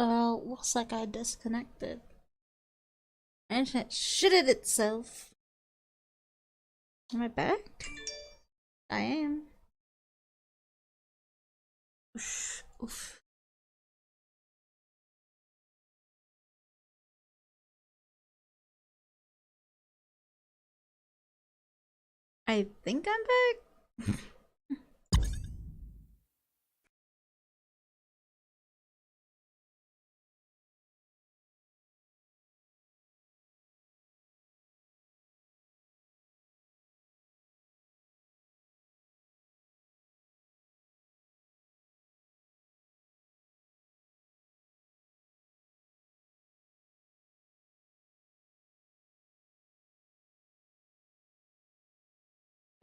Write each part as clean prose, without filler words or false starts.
Looks like I disconnected. Internet shitted itself. Am I back? I am. Oof. Oof. I think I'm back.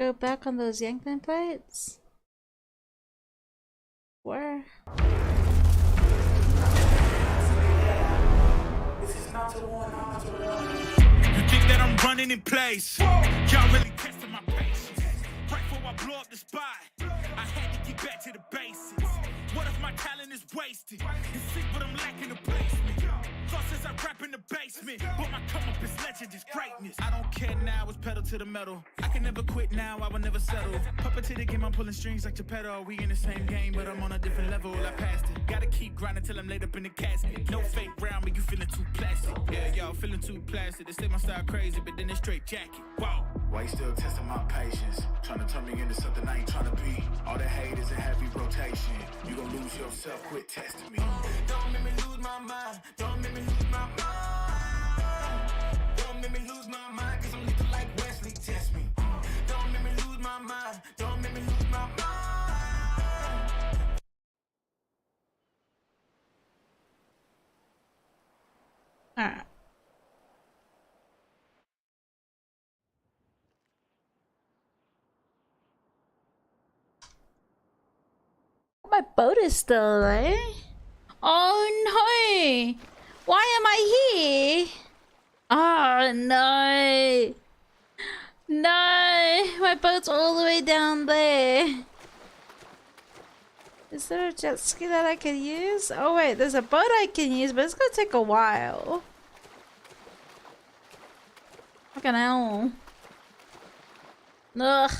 Go back on those Yankton plates? Where? You think that I'm running in place? Y'all really testing my patience. Right before I blow up the spot, I had to get back to the basics. What if my talent is wasted? You see what I'm lacking the placement. Thought since I rap in the basement, but my come up is legend, is greatness. I don't care now, it's pedal to the metal. I can never quit now, I will never settle. Puppet to the game, I'm pulling strings like Geppetto. We in the same game, but I'm on a different level. I passed it. Gotta keep grinding till I'm laid up in the casket. No fake round, but you feeling too plastic. Yeah, y'all feeling too plastic. They say my style crazy, but then it's straight jacket. Wow. Why you still testing my patience? Trying to turn me into something I ain't trying to be. All the hate is a heavy rotation. You gon' lose yourself, quit testing me. Don't make me lose my mind. Don't make me lose my mind. Don't make me lose my mind, cause I'm looking like Wesley, test me. Don't make me lose my mind. Don't make me lose my mind. Alright. My boat is still there. Oh no! Why am I here? Oh no! No! My boat's all the way down there. Is there a jet ski that I can use? Oh wait, there's a boat I can use, but it's gonna take a while. Fucking hell. Ugh.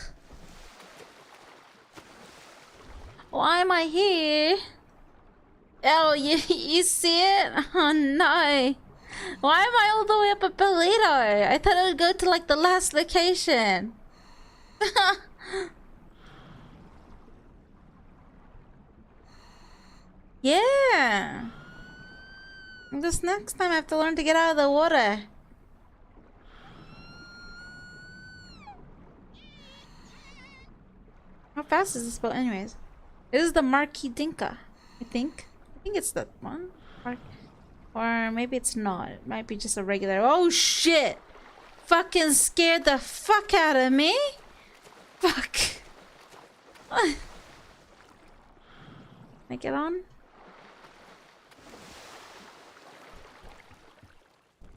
Why am I here? Oh, you see it? Oh no. Why am I all the way up at Polito? I thought I would go to like the last location. Yeah. This next time I have to learn to get out of the water. How fast is this boat anyways? This is the Marquis Dinka, I think. I think it's that one. Or maybe it's not. It might be just a regular. Oh shit! Fucking scared the fuck out of me! Fuck. Can I get on?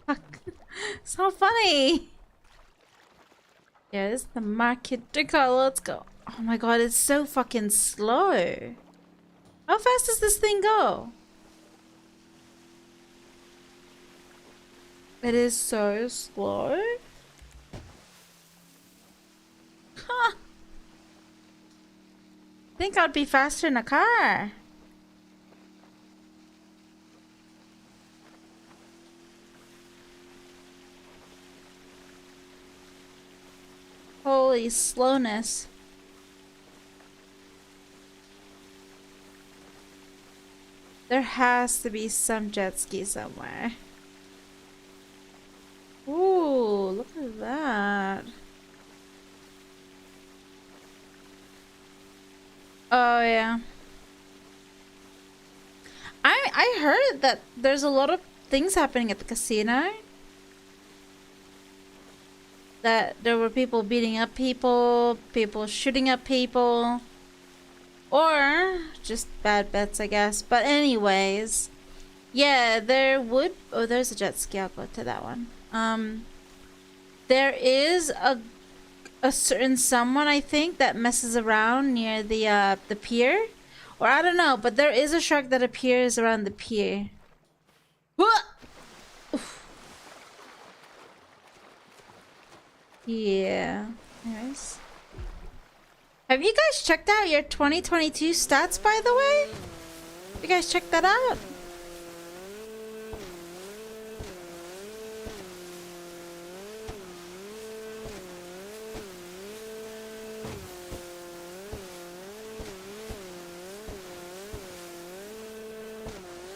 Fuck. So funny! Yeah, this is the Market Dinka. Let's go. Oh my god, it's so fucking slow. How fast does this thing go? It is so slow. Huh. I think I'd be faster in a car. Holy slowness. There has to be some jet ski somewhere. Ooh, look at that. Oh yeah. I heard that there's a lot of things happening at the casino. That there were people beating up people, people shooting up people. Or just bad bets, I guess. But anyways, yeah, there would... Oh, there's a jet ski. I'll go to that one. There is a certain someone, I think, that messes around near the pier. Or I don't know, but there is a shark that appears around the pier. Yeah. Anyways. Have you guys checked out your 2022 stats, by the way? You guys check that out?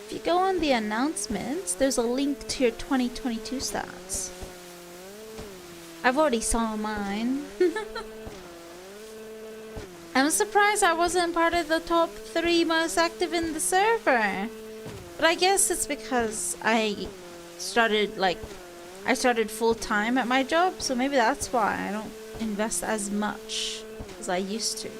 If you go on the announcements, there's a link to your 2022 stats. I've already saw mine. I'm surprised I wasn't part of the top 3 most active in the server. But I guess it's because I started full-time at my job, so maybe that's why I don't invest as much as I used to.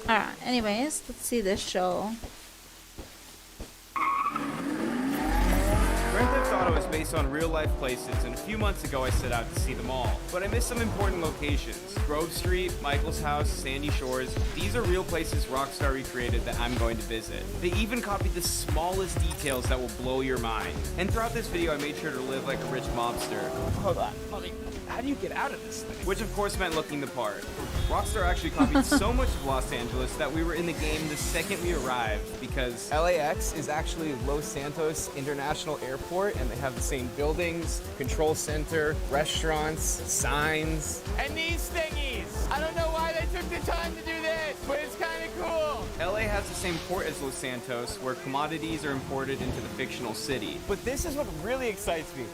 Alright, anyways, let's see this show. Grand Theft Auto is based on real-life places, and a few months ago I set out to see them all. But I missed some important locations. Grove Street, Michael's house, Sandy Shores. These are real places Rockstar recreated that I'm going to visit. They even copied the smallest details that will blow your mind. And throughout this video I made sure to live like a rich mobster. Hold on, how do you get out of this thing? Which of course meant looking the part. Rockstar actually copied so much of Los Angeles that we were in the game the second we arrived because LAX is actually Los Santos International Airport, and they have the same buildings, control center, restaurants, signs. And these thingies! I don't know why they took the time to do this, but it's kind of cool. LA has the same port as Los Santos, where commodities are imported into the fictional city. But this is what really excites me.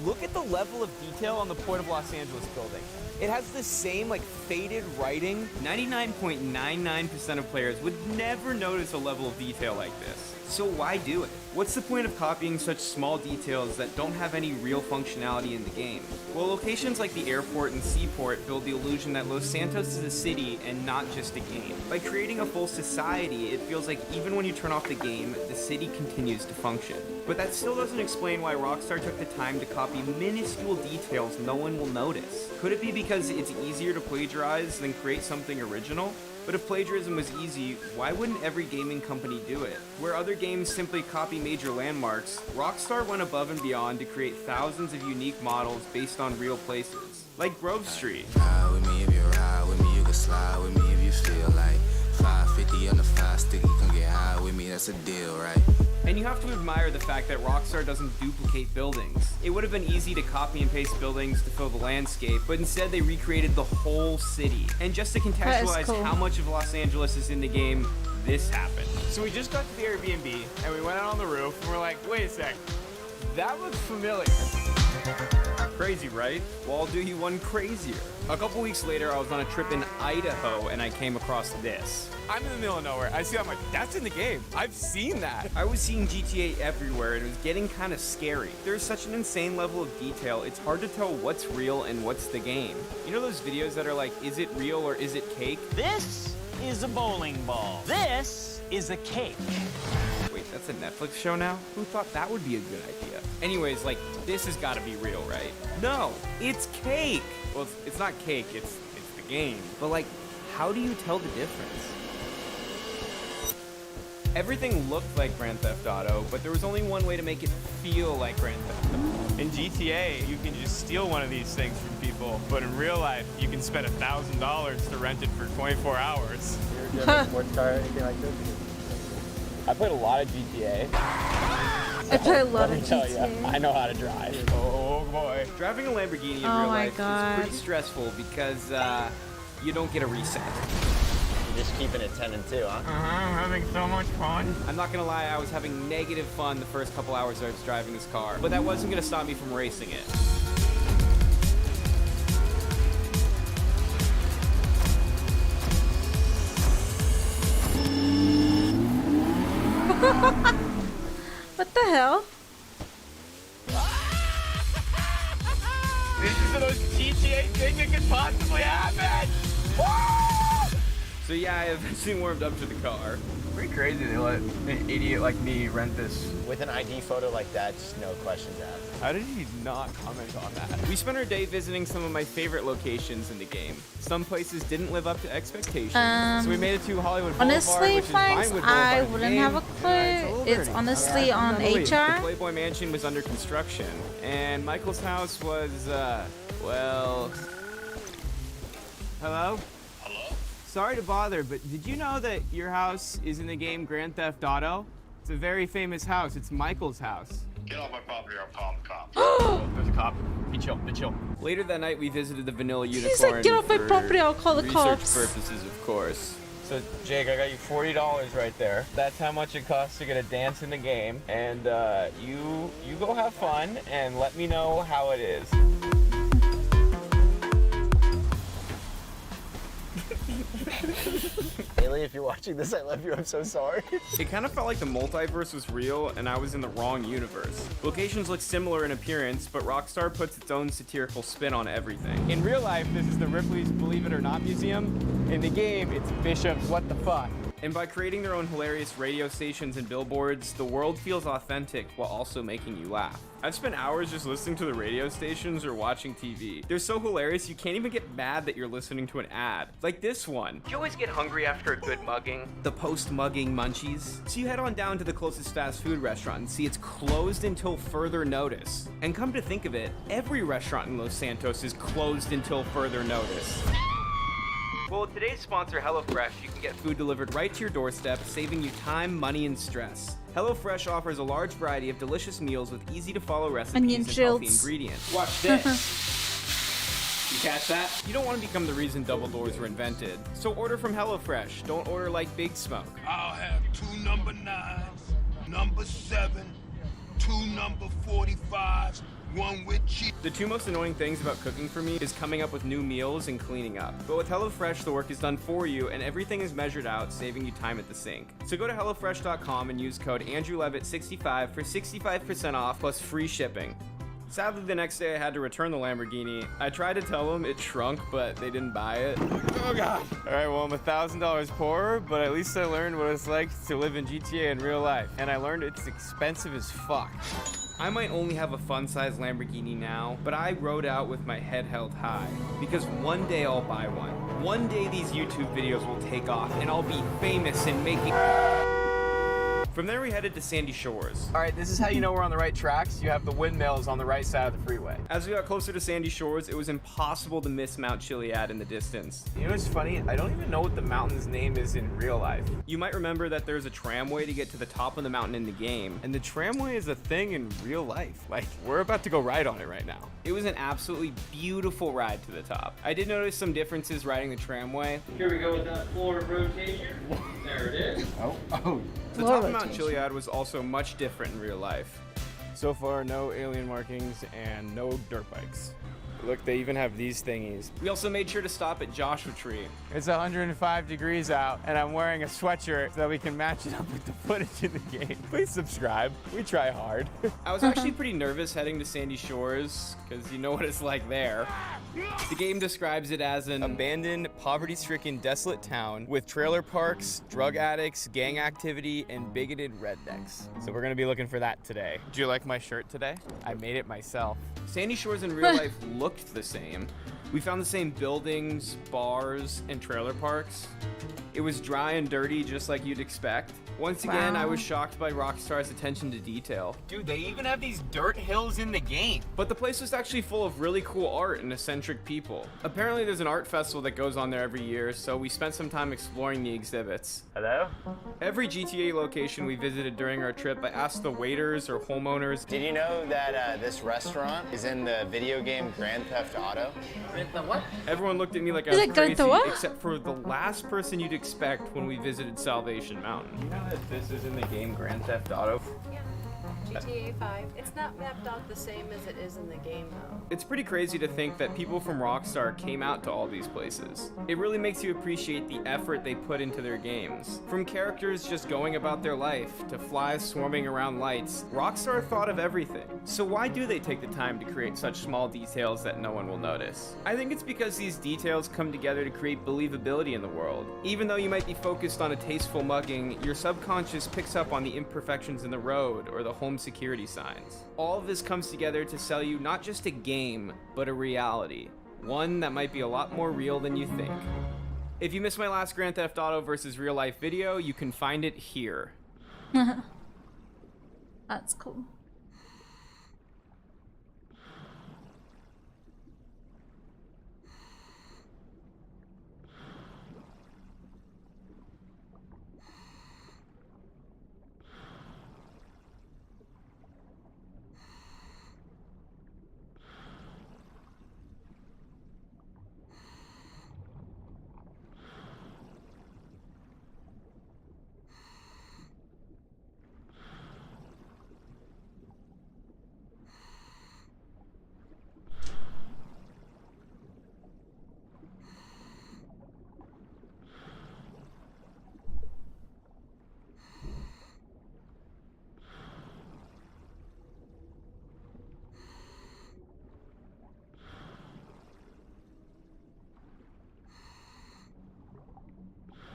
Look at the level of detail on the Port of Los Angeles building. It has the same, like, faded writing. 99.99% of players would never notice a level of detail like this. So why do it? What's the point of copying such small details that don't have any real functionality in the game? Well, locations like the airport and seaport build the illusion that Los Santos is a city and not just a game. By creating a full society, it feels like even when you turn off the game, the city continues to function. But that still doesn't explain why Rockstar took the time to copy minuscule details no one will notice. Could it be because it's easier to plagiarize than create something original? But if plagiarism was easy, why wouldn't every gaming company do it? Where other games simply copy major landmarks, Rockstar went above and beyond to create thousands of unique models based on real places, like Grove Street. Ride with me if you ride with me, you can slide with me if you feel like 550 on the 5 sticky, come get high with me, that's a deal, right? And you have to admire the fact that Rockstar doesn't duplicate buildings. It would have been easy to copy and paste buildings to fill the landscape, but instead they recreated the whole city. And just to contextualize cool. how much of Los Angeles is in the game, this happened. So we just got to the Airbnb, and we went out on the roof, and we're like, wait a sec, that looks familiar. Crazy, right? Well, I'll do you one crazier. A couple weeks later, I was on a trip in Idaho, and I came across this. I'm in the middle of nowhere. I see that, I'm like, that's in the game. I've seen that. I was seeing GTA everywhere, and it was getting kind of scary. There's such an insane level of detail, it's hard to tell what's real and what's the game. You know those videos that are like, is it real or is it cake? This is a bowling ball. This is a cake. Wait, that's a Netflix show now? Who thought that would be a good idea? Anyways, like, this has got to be real, right? No, it's cake! Well, it's not cake, it's the game. But like, how do you tell the difference? Everything looked like Grand Theft Auto, but there was only one way to make it feel like Grand Theft Auto. In GTA, you can just steal one of these things from people, but in real life, you can spend $1,000 to rent it for 24 hours. You ever driven a sports car or anything like this? I played a lot of GTA. I play a lot of Let me tell GTA. you, I know how to drive. Oh boy. Driving a Lamborghini in Oh real my life God. is pretty stressful because, you don't get a reset. You're just keeping it 10 and 2, huh? I'm having so much fun. I'm not gonna lie, I was having negative fun the first couple hours I was driving this car, but that wasn't gonna stop me from racing it. What the hell? This is the most GTA thing that could possibly happen. Woo! So yeah, I eventually warmed up to the car. Pretty crazy they let an idiot like me rent this. With an ID photo like that, just no questions asked. How did he not comment on that? We spent our day visiting some of my favorite locations in the game. Some places didn't live up to expectations, so we made it to Hollywood Boulevard, Honestly, which is Flags, Vinewood I Boulevard wouldn't game. have a clue. It's honestly on The HR. Playboy Mansion was under construction, and Michael's house was, well... Hello? Hello? Sorry to bother, but did you know that your house is in the game Grand Theft Auto? It's a very famous house. It's Michael's house. Get off my property or I'll call the cops. There's a cop. Be chill. Be chill. Later that night, we visited the Vanilla Unicorn. He's like, get off my for property, I'll call the research cops. purposes, of course. So Jake, I got you $40 right there. That's how much it costs to get a dance in the game. And you go have fun and let me know how it is. Haley, if you're watching this, I love you. I'm so sorry. It kind of felt like the multiverse was real and I was in the wrong universe. Locations look similar in appearance, but Rockstar puts its own satirical spin on everything. In real life, this is the Ripley's Believe It or Not Museum. In the game, it's Bishop's What the Fuck. And by creating their own hilarious radio stations and billboards, the world feels authentic while also making you laugh. I've spent hours just listening to the radio stations or watching TV. They're so hilarious you can't even get mad that you're listening to an ad. Like this one. Do you always get hungry after a good mugging? The post-mugging munchies? So you head on down to the closest fast food restaurant and see it's closed until further notice. And come to think of it, every restaurant in Los Santos is closed until further notice. Well, with today's sponsor, HelloFresh, you can get food delivered right to your doorstep, saving you time, money, and stress. HelloFresh offers a large variety of delicious meals with easy-to-follow recipes Onion and healthy shields. ingredients. Watch this. You catch that? You don't want to become the reason double doors were invented. So order from HelloFresh. Don't order like Big Smoke. I'll have 2 number 9s, number 7, 2 number 45s, 1 with cheese. The two most annoying things about cooking for me is coming up with new meals and cleaning up. But with HelloFresh, the work is done for you and everything is measured out, saving you time at the sink. So go to HelloFresh.com and use code AndrewLevitt65 for 65% off plus free shipping. Sadly, the next day I had to return the Lamborghini. I tried to tell them it shrunk, but they didn't buy it. Oh God. All right, well, I'm $1,000 poorer, but at least I learned what it's like to live in GTA in real life. And I learned it's expensive as fuck. I might only have a fun-sized Lamborghini now, but I rode out with my head held high. Because one day I'll buy one. One day these YouTube videos will take off and I'll be famous and making... From there we headed to Sandy Shores. All right, this is how you know we're on the right tracks. You have the windmills on the right side of the freeway. As we got closer to Sandy Shores, it was impossible to miss Mount Chiliad in the distance. You know what's funny? I don't even know what the mountain's name is in real life. You might remember that there's a tramway to get to the top of the mountain in the game, and the tramway is a thing in real life. Like, we're about to go ride on it right now. It was an absolutely beautiful ride to the top. I did notice some differences riding the tramway. Here we go with that floor rotation. There it is. Oh. The top of Mount Chiliad was also much different in real life. So far, no alien markings and no dirt bikes. Look, they even have these thingies. We also made sure to stop at Joshua Tree. It's 105 degrees out, and I'm wearing a sweatshirt so that we can match it up with the footage in the game. Please subscribe. We try hard. I was actually pretty nervous heading to Sandy Shores, because you know what it's like there. The game describes it as an abandoned, poverty-stricken, desolate town with trailer parks, drug addicts, gang activity, and bigoted rednecks. So we're gonna be looking for that today. Do you like my shirt today? I made it myself. Sandy Shores in real life looked the same. We found the same buildings, bars, and trailer parks. It was dry and dirty just like you'd expect. Once again, I was shocked by Rockstar's attention to detail. Dude, they even have these dirt hills in the game. But the place was actually full of really cool art and eccentric people. Apparently there's an art festival that goes on there every year, so we spent some time exploring the exhibits. Hello? Every GTA location we visited during our trip, I asked the waiters or homeowners, Did you know that this restaurant is in the video game Grand Theft Auto? everyone looked at me like I Is was it Grand crazy, Theft Auto? except for the last person you'd expect when we visited Salvation Mountain. You know that this is in the game Grand Theft Auto? GTA 5. It's not mapped out the same as it is in the game, though. It's pretty crazy to think that people from Rockstar came out to all these places. It really makes you appreciate the effort they put into their games. From characters just going about their life, to flies swarming around lights, Rockstar thought of everything. So why do they take the time to create such small details that no one will notice? I think it's because these details come together to create believability in the world. Even though you might be focused on a tasteful mugging, your subconscious picks up on the imperfections in the road or the home security signs. All of this comes together to sell you not just a game, but a reality. One that might be a lot more real than you think. If you missed my last Grand Theft Auto versus real life video, you can find it here. That's cool.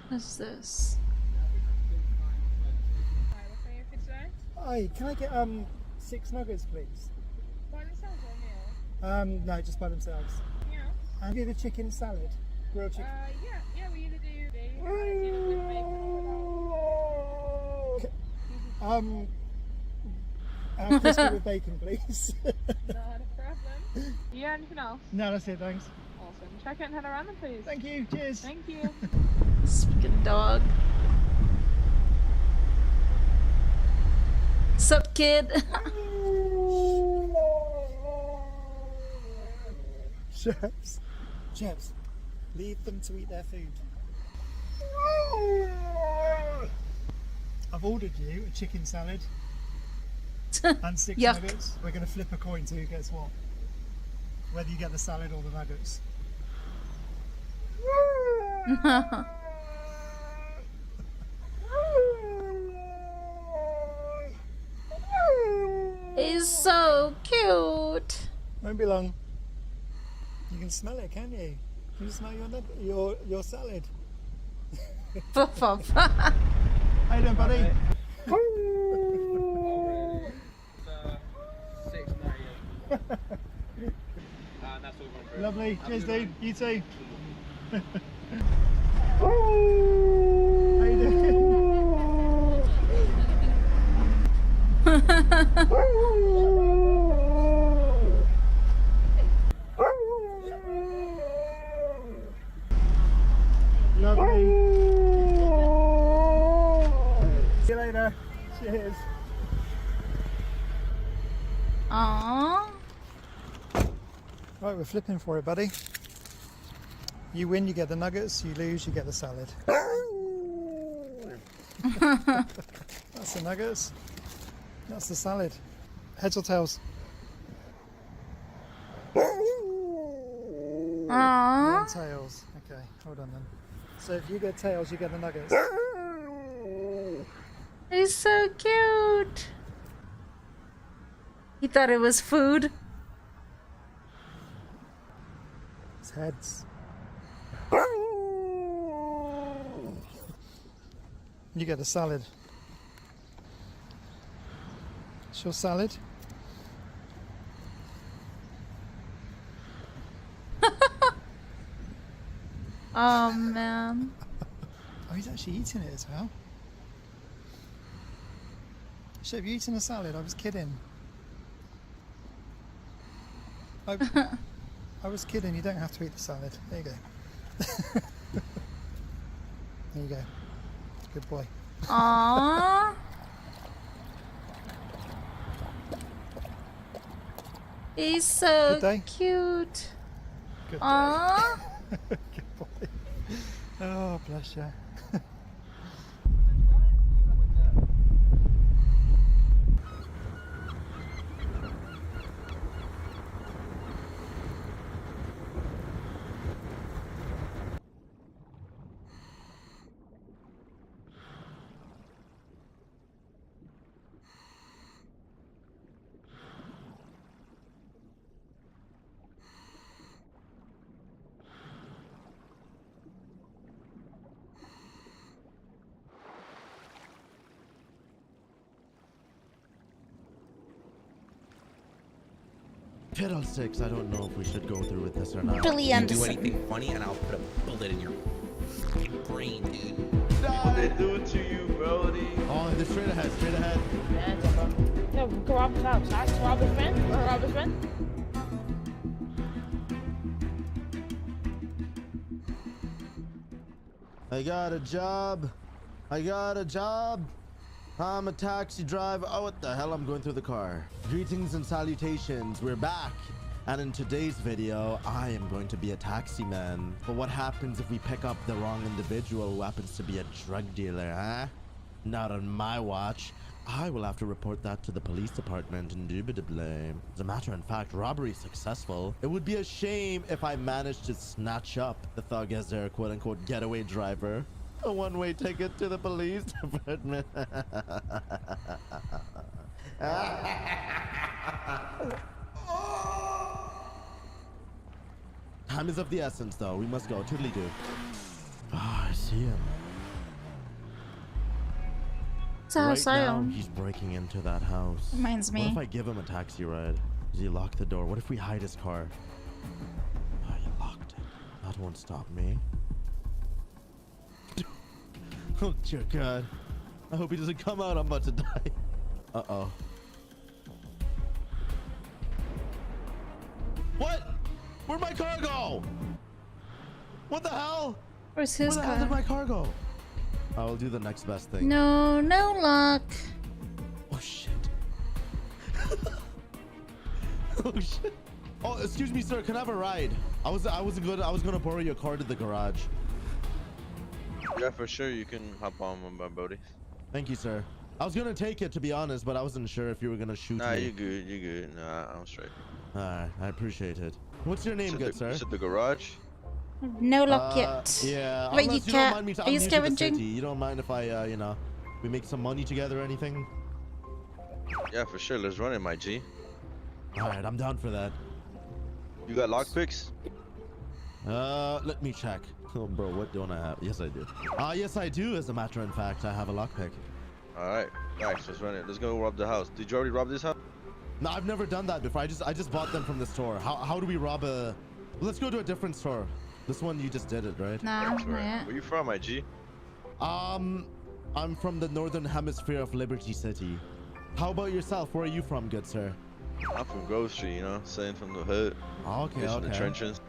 What's this? Hi, can I get 6 nuggets, please? By themselves or meal? No, just by themselves. Yeah. And get a chicken salad, grilled chicken. Yeah, we either do it's either with bacon or without. Crispy with bacon, please. Not a problem. Yeah, anything else? No, that's it, thanks. Awesome. Check it and head around them, please. Thank you, cheers. Thank you. Speaking dog. Sup, kid? Chefs, leave them to eat their food. I've ordered you a chicken salad and 6 Yuck. nuggets. We're going to flip a coin to who gets what. Whether you get the salad or the nuggets. He's so cute. Won't be long. You can smell it, can you? Can you smell your salad? How you doing, buddy? Lovely. Cheers, dude. You too. How you doing? Lovely. See you later. Cheers. Aww. Right, we're flipping for it, buddy. You win, you get the nuggets. You lose, you get the salad. That's the nuggets. That's the salad. Heads or tails? Aww. Tails. Okay, hold on then. So if you get tails, you get the nuggets. He's so cute. He thought it was food. It's heads. You get the salad. It's your salad. Oh man. Oh, he's actually eating it as well. Should have you eaten a salad? I was kidding. I was kidding. You don't have to eat the salad. There you go. There you go. Good boy. Aww. He's so Good day? cute. Good Aww. day. Good boy. Oh, bless you. Fiddlesticks, I don't know if we should go through with this or not. Billy You do Anderson. anything funny and I'll put a bullet in your brain, dude. What they do to you, Brody? Oh, they're straight ahead, straight ahead. Yeah, it's okay. Yeah, we can rob his house. Nice to rob his friend. Or rob his friend. I got a job. I got a job. I'm a taxi driver. Oh, what the hell? I'm going through the car. Greetings and salutations. We're back. And in today's video, I am going to be a taxi man. But what happens if we pick up the wrong individual who happens to be a drug dealer, huh? Not on my watch. I will have to report that to the police department, indubitably. As a matter of fact, robbery successful. It would be a shame if I managed to snatch up the thug as their quote-unquote getaway driver. A one-way ticket to the police department. Time is of the essence, though. We must go. Toodly-doo. Ah, I see him. Right now, he's breaking into that house. Reminds me. What if I give him a taxi ride? Does he lock the door? What if we hide his car? Oh, you locked it. That won't stop me. Oh, dear God. I hope he doesn't come out. I'm about to die. Uh-oh. What? Where'd my car go? What the hell? Where's his Where the car? hell did my car go? I will do the next best thing. No, no luck. Oh shit. Oh shit. Oh, excuse me, sir. Can I have a ride? I was gonna borrow your car to the garage. Yeah, for sure. You can hop on my buddy. Thank you, sir. I was gonna take it, to be honest, but I wasn't sure if you were gonna shoot Nah, me. you good. You good. Nah, I'm straight. Alright, I appreciate it. What's your name, good sir? Is it the garage? No luck yet. Yeah. Wait, unless you don't can't. mind me Are you I'm new to the scavenging? city. You don't mind if I, you know, we make some money together or anything? Yeah, for sure. Let's run it, my G. Alright, I'm down for that. You got lockpicks? Let me check. Oh, bro, what don't I have? Yes, I do. Yes, I do. As a matter of fact, I have a lockpick. All right, guys, let's run it. Let's go rob the house. Did you already rob this house? No, I've never done that before. I just bought them from the store. How do we rob a? Let's go to a different store. This one you just did it, right? Nah, not yet. Where you from, my G? I'm from the northern hemisphere of Liberty City. How about yourself? Where are you from, good sir? I'm from Grove Street, you know, saying from the hood. Okay, From the trenches.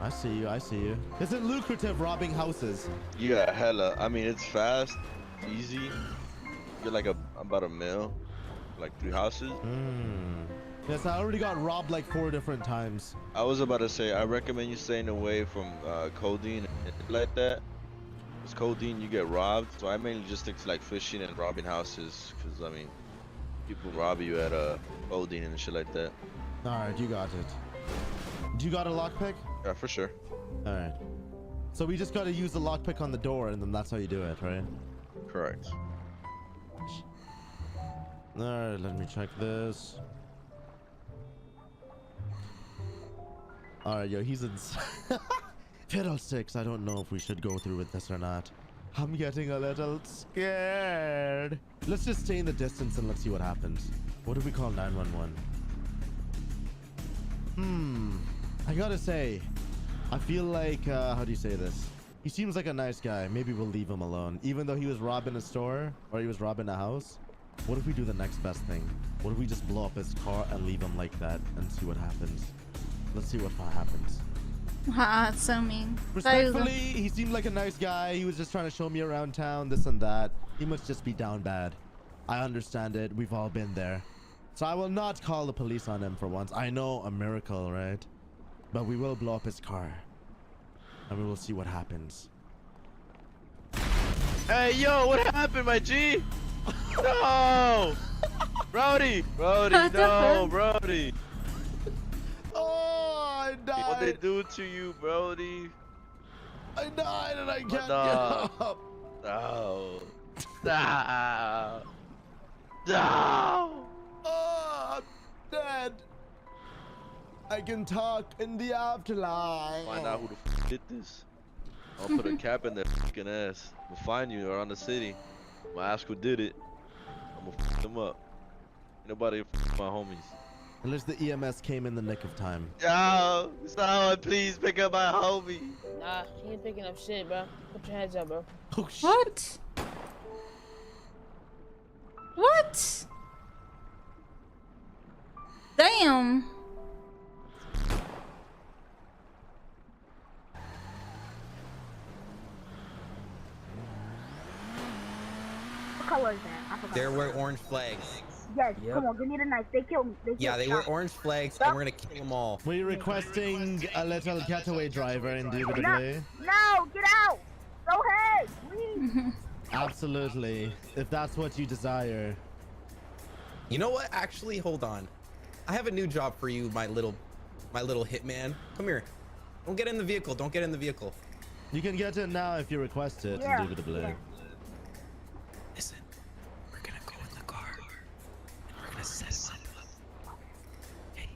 I see you. I see you. Is it lucrative robbing houses? Yeah, hella. I mean, it's fast, easy. You get like about $1 million, like 3 houses. Yes, I already got robbed like 4 different times. I was about to say, I recommend you staying away from codeine and like that. Because codeine, you get robbed. So I mainly just stick to like fishing and robbing houses. Because, I mean, people rob you at codeine and shit like that. Alright, you got it. Do you got a lockpick? Yeah, for sure. Alright. So we just gotta use the lockpick on the door and then that's how you do it, right? Correct. Alright, let me check this. Alright, yo, he's in. Fiddlesticks, I don't know if we should go through with this or not. I'm getting a little scared. Let's just stay in the distance and let's see what happens. What do we call 911? I gotta say, I feel like, how do you say this? He seems like a nice guy. Maybe we'll leave him alone. Even though he was robbing a store or he was robbing a house. What if we do the next best thing? What if we just blow up his car and leave him like that and see what happens? Let's see what happens. Ha, it's so mean. Respectfully, he seemed like a nice guy. He was just trying to show me around town, this and that. He must just be down bad. I understand it. We've all been there. So I will not call the police on him for once. I know, a miracle, right? But we will blow up his car. And we will see what happens. Hey, yo, what happened, my G? No! Brody! Brody, no, Brody! Oh, I died! What they do to you, Brody? I died and I can't get dog. up! No! No! No! Oh, I'm dead! I can talk in the afterlife. Find out who the f did this. I'll put a cap in their fucking ass. We'll find you around the city. I'm gonna ask who did it. I'm gonna f them up. Nobody f my homies. At least the EMS came in the nick of time. Yo, someone please pick up my homie. Nah, he ain't picking up shit, bro. Put your hands up, bro. Oh, shit. What? What? Damn. What color is that? I forgot. They wear orange flags. Yes, Yep. come on, give me the knife. They killed me. Yeah, they wear orange flags, and we're gonna kill them all. Were you requesting a little getaway driver, indubitably? No, get out. Go ahead, please. Absolutely, if that's what you desire. You know what? Actually, hold on. I have a new job for you, my little hitman. Come here. Don't get in the vehicle. Don't get in the vehicle. You can get in now if you request it, Yeah, indubitably. yeah. Listen, we're gonna go in the car, and we're gonna set something up. Hey.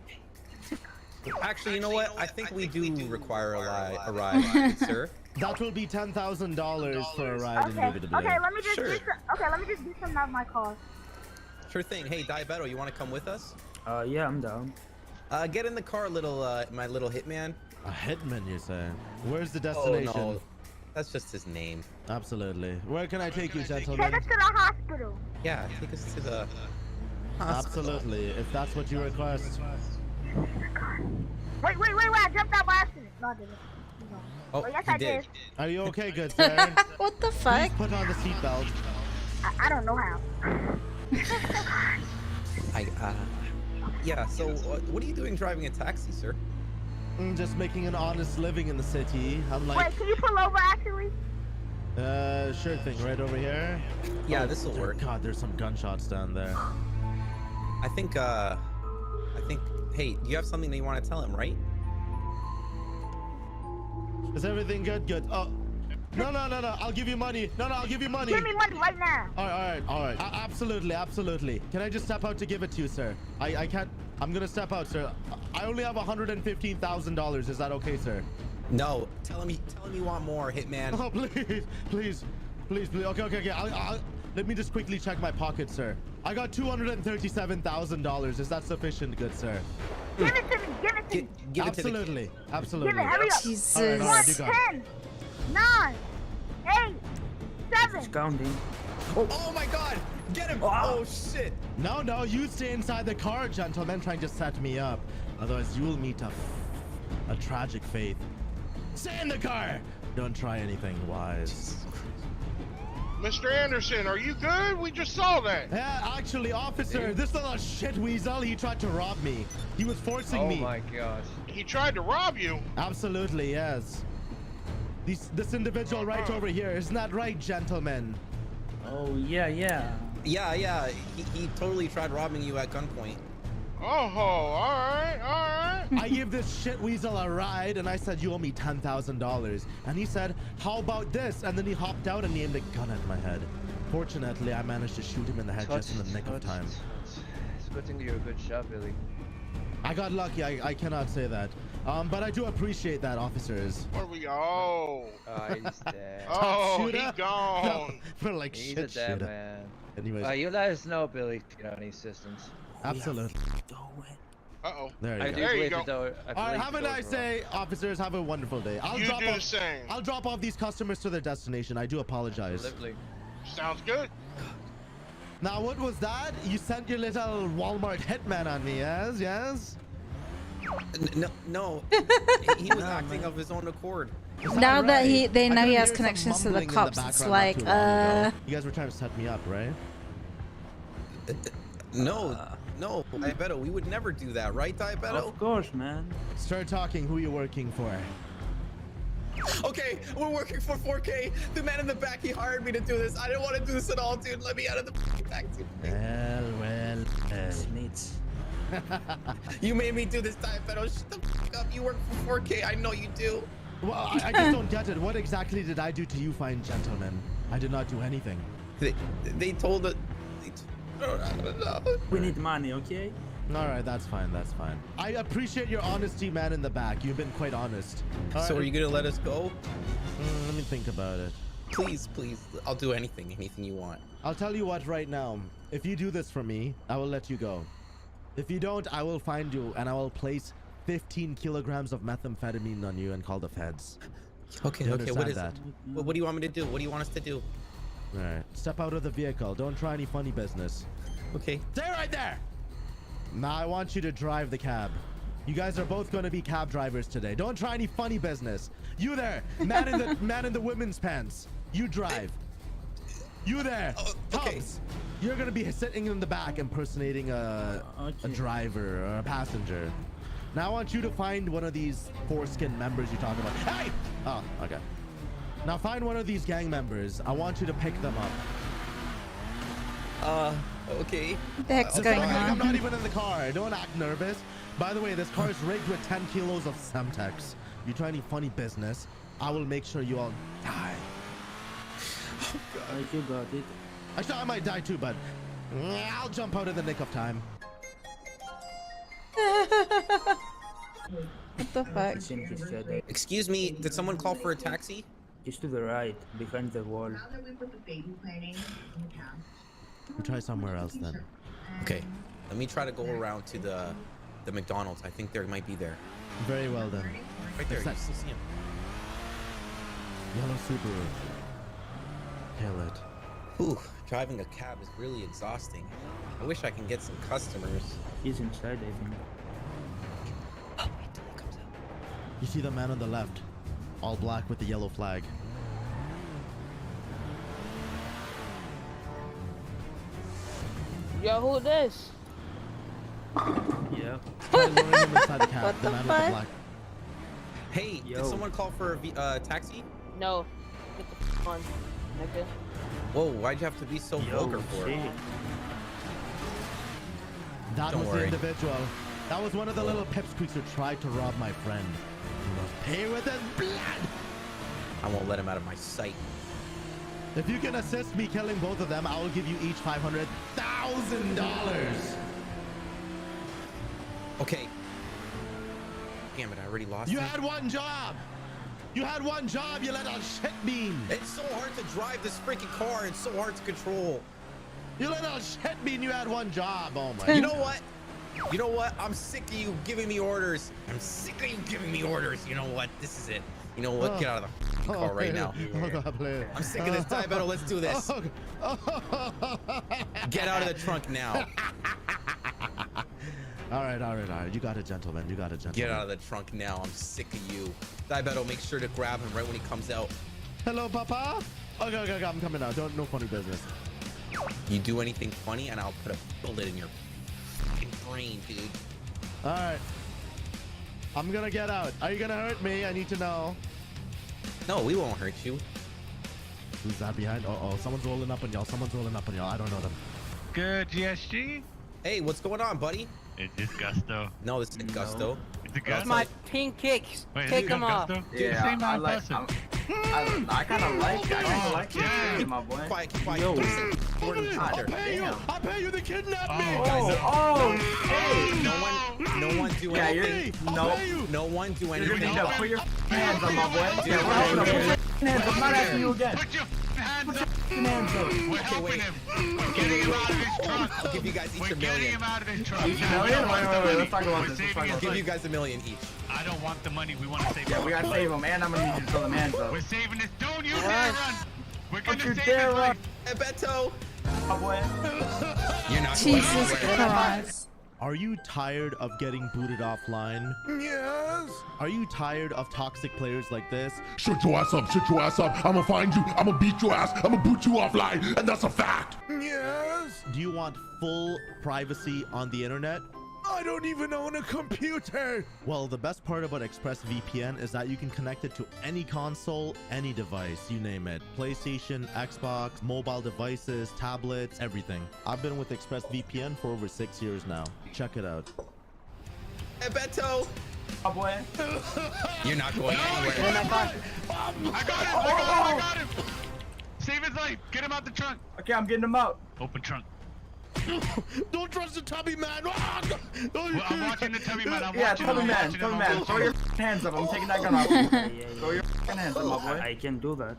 Actually, you know what? I think we do require a ride, sir. That will be $10,000 for a ride, indubitably. Okay, let me just Sure. let me just do something out of my car. Sure thing. Hey, Diabeto, you want to come with us? Yeah, I'm down. Get in the car, my little hitman. A hitman, you say? Where's the Oh destination? no, that's just his name. Absolutely. Where can I take you, Take gentlemen? us to the hospital. Yeah, take us to the. Absolutely, if that's what you request. Wait, I jumped out by accident. No, I didn't. Oh, yes, he I did. Are you okay, good sir? What the Please fuck? put on the seatbelt. I don't know how. Yeah. So, what are you doing driving a taxi, sir? Just making an honest living in the city. I'm like, Wait, can you pull over actually? sure thing, right over here. Yeah, this will work. God, there's some gunshots down there. I think. Hey, you have something that you want to tell him, right? Is everything good? Good. Oh, no. I'll give you money. No, I'll give you money. Give me money right now. All right. Absolutely. Can I just step out to give it to you, sir? I can't. I'm gonna step out, sir. I only have $115,000. Is that okay, sir? No. Tell him you want more, hitman. Oh, please. Okay. Let me just quickly check my pocket, sir. I got $237,000. Is that sufficient, good sir? Give it to me. Give it to me. Give it to the Absolutely. Give it. Hurry up. Jesus. All right, you got it. 10, 9, 8, 7. Counting. Oh my God! Get him! Oh shit! No, you stay inside the car, gentlemen, trying to set me up. Otherwise, you will meet a tragic fate. Stay in the car! Don't try anything wise. Mr. Anderson, are you good? We just saw that. Yeah, actually, officer, this little shit weasel, he tried to rob me. He was forcing me. Oh my gosh. He tried to rob you. Absolutely, yes. This individual right over here, isn't that right, gentlemen? Oh, yeah. Yeah. He totally tried robbing you at gunpoint. Oh, all right. I gave this shit weasel a ride and I said, you owe me $10,000. And he said, how about this? And then he hopped out and he aimed a gun at my head. Fortunately, I managed to shoot him in the head just in the nick of time. It's a good thing you're a good shot, Billy. I got lucky, I cannot say that. But I do appreciate that, officers. Where we go? Oh, he's dead. Oh, Shooter? he gone. For like He's shit a dead shooter. man. Anyways. You let us know, Billy, if you know any systems. Absolutely. Uh-oh. There I you do go. believe the door. I All right, believe have the a doors nice were day, officers. Have a wonderful day. You do the same. I'll drop off these customers to their destination. I do apologize. Absolutely. Sounds good. Now, what was that? You sent your little Walmart hitman on me, yes? No. He was acting of his own accord. Now that right? they know I he could has hear some connections to the mumbling in cops, it's background like, not too long ago. You guys were trying to set me up, right? No, Diabeto, we would never do that, right, Diabeto? Of course, man. Start talking. Who are you working for? Okay, we're working for 4K. The man in the back, he hired me to do this. I didn't want to do this at all, dude. Let me out of the taxi. Well. Needs. You made me do this, Diabeto. Shut the fuck up. You work for 4K. I know you do. Well, I just don't get it. What exactly did I do to you, fine gentlemen? I did not do anything. They told us. I don't know. We need money, okay? All right, that's fine. I appreciate your honesty, man in the back. You've been quite honest. So are you gonna let us go? Let me think about it. Please. I'll do anything you want. I'll tell you what right now. If you do this for me, I will let you go. If you don't, I will find you and I will place 15 kilograms of methamphetamine on you and call the feds. Okay, You okay. What is understand that? What do you want me to do? What do you want us to do? All right. Step out of the vehicle. Don't try any funny business. Okay. Stay right there. Now I want you to drive the cab. You guys are both going to be cab drivers today. Don't try any funny business. You there, man in the women's pants. You drive. You there, Tubbs. You're going to be sitting in the back impersonating a driver or a passenger. Now I want you to find one of these foreskin members you talk about. Hey! Oh, okay. Now find one of these gang members. I want you to pick them up. Okay. What the heck's going I'm on? not even in the car. Don't act nervous. By the way, this car is rigged with 10 kilos of Semtex. You try any funny business, I will make sure you all die. Oh, God. You got it. Actually, I might die too, but I'll jump out in the nick of time. What the fuck? Excuse me, did someone call for a taxi? Just to the right, behind the wall. We'll try somewhere else then. Okay, let me try to go around to the McDonald's. I think there might be there. Very well then. Right there, you still see him. Yellow Subaru. Hail it. Whew, driving a cab is really exhausting. I wish I can get some customers. He's inside, I think. Oh, wait till he comes out. You see the man on the left, all black with the yellow flag. Yo, who this? Yeah. What the fuck? Hey, did someone call for a taxi? No. Get the f on, nigga. Whoa, why'd you have to be so vulgar for it? That Don't was worry. the individual. That was one of the little pipsqueaks who tried to rob my friend. He must pay with his blood. I won't let him out of my sight. If you can assist me killing both of them, I will give you each $500,000. Okay. Damn it, I already lost You him. had one job. You had one job, you little shit bean. It's so hard to drive this freaking car. It's so hard to control. You little shit bean, you had one job. Oh my. You know what? You know what? I'm sick of you giving me orders. I'm sick of you giving me orders. You know what? This is it. You know what? Get out of the car right now. Oh, God, please. I'm sick of this. Diabeto, let's do this. Get out of the trunk now. All right. You got it, gentlemen. You got it, gentlemen. Get out of the trunk now. I'm sick of you. Diabeto, make sure to grab him right when he comes out. Hello, Papa. Okay, I'm coming out. No funny business. You do anything funny and I'll put a bullet in your fucking brain, dude. All right. I'm gonna get out. Are you gonna hurt me? I need to know. No, we won't hurt you. Who's that behind? Oh, someone's rolling up on y'all. I don't know them. Good, GSG. Hey, what's going on, buddy? Is this Gusto? No, this isn't Gusto. Is it That's Gusto? my pink kicks. Wait, Kick is them it off. Gusto? Yeah, I like. I kind of like it, my boy. Quiet, quiet. Yo. I'll pay you to kidnap me. Hey. No one do Yeah, anything. No one do You're anything. gonna need to put your hands on my boy. Yeah, we're gonna put your hands up. I'm not asking you again. Put your hands up. Hands up. We're helping him. We're getting him out of his truck. I'll give you guys each We're a getting million. him out of his truck. Each million? Wait, let's talk about We're this. saving I'll his give life. you guys a million each. I don't want the money. We want to save Yeah, his we gotta life. save him, and I'm gonna need you to throw them hands up. We're saving this. Don't you dare run. We're Don't gonna you save dare his life. Hey, Beto. My boy. You're not Jesus going anywhere. Christ. Are you tired of getting booted offline? Yes. Are you tired of toxic players like this? Shut your ass up. Shut your ass up. I'ma find you. I'ma beat your ass. I'ma boot you offline. And that's a fact. Yes. Do you want full privacy on the internet? I don't even own a computer. Well, the best part about ExpressVPN is that you can connect it to any console, any device, you name it. PlayStation, Xbox, mobile devices, tablets, everything. I've been with ExpressVPN for over 6 years now. Check it out. Hey, Beto. My boy. You're not going anywhere. I got him. Save his life. Get him out the trunk. Okay, I'm getting him out. Open trunk. Don't trust the tubby man. Well, I'm watching the tubby man. I'm Yeah, watching tubby him. man, I'm tubby watching man. him. Throw your hands up. I'm taking that gun off. Throw your hands up, my boy. I can do that.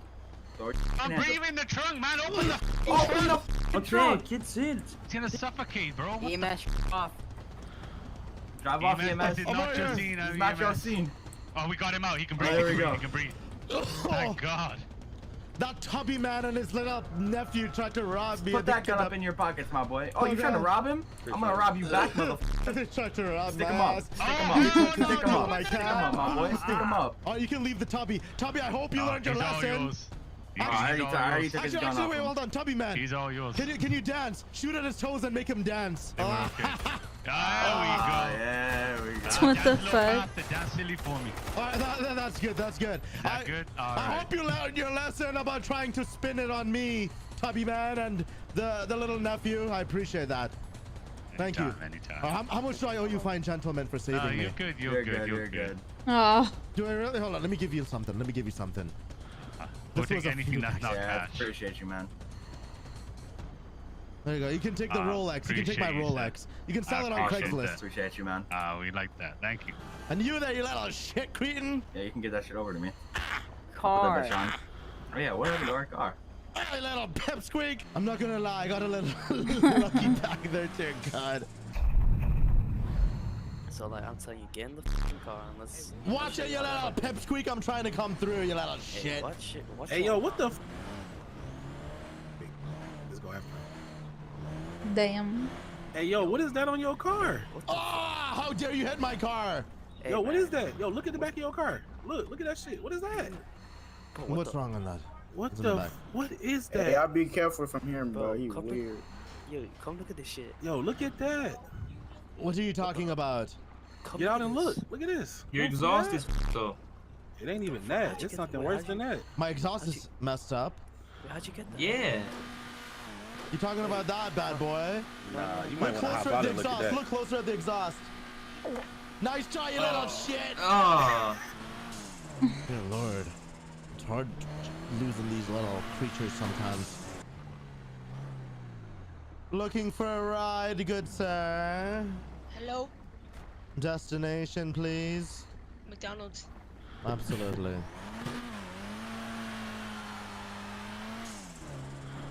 Throw your I'm hands up. breathing the trunk, man. Open the Open the Okay, trunk. kids it. It's gonna suffocate, bro. What the EMS off. Drive off EMS, EMS. this is not your scene. It's not your scene. Oh, we got him out. He can breathe. There we He can breathe. go. He can breathe. Thank God. That tubby man and his little nephew tried to rob me. Put that gun up in your pockets, my boy. Oh, you trying to rob him? I'm gonna rob you back, motherfucker. They tried to rob Stick my him up. ass. Stick him up. Stick him up. my Stick him up, my boy. Stick him up. Oh, you can leave the tubby. Tubby, I hope you learned your He's all lesson. yours. I already took his gun Actually, off wait, him. hold on, Tubby man. He's all yours. Can you dance? Shoot at his toes and make him dance. There we go. There we go. What the That's a little fuck? faster. That's silly for me. All right, that's good. That's good. That good? All I right. hope you learned your lesson about trying to spin it on me, Tubby man, and the little nephew. I appreciate that. Thank you. Anytime. How much do I owe you, fine gentleman, for saving me? You're good. You're good. You're good. Oh. Do I really? Hold on. Let me give you something. Let me give you something. We'll This take was a anything few that's not Yeah, I cash. appreciate you, man. There you go. You can take the Rolex. You can take my appreciate you, Rolex. You can sell it on appreciate Craigslist. that. Appreciate you, man. We like that. Thank you. And you there, you little shit cretin. Yeah, you can get that shit over to me. Car. Put that bitch on. Oh yeah, whatever your car. Hey, little pipsqueak. I'm not gonna lie. I got a little lucky back there too. God. So like I'm telling you, get in the fucking car and let's. Watch it, you little pipsqueak. I'm trying to come through, you little shit. Watch it. Watch Hey, yo, what the? Let's go after. Damn. Hey, yo, what is that on your car? Oh, how dare you hit my car? Hey, yo, what is that? Yo, look at the back of your car. Look at that shit. What is that? What's wrong on that? What What's in the the? back? What is that? Hey, I'll be careful from here, bro. He come weird. Yo, come look at this shit. Yo, look at that. What are you talking about? Get out and look. Look at this. Your Look at exhaust that. is though. It ain't even that. It's something worse than that. My exhaust is messed up. How'd you get that? Yeah. You talking about that, bad boy? Nah, you Look might want to hop closer at out the and look at exhaust. that. Look closer at the exhaust. Nice try, you little shit. Oh. Good lord. It's hard losing these little creatures sometimes. Looking for a ride, good sir. Hello, Destination, please. McDonald's. Absolutely.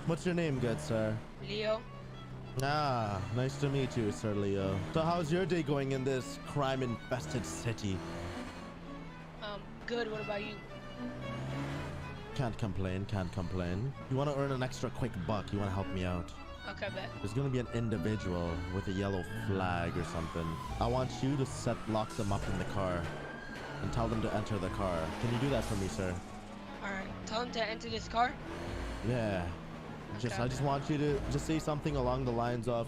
What's your name, good sir? Leo. Ah, nice to meet you, Sir Leo. So how's your day going in this crime-infested city? Good. What about you? Can't complain, can't complain. You want to earn an extra quick buck, you want to help me out. Okay, bet. There's gonna be an individual with a yellow flag or something. I want you to lock them up in the car and tell them to enter the car. Can you do that for me, sir? All right. Tell him to enter this car. Yeah. I just want you to just say something along the lines of,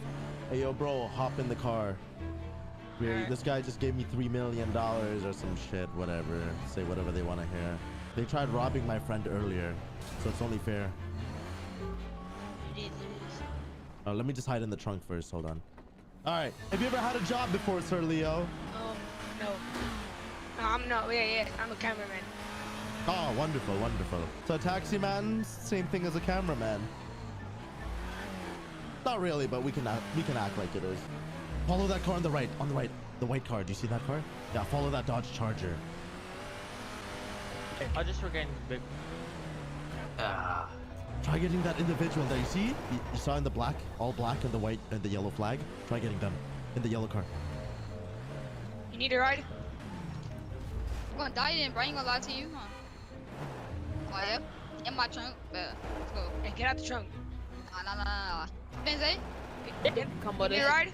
"Hey, yo, bro, hop in the car. This guy just gave me $3 million or some shit, whatever. Say whatever they want to hear. They tried robbing my friend earlier, so it's only fair. Let me just hide in the trunk first. Hold on. All right. Have you ever had a job before, Sir Leo? No. I'm not. Yeah. I'm a cameraman. Oh, wonderful, wonderful. So a taxi man, same thing as a cameraman. Not really, but we can act like it is. Follow that car on the right, the white car. Do you see that car? Yeah, follow that Dodge Charger. I just regained big. Try getting that individual there. You see? You saw in the black, all black and the white and the yellow flag. Try getting them in the yellow car. You need a ride? I'm gonna die then, bro. I ain't gonna lie to you, huh? Oh, yep. In my trunk. Let's go. Hey, get out the trunk. Nah. Benze? Come You need a ride?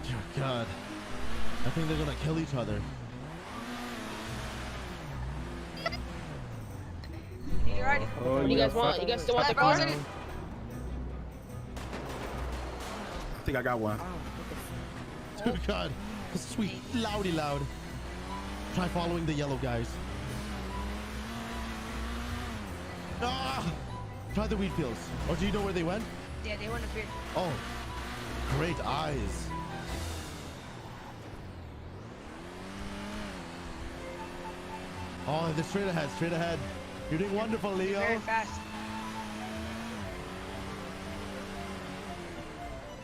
Dear God. I think they're gonna kill each other. You need a ride? What do you guys want? You guys still want the car? I think I got one. Dear God. Sweet. Loudy loud. Try following the yellow guys. Ah! Try the wheat fields. Or do you know where they went? Yeah, they went up here. Oh. Great eyes. Oh, they're straight ahead, straight ahead. You're doing wonderful, Leo. Very fast.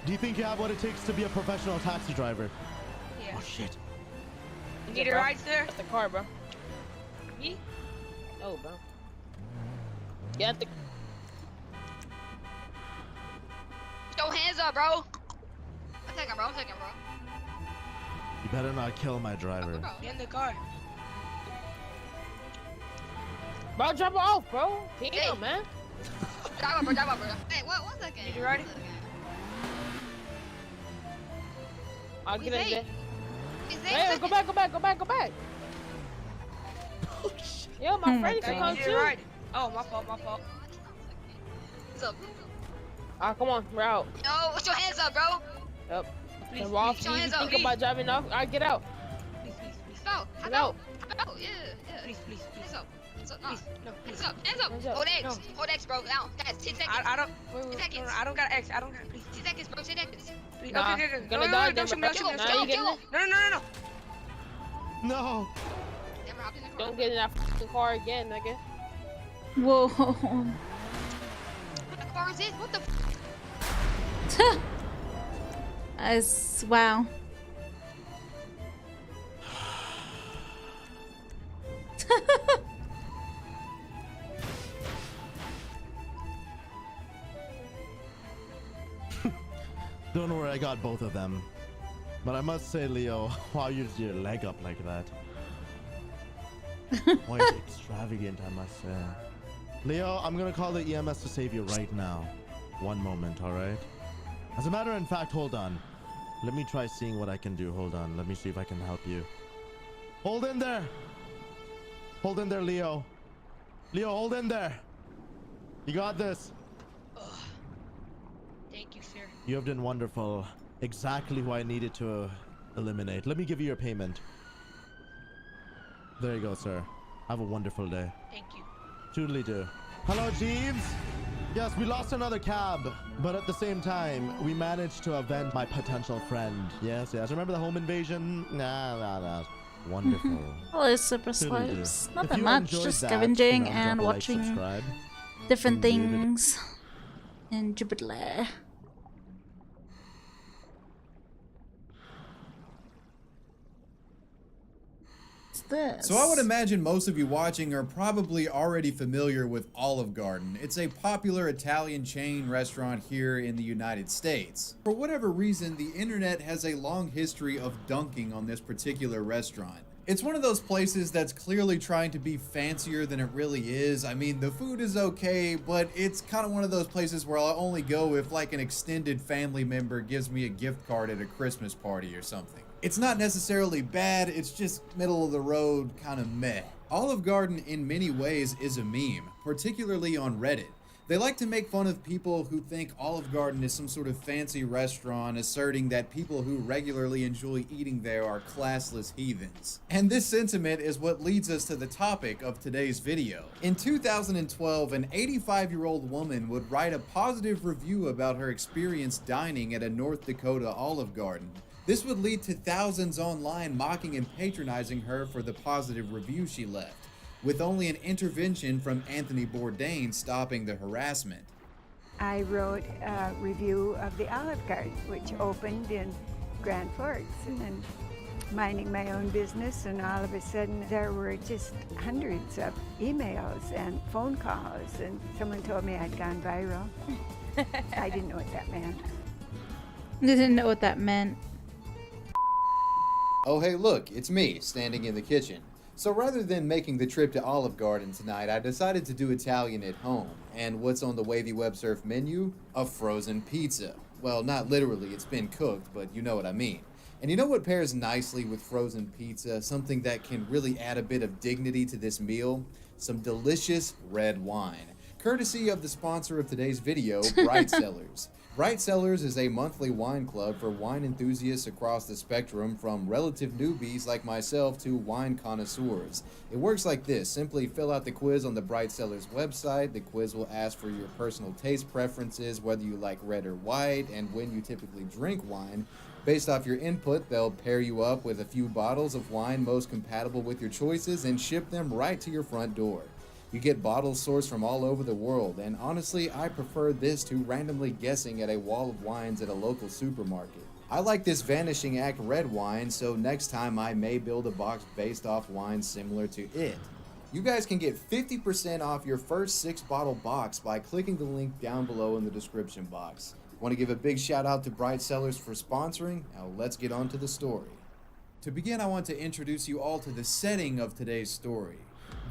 Do you think you have what it takes to be a professional taxi driver? Yeah. Oh, shit. You need a ride, sir? That's the car, bro. Me? No, bro. Get the. Your hands hands up, bro. I'm taking, bro. You better not kill my driver. Get in the car. Bro, drop it off, bro. Damn, man. Drive up, bro. Hey, what? 1 second. You ready? I'll get in there. Hey, go back. Oh, shit. Yo, my friend can come too. Right. Oh, my fault. What's up? Ah, come on, we're out. Yo, put your hands up, bro. Yep. Please, Ross, put your you hands up, think please. about driving off? All right, get out. Please. Get out. Yeah. Please. Hands up. Please, no, please. Hands up. Hands up. Hold X, bro. Down. Guys, 10 seconds. I don't. 10 Wait, seconds. no, I don't got X. I don't got. Please. 10 seconds, bro. 10 seconds. Please. Nah, Okay. gonna No, die don't shoot me. then, bro. Kill him. Nah, you getting Kill it? him. No. No. Never hop in the car. Don't get in that fucking car again, nigga. Whoa. What the car is it? What the Wow. Don't worry, I got both of them. But I must say, Leo, why you used your leg up like that? Quite extravagant, I must say. Leo, I'm gonna call the EMS to save you right now. One moment, alright? As a matter of fact, hold on. Let me try seeing what I can do. Hold on. Let me see if I can help you. Hold in there! Hold in there, Leo. Leo, hold in there. You got this. Thank you, sir. You have done wonderful. Exactly who I needed to eliminate. Let me give you your payment. There you go, sir. Have a wonderful day. Thank you. Toodly do. Hello, Jeeves. Yes, we lost another cab, but at the same time, we managed to avenge my potential friend. Yes. Remember the home invasion? Nah. Wonderful. Hello, Super Toodly do. Slopes. Not If that you much, enjoyed just that, scavenging drop and a like, watching subscribe. different Indeed. things in Jupiter. This. So I would imagine most of you watching are probably already familiar with Olive Garden. It's a popular Italian chain restaurant here in the United States. For whatever reason, the internet has a long history of dunking on this particular restaurant. It's one of those places that's clearly trying to be fancier than it really is. I mean, the food is okay, but it's kind of one of those places where I'll only go if like an extended family member gives me a gift card at a Christmas party or something. It's not necessarily bad, it's just middle of the road, kind of meh. Olive Garden in many ways is a meme, particularly on Reddit. They like to make fun of people who think Olive Garden is some sort of fancy restaurant, asserting that people who regularly enjoy eating there are classless heathens. And this sentiment is what leads us to the topic of today's video. In 2012, an 85-year-old woman would write a positive review about her experience dining at a North Dakota Olive Garden. This would lead to thousands online mocking and patronizing her for the positive review she left, with only an intervention from Anthony Bourdain stopping the harassment. I wrote a review of the Olive Garden, which opened in Grand Forks, and minding my own business, and all of a sudden there were just hundreds of emails and phone calls, and someone told me I'd gone viral. I didn't know what that meant. I didn't know what that meant. Oh hey look, it's me, standing in the kitchen. So rather than making the trip to Olive Garden tonight, I decided to do Italian at home. And what's on the Wavy Web Surf menu? A frozen pizza. Well, not literally, it's been cooked, but you know what I mean. And you know what pairs nicely with frozen pizza? Something that can really add a bit of dignity to this meal? Some delicious red wine. Courtesy of the sponsor of today's video, Bright Cellars. Bright Cellars is a monthly wine club for wine enthusiasts across the spectrum, from relative newbies like myself to wine connoisseurs. It works like this. Simply fill out the quiz on the Bright Cellars website. The quiz will ask for your personal taste preferences, whether you like red or white, and when you typically drink wine. Based off your input, they'll pair you up with a few bottles of wine most compatible with your choices and ship them right to your front door. You get bottles sourced from all over the world, and honestly, I prefer this to randomly guessing at a wall of wines at a local supermarket. I like this Vanishing Act red wine, so next time I may build a box based off wines similar to it. You guys can get 50% off your first 6-bottle box by clicking the link down below in the description box. Want to give a big shout out to Bright Sellers for sponsoring. Now let's get on to the story. To begin, I want to introduce you all to the setting of today's story.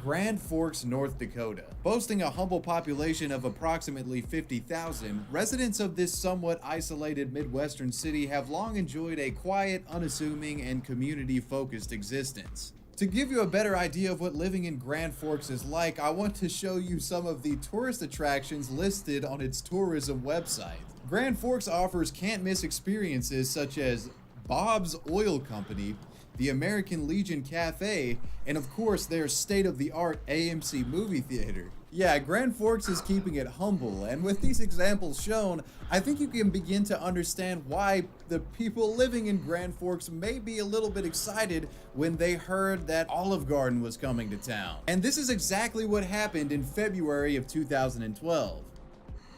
Grand Forks, North Dakota. Boasting a humble population of approximately 50,000, residents of this somewhat isolated Midwestern city have long enjoyed a quiet, unassuming, and community-focused existence. To give you a better idea of what living in Grand Forks is like, I want to show you some of the tourist attractions listed on its tourism website. Grand Forks offers can't-miss experiences such as Bob's Oil Company, the American Legion Cafe, and of course their state-of-the-art AMC movie theater. Yeah, Grand Forks is keeping it humble, and with these examples shown, I think you can begin to understand why the people living in Grand Forks may be a little bit excited when they heard that Olive Garden was coming to town. And this is exactly what happened in February of 2012.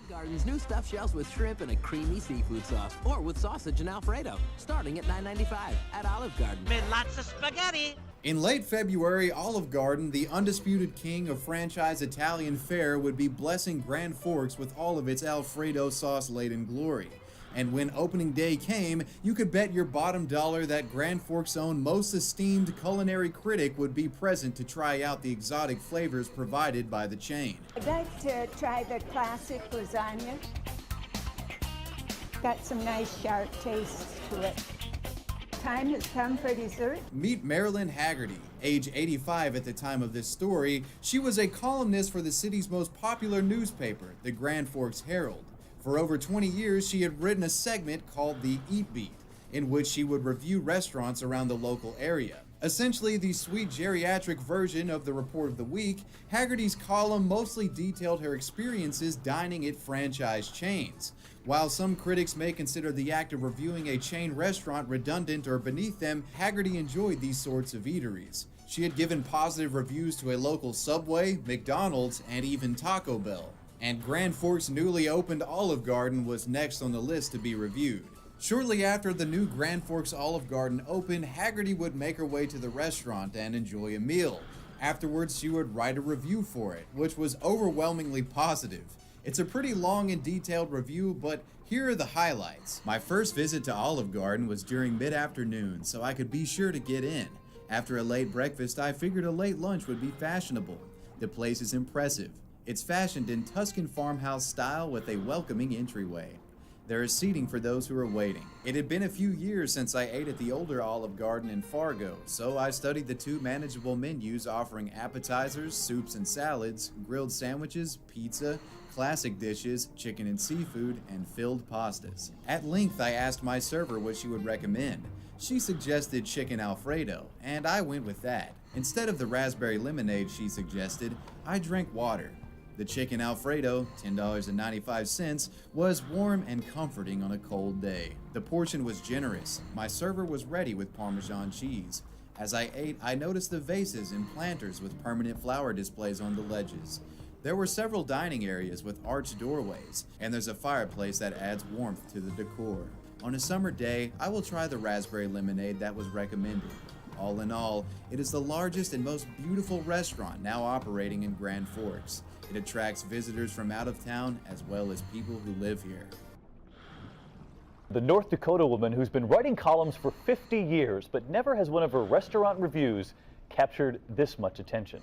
Garden's new stuffed shells with shrimp and a creamy seafood sauce, or with sausage and Alfredo, starting at $9.95 at Olive Garden. With lots of spaghetti. In late February, Olive Garden, the undisputed king of franchise Italian fare, would be blessing Grand Forks with all of its Alfredo sauce-laden glory. And when opening day came, you could bet your bottom dollar that Grand Forks' own most esteemed culinary critic would be present to try out the exotic flavors provided by the chain. I'd like to try the classic lasagna. Got some nice sharp tastes to it. Time has come for dessert. Meet Marilyn Haggerty. Age 85 at the time of this story, she was a columnist for the city's most popular newspaper, the Grand Forks Herald. For over 20 years, she had written a segment called the Eat Beat, in which she would review restaurants around the local area. Essentially the sweet geriatric version of the Report of the Week, Haggerty's column mostly detailed her experiences dining at franchise chains. While some critics may consider the act of reviewing a chain restaurant redundant or beneath them, Haggerty enjoyed these sorts of eateries. She had given positive reviews to a local Subway, McDonald's, and even Taco Bell. And Grand Forks' newly opened Olive Garden was next on the list to be reviewed. Shortly after the new Grand Forks Olive Garden opened, Haggerty would make her way to the restaurant and enjoy a meal. Afterwards, she would write a review for it, which was overwhelmingly positive. It's a pretty long and detailed review, but here are the highlights. My first visit to Olive Garden was during mid-afternoon, so I could be sure to get in. After a late breakfast, I figured a late lunch would be fashionable. The place is impressive. It's fashioned in Tuscan farmhouse style with a welcoming entryway. There is seating for those who are waiting. It had been a few years since I ate at the older Olive Garden in Fargo, so I studied the two manageable menus offering appetizers, soups and salads, grilled sandwiches, pizza, classic dishes, chicken and seafood, and filled pastas. At length, I asked my server what she would recommend. She suggested chicken Alfredo, and I went with that. Instead of the raspberry lemonade she suggested, I drank water. The chicken Alfredo, $10.95, was warm and comforting on a cold day. The portion was generous. My server was ready with Parmesan cheese. As I ate, I noticed the vases and planters with permanent flower displays on the ledges. There were several dining areas with arched doorways, and there's a fireplace that adds warmth to the decor. On a summer day, I will try the raspberry lemonade that was recommended. All in all, it is the largest and most beautiful restaurant now operating in Grand Forks. It attracts visitors from out of town as well as people who live here. The North Dakota woman who's been writing columns for 50 years, but never has one of her restaurant reviews captured this much attention.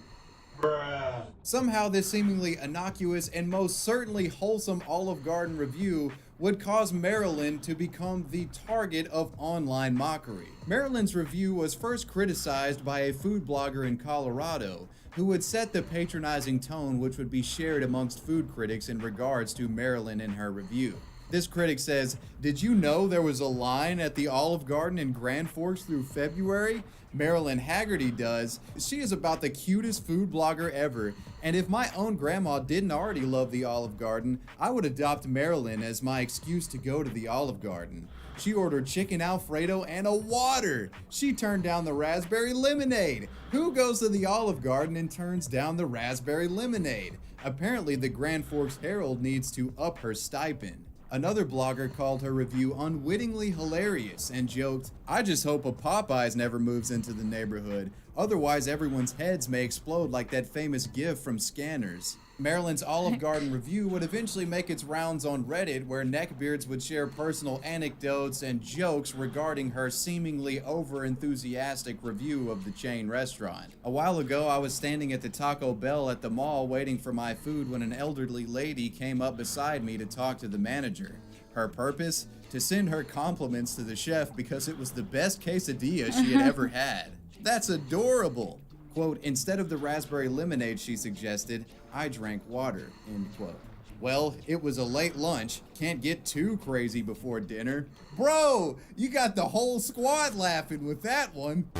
Somehow this seemingly innocuous and most certainly wholesome Olive Garden review would cause Marilyn to become the target of online mockery. Marilyn's review was first criticized by a food blogger in Colorado who would set the patronizing tone which would be shared amongst food critics in regards to Marilyn and her review. This critic says, "Did you know there was a line at the Olive Garden in Grand Forks through February? Marilyn Haggerty does. She is about the cutest food blogger ever. And if my own grandma didn't already love the Olive Garden, I would adopt Marilyn as my excuse to go to the Olive Garden. She ordered chicken Alfredo and a water. She turned down the raspberry lemonade. Who goes to the Olive Garden and turns down the raspberry lemonade? Apparently the Grand Forks Herald needs to up her stipend." Another blogger called her review unwittingly hilarious and joked, "I just hope a Popeyes never moves into the neighborhood. Otherwise, everyone's heads may explode like that famous gif from Scanners. Marilyn's Olive Garden review would eventually make its rounds on Reddit, where neckbeards would share personal anecdotes and jokes regarding her seemingly over-enthusiastic review of the chain restaurant. A while ago, I was standing at the Taco Bell at the mall waiting for my food when an elderly lady came up beside me to talk to the manager. Her purpose? To send her compliments to the chef because it was the best quesadilla she had ever had. That's adorable. Quote, instead of the raspberry lemonade she suggested, I drank water, end quote. Well, it was a late lunch. Can't get too crazy before dinner. Bro, you got the whole squad laughing with that one.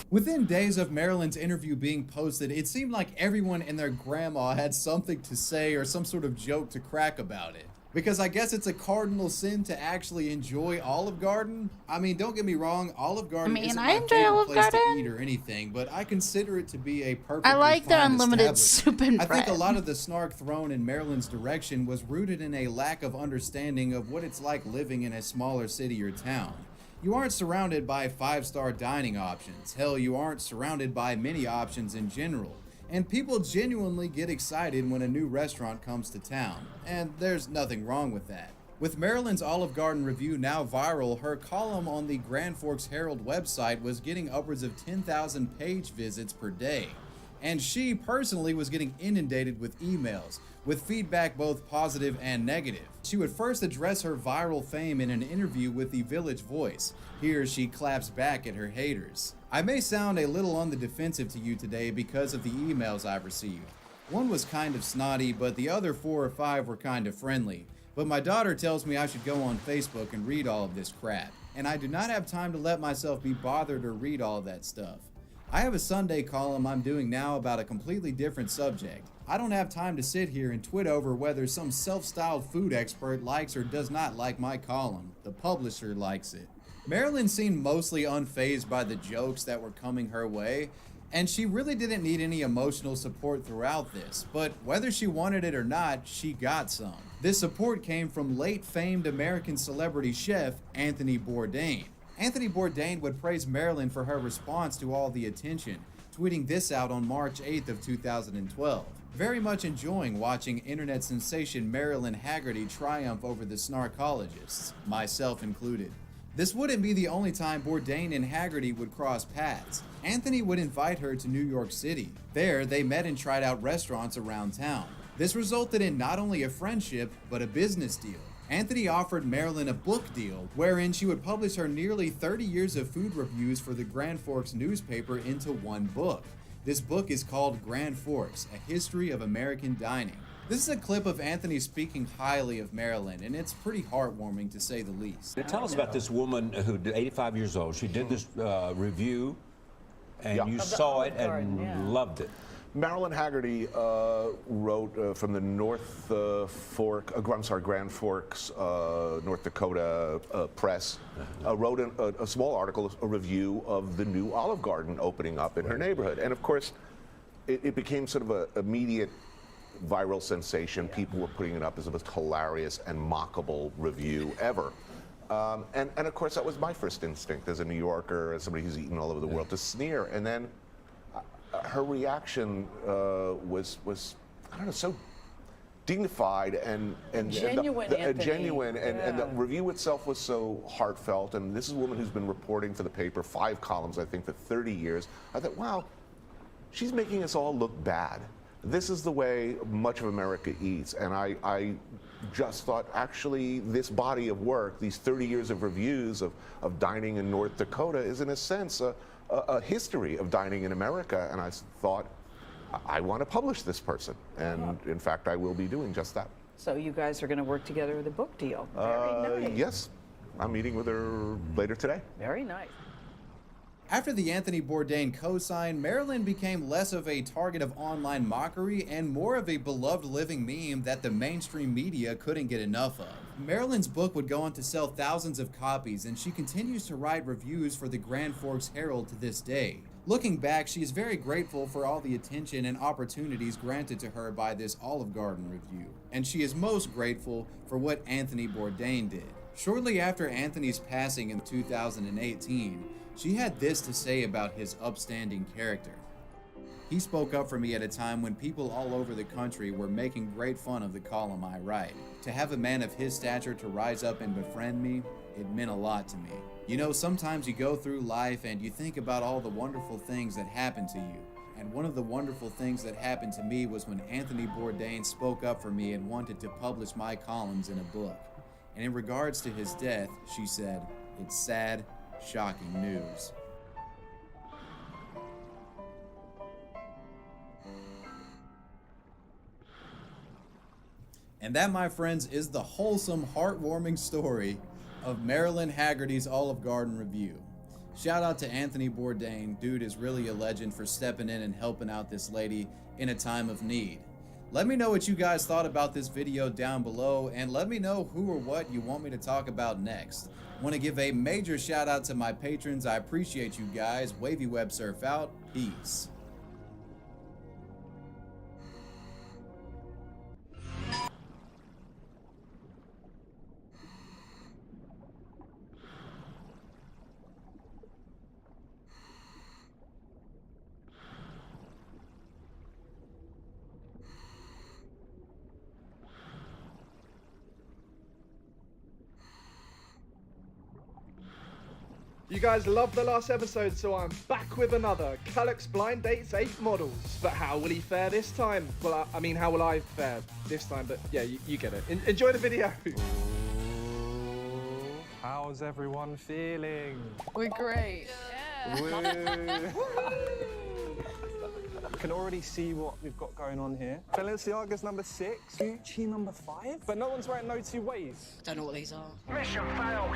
Within days of Marilyn's interview being posted, it seemed like everyone and their grandma had something to say or some sort of joke to crack about it. Because I guess it's a cardinal sin to actually enjoy Olive Garden. I mean, don't get me wrong, Olive Garden isn't my favorite place to eat or anything, but I consider it to be a perfectly I like their fine unlimited establishment. soup and I think a bread. lot of the snark thrown in Marilyn's direction was rooted in a lack of understanding of what it's like living in a smaller city or town. You aren't surrounded by 5-star dining options. Hell, you aren't surrounded by many options in general. And people genuinely get excited when a new restaurant comes to town. And there's nothing wrong with that. With Marilyn's Olive Garden review now viral, her column on the Grand Forks Herald website was getting upwards of 10,000 page visits per day. And she personally was getting inundated with emails, with feedback both positive and negative. She would first address her viral fame in an interview with the Village Voice. Here she claps back at her haters. I may sound a little on the defensive to you today because of the emails I've received. One was kind of snotty, but the other 4 or 5 were kind of friendly. But my daughter tells me I should go on Facebook and read all of this crap, and I do not have time to let myself be bothered or read all of that stuff. I have a Sunday column I'm doing now about a completely different subject. I don't have time to sit here and twit over whether some self-styled food expert likes or does not like my column. The publisher likes it. Marilyn seemed mostly unfazed by the jokes that were coming her way, and she really didn't need any emotional support throughout this, but whether she wanted it or not, she got some. This support came from late famed American celebrity chef Anthony Bourdain. Anthony Bourdain would praise Marilyn for her response to all the attention, tweeting this out on March 8th of 2012. Very much enjoying watching internet sensation Marilyn Haggerty triumph over the snarkologists, myself included. This wouldn't be the only time Bourdain and Haggerty would cross paths. Anthony would invite her to New York City. There, they met and tried out restaurants around town. This resulted in not only a friendship, but a business deal. Anthony offered Marilyn a book deal, wherein she would publish her nearly 30 years of food reviews for the Grand Forks newspaper into one book. This book is called Grand Forks, A History of American Dining. This is a clip of Anthony speaking highly of Marilyn, and it's pretty heartwarming to say the least. Tell us about this woman who, 85 years old, she did this review, and you saw it and loved it. Marilyn Haggerty wrote from the Grand Forks, North Dakota Press, wrote a small article, a review of the new Olive Garden opening up in her neighborhood. And of course, it became sort of an immediate viral sensation. People were putting it up as the most hilarious and mockable review ever. And of course, that was my first instinct as a New Yorker, as somebody who's eaten all over the world, to sneer. And then her reaction was I don't know, so dignified and genuine, genuine, and the review itself was so heartfelt. And this is a woman who's been reporting for the paper, 5 columns, I think, for 30 years. I thought, wow, she's making us all look bad. This is the way much of America eats, and I just thought, actually, this body of work, these 30 years of reviews of dining in North Dakota, is in a sense a history of dining in America, and I thought, I want to publish this person, and in fact, I will be doing just that. So you guys are going to work together with a book deal. Very nice. Yes, I'm meeting with her later today. Very nice. After the Anthony Bourdain co-sign, Marilyn became less of a target of online mockery and more of a beloved living meme that the mainstream media couldn't get enough of. Marilyn's book would go on to sell thousands of copies, and she continues to write reviews for the Grand Forks Herald to this day. Looking back, she is very grateful for all the attention and opportunities granted to her by this Olive Garden review, and she is most grateful for what Anthony Bourdain did. Shortly after Anthony's passing in 2018, She had this to say about his upstanding character. He spoke up for me at a time when people all over the country were making great fun of the column I write. To have a man of his stature to rise up and befriend me, it meant a lot to me. You know, sometimes you go through life and you think about all the wonderful things that happen to you. And one of the wonderful things that happened to me was when Anthony Bourdain spoke up for me and wanted to publish my columns in a book. And in regards to his death, she said, "It's sad, shocking news." And that, my friends, is the wholesome, heartwarming story of Marilyn Haggerty's Olive Garden review. Shout out to Anthony Bourdain. Dude is really a legend for stepping in and helping out this lady in a time of need. Let me know what you guys thought about this video down below, and let me know who or what you want me to talk about next. Want to give a major shout out to my patrons. I appreciate you guys. Wavy Web Surf out. Peace. You guys loved the last episode, so I'm back with another. Calix blind dates 8 models. But how will he fare this time? Well, I mean, how will I fare this time? But yeah, you get it. Enjoy the video. How's everyone feeling? We're great. Yeah. I can already see what we've got going on here. Balenciaga's number 6, Gucci number 5, but no one's wearing no 2 ways. Don't know what these are. Mission failed.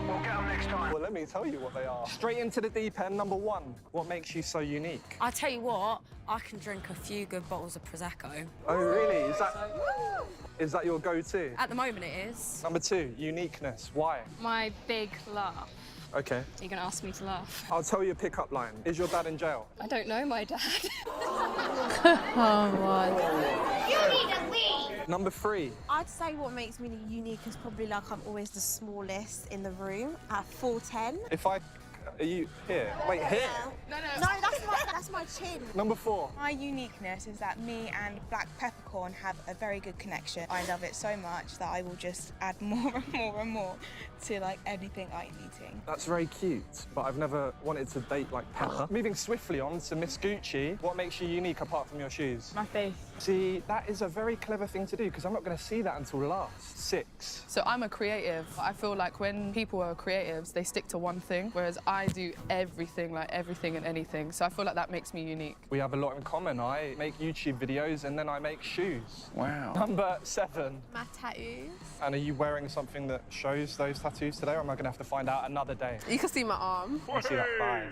We'll get them next time. Well, let me tell you what they are. Straight into the deep end, number 1. What makes you so unique? I tell you what, I can drink a few good bottles of Prosecco. Oh, really? Is that your go-to? At the moment, it is. Number 2, uniqueness. Why? My big laugh. Okay. Are you going to ask me to laugh? I'll tell you a pickup line. Is your dad in jail? I don't know my dad. Oh, my. You need to leave! Number 3. I'd say what makes me unique is probably like I'm always the smallest in the room at 4'10". If I... Are you here? Wait, here? No, that's my chin. Number 4. My uniqueness is that me and Black Peppercorn have a very good connection. I love it so much that I will just add more and more and more to like anything I'm eating. That's very cute, but I've never wanted to date like Pepper. Moving swiftly on to Miss Gucci, what makes you unique apart from your shoes? My face. See, that is a very clever thing to do because I'm not going to see that until last. 6. So I'm a creative. I feel like when people are creatives, they stick to one thing, whereas I do everything, like everything and anything. So I feel like that makes me unique. We have a lot in common. I make YouTube videos and then I make shoes. Wow. Number 7. My tattoos. And are you wearing something that shows those tattoos today, or am I going to have to find out another day? You can see my arm. I see that thigh.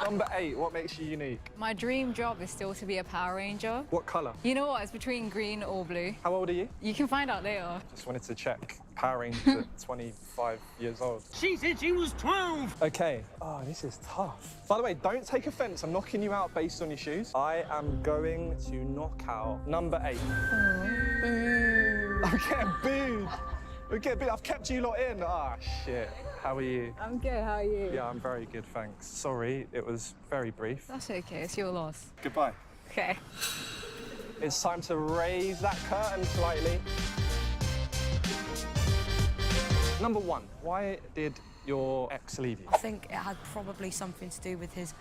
Number 8, what makes you unique? My dream job is still to be a Power Ranger. What colour? You know what? It's between green or blue. How old are you? You can find out later. Just wanted to check. Power Ranger at 25 years old. She said she was 12. Okay. Oh, this is tough. By the way, don't take offence. I'm knocking you out based on your shoes. I am going to knock out number 8. I'm getting booed. I've kept you lot in. Ah, shit. How are you? I'm good. How are you? Yeah, I'm very good, thanks. Sorry, it was very brief. That's okay. It's your loss. Goodbye. Okay. It's time to raise that curtain slightly. Number 1, why did your ex leave you? I think it had probably something to do with his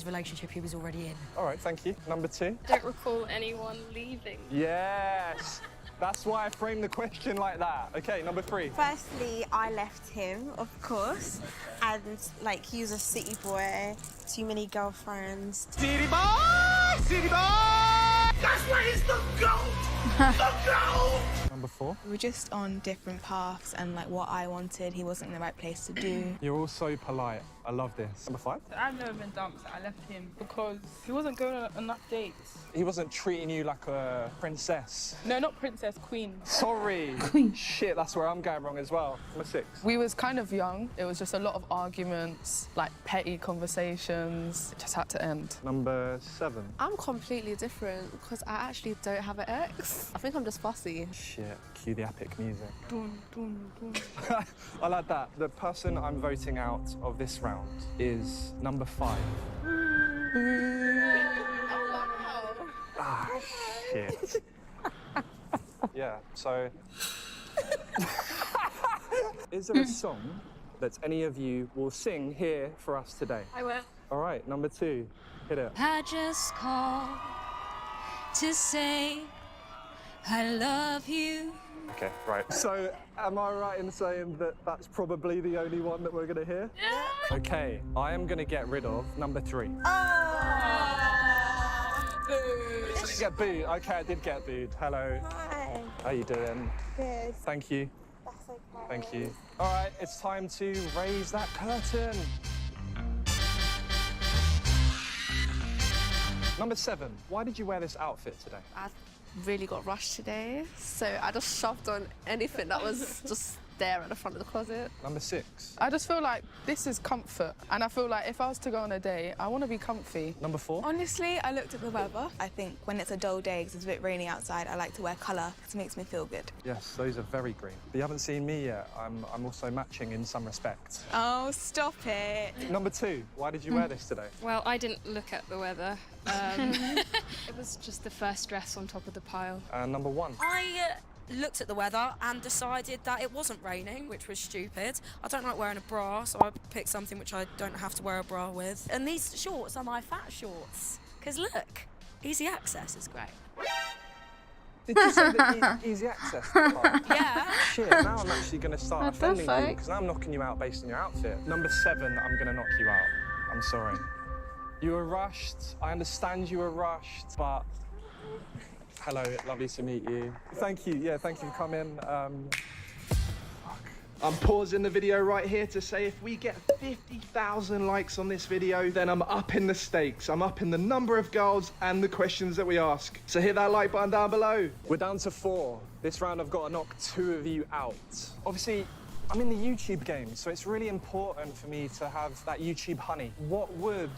relationship he was already in. All right, thank you. Number 2. I don't recall anyone leaving. Yes. That's why I framed the question like that. Okay, number 3. Firstly, I left him, of course, and like he was a city boy, too many girlfriends. City boy! City boy! That's why he's the GOAT! The GOAT! Number 4. We were just on different paths and like what I wanted, he wasn't in the right place to do. You're all so polite. I love this. Number 5? I've never been dumped. I left him because he wasn't going on enough dates. He wasn't treating you like a princess. No, not princess, queen. Sorry. Queen. Shit, that's where I'm going wrong as well. Number 6. We was kind of young. It was just a lot of arguments, like petty conversations. It just had to end. Number 7. I'm completely different because I actually don't have an ex. I think I'm just fussy. Shit, cue the epic music. Dun, dun, dun. I like that. The person I'm voting out of this round is number 5. Ah, shit. Yeah, so... Is there a song that any of you will sing here for us today? I will. All right, number 2. Hit it. I just called to say I love you. Okay, right. So, am I right in saying that that's probably the only one that we're going to hear? Yeah. Okay, I am going to get rid of number 3. Boo. Did you get booed? Okay, I did get booed. Hello. Hi. How you doing? Good. Thank you. That's okay. Thank you. All right, it's time to raise that curtain. Number 7, why did you wear this outfit today? I really got rushed today, so I just shoved on anything that was just there at the front of the closet. Number 6. I just feel like this is comfort, and I feel like if I was to go on a date, I want to be comfy. Number 4. Honestly, I looked at the weather. I think when it's a dull day, because it's a bit rainy outside, I like to wear colour because it makes me feel good. Yes, those are very green. But you haven't seen me yet. I'm also matching in some respects. Oh, stop it. Number 2, why did you wear this today? Well, I didn't look at the weather. It was just the first dress on top of the pile. And number 1. I looked at the weather and decided that it wasn't raining, which was stupid. I don't like wearing a bra, so I picked something which I don't have to wear a bra with. And these shorts are my fat shorts. Because look, easy access is great. Did you say that easy access? Yeah. Shit, now I'm actually going to start What the offending you fuck? because now I'm knocking you out based on your outfit. Number 7, I'm going to knock you out. I'm sorry. You were rushed. I understand you were rushed, but hello, lovely to meet you. Thank you. Yeah, thank you for coming. I'm pausing the video right here to say if we get 50,000 likes on this video, then I'm up in the stakes. I'm up in the number of girls and the questions that we ask. So hit that like button down below. We're down to 4. This round I've got to knock 2 of you out. Obviously, I'm in the YouTube game, so it's really important for me to have that YouTube honey. What would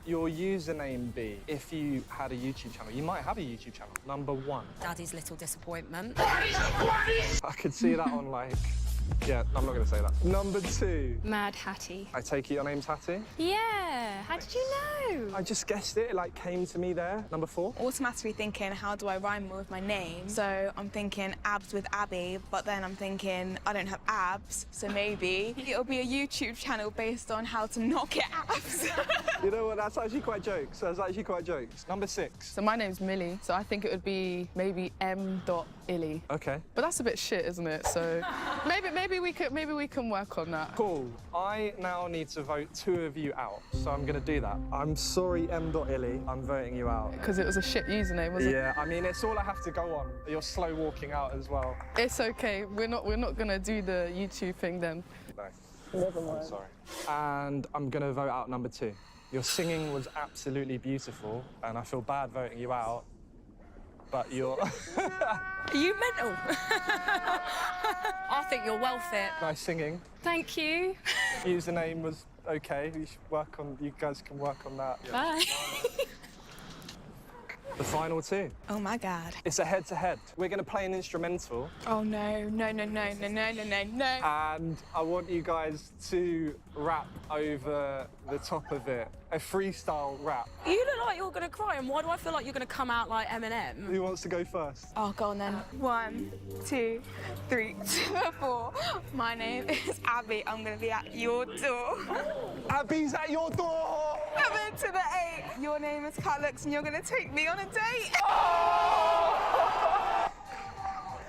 your username be if you had a YouTube channel? You might have a YouTube channel. Number 1. Daddy's little disappointment. I could see that on like... Yeah, I'm not going to say that. Number 2. Mad Hattie. I take it your name's Hattie? Yeah, how did you know? I just guessed it, it like came to me there. Number 4. Automatically thinking, how do I rhyme with my name? So I'm thinking abs with Abby, but then I'm thinking I don't have abs, so maybe it'll be a YouTube channel based on how to not get abs. You know what, that's actually quite jokes. That's actually quite jokes. Number 6. So my name's Millie, so I think it would be maybe M.Illy. Okay. But that's a bit shit, isn't it? So maybe we can work on that. Cool. I now need to vote 2 of you out, so I'm going to do that. I'm sorry, M.Illy. I'm voting you out. Because it was a shit username, wasn't it? Yeah, I mean, it's all I have to go on. You're slow walking out as well. It's okay. We're not gonna do the YouTube thing then. No. Never mind. I'm sorry. And I'm going to vote out number 2. Your singing was absolutely beautiful, and I feel bad voting you out, but you're... Are you mental? I think you're well fit. Nice singing. Thank you. Username was okay. You guys can work on that. Bye. The final 2. Oh my God. It's a head-to-head. We're going to play an instrumental. Oh no, no, no, no, no, no, no, no, no. And I want you guys to rap over the top of it. A freestyle rap. You look like you're gonna cry, and why do I feel like you're gonna come out like Eminem? Who wants to go first? Oh, go on then. 1, 2, 3, 4. My name is Abby. I'm gonna be at your door. Abby's at your door! 7 to the 8. Your name is Calix, and you're gonna take me on a date.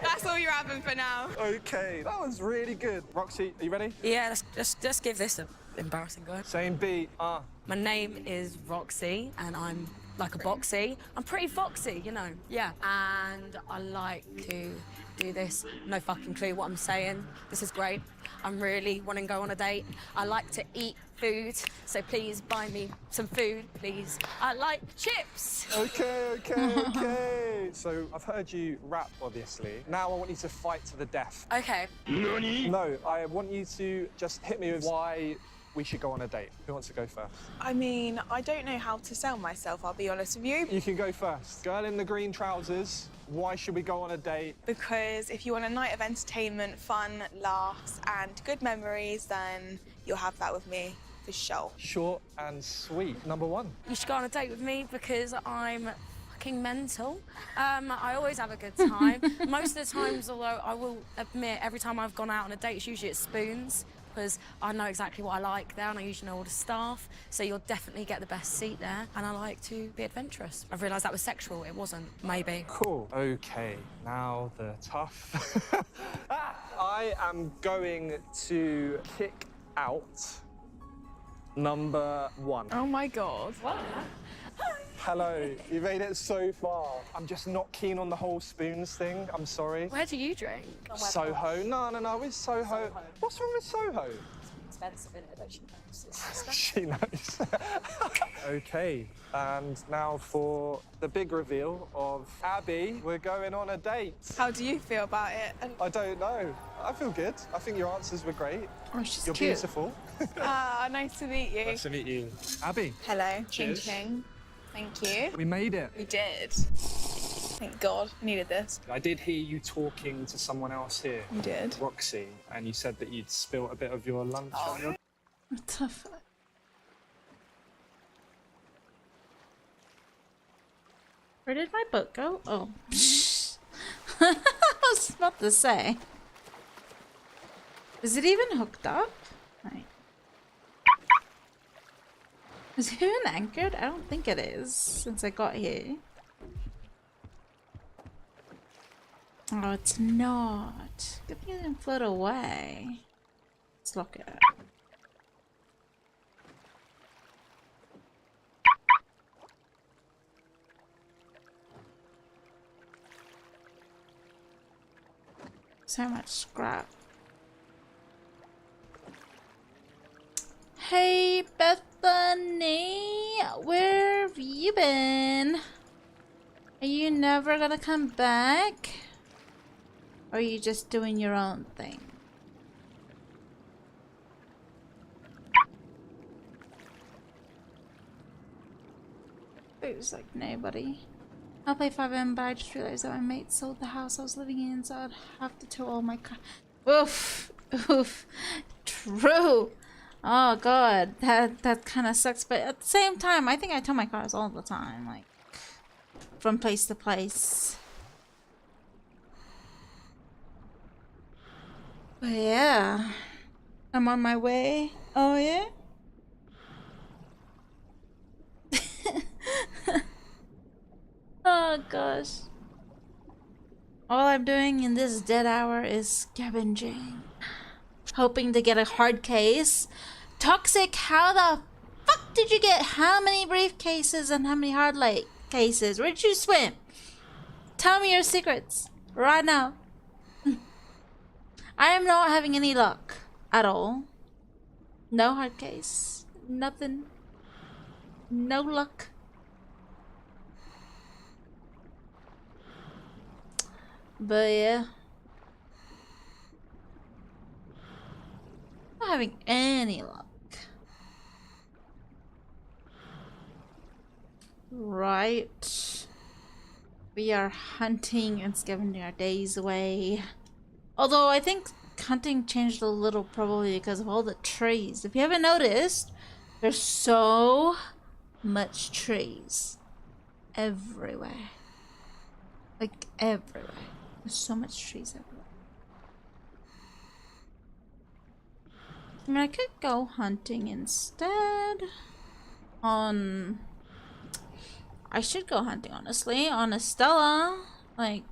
That's all you're having for now. Okay, that was really good. Roxy, are you ready? Yeah, let's give this an embarrassing go. Same beat. My name is Roxy, and I'm like a boxy. I'm pretty foxy, you know, yeah. And I like to do this. No fucking clue what I'm saying. This is great. I'm really wanting to go on a date. I like to eat food, so please buy me some food, please. I like chips. Okay. So I've heard you rap, obviously. Now I want you to fight to the death. Okay. Nani? No, I want you to just hit me with why we should go on a date. Who wants to go first? I mean, I don't know how to sell myself, I'll be honest with you. You can go first. Girl in the green trousers, why should we go on a date? Because if you want a night of entertainment, fun, laughs, and good memories, then you'll have that with me, for sure. Short and sweet. Number one. You should go on a date with me because I'm fucking mental. I always have a good time. Most of the times, although I will admit, every time I've gone out on a date, it's usually at Spoons, because I know exactly what I like there and I usually know all the staff, so you'll definitely get the best seat there, and I like to be adventurous. I've realised that was sexual, it wasn't, maybe. Cool. Okay, now the tough. I am going to kick out number one. Oh my God. What? Hello, you made it so far. I'm just not keen on the whole Spoons thing, I'm sorry. Where do you drink? Soho? No, it's Soho. What's wrong with Soho? Expensive, isn't it? Don't she know? She knows. Okay, and now for the big reveal of Abby. We're going on a date. How do you feel about it? I don't know. I feel good. I think your answers were great. Oh, she's You're cute. beautiful. Nice to meet you. Nice to meet you. Abby. Hello. Cheers. Ching. Thank you. We made it. We did. Thank God. Needed this. I did hear you talking to someone else here. You did? Roxy, and you said that you'd spilt a bit of your lunch on your... What the fuck? Where did my book go? Oh. I was about to say. Is it even hooked up? Right. Is it even anchored? I don't think it is, since I got here. Oh, it's not. Good thing it didn't float away. Let's look at it. So much scrap. Hey, Bethany, where have you been? Are you never gonna come back? Or are you just doing your own thing? There's like nobody. I'll play 5M, but I just realized that my mate sold the house I was living in, so I'd have to tow all my car. Oof, oof, true. Oh god, that kind of sucks. But at the same time, I think I tow my cars all the time, like from place to place. But yeah, I'm on my way. Oh yeah. Oh gosh. All I'm doing in this dead hour is scavenging. Hoping to get a hard case. Toxic, how the fuck did you get how many briefcases and how many hard light cases? Where'd you swim? Tell me your secrets right now. I am not having any luck at all. No hard case. Nothing. No luck. But yeah. Not having any luck. Right. We are hunting and scavenging our days away. Although I think hunting changed a little probably because of all the trees. If you haven't noticed, there's so much trees everywhere. Like everywhere. There's so much trees everywhere. I mean, I could go hunting instead. I should go hunting, honestly, on Estella. Like,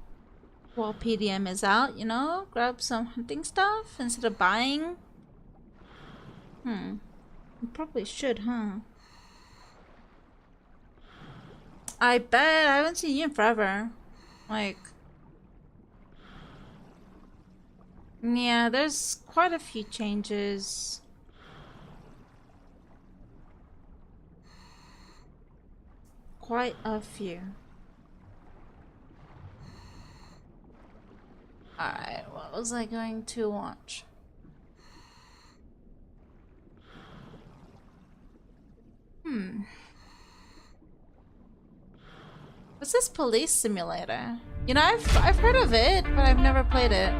while PDM is out, you know? Grab some hunting stuff instead of buying. I probably should, huh? I bet. I haven't seen you in forever. Like, yeah, there's quite a few changes. Quite a few. Alright, what was I going to watch? What's this police simulator? You know, I've heard of it, but I've never played it.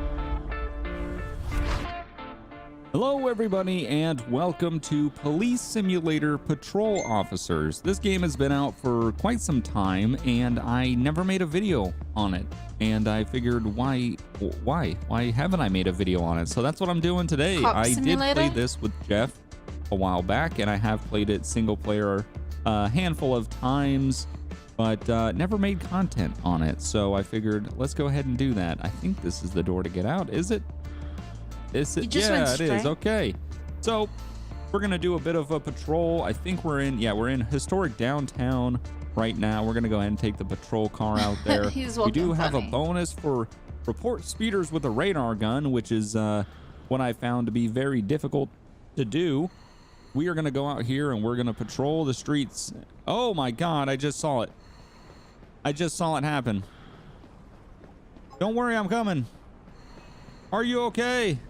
Hello everybody and welcome to Police Simulator Patrol Officers. This game has been out for quite some time and I never made a video on it. And I figured why haven't I made a video on it? So that's what I'm doing today. I did play this with Jeff a while back and I have played it single player a handful of times, but never made content on it. So I figured let's go ahead and do that. I think this is the door to get out, is it? Is it? Yeah, it is. Okay. So we're gonna do a bit of a patrol. I think we're in historic downtown right now. We're gonna go ahead and take the patrol car out there. We do have a bonus for report speeders with a radar gun, which is what I found to be very difficult to do. We are gonna go out here and we're gonna patrol the streets. Oh my God, I just saw it. I just saw it happen. Don't worry, I'm coming. Are you okay?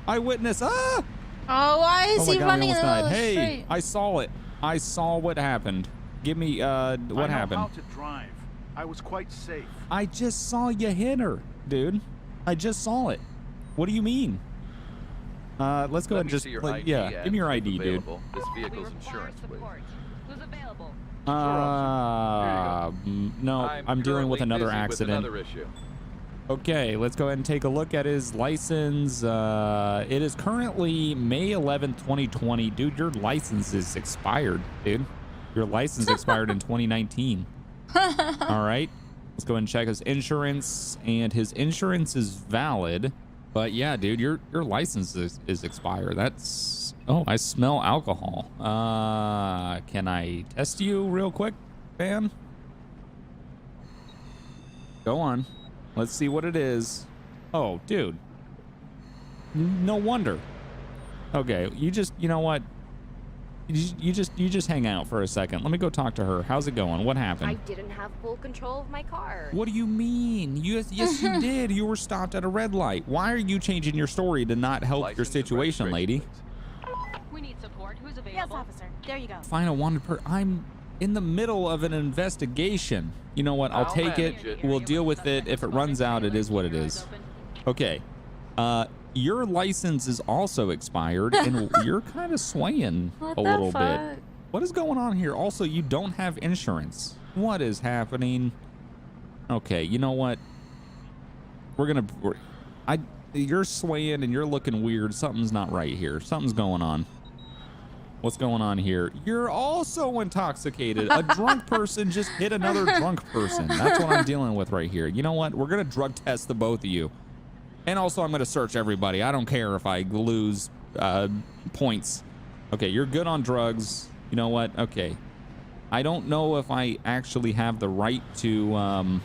Eyewitness. Ah! Oh, why is he running in the middle of the Hey, street? I saw it. I saw what happened. Give me what happened? I know how to drive. I was quite safe. I just saw you hit her, dude. I just saw it. What do you mean? Let's go ahead and just yeah, give me your ID, dude. This vehicle's insurance, please. Who's available? No, I'm dealing with another accident. With another issue. Okay, let's go ahead and take a look at his license. It is currently May 11th, 2020. Dude, your license is expired, dude. Your license expired in 2019. All right, let's go ahead and check his insurance, and his insurance is valid. But yeah, dude, your license is expired. That's... Oh, I smell alcohol. Can I test you real quick, man? Go on. Let's see what it is. Oh, dude. No wonder. Okay, you know what? You just hang out for a second. Let me go talk to her. How's it going? What happened? I didn't have full control of my car. What do you mean? Yes, you did. You were stopped at a red light. Why are you changing your story to not help your situation, lady? We need support. Who's available? Yes, officer. There you go. Find a wanted person. I'm in the middle of an investigation. You know what? I'll take it. We'll deal with it. If it runs out, it is what it is. Okay. Your license is also expired, and you're kind of swaying a little bit. What is going on here? Also, you don't have insurance. What is happening? Okay, you know what? You're swaying and you're looking weird. Something's not right here. Something's going on. What's going on here? You're also intoxicated. A drunk person just hit another drunk person. That's what I'm dealing with right here. You know what? We're gonna drug test the both of you. And also, I'm going to search everybody. I don't care if I lose points. Okay, you're good on drugs. You know what? Okay. I don't know if I actually have the right to...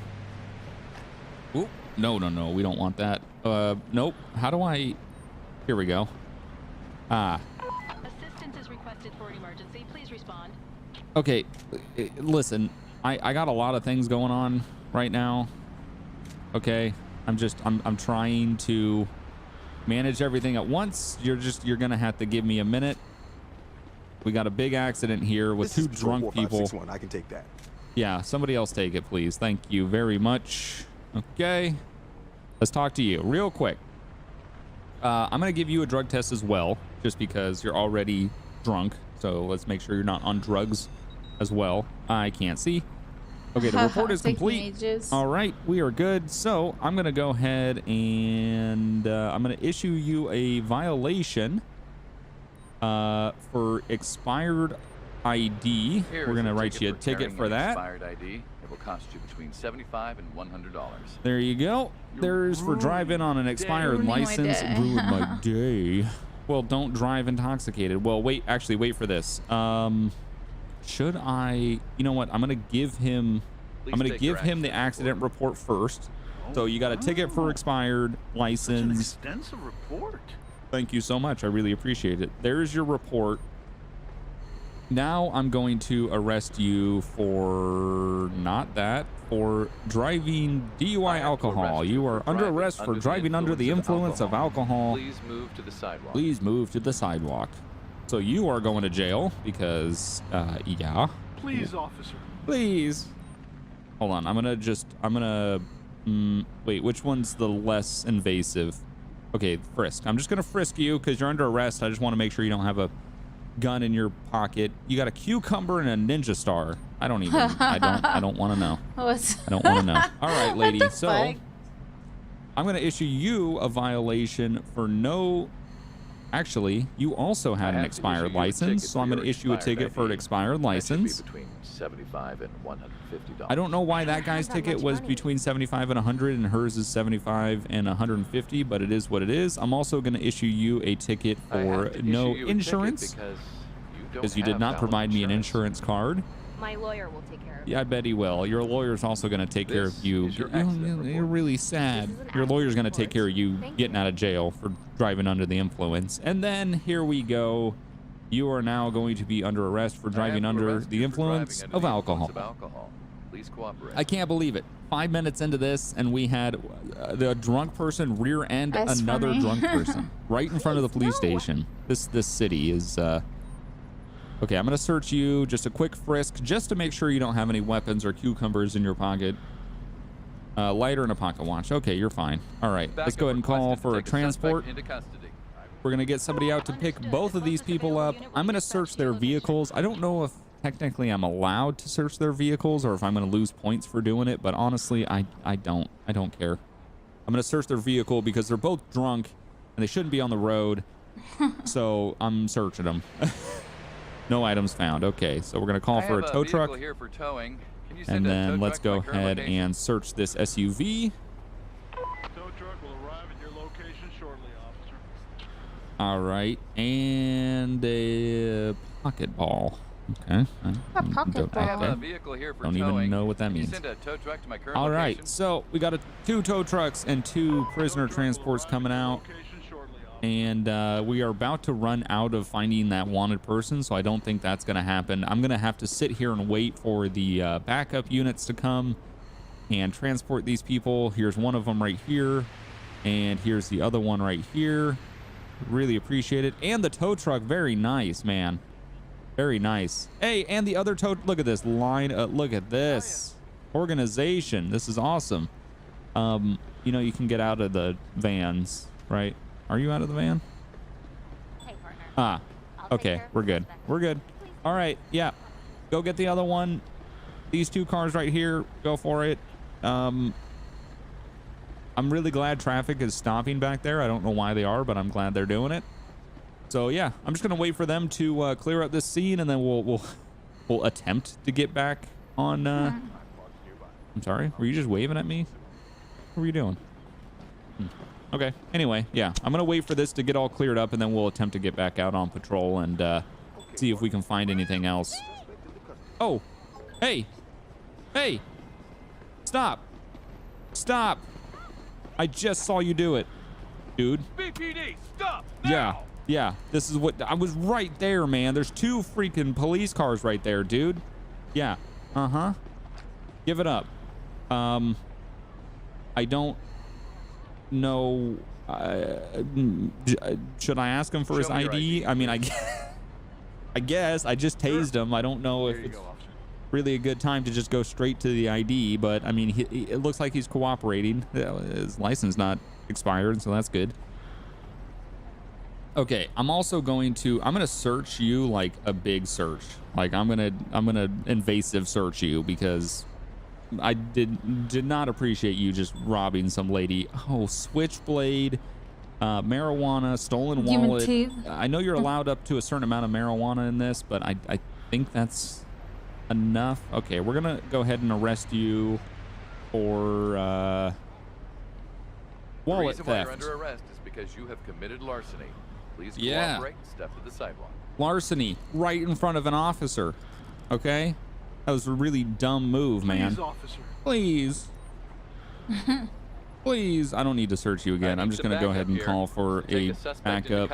Oop. No. We don't want that. Nope. How do I... Here we go. Assistance is requested for an emergency. Please respond. Okay. Listen, I got a lot of things going on right now. Okay. I'm trying to manage everything at once. You're gonna have to give me a minute. We got a big accident here with two drunk people. I can take that. Yeah, somebody else take it, please. Thank you very much. Okay, let's talk to you real quick. I'm gonna give you a drug test as well, just because you're already drunk. So let's make sure you're not on drugs as well. I can't see. Okay, the report is complete. All right, we are good. So I'm going to go ahead and I'm going to issue you a violation for expired ID. We're going to write you a ticket for that. Expired ID. It will cost you between $75 and $100. There you go. There's for driving on an expired license. Ruined my day. Well, don't drive intoxicated. Well, wait, actually, wait for this. should I, you know what? I'm going to give him the accident report first. So you got a ticket for expired license. Extensive report. Thank you so much. I really appreciate it. There's your report. Now I'm going to arrest you for for driving DUI alcohol. You are under arrest for driving under the influence of alcohol. Please move to the sidewalk. Please move to the sidewalk. So you are going to jail because, yeah. Please, officer. Please. Hold on. Wait, which one's the less invasive? Okay, frisk. I'm just going to frisk you because you're under arrest. I just want to make sure you don't have a gun in your pocket. You got a cucumber and a ninja star. I don't want to know. I don't want to know. All right, lady. So I'm going to issue you a violation for no. Actually, you also had an expired license, so I'm going to issue a ticket for an expired license. Between $75 and $150. I don't know why that guy's ticket was between 75 and 100 and hers is 75 and 150, but it is what it is. I'm also going to issue you a ticket for no insurance because you did not provide me an insurance card. My lawyer will take care of it. Yeah, I bet he will. Your lawyer's also going to take care of you. You're really sad. Your lawyer's going to take care of you getting out of jail for driving under the influence. And then here we go. You are now going to be under arrest for driving under the influence of alcohol. Please cooperate. I can't believe it. 5 minutes into this, and we had the drunk person rear end another drunk person right in front of the police station. This city is. Okay, I'm gonna search you. Just a quick frisk, just to make sure you don't have any weapons or cucumbers in your pocket. Lighter and a pocket watch. Okay, you're fine. All right, let's go ahead and call for a transport. We're gonna get somebody out to pick both of these people up. I'm gonna search their vehicles. I don't know if technically I'm allowed to search their vehicles or if I'm gonna lose points for doing it, but honestly, I don't care. I'm gonna search their vehicle because they're both drunk and they shouldn't be on the road. So I'm searching them. No items found. Okay, so we're gonna call for a tow truck. Here for towing. Can you And then let's go ahead and search this SUV. Tow truck will arrive at your location shortly, officer. All right, and a pocket ball. Okay. A pocket ball. I have a vehicle here for Don't towing. even know what that Can you means. send a tow truck to my current All right, location? so we got 2 tow trucks and 2 prisoner transports coming out. And we are about to run out of finding that wanted person, so I don't think that's going to happen. I'm going to have to sit here and wait for the backup units to come and transport these people. Here's one of them right here, and here's the other one right here. Really appreciate it. And the tow truck, very nice, man. Very nice. Hey, and the other tow, look at this line. Look at this organization. This is awesome. You know, you can get out of the vans, right? Are you out of the van? Hey, partner. Ah, okay, we're good. We're good. All right, yeah. Go get the other one. These 2 cars right here, go for it. I'm really glad traffic is stopping back there. I don't know why they are, but I'm glad they're doing it. So yeah, I'm just gonna wait for them to clear up this scene, and then we'll attempt to get back on. I'm sorry, were you just waving at me? What were you doing? Okay, anyway, yeah, I'm gonna wait for this to get all cleared up, and then we'll attempt to get back out on patrol and see if we can find anything else. Oh, hey, stop, I just saw you do it, dude. BPD, stop now. Yeah, this is what, I was right there, man. There's 2 freaking police cars right there, dude. Yeah, give it up. I don't know, should I ask him for his ID? I mean, I guess I just tased him. I don't know if it's really a good time to just go straight to the ID, but I mean, it looks like he's cooperating. His license not expired, so that's good. Okay, I'm gonna search you like a big search. Like I'm gonna invasive search you because I did not appreciate you just robbing some lady. Oh, switchblade, marijuana, stolen wallet. I know you're allowed up to a certain amount of marijuana in this, but I think that's enough. Okay, we're gonna go ahead and arrest you for wallet The reason why theft. you're under arrest is because you have committed larceny. Please cooperate and step to the sidewalk. Larceny right in front of an officer. Okay? That was a really dumb move, man. Please, officer. Please. Please. I don't need to search you again. I'm just going to go ahead and call for a backup.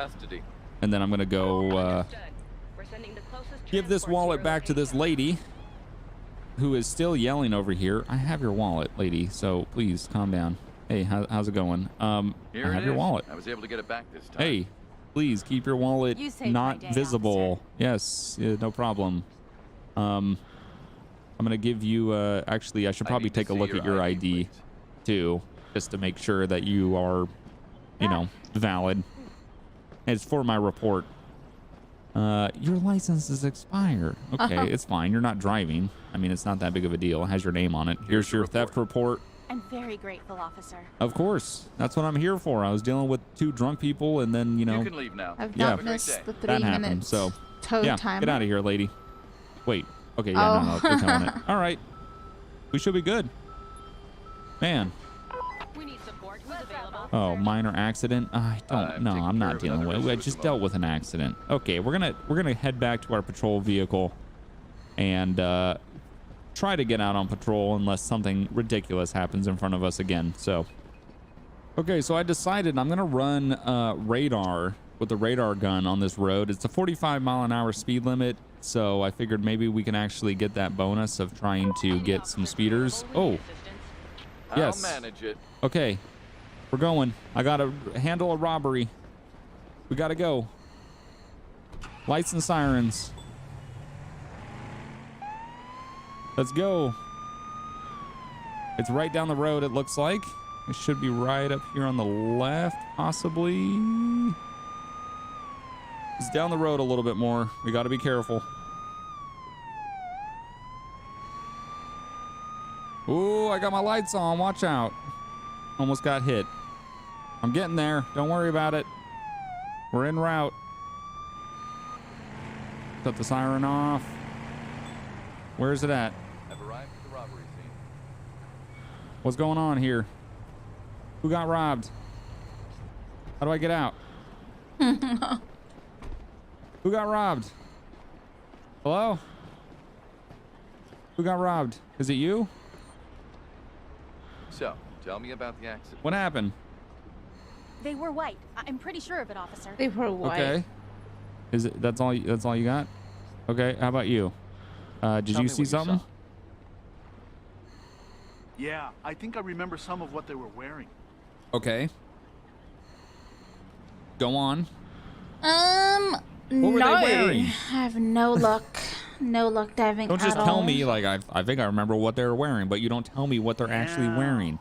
And then I'm going to go give this wallet back to this lady who is still yelling over here. I have your wallet, lady, so please calm down. Hey, how's it going? I have your wallet. I was able to get it back this time. Hey, please keep your wallet not visible. Yes, no problem. I'm gonna give you. Actually, I should probably take a look at your ID too, just to make sure that you are, you know, valid. It's for my report. Your license is expired. Okay, it's fine. You're not driving. I mean, it's not that big of a deal. It has your name on it. Here's your theft report. I'm very grateful, officer. Of course. That's what I'm here for. I was dealing with 2 drunk people, and then, you know. You can leave now. I've not missed the 3 minutes So, tow yeah, time. get out of here, lady. Wait. Okay, yeah, no, they're towing it. All right. We should be good. Man. We need support. Who's available? Oh, minor accident. I don't. No, I'm not dealing with it. I just dealt with an accident. Okay, we're gonna head back to our patrol vehicle, and try to get out on patrol unless something ridiculous happens in front of us again. So, okay, so I decided I'm gonna run radar with the radar gun on this road. It's a 45-mile-an-hour speed limit, so I figured maybe we can actually get that bonus of trying to get some speeders. Oh, yes. I'll manage it. Okay, we're going. I gotta handle a robbery. We gotta go. Lights and sirens. Let's go. It's right down the road, it looks like. It should be right up here on the left, possibly. It's down the road a little bit more. We got to be careful. Ooh, I got my lights on. Watch out. Almost got hit. I'm getting there. Don't worry about it. We're en route. Cut the siren off. Where is it at? I've arrived at the robbery scene. What's going on here? Who got robbed? How do I get out? Who got robbed? Hello? Who got robbed? Is it you? So, tell me about the accident. What happened? They were white. I'm pretty sure of it, officer. They were white. Okay. Is it that's all you got? Okay, how about you? Did you see something? Yeah, I think I remember some of what they were wearing. Okay. Go on. What were they wearing? I have no luck. No luck diving Don't just at tell all. me like I think I remember what they were wearing, but you don't tell me what they're actually wearing.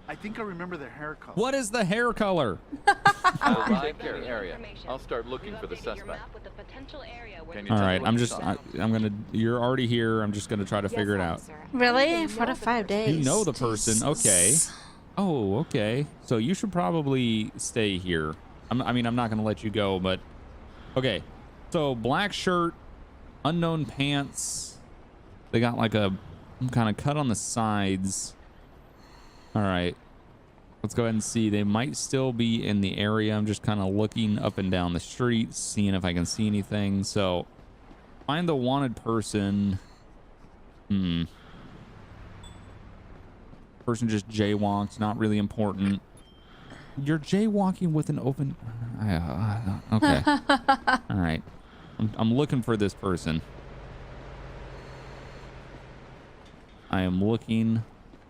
I think I remember their hair color. What is the hair color? I'll arrive at the area. I'll start looking for the suspect. Can you All tell right, me I'm what you just saw? I'm gonna. You're already here. I'm just gonna try to figure it out. Really? 4 to 5 days. You know the person. Okay. Oh, okay. So you should probably stay here. I mean, I'm not gonna let you go, but okay. So black shirt, unknown pants. They got like a kind of cut on the sides. All right. Let's go ahead and see. They might still be in the area. I'm just kind of looking up and down the street, seeing if I can see anything. So find the wanted person. Person just jaywalked. Not really important. You're jaywalking with an open... okay. All right. I'm looking for this person. I am looking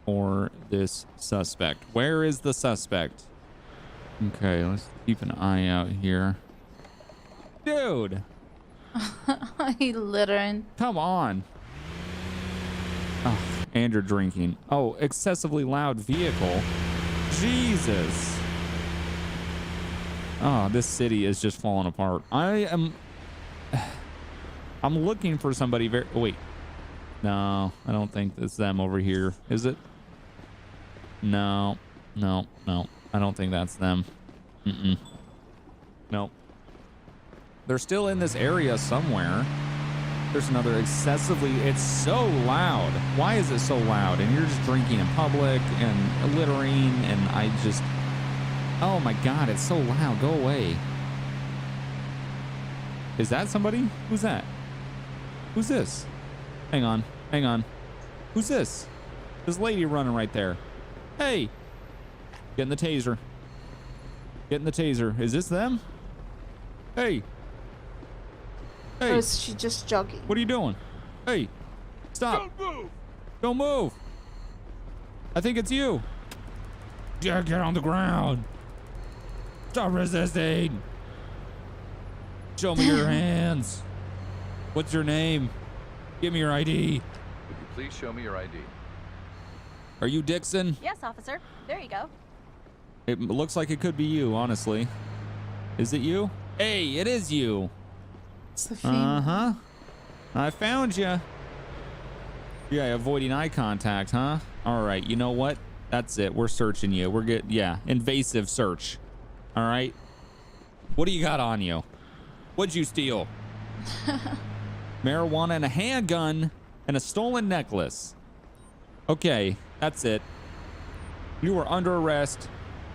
for this suspect. Where is the suspect? Okay, let's keep an eye out here. Dude! He littering. Come on. Oh, and you're drinking. Oh, excessively loud vehicle. Jesus. Oh, this city is just falling apart. I'm looking for somebody very... Wait. No, I don't think it's them over here. Is it? No. No. No. I don't think that's them. Nope. They're still in this area somewhere. There's another excessively... It's so loud. Why is it so loud? And you're just drinking in public and littering, and I just... Oh my God, it's so loud. Go away. Is that somebody? Who's that? Who's this? Hang on. Hang on. Who's this? This lady running right there. Hey. Getting the taser. Getting the taser. Is this them? Hey. Hey. Or is she just jogging? What are you doing? Hey. Stop. Don't move. Don't move. I think it's you. Yeah, get on the ground. Stop resisting. Show me your hands. What's your name? Give me your ID. Would you please show me your ID? Are you Dixon? Yes, officer. There you go. It looks like it could be you, honestly. Is it you? Hey, it is you. It's the female. Uh-huh. I found you. Yeah, avoiding eye contact, huh? All right, you know what? That's it. We're searching you. We're good. Yeah, invasive search. All right. What do you got on you? What'd you steal? Marijuana and a handgun and a stolen necklace. Okay, that's it. You are under arrest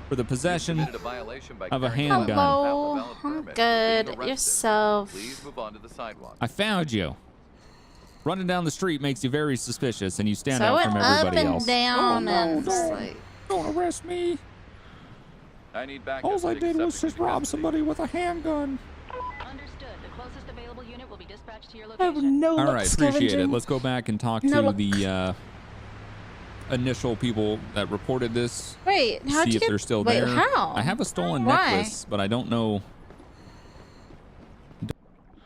for the possession of a handgun. Hello, I'm good. Yourself. Please move on to the sidewalk. I found you. Running down the street makes you very suspicious, and you stand So I out went from up everybody and else. down and don't, like, don't arrest me. I need backup. All I did was just rob somebody with a handgun. Understood. The closest available unit will be dispatched to your I have location. no All luck right, appreciate it. scavenging. Let's go back and talk No to luck. the initial people that reported this. Wait, how'd see you if get? they're still wait, there. how? I have a stolen Why? necklace, but I don't know.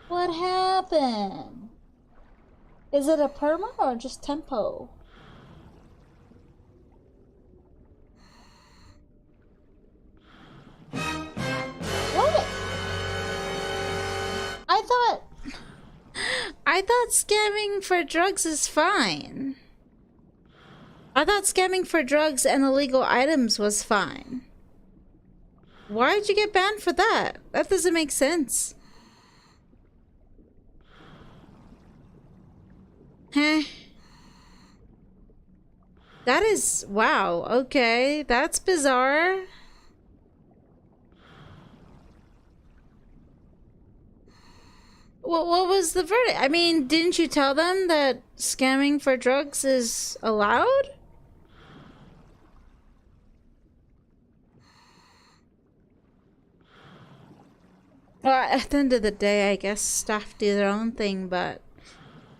What happened? Is it a perma or just tempo? What? I thought scamming for drugs is fine. I thought scamming for drugs and illegal items was fine. Why'd you get banned for that? That doesn't make sense. Huh. That is... wow, okay. That's bizarre. What was the verdict? I mean, didn't you tell them that scamming for drugs is allowed? Well, at the end of the day, I guess staff do their own thing, but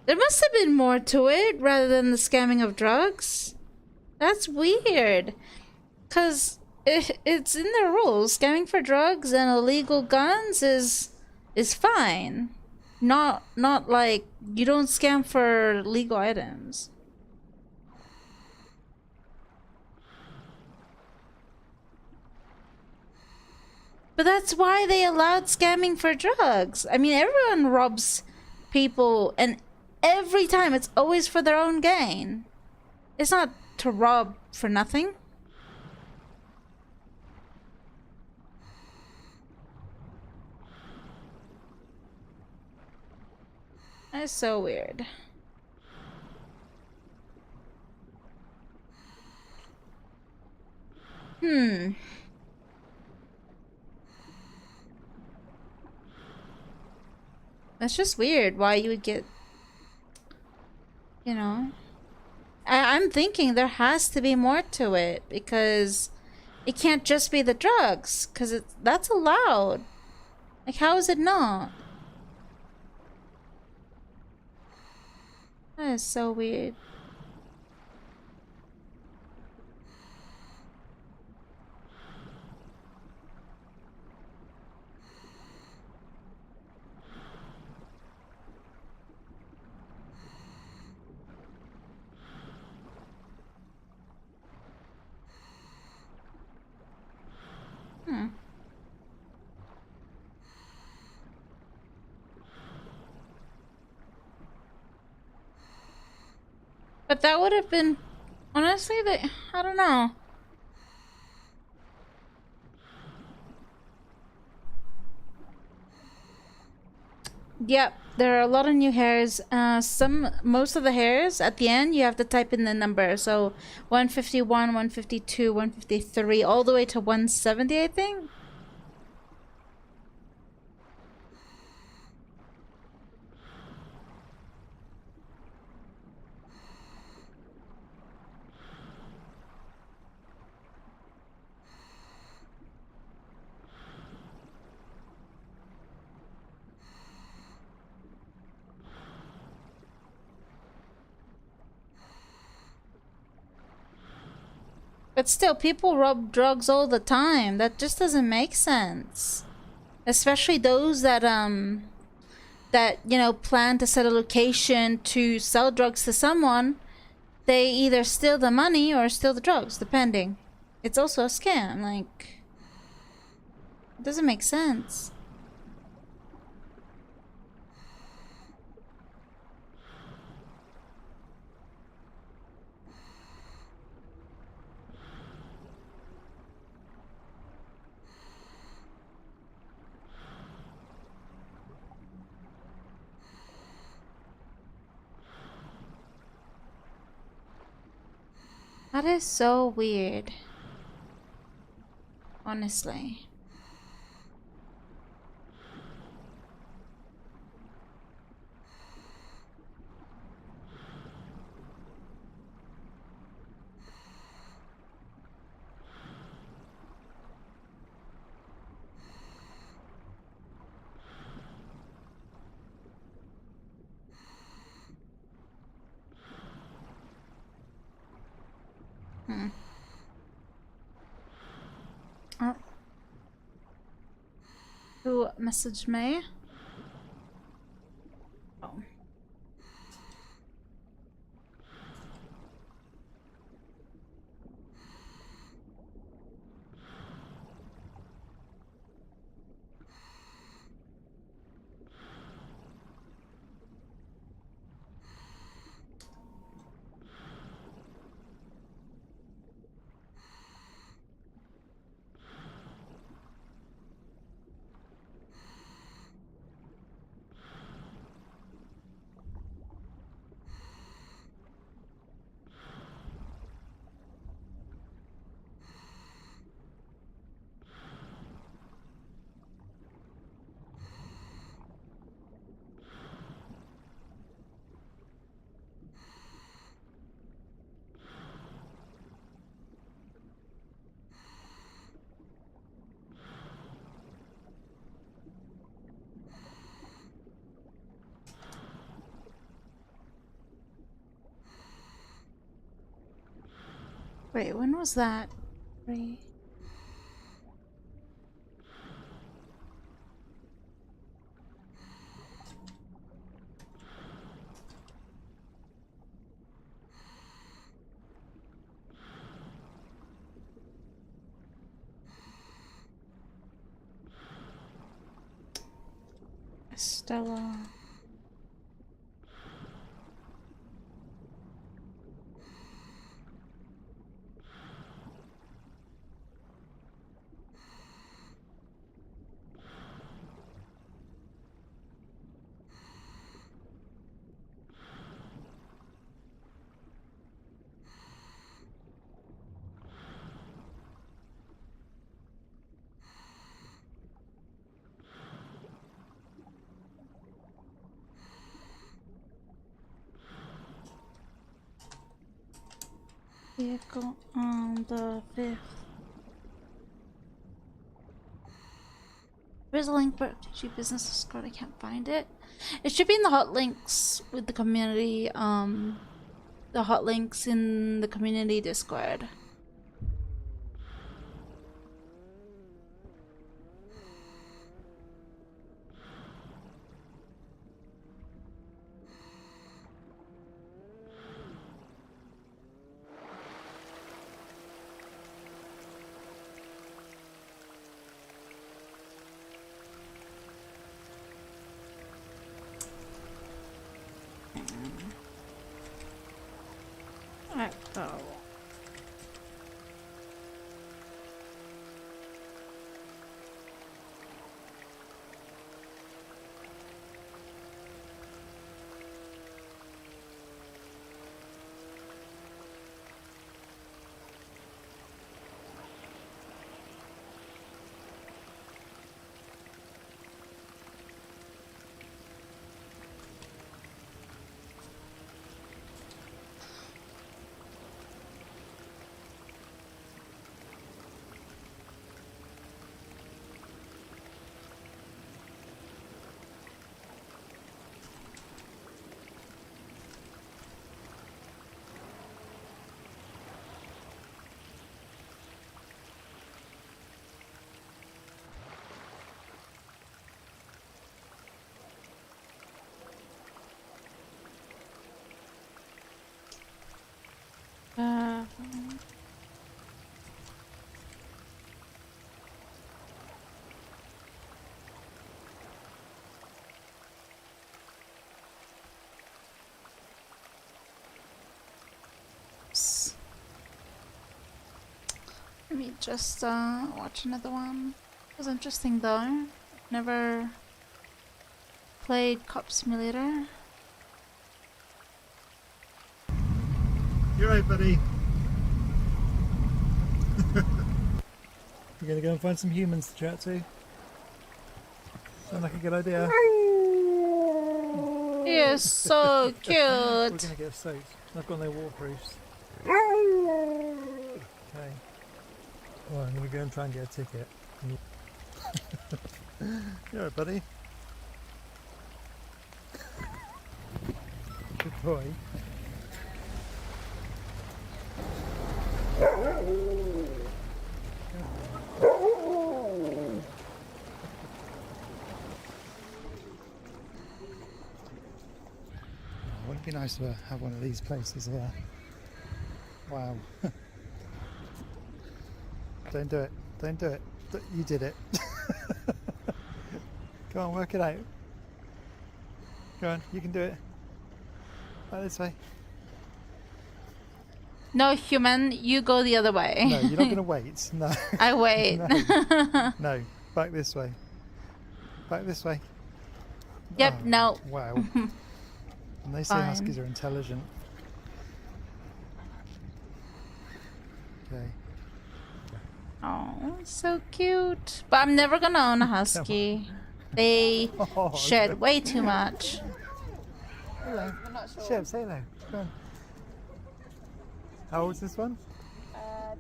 there must have been more to it rather than the scamming of drugs. That's weird. Because it's in their rules. Scamming for drugs and illegal guns is fine. Not like you don't scam for legal items. But that's why they allowed scamming for drugs. I mean, everyone robs people, and every time it's always for their own gain. It's not to rob for nothing. That's so weird. That's just weird why you would get, you know. I'm thinking there has to be more to it because it can't just be the drugs because that's allowed. Like, how is it not? That is so weird. But that would have been, honestly, I don't know. Yep, there are a lot of new hairs. Most of the hairs at the end, you have to type in the number. So 151, 152, 153, all the way to 170, I think. But still, people rob drugs all the time. That just doesn't make sense. Especially those that you know, plan to set a location to sell drugs to someone. They either steal the money or steal the drugs, depending. It's also a scam. Like, it doesn't make sense. That is so weird. Honestly. Oh. Who messaged me? Oh. Wait, when was that? Three. Stella. Vehicle on the 5th. Where's the link for FDG Business Discord? I can't find it. It should be in the hot links with the community, the hot links in the community Discord. Oh. Let me just watch another one. It was interesting though. Never played Cop Simulator. You're right, buddy. We're gonna go and find some humans to chat to. Sound like a good idea. You're so cute. We're gonna get soaked. I've got no waterproofs. Okay. Well, I'm gonna go and try and get a ticket. You alright, buddy? Good boy. Wouldn't it be nice to have one of these places here? Wow. Don't do it. Don't do it. You did it. Go on, work it out. Go on, you can do it. Right this way. No, human, you go the other way. No, you're not going to wait. No. I wait. No. No, back this way. Back this way. Yep, Oh, no. Wow. And they say Fine. huskies are intelligent. Okay. Oh, so cute. But I'm never gonna own a husky. They shed way too much. Hello. Shep, say hello. Go on. How old is this one?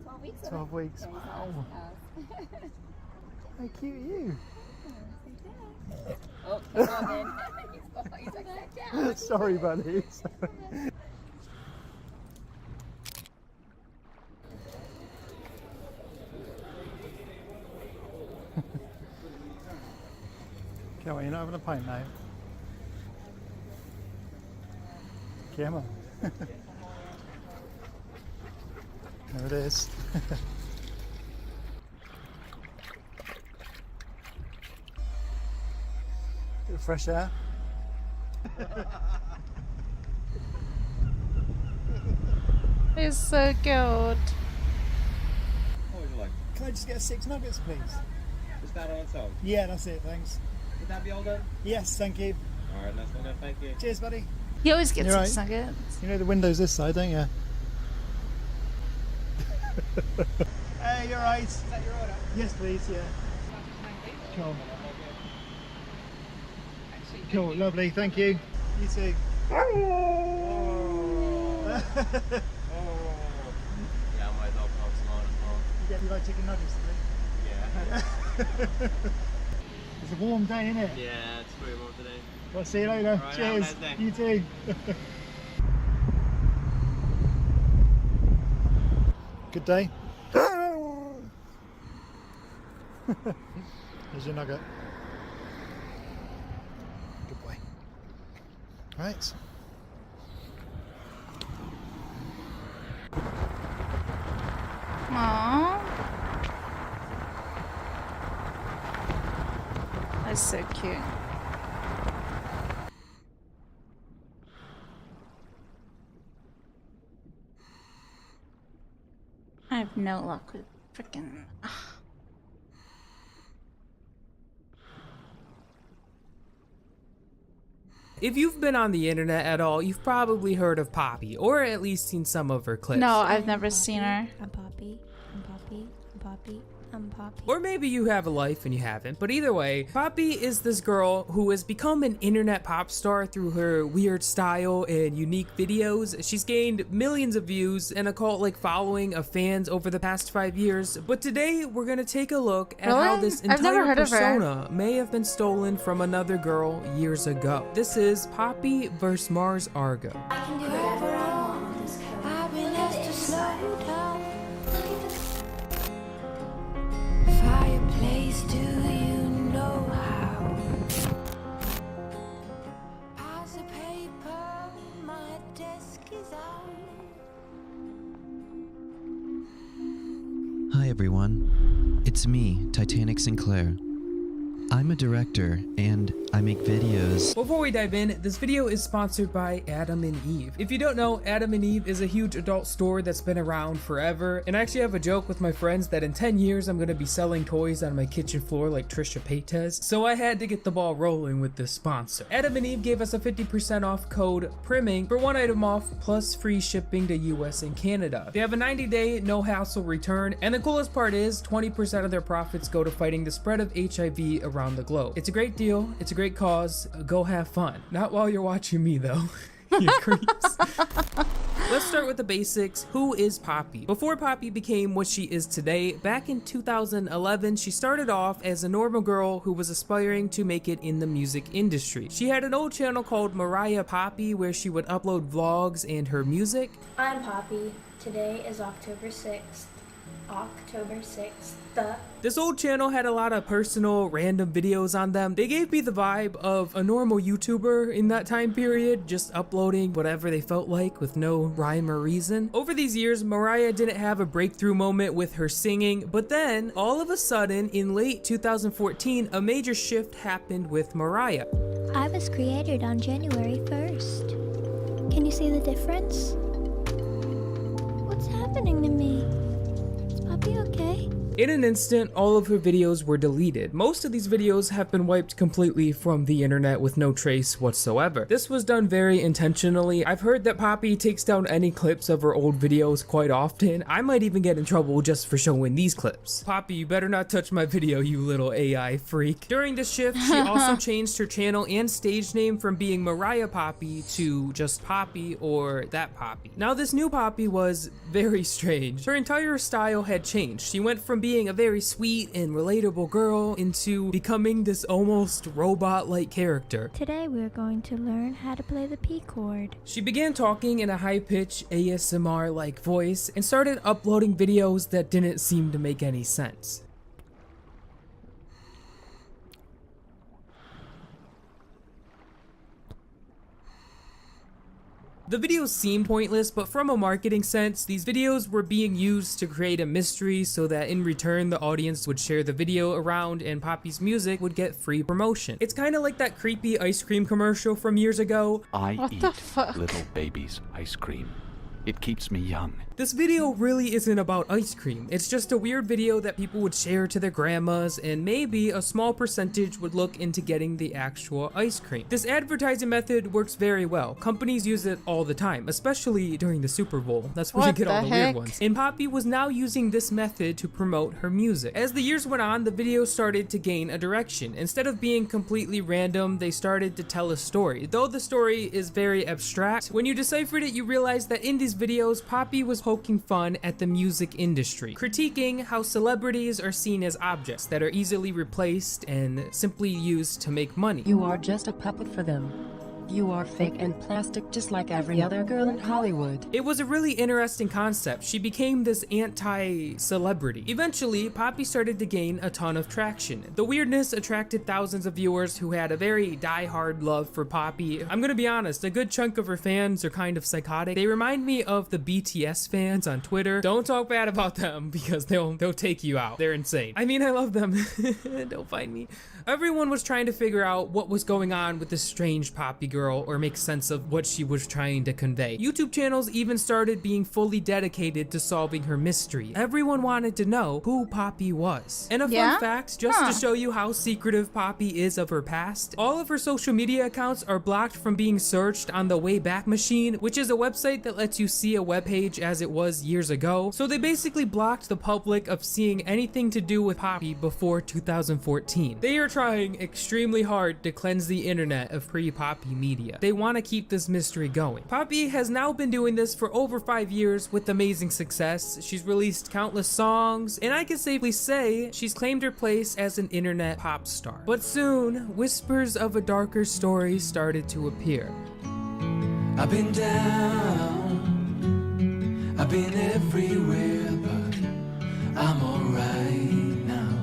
12 weeks. 12 weeks. Wow. How cute are you? Oh, come on then. Sorry, buddy. Come on, you're not having a pint now. Come on. There it is. Bit of fresh air. It's so cute. What would you like? Can I just get 6 nuggets, please? Is that on its own? Yeah, that's it, thanks. Would that be all done? Yes, thank you. Alright, nice one, thank you. Cheers, buddy. He always gets You're 6 right. nuggets. You know the window's this side, don't you? Hey, you're right. Is that your order? Yes, please, yeah. Cool. Cool, lovely, thank you. You too. Yeah, I might as well pop some on as well. You like chicken nuggets, Yeah. It's a warm day, isn't it? Yeah, it's pretty warm today. Well, see you later. All right, have a Cheers. nice day. You too. Good day. There's your nugget. Good boy. Right. Aww. That's so cute. I have no luck with freaking. If you've been on the internet at all, you've probably heard of Poppy, or at least seen some of her clips. No, I've never seen her. I'm Poppy. I'm Poppy. I'm Poppy. I'm Poppy. Or maybe you have a life and you haven't, but either way, Poppy is this girl who has become an internet pop star through her weird style and unique videos. She's gained millions of views and a cult-like following of fans over the past 5 years, but today we're gonna take a look at how this I've never entire heard of her. persona may have been stolen from another girl years ago. This is Poppy vs. Mars Argo. I can do whatever I want. I've been asked to slow down. Fireplace, do you know how? Piles of paper, my desk is out. everyone. It's me, Titanic Sinclair. I'm a director, and I make videos. Before we dive in, this video is sponsored by Adam and Eve. If you don't know, Adam and Eve is a huge adult store that's been around forever, and I actually have a joke with my friends that in 10 years I'm gonna be selling toys on my kitchen floor like Trisha Paytas, so I had to get the ball rolling with this sponsor. Adam and Eve gave us a 50% off code PRIMMING for 1 item off plus free shipping to US and Canada. They have a 90-day no-hassle return, and the coolest part is 20% of their profits go to fighting the spread of HIV around the globe. It's a great deal, it's a great cause, go have fun. Not while you're watching me though. You creeps. Let's start with the basics. Who is Poppy? Before Poppy became what she is today, back in 2011, she started off as a normal girl who was aspiring to make it in the music industry. She had an old channel called Mariah Poppy where she would upload vlogs and her music. I'm Poppy. Today is October 6th. October 6th. This old channel had a lot of personal, random videos on them. They gave me the vibe of a normal YouTuber in that time period, just uploading whatever they felt like with no rhyme or reason. Over these years, Mariah didn't have a breakthrough moment with her singing, but then, all of a sudden, in late 2014, a major shift happened with Mariah. I was created on January 1st. Can you see the difference? What's happening to me? Is Poppy okay? In an instant, all of her videos were deleted. Most of these videos have been wiped completely from the internet with no trace whatsoever. This was done very intentionally. I've heard that Poppy takes down any clips of her old videos quite often. I might even get in trouble just for showing these clips. Poppy, you better not touch my video, you little AI freak. During this shift, she also changed her channel and stage name from being Mariah Poppy to just Poppy or That Poppy. Now this new Poppy was very strange. Her entire style had changed. She went from being a very sweet and relatable girl into becoming this almost robot-like character. Today we're going to learn how to play the P chord. She began talking in a high-pitched ASMR-like voice and started uploading videos that didn't seem to make any sense. The videos seem pointless, but from a marketing sense, these videos were being used to create a mystery so that in return the audience would share the video around and Poppy's music would get free promotion. It's kind of like that creepy ice cream commercial from years ago. I eat little babies' ice cream. It keeps me young. This video really isn't about ice cream. It's just a weird video that people would share to their grandmas, and maybe a small percentage would look into getting the actual ice cream. This advertising method works very well. Companies use it all the time, especially during the Super Bowl. That's where you get all the weird ones. And Poppy was now using this method to promote her music. As the years went on, the videos started to gain a direction. Instead of being completely random, they started to tell a story. Though the story is very abstract, when you deciphered it, you realize that in these videos, Poppy was poking fun at the music industry, critiquing how celebrities are seen as objects that are easily replaced and simply used to make money. You are just a puppet for them. You are fake and plastic just like every other girl in Hollywood. It was a really interesting concept. She became this anti-celebrity. Eventually, Poppy started to gain a ton of traction. The weirdness attracted thousands of viewers who had a very die-hard love for Poppy. I'm gonna be honest, a good chunk of her fans are kind of psychotic. They remind me of the BTS fans on Twitter. Don't talk bad about them because they'll take you out. They're insane. I mean, I love them. Don't find me. Everyone was trying to figure out what was going on with this strange Poppy girl or make sense of what she was trying to convey. YouTube channels even started being fully dedicated to solving her mystery. Everyone wanted to know who Poppy was. And a fun fact, just to show you how secretive Poppy is of her past, all of her social media accounts are blocked from being searched on the Wayback Machine, which is a website that lets you see a webpage as it was years ago. So they basically blocked the public of seeing anything to do with Poppy before 2014. They are trying extremely hard to cleanse the internet of pre-Poppy media. They want to keep this mystery going. Poppy has now been doing this for over 5 years with amazing success. She's released countless songs, and I can safely say she's claimed her place as an internet pop star. But soon, whispers of a darker story started to appear. I've been down, I've been everywhere, but I'm alright now.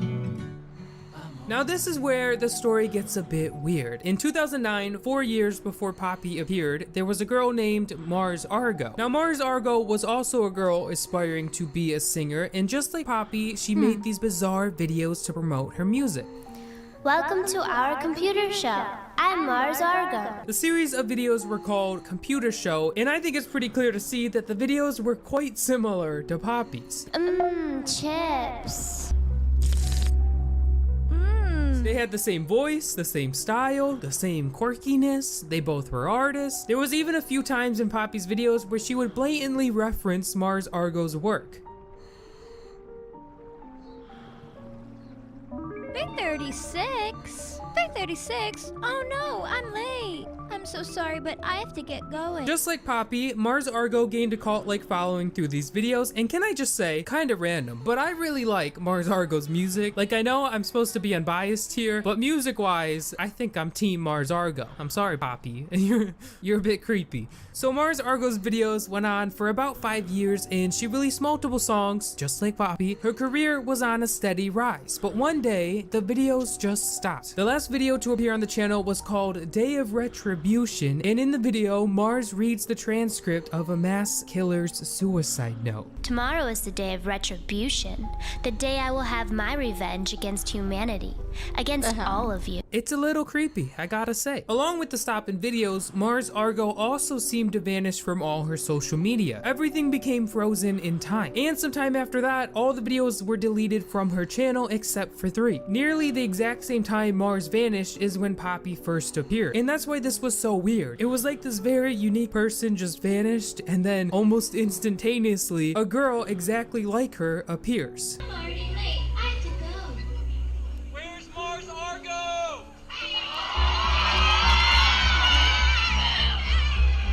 Now this is where the story gets a bit weird. In 2009, 4 years before Poppy appeared, there was a girl named Mars Argo. Now Mars Argo was also a girl aspiring to be a singer, and just like Poppy, she made these bizarre videos to promote her music. Welcome to our computer show. I'm Mars Argo. The series of videos were called Computer Show, and I think it's pretty clear to see that the videos were quite similar to Poppy's. Chips. They had the same voice, the same style, the same quirkiness. They both were artists. There was even a few times in Poppy's videos where she would blatantly reference Mars Argo's work. 3:36? 3:36? Oh no, I'm late. I'm so sorry, but I have to get going. Just like Poppy, Mars Argo gained a cult-like following through these videos, and can I just say, kinda random, but I really like Mars Argo's music. Like, I know I'm supposed to be unbiased here, but music-wise, I think I'm team Mars Argo. I'm sorry, Poppy. You're a bit creepy. So Mars Argo's videos went on for about 5 years, and she released multiple songs, just like Poppy. Her career was on a steady rise, but one day, the videos just stopped. The last video to appear on the channel was called Day of Retribution, and in the video, Mars reads the transcript of a mass killer's suicide note. Tomorrow is the day of retribution, the day I will have my revenge against humanity, against all of you. It's a little creepy, I gotta say. Along with the stop in videos, Mars Argo also seemed to vanish from all her social media. Everything became frozen in time. And sometime after that, all the videos were deleted from her channel except for 3. Nearly the exact same time Mars vanished is when Poppy first appeared. And that's why this was so weird. It was like this very unique person just vanished, and then almost instantaneously, a girl exactly like her appears. I'm already late. I have to go. Where's Mars Argo?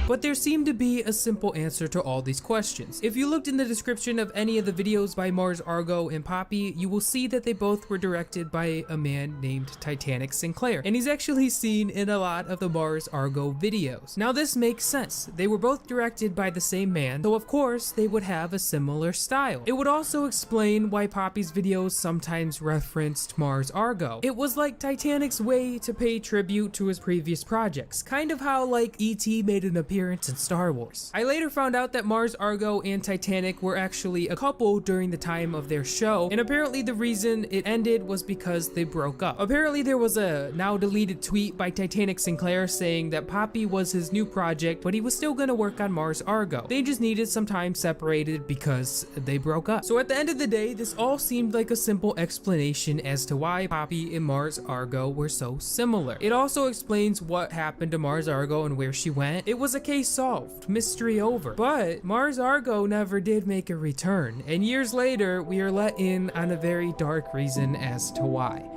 But there seemed to be a simple answer to all these questions. If you looked in the description of any of the videos by Mars Argo and Poppy, you will see that they both were directed by a man named Titanic Sinclair, and he's actually seen in a lot of the Mars Argo videos. Now this makes sense. They were both directed by the same man, so of course they would have a similar style. It would also explain why Poppy's videos sometimes referenced Mars Argo. It was like Titanic's way to pay tribute to his previous projects, kind of how like E.T. made an appearance in Star Wars. I later found out that Mars Argo and Titanic were actually a couple during the time of their show, and apparently the reason it ended was because they broke up. Apparently there was a now deleted tweet by Titanic Sinclair saying that Poppy was his new project, but he was still gonna work on Mars Argo. They just needed some time separated because they broke up. So at the end of the day, this all seemed like a simple explanation as to why Poppy and Mars Argo were so similar. It also explains what happened to Mars Argo and where she went. It was a case solved, mystery over. But Mars Argo never did make a return, and years later, we are let in on a very dark reason as to why.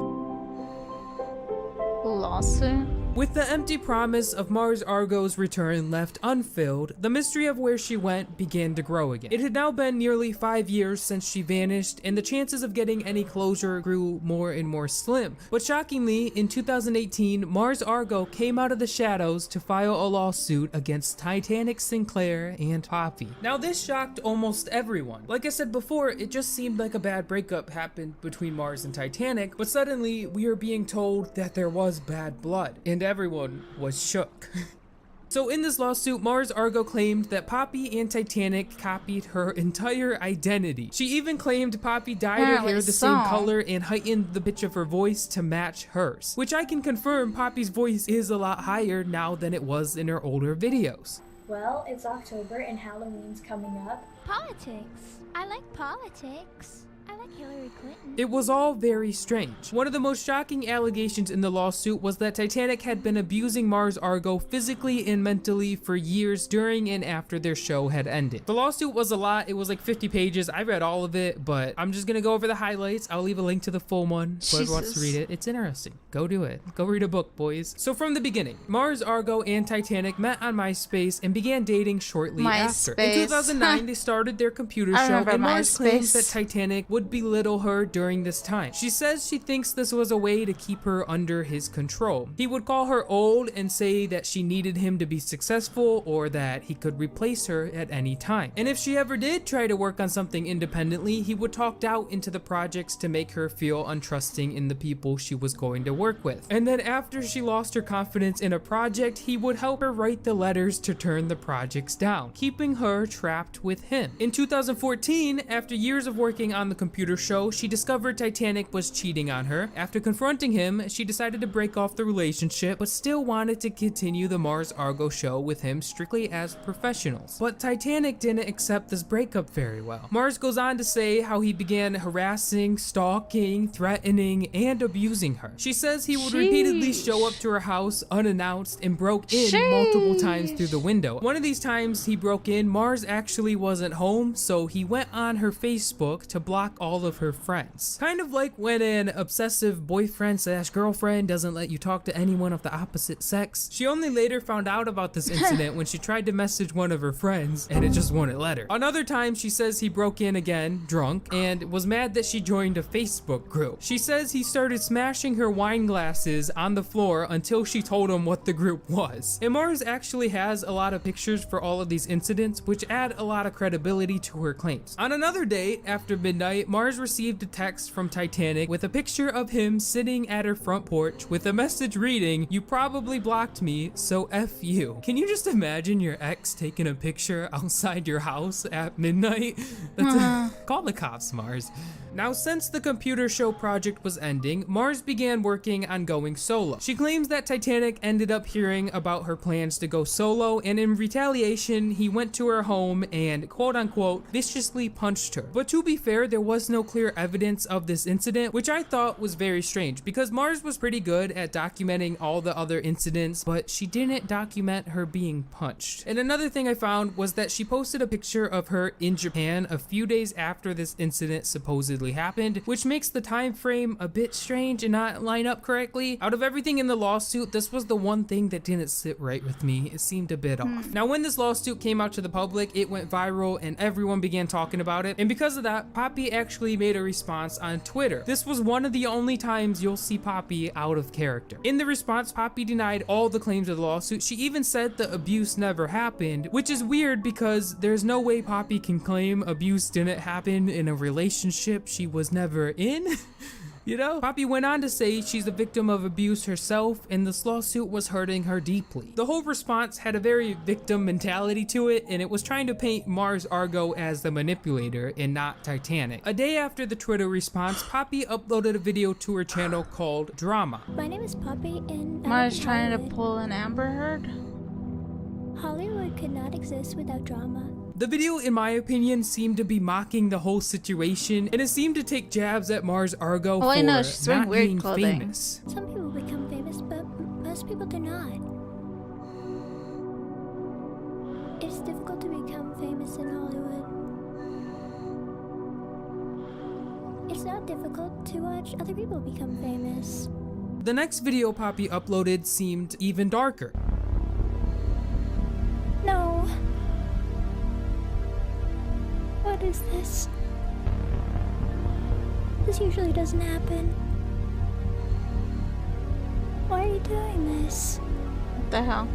Lawsuit? With the empty promise of Mars Argo's return left unfilled, the mystery of where she went began to grow again. It had now been nearly 5 years since she vanished, and the chances of getting any closure grew more and more slim. But shockingly, in 2018, Mars Argo came out of the shadows to file a lawsuit against Titanic Sinclair and Poppy. Now this shocked almost everyone. Like I said before, it just seemed like a bad breakup happened between Mars and Titanic, but suddenly we are being told that there was bad blood, and everyone was shook. So in this lawsuit, Mars Argo claimed that Poppy and Titanic copied her entire identity. She even claimed Poppy dyed her hair the same color and heightened the pitch of her voice to match hers, which I can confirm Poppy's voice is a lot higher now than it was in her older videos. Well, it's October and Halloween's coming up. Politics. I like politics. I like Hillary Clinton. It was all very strange. One of the most shocking allegations in the lawsuit was that Titanic had been abusing Mars Argo physically and mentally for years during and after their show had ended. The lawsuit was a lot. It was like 50 pages. I read all of it, but I'm just gonna go over the highlights. I'll leave a link to the full one. Whoever wants to read it, it's interesting. Go do it. Go read a book, boys. So from the beginning, Mars Argo and Titanic met on MySpace and began dating shortly after. In 2009, they started their computer show, and Mars claims that Titanic would would belittle her during this time. She says she thinks this was a way to keep her under his control. He would call her old and say that she needed him to be successful or that he could replace her at any time. And if she ever did try to work on something independently, he would talk doubt into the projects to make her feel untrusting in the people she was going to work with. And then after she lost her confidence in a project, he would help her write the letters to turn the projects down, keeping her trapped with him. In 2014, after years of working on the computer show, she discovered Titanic was cheating on her. After confronting him, she decided to break off the relationship, but still wanted to continue the Mars Argo show with him strictly as professionals. But Titanic didn't accept this breakup very well. Mars goes on to say how he began harassing, stalking, threatening, and abusing her. She says he would repeatedly show up to her house unannounced and broke in multiple times through the window. One of these times he broke in, Mars actually wasn't home, so he went on her Facebook to block all of her friends. Kind of like when an obsessive boyfriend/girlfriend doesn't let you talk to anyone of the opposite sex. She only later found out about this incident when she tried to message one of her friends and it just wouldn't let her. Another time she says he broke in again, drunk, and was mad that she joined a Facebook group. She says he started smashing her wine glasses on the floor until she told him what the group was. And Mars actually has a lot of pictures for all of these incidents, which add a lot of credibility to her claims. On another date, after midnight, Mars received a text from Titanic with a picture of him sitting at her front porch with a message reading, "You probably blocked me, so F you." Can you just imagine your ex taking a picture outside your house at midnight? Call the cops, Mars. Now, since the computer show project was ending, Mars began working on going solo. She claims that Titanic ended up hearing about her plans to go solo, and in retaliation, he went to her home and quote-unquote viciously punched her. But to be fair, there was no clear evidence of this incident, which I thought was very strange because Mars was pretty good at documenting all the other incidents, but she didn't document her being punched. And another thing I found was that she posted a picture of her in Japan a few days after this incident supposedly happened, which makes the time frame a bit strange and not line up correctly. Out of everything in the lawsuit, this was the one thing that didn't sit right with me. It seemed a bit off. Now, when this lawsuit came out to the public, it went viral and everyone began talking about it. And because of that, Poppy actually made a response on Twitter. This was one of the only times you'll see Poppy out of character. In the response, Poppy denied all the claims of the lawsuit. She even said the abuse never happened, which is weird because there's no way Poppy can claim abuse didn't happen in a relationship she was never in. You know? Poppy went on to say she's a victim of abuse herself and this lawsuit was hurting her deeply. The whole response had a very victim mentality to it and it was trying to paint Mars Argo as the manipulator and not Titanic. A day after the Twitter response, Poppy uploaded a video to her channel called Drama. My name is Poppy and Mars trying to pull an Amber Heard? Hollywood could not exist without drama. The video, in my opinion, seemed to be mocking the whole situation, and it seemed to take jabs at Mars Argo for she's wearing not weird being clothing. famous. Some people become famous, but most people do not. It's difficult to become famous in Hollywood. It's not difficult to watch other people become famous. The next video Poppy uploaded seemed even darker. No. What is this? This usually doesn't happen. Why are you doing this? What the hell?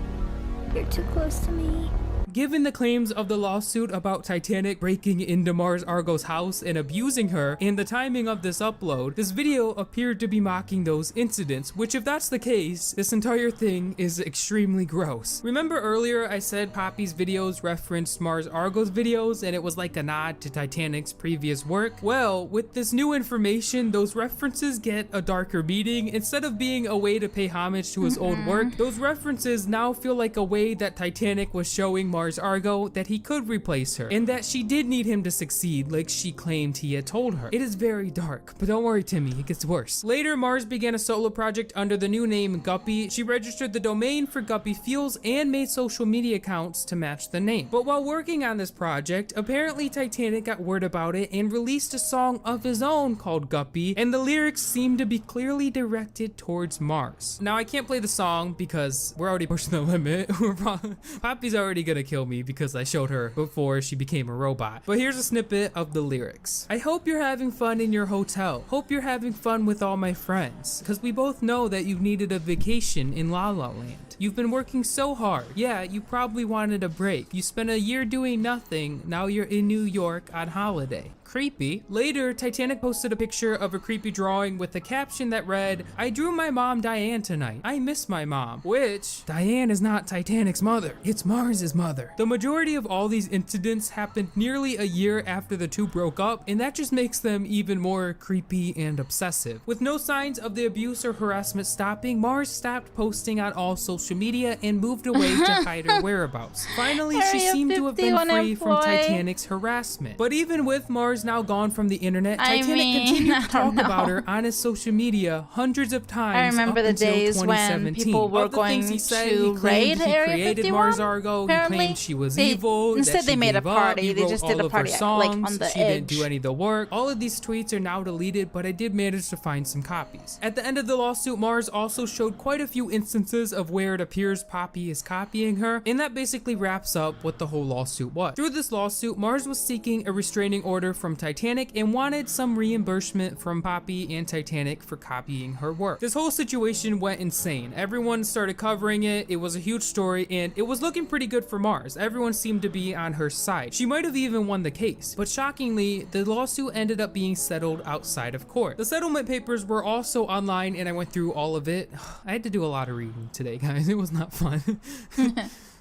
You're too close to me. Given the claims of the lawsuit about Titanic breaking into Mars Argo's house and abusing her, and the timing of this upload, this video appeared to be mocking those incidents, which if that's the case, this entire thing is extremely gross. Remember earlier I said Poppy's videos referenced Mars Argo's videos and it was like a nod to Titanic's previous work? Well, with this new information, those references get a darker meaning. Instead of being a way to pay homage to his old work, those references now feel like a way that Titanic was showing Mars Argo that he could replace her and that she did need him to succeed like she claimed he had told her. It is very dark, but don't worry Timmy, it gets worse. Later, Mars began a solo project under the new name Guppy. She registered the domain for Guppy Feels and made social media accounts to match the name. But while working on this project, apparently Titanic got word about it and released a song of his own called Guppy, and the lyrics seem to be clearly directed towards Mars. Now I can't play the song because we're already pushing the limit. Poppy's already gonna kill kill me because I showed her before she became a robot. But here's a snippet of the lyrics. I hope you're having fun in your hotel. Hope you're having fun with all my friends. Cause we both know that you've needed a vacation in La La Land. You've been working so hard. Yeah, you probably wanted a break. You spent a year doing nothing. Now you're in New York on holiday. Creepy. Later, Titanic posted a picture of a creepy drawing with a caption that read, I drew my mom Diane tonight. I miss my mom. Which, Diane is not Titanic's mother. It's Mars's mother. The majority of all these incidents happened nearly a year after the two broke up, and that just makes them even more creepy and obsessive. With no signs of the abuse or harassment stopping, Mars stopped posting on all social media and moved away to hide her whereabouts. Finally, she seemed to have been free from Titanic's harassment. But even with Mars now gone from the internet, Titanic continued to talk about her on his social media hundreds of times. I remember the days when people were going to raid Area 51. Mars Argo, he claimed she was evil. Instead, they made a party. They just did a party like on the She didn't do any of the work. All of these tweets are now deleted, but I did manage to find some copies. At the end of the lawsuit, Mars also showed quite a few instances of where it appears Poppy is copying her, and that basically wraps up what the whole lawsuit was. Through this lawsuit, Mars was seeking a restraining order from Titanic and wanted some reimbursement from Poppy and Titanic for copying her work. This whole situation went insane. Everyone started covering it. It was a huge story, and it was looking pretty good for Mars. Everyone seemed to be on her side. She might have even won the case, but shockingly, the lawsuit ended up being settled outside of court. The settlement papers were also online, and I went through all of it. I had to do a lot of reading today, guys. It was not fun.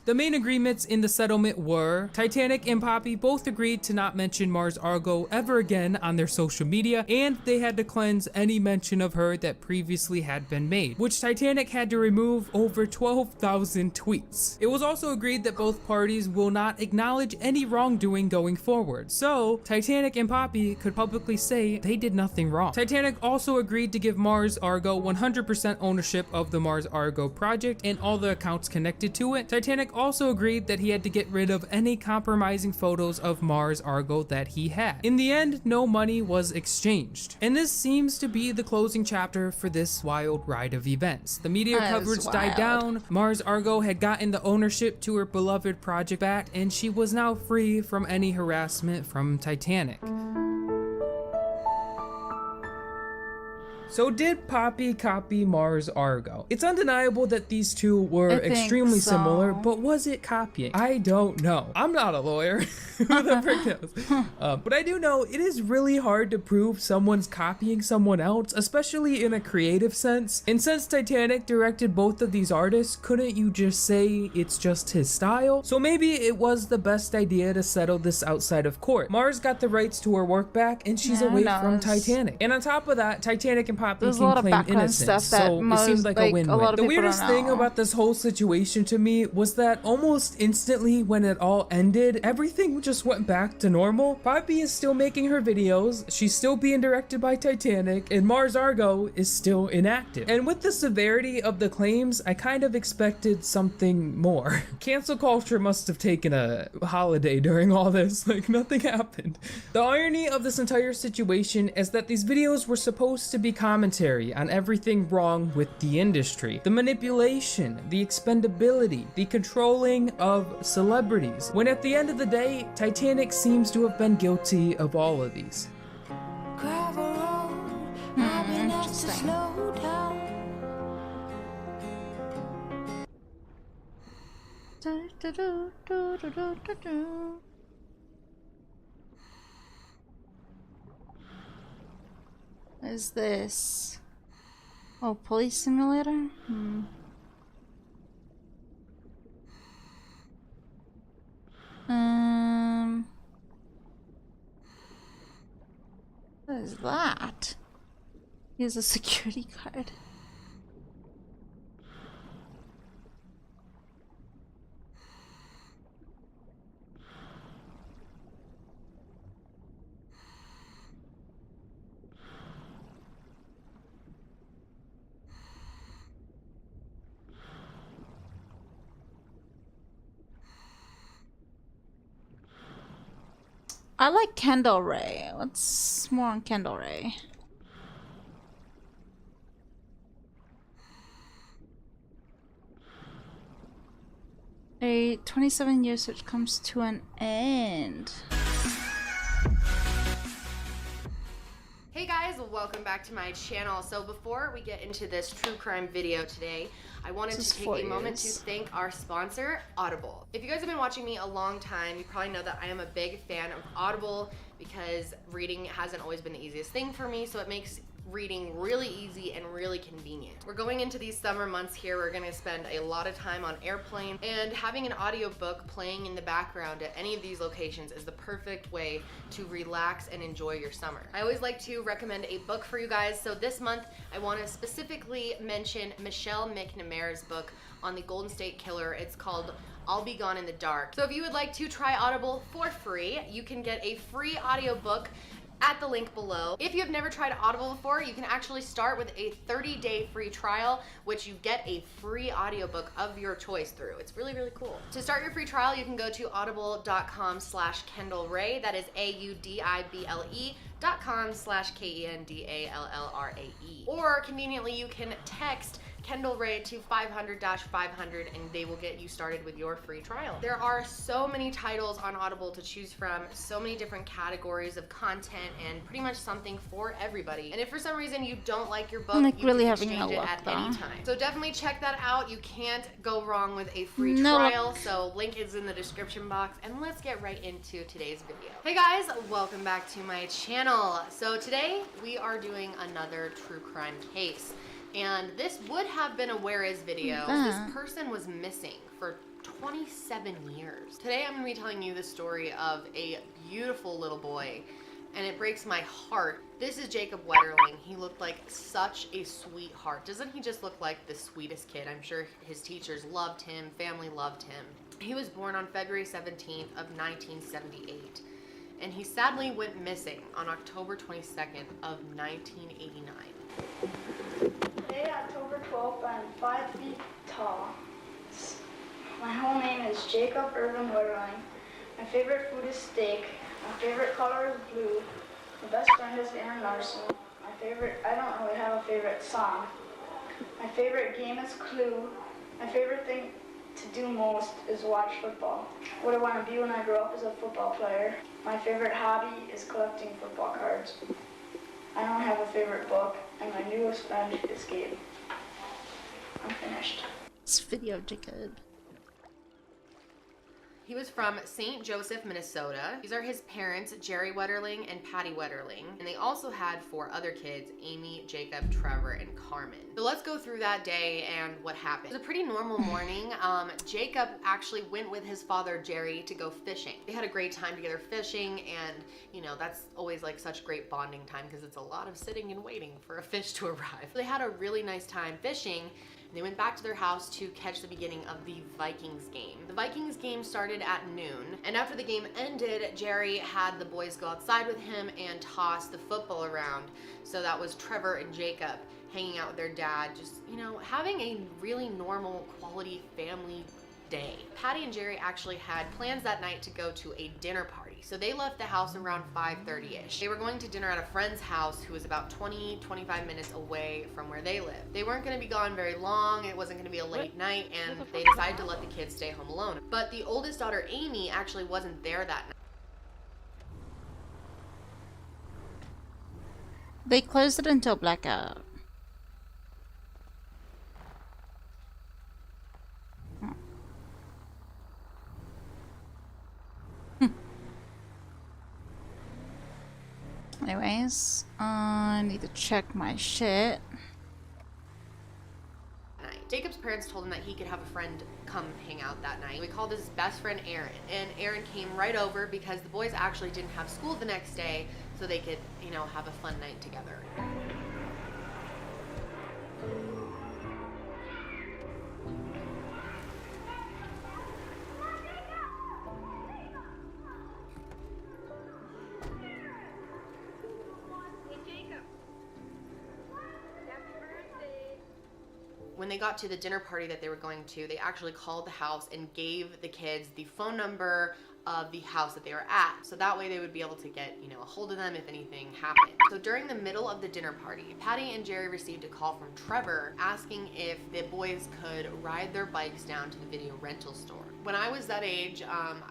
The main agreements in the settlement were Titanic and Poppy both agreed to not mention Mars Argo ever again on their social media, and they had to cleanse any mention of her that previously had been made, which Titanic had to remove over 12,000 tweets. It was also agreed that both parties will not acknowledge any wrongdoing going forward, so Titanic and Poppy could publicly say they did nothing wrong. Titanic also agreed to give Mars Argo 100% ownership of the Mars Argo project and all the accounts connected to it. Titanic also agreed that he had to get rid of any compromising photos of Mars Argo that he had. In the end, no money was exchanged. And this seems to be the closing chapter for this wild ride of events. The media coverage died down, Mars Argo had gotten the ownership to her beloved project back, and she was now free from any harassment from Titanic. So did Poppy copy Mars Argo? It's undeniable that these two were extremely similar, but was it copying? I don't know. I'm not a lawyer. Who the frick knows? But I do know it is really hard to prove someone's copying someone else, especially in a creative sense. And since Titanic directed both of these artists, couldn't you just say it's just his style? So maybe it was the best idea to settle this outside of court. Mars got the rights to her work back, and she's away from Titanic. And on top of that, Titanic and Poppy can claim innocence, so it seems like a win-win. The weirdest thing about this whole situation to me was that almost instantly when it all ended, everything just went back to normal. Poppy is still making her videos, she's still being directed by Titanic, and Mars Argo is still inactive. And with the severity of the claims, I kind of expected something more. Cancel culture must have taken a holiday during all this, like nothing happened. The irony of this entire situation is that these videos were supposed to be commentary on everything wrong with the industry. The manipulation, the expendability, the controlling of celebrities. When at the end of the day, Titanic seems to have been guilty of all of these. What is this? Oh, police simulator? What is that? Here's a security card. I like Candle Ray. What's more on Candle Ray? A 27-year search comes to an end. Hey guys, welcome back to my channel. So before we get into this true crime video today, I wanted to take a moment to thank our sponsor, Audible. If you guys have been watching me a long time, you probably know that I am a big fan of Audible because reading hasn't always been the easiest thing for me, so it makes reading really easy and really convenient. We're going into these summer months here. We're gonna spend a lot of time on airplane, and having an audiobook playing in the background at any of these locations is the perfect way to relax and enjoy your summer. I always like to recommend a book for you guys, so this month I want to specifically mention Michelle McNamara's book on the Golden State Killer. It's called I'll Be Gone in the Dark. So if you would like to try Audible for free, you can get a free audiobook at the link below. If you have never tried Audible before, you can actually start with a 30-day free trial, which you get a free audiobook of your choice through. It's really, really cool. To start your free trial, you can go to audible.com/KendallRae. That is audible.com/KendallRae. Or conveniently, you can text Kendall Ray to 500-500 and they will get you started with your free trial. There are so many titles on Audible to choose from, so many different categories of content, and pretty much something for everybody. And if for some reason you don't like your book, like you really can having exchange no it luck, at though. any time. So definitely check that out. You can't go wrong with a free No trial. luck. So link is in the description box, and let's get right into today's video. Hey guys, welcome back to my channel. So today we are doing another true crime case. And this would have been a where is video. This person was missing for 27 years. Today I'm gonna be telling you the story of a beautiful little boy, and it breaks my heart. This is Jacob Wetterling. He looked like such a sweetheart. Doesn't he just look like the sweetest kid? I'm sure his teachers loved him, family loved him. He was born on February 17th of 1978, and he sadly went missing on October 22nd of 1989. Today, October 12th, I'm 5 feet tall. My whole name is Jacob Irvin Wetterling. My favorite food is steak. My favorite color is blue. My best friend is Aaron Larson. I don't really have a favorite song. My favorite game is Clue. My favorite thing to do most is watch football. What I want to be when I grow up is a football player. My favorite hobby is collecting football cards. I don't have a favorite book, and my newest friend is Gabe. I'm finished. This video, Jacob. He was from St. Joseph, Minnesota. These are his parents, Jerry Wetterling and Patty Wetterling. And they also had 4 other kids, Amy, Jacob, Trevor, and Carmen. So let's go through that day and what happened. It was a pretty normal morning. Jacob actually went with his father, Jerry, to go fishing. They had a great time together fishing, and you know, that's always like such great bonding time because it's a lot of sitting and waiting for a fish to arrive. They had a really nice time fishing. They went back to their house to catch the beginning of the Vikings game. The Vikings game started at noon, and after the game ended, Jerry had the boys go outside with him and toss the football around. So that was Trevor and Jacob hanging out with their dad, just, you know, having a really normal quality family day. Patty and Jerry actually had plans that night to go to a dinner party. So they left the house around 5:30ish. They were going to dinner at a friend's house who was about 20-25 minutes away from where they lived. They weren't going to be gone very long. It wasn't going to be a late night, and they decided to let the kids stay home alone. But the oldest daughter, Amy, actually wasn't there that night. They closed it until blackout. Anyways, I need to check my shit. Jacob's parents told him that he could have a friend come hang out that night. We called his best friend Aaron, and Aaron came right over because the boys actually didn't have school the next day, so they could, you know, have a fun night together. When they got to the dinner party that they were going to, they actually called the house and gave the kids the phone number of the house that they were at. So that way they would be able to get, you know, a hold of them if anything happened. So during the middle of the dinner party, Patty and Jerry received a call from Trevor asking if the boys could ride their bikes down to the video rental store. When I was that age,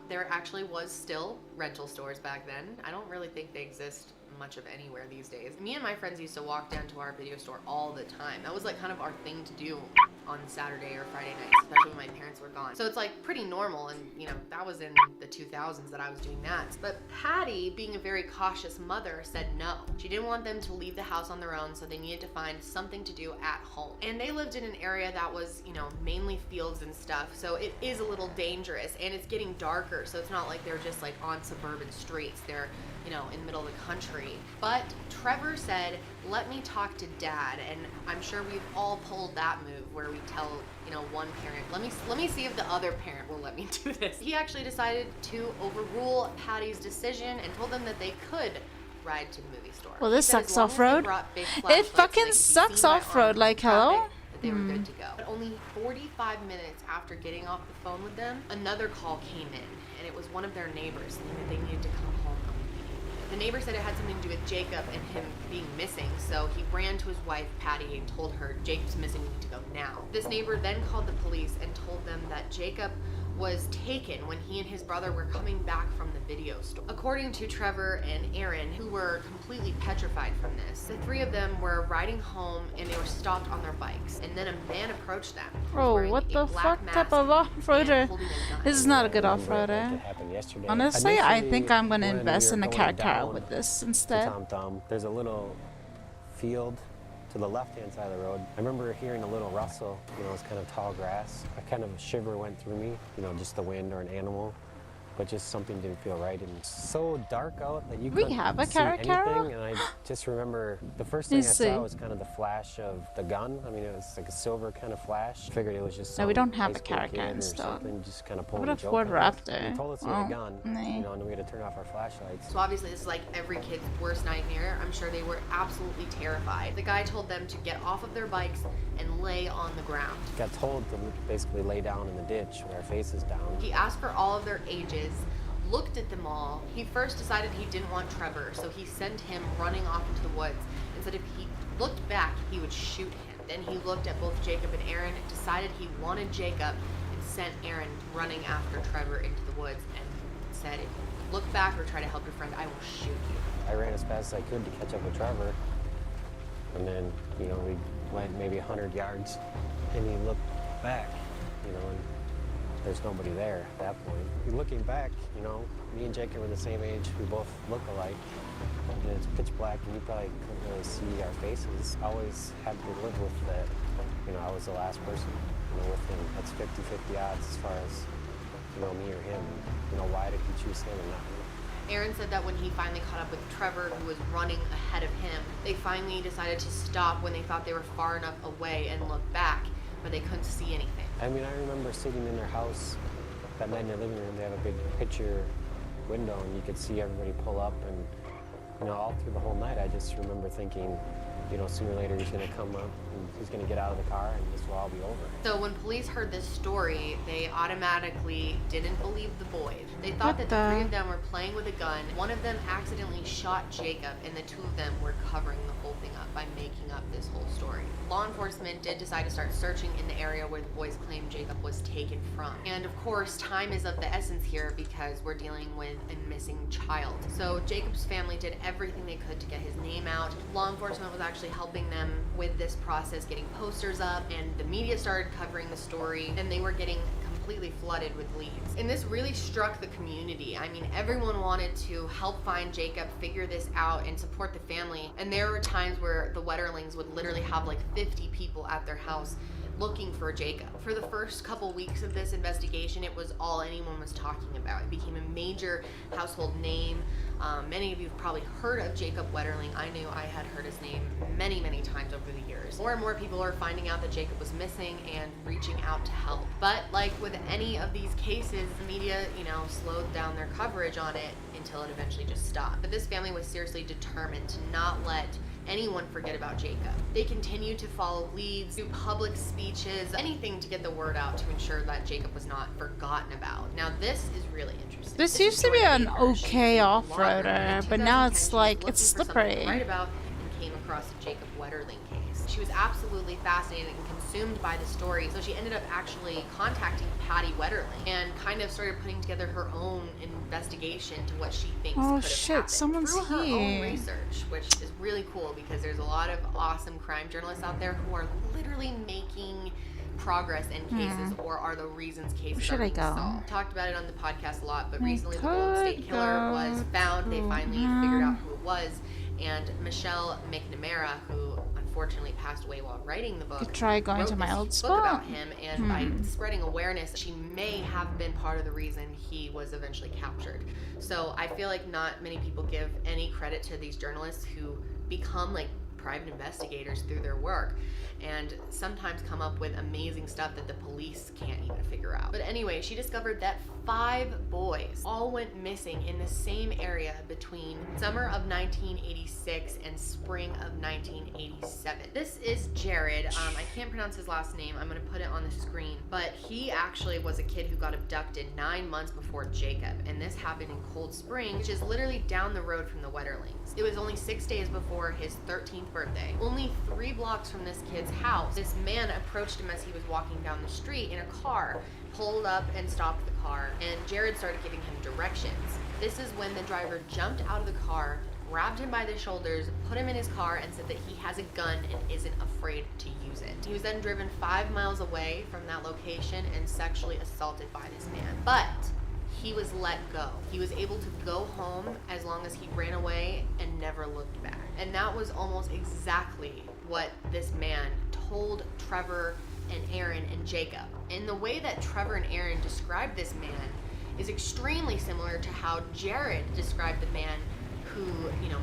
there actually was still rental stores back then. I don't really think they exist much of anywhere these days. Me and my friends used to walk down to our video store all the time. That was like kind of our thing to do on Saturday or Friday nights, especially when my parents were gone. So it's like pretty normal, and you know, that was in the 2000s that I was doing that. But Patty, being a very cautious mother, said no. She didn't want them to leave the house on their own, so they needed to find something to do at home. And they lived in an area that was, you know, mainly fields and stuff, so it is a little dangerous, and it's getting darker, so it's not like they're just like on suburban streets. They're, you know, in the middle of the country. But Trevor said, let me talk to Dad, and I'm sure we've all pulled that move where we tell, you know, one parent, let me see if the other parent will let me do this. He actually decided to overrule Patty's decision and told them that they could ride to the movie store. Well, this sucks off-road. It fucking sucks off-road, like, hello? They were good to go. But only 45 minutes after getting off the phone with them, another call came in, and it was one of their neighbors saying that they needed to come home. The neighbor said it had something to do with Jacob and him being missing, so he ran to his wife, Patty, and told her, Jacob's missing, we need to go now. This neighbor then called the police and told them that Jacob was taken when he and his brother were coming back from the video store. According to Trevor and Aaron, who were completely petrified from this, the three of them were riding home and they were stopped on their bikes, and then a man approached them. Bro, what the fuck type of off-roader? This is not a good off-roader. Honestly, I think I'm gonna invest in a character with this instead. There's a little field to the left-hand side of the road. I remember hearing a little rustle, you know, it's kind of tall grass. A kind of a shiver went through me, you know, just the wind or an animal, but just something didn't feel right. And it's so dark out that you couldn't see anything. And I just remember the first thing I saw was kind of the flash of the gun. I mean, it was like a silver kind of flash. I figured it was just no, we don't have a high school character kid in or stock. something, just kind of What pulling a joke Ford on us. Raptor? He told us he had a gun, you know, and we had to turn off our flashlights. So obviously this is like every kid's worst nightmare. I'm sure they were absolutely terrified. The guy told them to get off of their bikes and lay on the ground. Got told to basically lay down in the ditch with our faces down. He asked for all of their ages, looked at them all. He first decided he didn't want Trevor, so he sent him running off into the woods and said if he looked back, he would shoot him. Then he looked at both Jacob and Aaron, decided he wanted Jacob, and sent Aaron running after Trevor into the woods and said, if you look back or try to help your friend, I will shoot you. I ran as fast as I could to catch up with Trevor, and then, you know, we went maybe 100 yards, and he looked back, you know, and there's nobody there at that point. Looking back, you know, me and Jacob were the same age, we both look alike, and it's pitch black, and you probably couldn't really see our faces. I always had to live with that, you know, I was the last person, you know, with him. That's 50-50 odds as far as, you know, me or him. You know, why did he choose him and not me? Aaron said that when he finally caught up with Trevor, who was running ahead of him, they finally decided to stop when they thought they were far enough away and look back, but they couldn't see anything. I mean, I remember sitting in their house that night in their living room. They have a big picture window, and you could see everybody pull up, and, you know, all through the whole night, I just remember thinking, you know, sooner or later he's gonna come up and he's gonna get out of the car and this will all be over. So when police heard this story, they automatically didn't believe the boys. They thought that the three of them were playing with a gun. One of them accidentally shot Jacob, and the two of them were covering the whole thing up by making up this whole story. Law enforcement did decide to start searching in the area where the boys claimed Jacob was taken from. And of course, time is of the essence here because we're dealing with a missing child. So Jacob's family did everything they could to get his name out. Law enforcement was actually helping them with this process, getting posters up, and the media started covering the story, and they were getting completely flooded with leads. And this really struck the community. I mean, everyone wanted to help find Jacob, figure this out, and support the family. And there were times where the Wetterlings would literally have like 50 people at their house looking for Jacob. For the first couple weeks of this investigation, it was all anyone was talking about. It became a major household name. Many of you have probably heard of Jacob Wetterling. I knew I had heard his name many, many times over the years. More and more people are finding out that Jacob was missing and reaching out to help. But like with any of these cases, the media, you know, slowed down their coverage on it until it eventually just stopped. But this family was seriously determined to not let anyone forget about Jacob. They continued to follow leads, do public speeches, anything to get the word out to ensure that Jacob was not forgotten about. Now this is really interesting. This used to be an okay off-roader, but now it's like, it's slippery. Right about and came across the Jacob Wetterling case. She was absolutely fascinated and consumed by the story, so she ended up actually contacting Patty Wetterling and kind of started putting together her own investigation to what she thinks Oh could have shit, happened someone's through her own here. research, which is really cool because there's a lot of awesome crime journalists out there who are literally making progress in cases or are the reasons cases Should are I being go? solved. Talked about it on the podcast a lot, but I recently the Golden State could Killer was go found. They to finally him. figured out who it was, and Michelle McNamara, who unfortunately passed away while writing the book, Could try going wrote to my this old book spot. about him, and by spreading awareness, she may have been part of the reason he was eventually captured. So I feel like not many people give any credit to these journalists who become like private investigators through their work and sometimes come up with amazing stuff that the police can't even figure out. But anyway, she discovered that 5 boys all went missing in the same area between summer of 1986 and spring of 1987. This is Jared. I can't pronounce his last name. I'm gonna put it on the screen. But he actually was a kid who got abducted 9 months before Jacob, and this happened in Cold Spring, which is literally down the road from the Wetterlings. It was only 6 days before his 13th birthday. Only 3 blocks from this kid's house, this man approached him as he was walking down the street in a car, pulled up and stopped the car, and Jared started giving him directions. This is when the driver jumped out of the car, grabbed him by the shoulders, put him in his car, and said that he has a gun and isn't afraid to use it. He was then driven 5 miles away from that location and sexually assaulted by this man. But he was let go. He was able to go home as long as he ran away and never looked back. And that was almost exactly what this man told Trevor and Aaron and Jacob. And the way that Trevor and Aaron described this man is extremely similar to how Jared described the man who,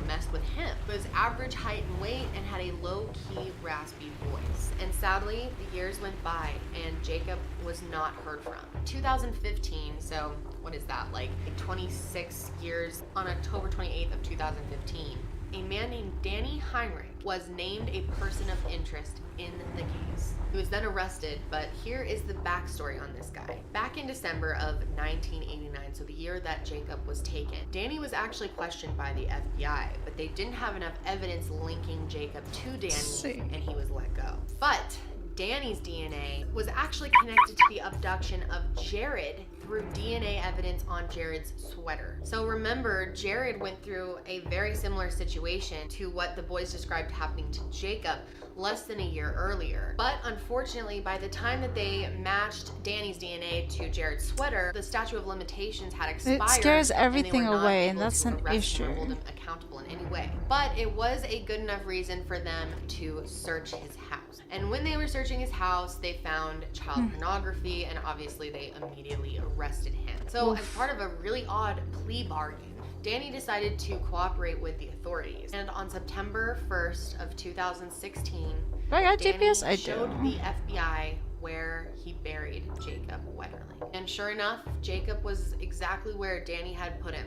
messed with him. He was average height and weight and had a low-key, raspy voice. And sadly, the years went by and Jacob was not heard from. 2015, so what is that, like 26 years, on October 28th of 2015, a man named Danny Heinrich was named a person of interest in the case. He was then arrested, but here is the backstory on this guy. Back in December of 1989, so the year that Jacob was taken, Danny was actually questioned by the FBI, but they didn't have enough evidence linking Jacob to Danny, and he was let go. But Danny's DNA was actually connected to the abduction of Jared through DNA evidence on Jared's sweater. So remember, Jared went through a very similar situation to what the boys described happening to Jacob less than a year earlier. But unfortunately, by the time that they matched Danny's DNA to Jared's sweater, the statute of limitations had expired. It scares everything and away, and that's an issue. Hold him accountable in any way. But it was a good enough reason for them to search his house. And when they were searching his house, they found child pornography, and obviously they immediately arrested him. So as part of a really odd plea bargain, Danny decided to cooperate with the authorities. And on September 1st of 2016, Do I got Danny GPS? I showed do. the FBI where he buried Jacob Wetterling. And sure enough, Jacob was exactly where Danny had put him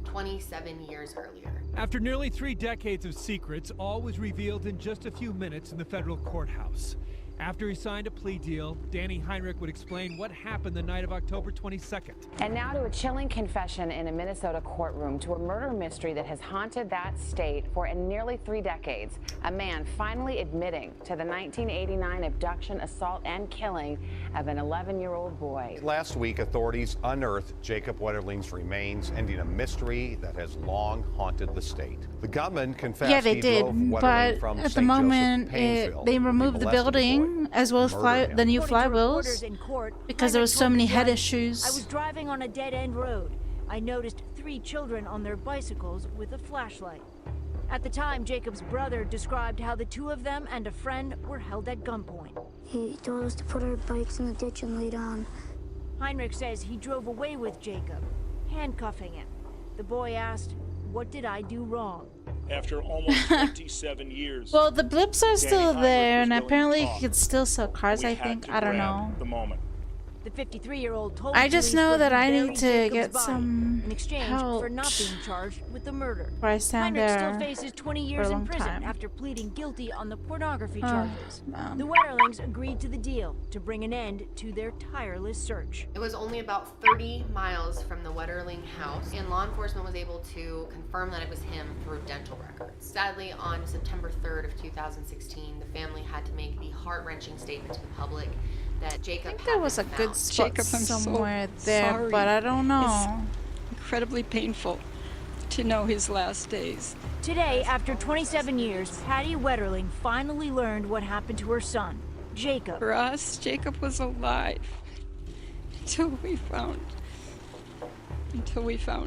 27 years earlier. After nearly 3 decades of secrets, all was revealed in just a few minutes in the federal courthouse. After he signed a plea deal, Danny Heinrich would explain what happened the night of October 22nd. And now to a chilling confession in a Minnesota courtroom to a murder mystery that has haunted that state for nearly 3 decades. A man finally admitting to the 1989 abduction, assault, and killing of an 11-year-old boy. Last week, authorities unearthed Jacob Wetterling's remains, ending a mystery that has long haunted the state. The gunman confessed Yeah, they he did, drove Wetterling but from at St. the moment, Joseph to Painesville they removed when the he molested building as well as murdered him. the new According to flywheels reporters in court, because there was so Heinrich many told the head judge, issues. I was driving on a dead-end road. I noticed 3 children on their bicycles with a flashlight. At the time, Jacob's brother described how the 2 of them and a friend were held at gunpoint. He told us to put our bikes in the ditch and lay down. Heinrich says he drove away with Jacob, handcuffing him. The boy asked, "What did I do wrong?" After almost 27 years. Well, the blips are Danny still Heinrich there, was and willing to apparently talk. he could still sell cars, We I had think. to I don't grab know. the moment. The 53-year-old told I just police know that I he need to buried get Jacob's body some in exchange help for not being charged with the murder. before I stand Heinrich there still faces 20 for a years in long prison time. after pleading guilty on the pornography Oh, charges. man. The Wetterlings agreed to the deal to bring an end to their tireless search. It was only about 30 miles from the Wetterling house, and law enforcement was able to confirm that it was him through dental records. Sadly, on September 3rd of 2016, the family had to make the heart-wrenching statement to the public that Jacob I think there was a good spot somewhere there, sorry. but I don't know. It's incredibly painful to know his last days. Today, after 27 years, Patty Wetterling finally learned what happened to her son, Jacob. For us, Jacob was alive until we found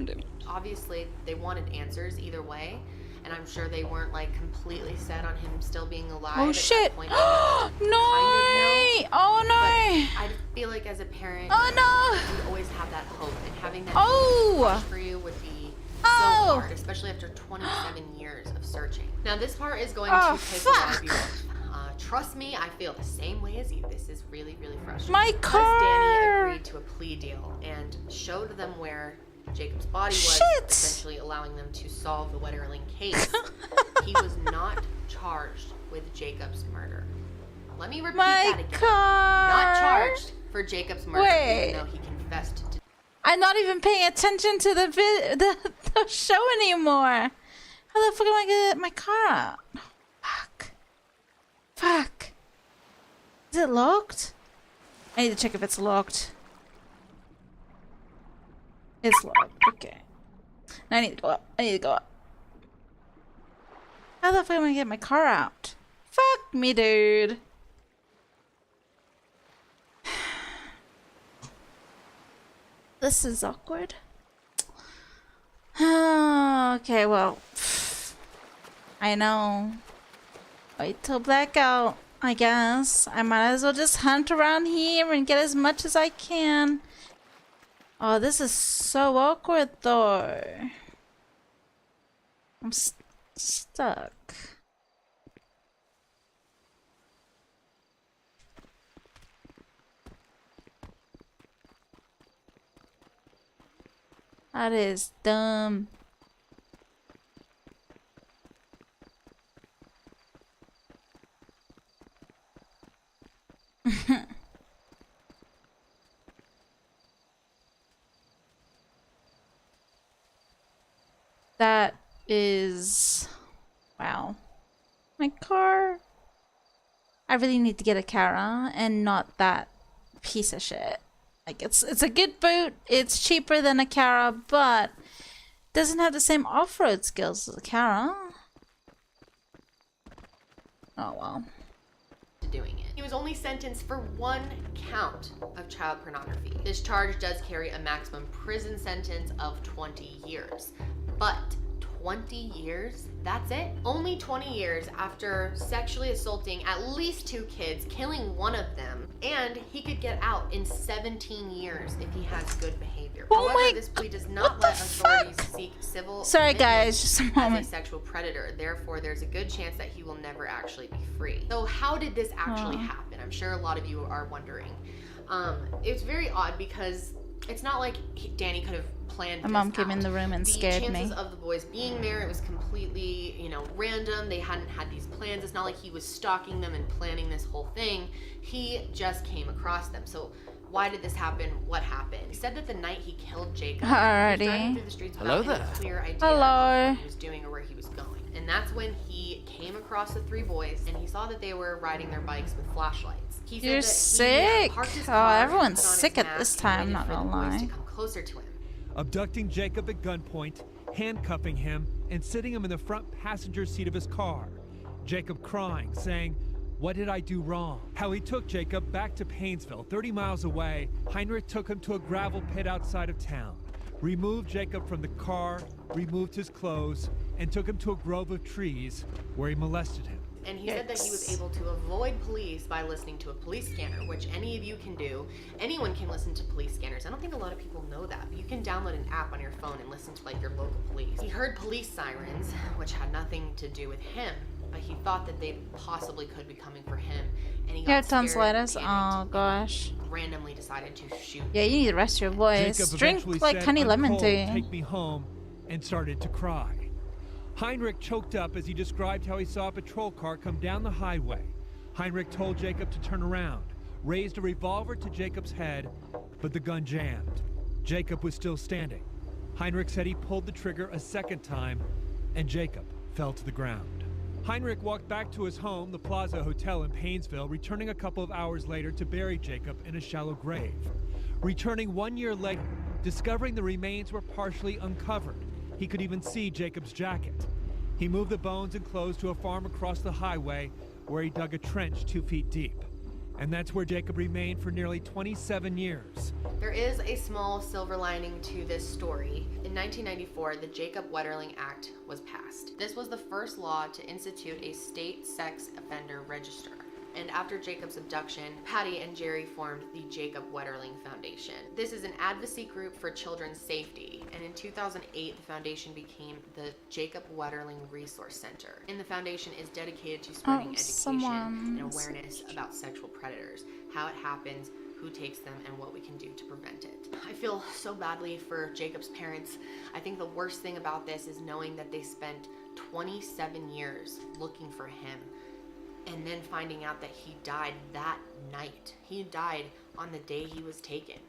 him. Obviously, they wanted answers either way, and I'm sure they weren't like completely set on him still being alive. Oh at shit! that point. No! Kind of know, Oh no! but I feel like as a parent, Oh no! you'd always have that hope, and having that Oh! hope for you would be so Oh! hard, especially after 27 years of searching. Now, this part is going Oh, to take a lot of fuck. you off. Trust me, I feel the same way as you. This is really, really frustrating. My Because car! Danny agreed to a plea deal and showed them where Jacob's body was, Shit! essentially allowing them to solve the Wetterling case. He was not charged with Jacob's murder. Let me repeat that again. car! Not charged for Jacob's murder, Wait. even though he confessed to. I'm not even paying attention to the show anymore. How the fuck am I gonna get my car out? Fuck. Fuck. Is it locked? I need to check if it's locked. It's locked. Okay. Now I need to go up. I need to go up. How the fuck am I gonna get my car out? Fuck me, dude. This is awkward. Okay, well. I know. Wait till blackout, I guess. I might as well just hunt around here and get as much as I can. Oh, this is so awkward though. I'm stuck. That is dumb. That is... Wow. My car... I really need to get a Cara and not that piece of shit. Like, it's a good boot, it's cheaper than a Cara, but doesn't have the same off-road skills as a Cara. Oh well. Doing it. He was only sentenced for 1 count of child pornography. This charge does carry a maximum prison sentence of 20 years. But 20 years? That's it? Only 20 years after sexually assaulting at least 2 kids, killing one of them, and he could get out in 17 years if he has good behavior. Oh However, this plea does not let authorities seek civil Sorry commitment guys, just a moment. as a sexual predator. Therefore, there's a good chance that he will never actually be free. So how did this actually happen? I'm sure a lot of you are wondering. It's very odd because it's not like Danny could have planned My this mom came out. in the room and scared The me. chances of the boys being there, it was completely, random. They hadn't had these plans. It's not like he was stalking them and planning this whole thing. He just came across them. So why did this happen? What happened? He said that the night he killed Jacob, he was Alrighty. driving through the streets Hello without any there. clear idea Hello. of what he was doing or where he was going. And that's when he came across the 3 boys and he saw that they were riding their bikes with flashlights. He said You're that he sick. parked his Oh, car, everyone's put on his sick at mask, this and time, waited not for the gonna boys lie. to come closer to him. Abducting Jacob at gunpoint, handcuffing him, and sitting him in the front passenger seat of his car. Jacob crying, saying, "What did I do wrong?" How he took Jacob back to Painesville, 30 miles away. Heinrich took him to a gravel pit outside of town, removed Jacob from the car, removed his clothes, and took him to a grove of trees where he molested him. And he said that he was able to avoid police by listening to a police scanner, which any of you can do. Anyone can listen to police scanners. I don't think a lot of people know that, but you can download an app on your phone and listen to like your local police. He heard police sirens, which had nothing to do with him. but he thought that they possibly could be coming for him, and he Here, got tonsillitis. scared, Oh gosh. randomly decided to shoot. Yeah, you need to rest your voice. Jacob Drink eventually like said, honey "I'm lemon cold, tea. take me home," and started to cry. Heinrich choked up as he described how he saw a patrol car come down the highway. Heinrich told Jacob to turn around, raised a revolver to Jacob's head, but the gun jammed. Jacob was still standing. Heinrich said he pulled the trigger a second time, and Jacob fell to the ground. Heinrich walked back to his home, the Plaza Hotel in Painesville, returning a couple of hours later to bury Jacob in a shallow grave. Returning 1 year later, discovering the remains were partially uncovered. He could even see Jacob's jacket. He moved the bones and clothes to a farm across the highway where he dug a trench 2 feet deep. And that's where Jacob remained for nearly 27 years. There is a small silver lining to this story. In 1994, the Jacob Wetterling Act was passed. This was the first law to institute a state sex offender register. And after Jacob's abduction, Patty and Jerry formed the Jacob Wetterling Foundation. This is an advocacy group for children's safety, and in 2008, the foundation became the Jacob Wetterling Resource Center. And the foundation is dedicated to spreading education and awareness about sexual predators, how it happens, who takes them, and what we can do to prevent it. I feel so badly for Jacob's parents. I think the worst thing about this is knowing that they spent 27 years looking for him, and then finding out that he died that night. He died on the day he was taken,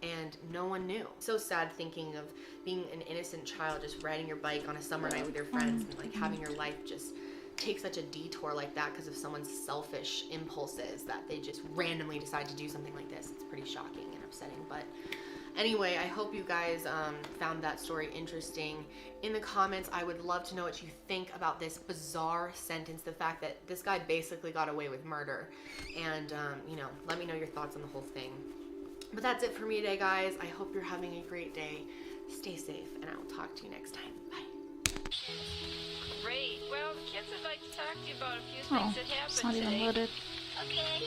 and no one knew. So sad thinking of being an innocent child just riding your bike on a summer night with your friends and like having your life just take such a detour like that because of someone's selfish impulses, that they just randomly decide to do something like this. It's pretty shocking and upsetting. But anyway, I hope you guys found that story interesting. In the comments, I would love to know what you think about this bizarre sentence, the fact that this guy basically got away with murder. And, you know, let me know your thoughts on the whole thing. But that's it for me today, guys. I hope you're having a great day. Stay safe, and I will talk to you next time. Bye. Great. Well, the kids would like to talk to you about a few Oh, things that happened it's not even today. loaded. Okay.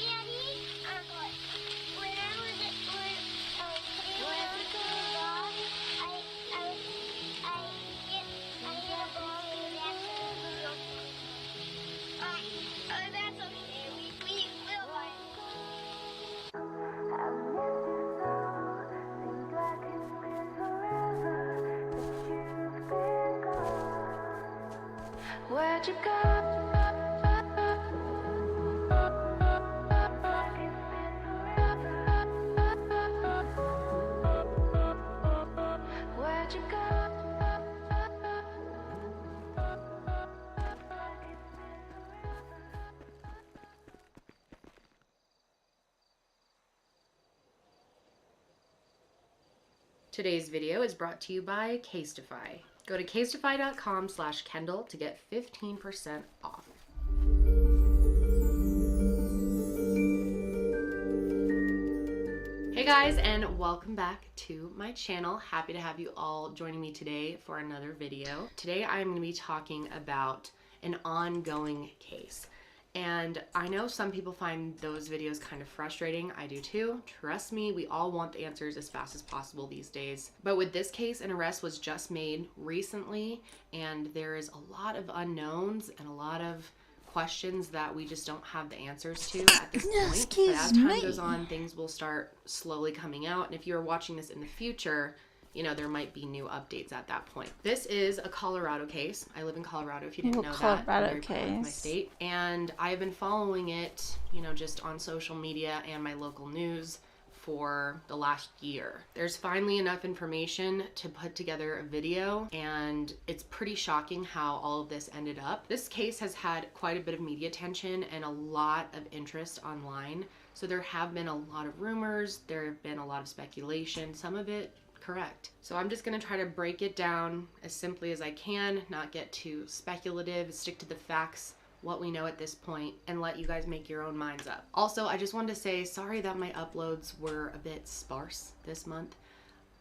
Where'd you go? Where'd you go? Today's video is brought to you by Casetify. Go to casetify.com/Kendall to get 15% off. Hey guys, and welcome back to my channel. Happy to have you all joining me today for another video. Today I'm going to be talking about an ongoing case. And I know some people find those videos kind of frustrating. I do too. Trust me, we all want the answers as fast as possible these days. But with this case, an arrest was just made recently, and there is a lot of unknowns and a lot of questions that we just don't have the answers to at this point. But as time goes on, things will start slowly coming out. And if you're watching this in the future, you know, there might be new updates at that point. This is a Colorado case. I live in Colorado, if you didn't know that. Colorado My state. And I've been following it, you know, just on social media and my local news for the last year. There's finally enough information to put together a video, and it's pretty shocking how all of this ended up. This case has had quite a bit of media attention and a lot of interest online. So there have been a lot of rumors, there have been a lot of speculation, some of it correct. So I'm just gonna try to break it down as simply as I can, not get too speculative, stick to the facts, what we know at this point, and let you guys make your own minds up. Also, I just wanted to say sorry that my uploads were a bit sparse this month.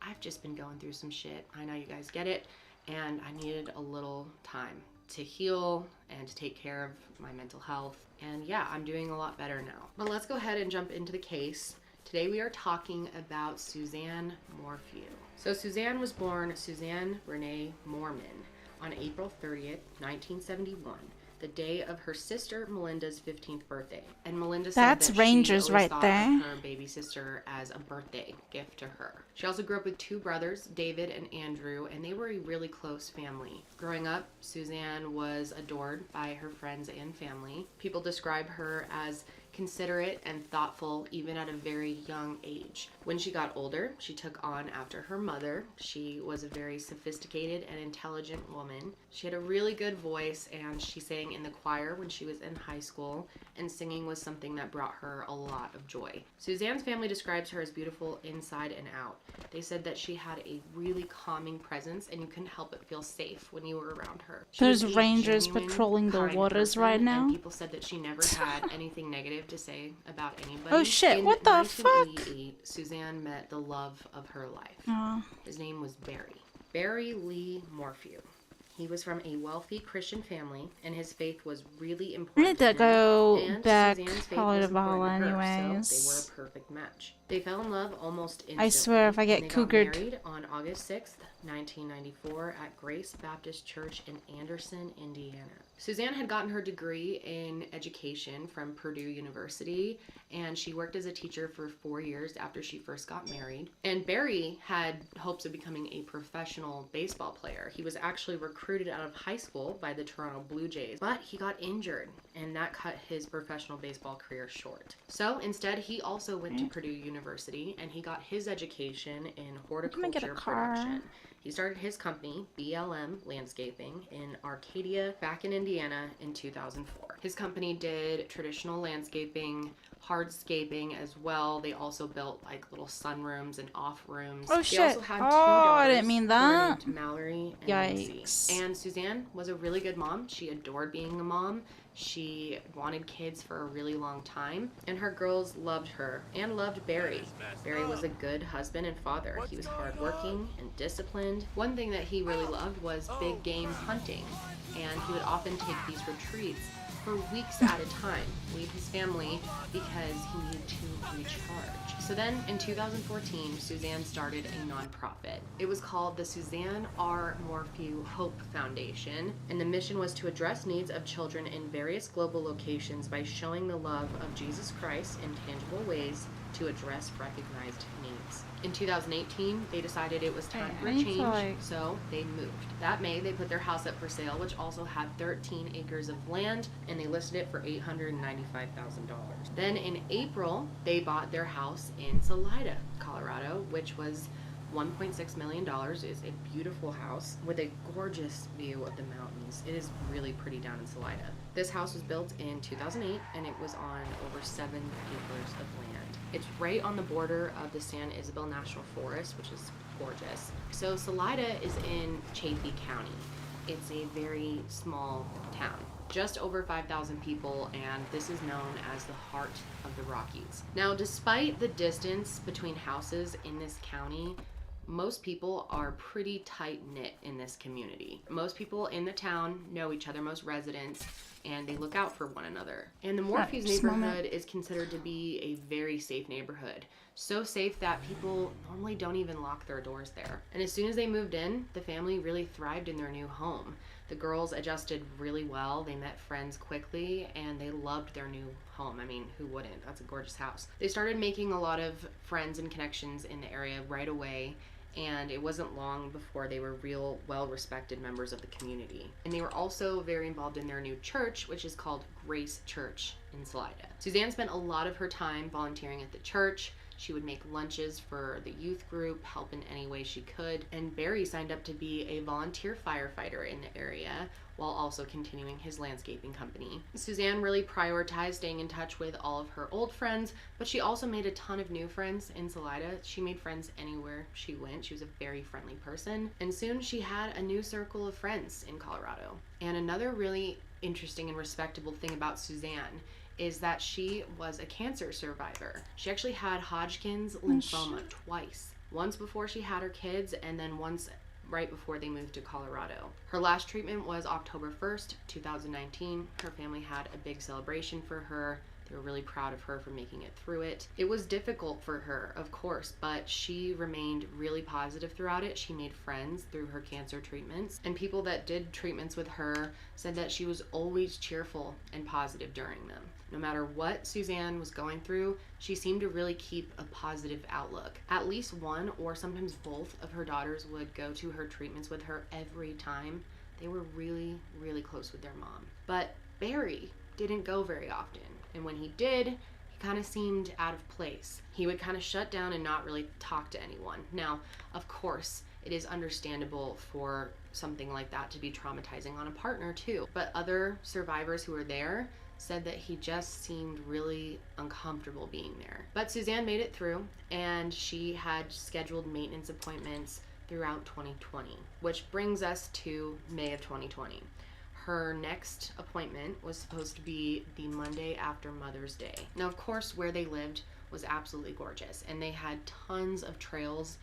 I've just been going through some shit. I know you guys get it, and I needed a little time to heal and to take care of my mental health. And yeah, I'm doing a lot better now. But let's go ahead and jump into the case. Today we are talking about Suzanne Morphew. So Suzanne was born Suzanne Renee Moorman on April 30th, 1971. the day of her sister Melinda's 15th birthday. And Melinda That's said that Rangers she right always thought there. of her baby sister as a birthday gift to her. She also grew up with 2 brothers, David and Andrew, and they were a really close family. Growing up, Suzanne was adored by her friends and family. People describe her as considerate and thoughtful even at a very young age. When she got older, she took on after her mother. She was a very sophisticated and intelligent woman. She had a really good voice, and she sang in the choir when she was in high school, and singing was something that brought her a lot of joy. Suzanne's family describes her as beautiful inside and out. They said that she had a really calming presence, and you couldn't help but feel safe when you were around her. She There's was a Rangers genuine, patrolling the kind waters person, right now. and people said that she never had anything negative to say about anybody. Oh shit, In what the 1988, Suzanne met the love of her life. Aw. His name was Barry Lee Morphew. He was from a wealthy Christian family, and his faith was really I important need to to him, go and back Suzanne's faith probably was to Valhalla important to her, anyways. so they were a perfect match. They fell in love almost instantly. I swear if I get and they cougared. got married on August 6th, 1994 at Grace Baptist Church in Anderson, Indiana. Suzanne had gotten her degree in education from Purdue University, and she worked as a teacher for 4 years after she first got married. And Barry had hopes of becoming a professional baseball player. He was actually recruited out of high school by the Toronto Blue Jays, but he got injured, and that cut his professional baseball career short. So instead, he also went to Purdue University, and he got his education in horticulture production. He started his company, BLM Landscaping, in Arcadia, back in Indiana in 2004. His company did traditional landscaping, hardscaping as well. They also built like little sunrooms and off rooms. Oh They shit. also had 2 Oh, I daughters didn't mean who were that. named Mallory and Yikes. Lucy. And Suzanne was a really good mom. She adored being a mom. She wanted kids for a really long time, and her girls loved her and loved Barry. Barry was a good husband and father. He was hardworking and disciplined. One thing that he really loved was big game hunting, and he would often take these retreats for weeks at a time, leave his family because he needed to recharge. So then in 2014, Suzanne started a nonprofit. It was called the Suzanne R. Morphew Hope Foundation, and the mission was to address needs of children in various global locations by showing the love of Jesus Christ in tangible ways to address recognized needs. In 2018, they decided it was time for a change, so they moved. That May, they put their house up for sale, which also had 13 acres of land, and they listed it for $895,000. Then in April, they bought their house in Salida, Colorado, which was $1.6 million. Is a beautiful house with a gorgeous view of the mountains. It is really pretty down in Salida. This house was built in 2008, and it was on over 7 acres of land. It's right on the border of the San Isabel National Forest, which is gorgeous. So Salida is in Chaffee County. It's a very small town, just over 5,000 people, and this is known as the heart of the Rockies. Now, despite the distance between houses in this county, most people are pretty tight-knit in this community. Most people in the town know each other, most residents, and they look out for one another. And the Morphews neighborhood is considered to be a very safe neighborhood. So safe that people normally don't even lock their doors there. And as soon as they moved in, the family really thrived in their new home. The girls adjusted really well, they met friends quickly, and they loved their new home. I mean, who wouldn't? That's a gorgeous house. They started making a lot of friends and connections in the area right away, and it wasn't long before they were real well-respected members of the community. And they were also very involved in their new church, which is called Grace Church in Salida. Suzanne spent a lot of her time volunteering at the church. She would make lunches for the youth group, help in any way she could, and Barry signed up to be a volunteer firefighter in the area while also continuing his landscaping company. Suzanne really prioritized staying in touch with all of her old friends, but she also made a ton of new friends in Salida. She made friends anywhere she went. She was a very friendly person, and soon she had a new circle of friends in Colorado. And another really interesting and respectable thing about Suzanne is that she was a cancer survivor. She actually had Hodgkin's lymphoma twice. Once before she had her kids, and then once right before they moved to Colorado. Her last treatment was October 1st, 2019. Her family had a big celebration for her. They were really proud of her for making it through it. It was difficult for her, of course, but she remained really positive throughout it. She made friends through her cancer treatments, and people that did treatments with her said that she was always cheerful and positive during them. No matter what Suzanne was going through, she seemed to really keep a positive outlook. At least one or sometimes both of her daughters would go to her treatments with her every time. They were really, really close with their mom. But Barry didn't go very often, and when he did, he kind of seemed out of place. He would kind of shut down and not really talk to anyone. Now, of course, it is understandable for something like that to be traumatizing on a partner too, but other survivors who were there said that he just seemed really uncomfortable being there. But Suzanne made it through, and she had scheduled maintenance appointments throughout 2020, which brings us to May of 2020. Her next appointment was supposed to be the Monday after Mother's Day. Now, of course, where they lived was absolutely gorgeous, and they had tons of trails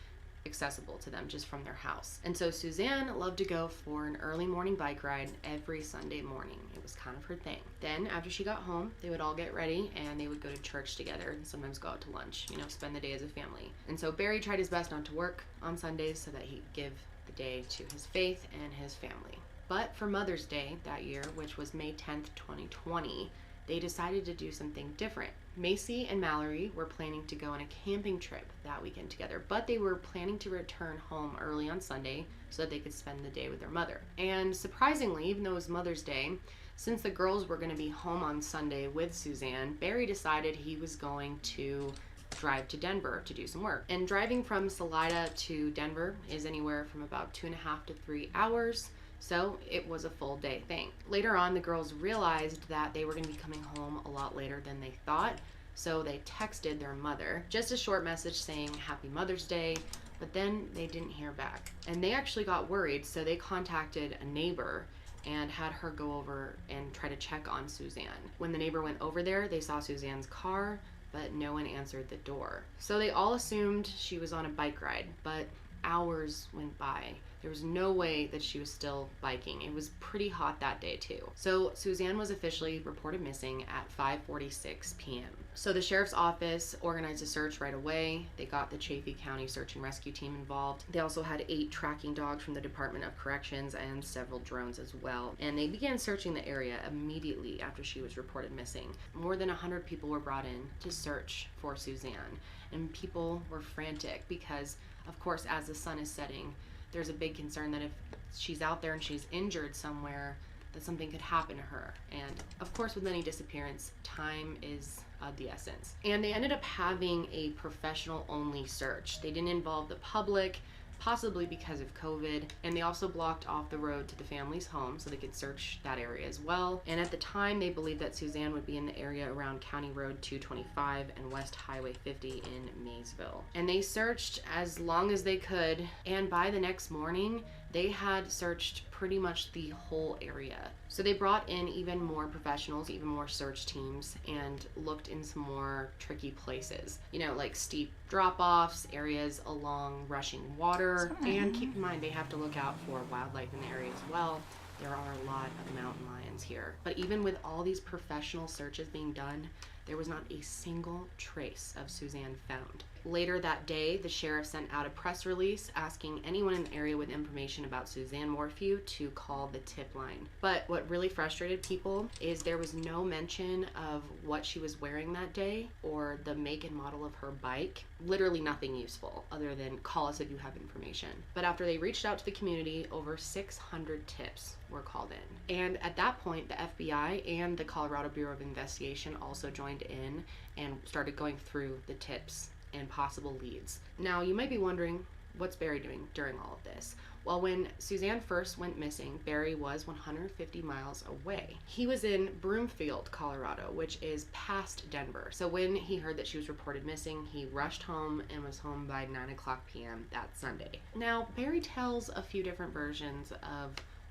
accessible to them just from their house. And so Suzanne loved to go for an early morning bike ride every Sunday morning. It was kind of her thing. Then after she got home, they would all get ready and they would go to church together and sometimes go out to lunch, you know, spend the day as a family. And so Barry tried his best not to work on Sundays so that he'd give the day to his faith and his family. But for Mother's Day that year, which was May 10th, 2020, they decided to do something different. Macy and Mallory were planning to go on a camping trip that weekend together, but they were planning to return home early on Sunday so that they could spend the day with their mother. And surprisingly, even though it was Mother's Day, since the girls were going to be home on Sunday with Suzanne, Barry decided he was going to drive to Denver to do some work. And driving from Salida to Denver is anywhere from about 2.5 to 3 hours. So it was a full day thing. Later on, the girls realized that they were going to be coming home a lot later than they thought. So they texted their mother just a short message saying Happy Mother's Day, but then they didn't hear back. And they actually got worried, so they contacted a neighbor and had her go over and try to check on Suzanne. When the neighbor went over there, they saw Suzanne's car, but no one answered the door. So they all assumed she was on a bike ride, but hours went by. There was no way that she was still biking. It was pretty hot that day too. So Suzanne was officially reported missing at 5:46 p.m. So the sheriff's office organized a search right away. They got the Chaffee County Search and Rescue Team involved. They also had 8 tracking dogs from the Department of Corrections and several drones as well. And they began searching the area immediately after she was reported missing. More than 100 people were brought in to search for Suzanne. And people were frantic because, of course, as the sun is setting, there's a big concern that if she's out there and she's injured somewhere, that something could happen to her. And of course, with any disappearance, time is of the essence. And they ended up having a professional only search. They didn't involve the public, possibly because of COVID, and they also blocked off the road to the family's home so they could search that area as well. And at the time, they believed that Suzanne would be in the area around County Road 225 and West Highway 50 in Maysville. And they searched as long as they could, and by the next morning, they had searched pretty much the whole area. So they brought in even more professionals, even more search teams, and looked in some more tricky places. You know, like steep drop-offs, areas along rushing water, and keep in mind they have to look out for wildlife in the area as well. There are a lot of mountain lions here. But even with all these professional searches being done, there was not a single trace of Suzanne found. Later that day, the sheriff sent out a press release asking anyone in the area with information about Suzanne Morphew to call the tip line. But what really frustrated people is there was no mention of what she was wearing that day or the make and model of her bike. Literally nothing useful other than call us if you have information. But after they reached out to the community, over 600 tips were called in. And at that point, the FBI and the Colorado Bureau of Investigation also joined in and started going through the tips and possible leads. Now, you might be wondering, what's Barry doing during all of this? Well, when Suzanne first went missing, Barry was 150 miles away. He was in Broomfield, Colorado, which is past Denver. So when he heard that she was reported missing, he rushed home and was home by 9:00 p.m. that Sunday. Now, Barry tells a few different versions of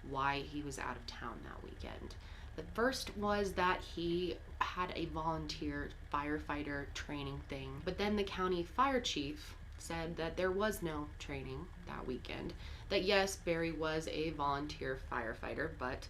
why he was out of town that weekend. The first was that he had a volunteer firefighter training thing, but then the county fire chief said that there was no training that weekend, that yes, Barry was a volunteer firefighter, but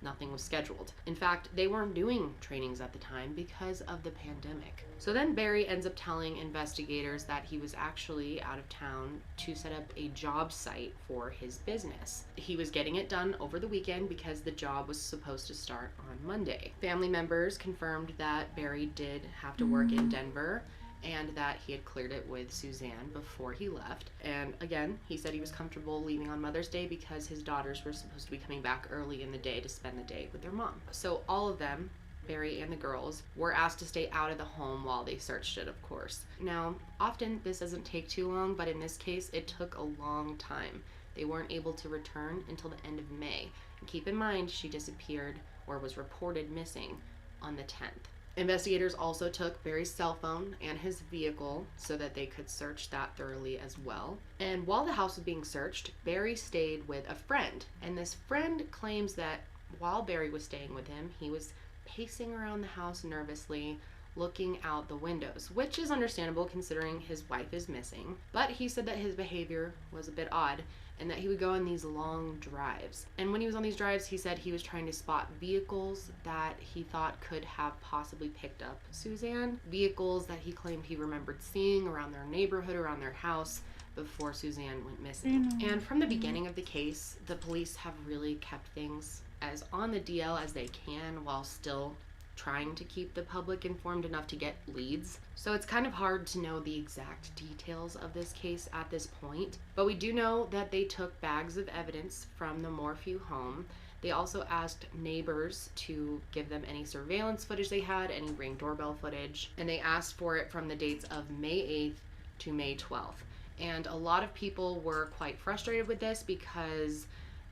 nothing was scheduled. In fact, they weren't doing trainings at the time because of the pandemic. So then Barry ends up telling investigators that he was actually out of town to set up a job site for his business. He was getting it done over the weekend because the job was supposed to start on Monday. Family members confirmed that Barry did have to work in Denver and that he had cleared it with Suzanne before he left. And again, he said he was comfortable leaving on Mother's Day because his daughters were supposed to be coming back early in the day to spend the day with their mom. So all of them, Barry and the girls, were asked to stay out of the home while they searched it, of course. Now, often this doesn't take too long, but in this case, it took a long time. They weren't able to return until the end of May. And keep in mind, she disappeared or was reported missing on the 10th. Investigators also took Barry's cell phone and his vehicle so that they could search that thoroughly as well. And while the house was being searched, Barry stayed with a friend. And this friend claims that while Barry was staying with him, he was pacing around the house nervously, looking out the windows, which is understandable considering his wife is missing. But he said that his behavior was a bit odd and that he would go on these long drives. And when he was on these drives, he said he was trying to spot vehicles that he thought could have possibly picked up Suzanne, vehicles that he claimed he remembered seeing around their neighborhood, around their house, before Suzanne went missing. And from the beginning of the case, the police have really kept things as on the DL as they can while still trying to keep the public informed enough to get leads. So it's kind of hard to know the exact details of this case at this point, but we do know that they took bags of evidence from the Morphew home. They also asked neighbors to give them any surveillance footage they had, any Ring doorbell footage, and they asked for it from the dates of May 8th to May 12th. And a lot of people were quite frustrated with this because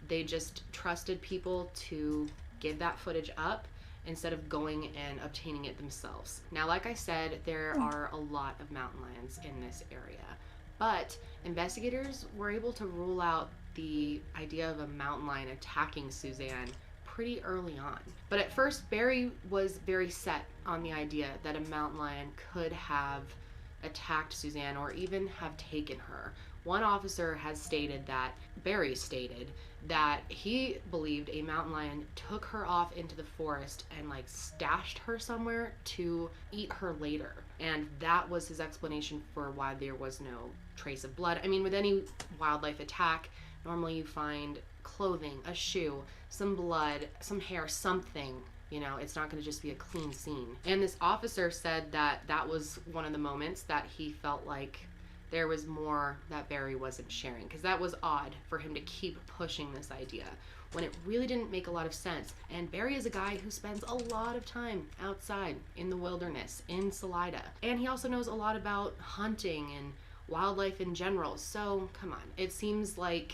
they just trusted people to give that footage up instead of going and obtaining it themselves. Now, like I said, there are a lot of mountain lions in this area, but investigators were able to rule out the idea of a mountain lion attacking Suzanne pretty early on. But at first, Barry was very set on the idea that a mountain lion could have attacked Suzanne or even have taken her. One officer has stated that, Barry stated, that he believed a mountain lion took her off into the forest and like stashed her somewhere to eat her later. And that was his explanation for why there was no trace of blood. I mean, with any wildlife attack, normally you find clothing, a shoe, some blood, some hair, something. You know, it's not going to just be a clean scene. And this officer said that that was one of the moments that he felt like there was more that Barry wasn't sharing, because that was odd for him to keep pushing this idea when it really didn't make a lot of sense. And Barry is a guy who spends a lot of time outside in the wilderness, in Salida. And he also knows a lot about hunting and wildlife in general. So, come on. It seems like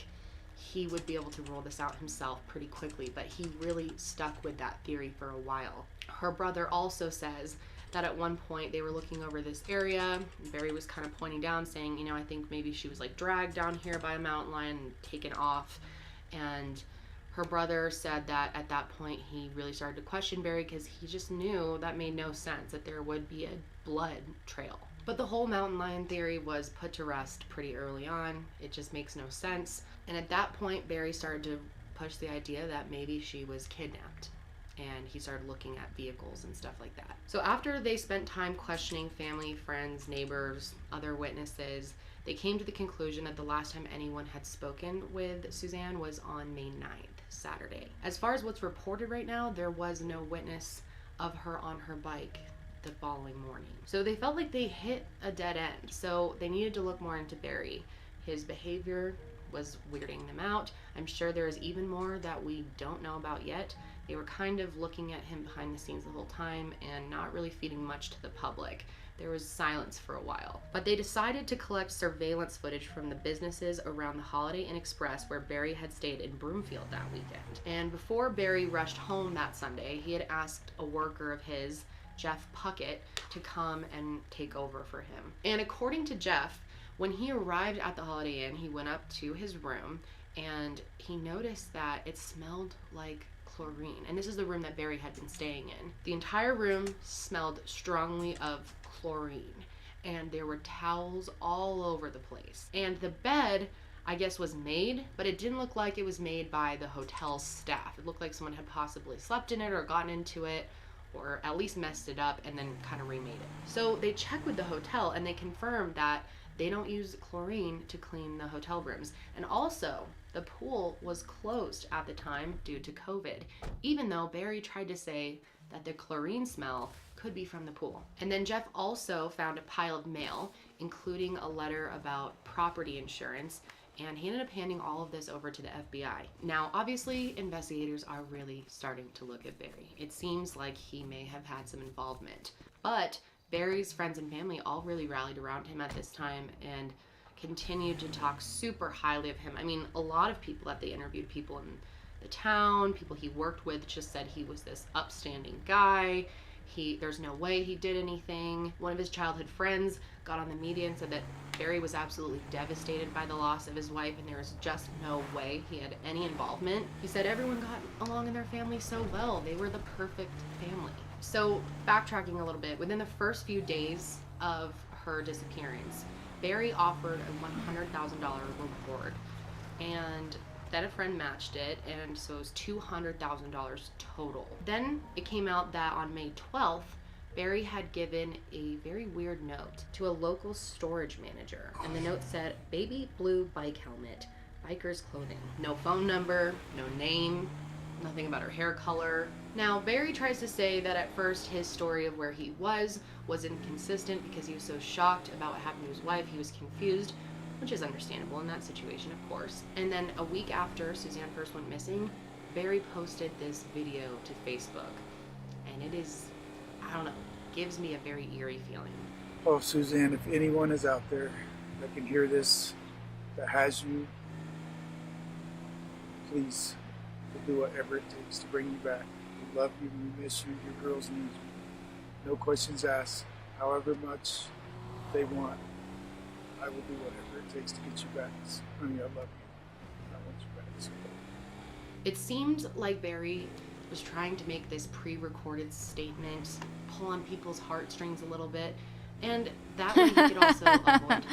he would be able to rule this out himself pretty quickly, but he really stuck with that theory for a while. Her brother also says that at one point they were looking over this area. Barry was kind of pointing down saying, you know, I think maybe she was like dragged down here by a mountain lion and taken off. And her brother said that at that point he really started to question Barry because he just knew that made no sense, that there would be a blood trail. But the whole mountain lion theory was put to rest pretty early on. It just makes no sense. And at that point, Barry started to push the idea that maybe she was kidnapped. And he started looking at vehicles and stuff like that. So after they spent time questioning family, friends, neighbors, other witnesses, they came to the conclusion that the last time anyone had spoken with Suzanne was on May 9th, Saturday. As far as what's reported right now, there was no witness of her on her bike the following morning. So they felt like they hit a dead end. So they needed to look more into Barry. His behavior was weirding them out. I'm sure there is even more that we don't know about yet. They were kind of looking at him behind the scenes the whole time and not really feeding much to the public. There was silence for a while. But they decided to collect surveillance footage from the businesses around the Holiday Inn Express where Barry had stayed in Broomfield that weekend. And before Barry rushed home that Sunday, he had asked a worker of his, Jeff Puckett, to come and take over for him. And according to Jeff, when he arrived at the Holiday Inn, he went up to his room and he noticed that it smelled like chlorine. And this is the room that Barry had been staying in. The entire room smelled strongly of chlorine, and there were towels all over the place. And the bed I guess was made, but it didn't look like it was made by the hotel staff. It looked like someone had possibly slept in it or gotten into it, or at least messed it up and then kind of remade it. So they checked with the hotel and they confirmed that they don't use chlorine to clean the hotel rooms. And also, the pool was closed at the time due to COVID, even though Barry tried to say that the chlorine smell could be from the pool. And then Jeff also found a pile of mail, including a letter about property insurance, and he ended up handing all of this over to the FBI. Now, obviously, investigators are really starting to look at Barry. It seems like he may have had some involvement, but Barry's friends and family all really rallied around him at this time and continued to talk super highly of him. I mean, a lot of people that they interviewed, people in the town, people he worked with, just said he was this upstanding guy. There's no way he did anything. One of his childhood friends got on the media and said that Barry was absolutely devastated by the loss of his wife and there was just no way he had any involvement. He said everyone got along in their family so well. They were the perfect family. So backtracking a little bit, within the first few days of her disappearance, Barry offered a $100,000 reward, and then a friend matched it, and so it was $200,000 total. Then it came out that on May 12th, Barry had given a very weird note to a local storage manager, and the note said, "Baby blue bike helmet, biker's clothing." No phone number, no name, nothing about her hair color. Now, Barry tries to say that at first his story of where he was inconsistent because he was so shocked about what happened to his wife. He was confused, which is understandable in that situation, of course. And then a week after Suzanne first went missing, Barry posted this video to Facebook. And it is, I don't know, gives me a very eerie feeling. Oh, Suzanne, if anyone is out there that can hear this, that has you, please do whatever it takes to bring you back. We love you, we miss you, your girls need you. No questions asked. However much they want, I will do whatever it takes to get you back. Honey, I love you. I want you back. So. It seemed like Barry was trying to make this pre-recorded statement, pull on people's heartstrings a little bit, and that way he could also avoid talking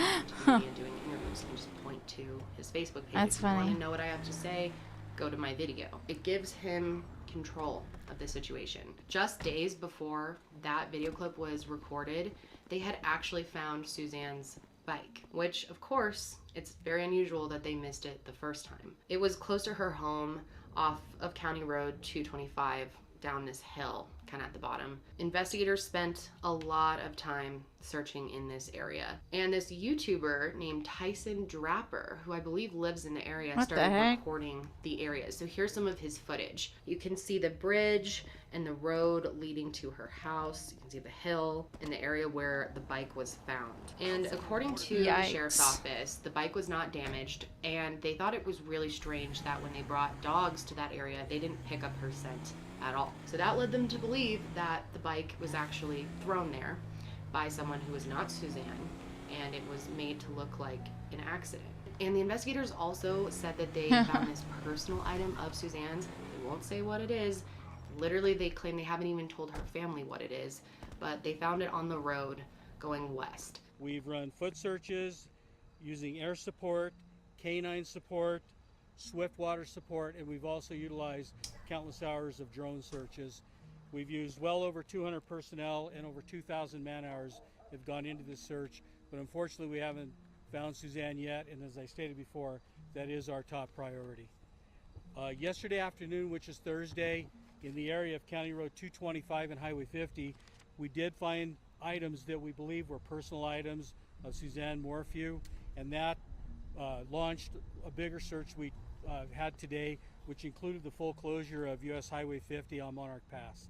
to me and doing interviews and just point to his Facebook page. That's if you want funny. to know what I have to say, go to my video. It gives him control of the situation. Just days before that video clip was recorded, they had actually found Suzanne's bike, which of course, it's very unusual that they missed it the first time. It was close to her home off of County Road 225 down this hill, kind of at the bottom. Investigators spent a lot of time searching in this area. And this YouTuber named Tyson Draper, who I believe lives in the area, What the started heck? recording the area. So here's some of his footage. You can see the bridge and the road leading to her house. You can see the hill and the area where the bike was found. And according to the Yikes. sheriff's office, the bike was not damaged, and they thought it was really strange that when they brought dogs to that area, they didn't pick up her scent at all. So that led them to believe that the bike was actually thrown there by someone who was not Suzanne, and it was made to look like an accident. And the investigators also said that they found this personal item of Suzanne's. They won't say what it is. Literally, they claim they haven't even told her family what it is, but they found it on the road going west. We've run foot searches using air support, canine support, swift water support, and we've also utilized countless hours of drone searches. We've used well over 200 personnel and over 2,000 man hours have gone into this search, but unfortunately we haven't found Suzanne yet, and as I stated before, that is our top priority. Yesterday afternoon, which is Thursday, in the area of County Road 225 and Highway 50, we did find items that we believe were personal items of Suzanne Morphew, and that launched a bigger search we had today, which included the full closure of US Highway 50 on Monarch Pass.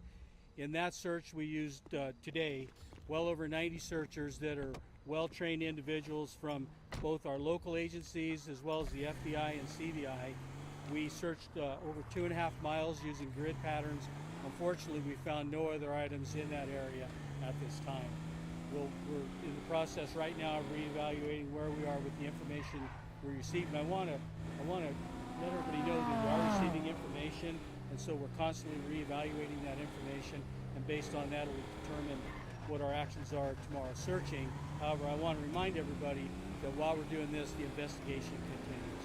In that search, we used today well over 90 searchers that are well-trained individuals from both our local agencies as well as the FBI and CBI. We searched over 2.5 miles using grid patterns. Unfortunately, we found no other items in that area at this time. We're in the process right now of reevaluating where we are with the information we received. And I want to let everybody know that we are receiving information, and so we're constantly reevaluating that information, and based on that, it will determine what our actions are tomorrow searching. However, I want to remind everybody that while we're doing this, the investigation continues.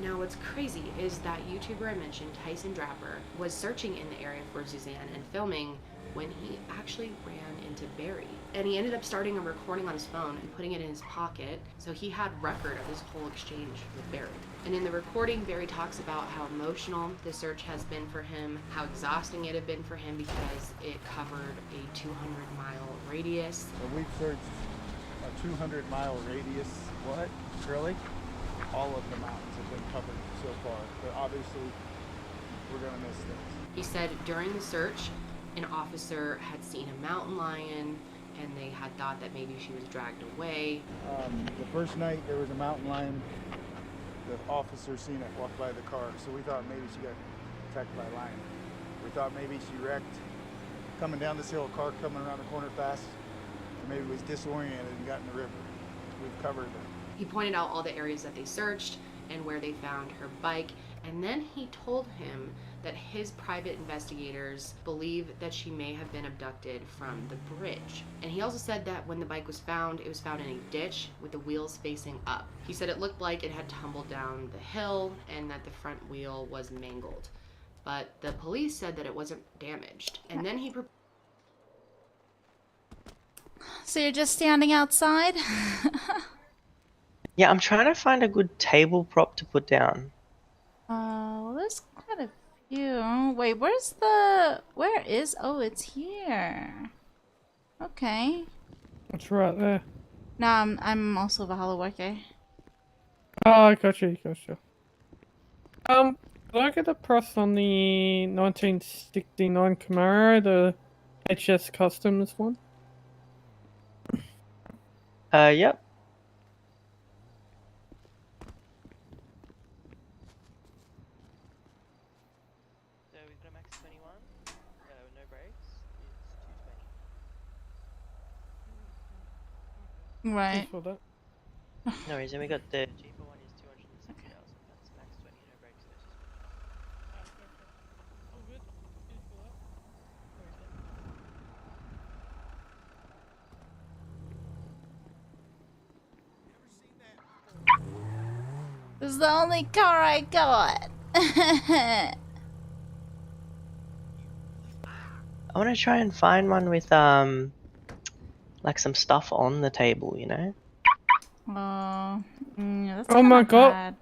Now what's crazy is that YouTuber I mentioned, Tyson Draper, was searching in the area for Suzanne and filming when he actually ran into Barry. And he ended up starting a recording on his phone and putting it in his pocket, so he had record of this whole exchange with Barry. And in the recording, Barry talks about how emotional the search has been for him, how exhausting it had been for him because it covered a 200-mile radius. So we've searched a 200-mile radius. What? Really? All of the mountains have been covered so far, but obviously we're gonna miss things. He said during the search, an officer had seen a mountain lion and they had thought that maybe she was dragged away. The first night there was a mountain lion. The officer seen it walk by the car, so we thought maybe she got attacked by a lion. We thought maybe she wrecked coming down this hill, a car coming around the corner fast, or maybe was disoriented and got in the river. We've covered them. He pointed out all the areas that they searched and where they found her bike, and then he told him that his private investigators believe that she may have been abducted from the bridge. And he also said that when the bike was found, it was found in a ditch with the wheels facing up. He said it looked like it had tumbled down the hill and that the front wheel was mangled. But the police said that it wasn't damaged. And then he So you're just standing outside? Yeah, I'm trying to find a good table prop to put down. Well, there's quite a few. Wait, where is, oh, it's here. Okay. It's right there. No, I'm also the hollow worker. Oh, I gotcha. Could I get a price on the 1969 Camaro, the HS Customs one? Yep. So we've got a max 21, no brakes, it's 220. Right. No worries, and we got the cheaper one is 260,000, that's max 20, no brakes, This is the only car I got. I want to try and find one with like some stuff on the table, you know? That's Oh my god. bad.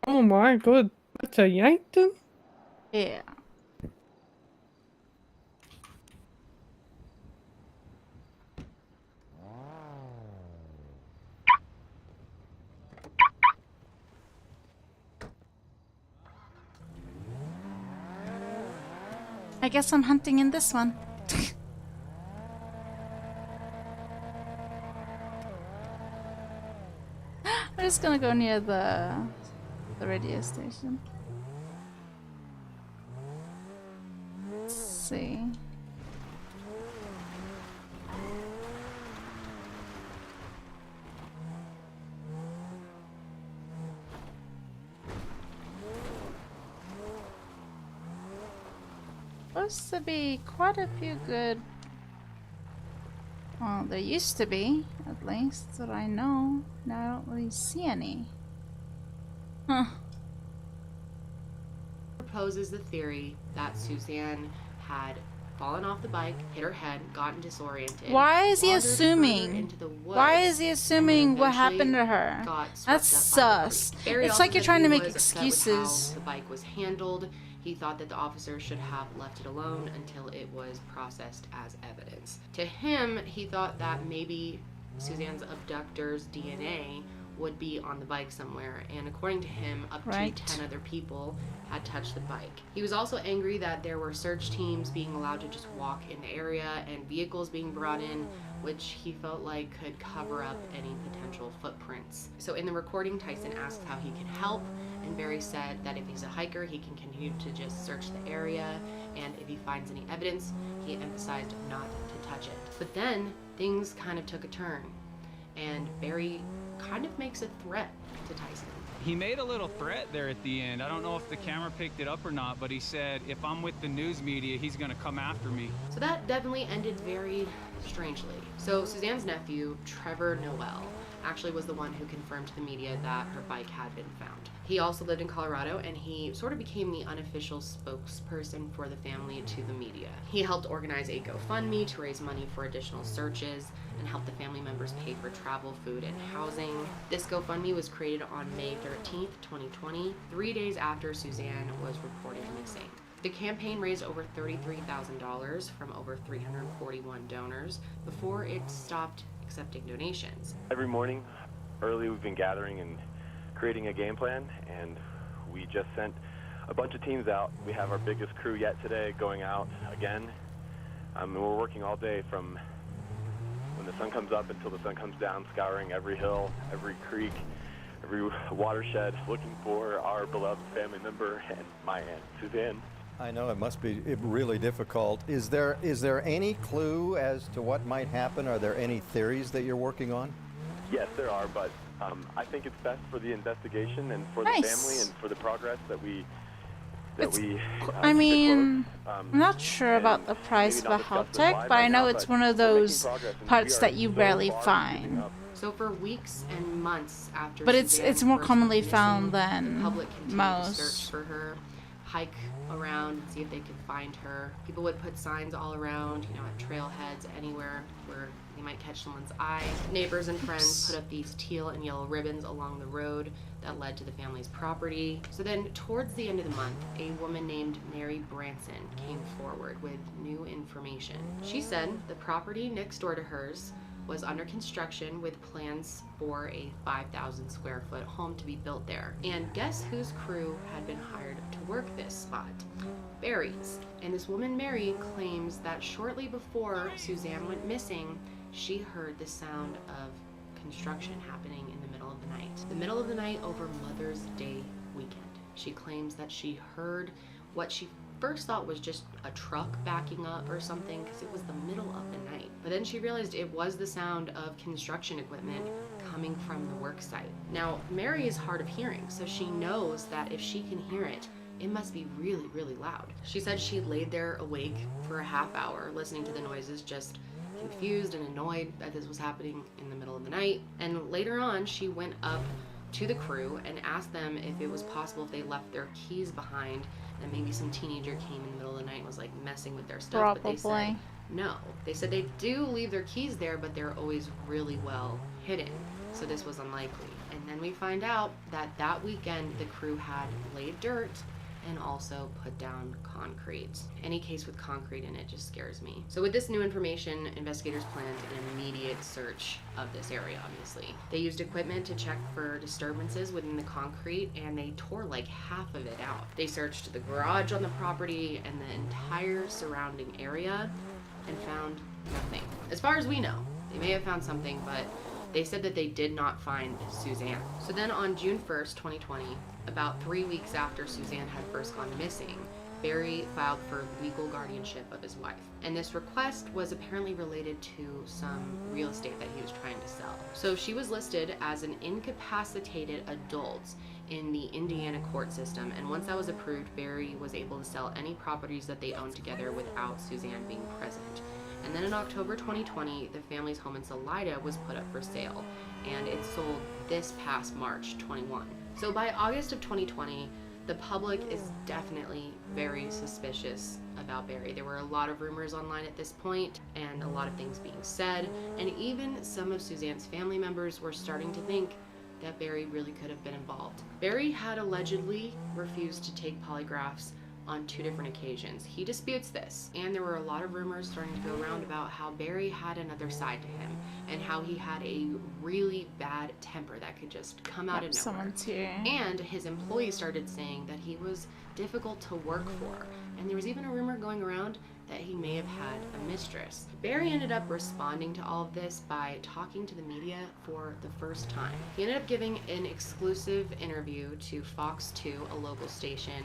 Oh my god. That's a Yankton? Yeah. I guess I'm hunting in this one. I'm just gonna go near the radio station. Let's see. Supposed to be quite a few good. Well, there used to be, at least, that I know. Now I don't really see any. Huh. proposes the theory that Suzanne had fallen off the bike, hit her head, gotten disoriented. Why is he wandered further assuming? into the woods, Why is he assuming what happened to eventually her? got swept That's up by the sus. creek. Barry It's also like you're said trying he to make was upset with excuses. how the bike was handled. He thought that the officer should have left it alone until it was processed as evidence. To him, he thought that maybe Suzanne's abductor's DNA would be on the bike somewhere, and according to him, up Right. to 10 other people had touched the bike. He was also angry that there were search teams being allowed to just walk in the area and vehicles being brought in, which he felt like could cover up any potential footprints. So in the recording, Tyson asked how he can help, and Barry said that if he's a hiker, he can continue to just search the area, and if he finds any evidence, he emphasized not to touch it. But then things kind of took a turn, and Barry kind of makes a threat to Tyson. He made a little threat there at the end. I don't know if the camera picked it up or not, but he said, if I'm with the news media, he's gonna come after me. So that definitely ended very strangely. So Suzanne's nephew, Trevor Noel, actually was the one who confirmed to the media that her bike had been found. He also lived in Colorado, and he sort of became the unofficial spokesperson for the family to the media. He helped organize a GoFundMe to raise money for additional searches and help the family members pay for travel, food, and housing. This GoFundMe was created on May 13th, 2020, 3 days after Suzanne was reported missing. The campaign raised over $33,000 from over 341 donors before it stopped accepting donations. Every morning, early, we've been gathering and creating a game plan, and we just sent a bunch of teams out. We have our biggest crew yet today going out again. And we're working all day from when the sun comes up until the sun comes down, scouring every hill, every creek, every watershed, looking for our beloved family member and my aunt, Suzanne. I know it must be really difficult. Is there any clue as to what might happen? Are there any theories that you're working on? Yes, there are, but I think it's best for the investigation and for Nice. the family and for the progress that we. I mean, I'm not sure about the price of a health tech, but I know it's one of those parts that you rarely find. So for weeks and months after But Suzanne it's more first commonly went found missing, than the public continued to most. search for her, hike around and see if they could find her. People would put signs all around, at trailheads, anywhere where you might catch someone's eye. Neighbors and friends put up these teal and yellow ribbons along the road that led to the family's property. So then towards the end of the month, a woman named Mary Branson came forward with new information. She said the property next door to hers was under construction with plans for a 5,000 square foot home to be built there. And guess whose crew had been hired to work this spot? Barry's. And this woman, Mary, claims that shortly before Suzanne went missing, she heard the sound of construction happening in the middle of the night. The middle of the night over Mother's Day weekend. She claims that she heard what she first thought was just a truck backing up or something, because it was the middle of the night. But then she realized it was the sound of construction equipment coming from the work site. Now, Mary is hard of hearing, so she knows that if she can hear it, it must be really, really loud. She said she laid there awake for a half hour listening to the noises, just confused and annoyed that this was happening in the middle of the night. And later on, she went up to the crew and asked them if it was possible if they left their keys behind, and maybe some teenager came in the middle of the night and was like messing with their stuff. But they said no. They said they do leave their keys there, but they're always really well hidden. So this was unlikely. And then we find out that that weekend the crew had laid dirt and also put down concrete. Any case with concrete in it just scares me. So with this new information, investigators planned an immediate search of this area, obviously. They used equipment to check for disturbances within the concrete, and they tore like half of it out. They searched the garage on the property and the entire surrounding area and found nothing. As far as we know, they may have found something, but they said that they did not find Suzanne. So then on June 1st, 2020, about 3 weeks after Suzanne had first gone missing, Barry filed for legal guardianship of his wife. And this request was apparently related to some real estate that he was trying to sell. So she was listed as an incapacitated adult in the Indiana court system, and once that was approved, Barry was able to sell any properties that they owned together without Suzanne being present. And then in October 2020, the family's home in Salida was put up for sale, and it sold this past March 21. So by August of 2020, the public is definitely very suspicious about Barry. There were a lot of rumors online at this point, and a lot of things being said, and even some of Suzanne's family members were starting to think that Barry really could have been involved. Barry had allegedly refused to take polygraphs on 2 different occasions. He disputes this, and there were a lot of rumors starting to go around about how Barry had another side to him, and how he had a really bad temper that could just come out of nowhere. Someone's here. And his employees started saying that he was difficult to work for, and there was even a rumor going around that he may have had a mistress. Barry ended up responding to all of this by talking to the media for the first time. He ended up giving an exclusive interview to Fox 2, a local station,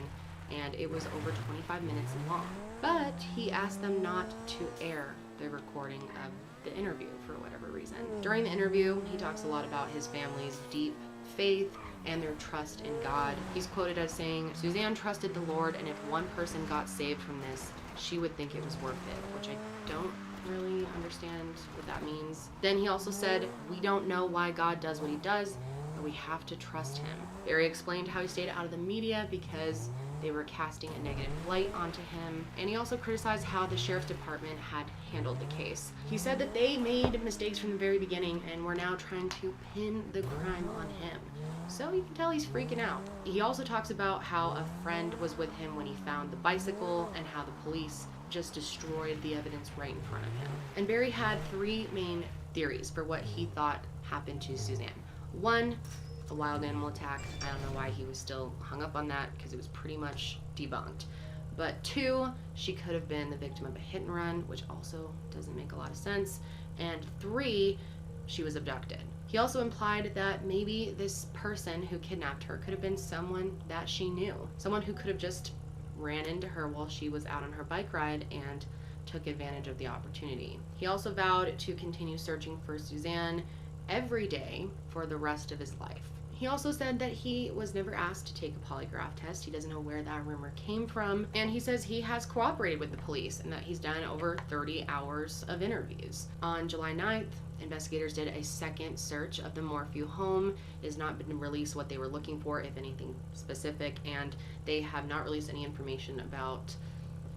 and it was over 25 minutes long. But he asked them not to air the recording of the interview for whatever reason. During the interview, he talks a lot about his family's deep faith and their trust in God. He's quoted as saying, "Suzanne trusted the Lord, and if one person got saved from this, she would think it was worth it," which I don't really understand what that means. Then he also said, "We don't know why God does what he does, but we have to trust him." Barry explained how he stayed out of the media because they were casting a negative light onto him, and he also criticized how the sheriff's department had handled the case. He said that they made mistakes from the very beginning and were now trying to pin the crime on him. So you can tell he's freaking out. He also talks about how a friend was with him when he found the bicycle and how the police just destroyed the evidence right in front of him. And Barry had three main theories for what he thought happened to Suzanne. One, a wild animal attack. I don't know why he was still hung up on that because it was pretty much debunked. But two, she could have been the victim of a hit and run, which also doesn't make a lot of sense. And three, she was abducted. He also implied that maybe this person who kidnapped her could have been someone that she knew. Someone who could have just ran into her while she was out on her bike ride and took advantage of the opportunity. He also vowed to continue searching for Suzanne every day for the rest of his life. He also said that he was never asked to take a polygraph test. He doesn't know where that rumor came from. And he says he has cooperated with the police and that he's done over 30 hours of interviews. On July 9th, investigators did a second search of the Morphew home. It has not been released what they were looking for, if anything specific, and they have not released any information about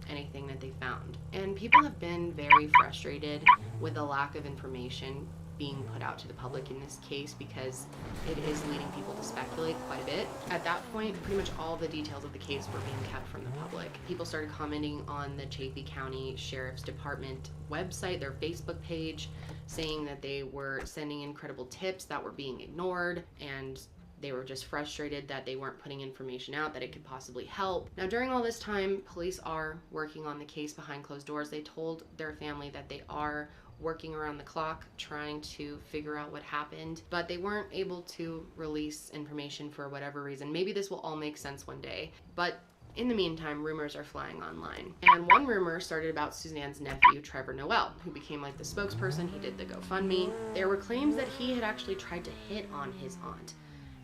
anything that they found. And people have been very frustrated with the lack of information being put out to the public in this case because it is leading people to speculate quite a bit. At that point, pretty much all the details of the case were being kept from the public. People started commenting on the Chaffee County Sheriff's Department website, their Facebook page, saying that they were sending incredible tips that were being ignored, and they were just frustrated that they weren't putting information out that it could possibly help. Now, during all this time, police are working on the case behind closed doors. They told their family that they are working around the clock trying to figure out what happened, but they weren't able to release information for whatever reason. Maybe this will all make sense one day, but in the meantime, rumors are flying online. And one rumor started about Suzanne's nephew, Trevor Noel, who became like the spokesperson. He did the GoFundMe. There were claims that he had actually tried to hit on his aunt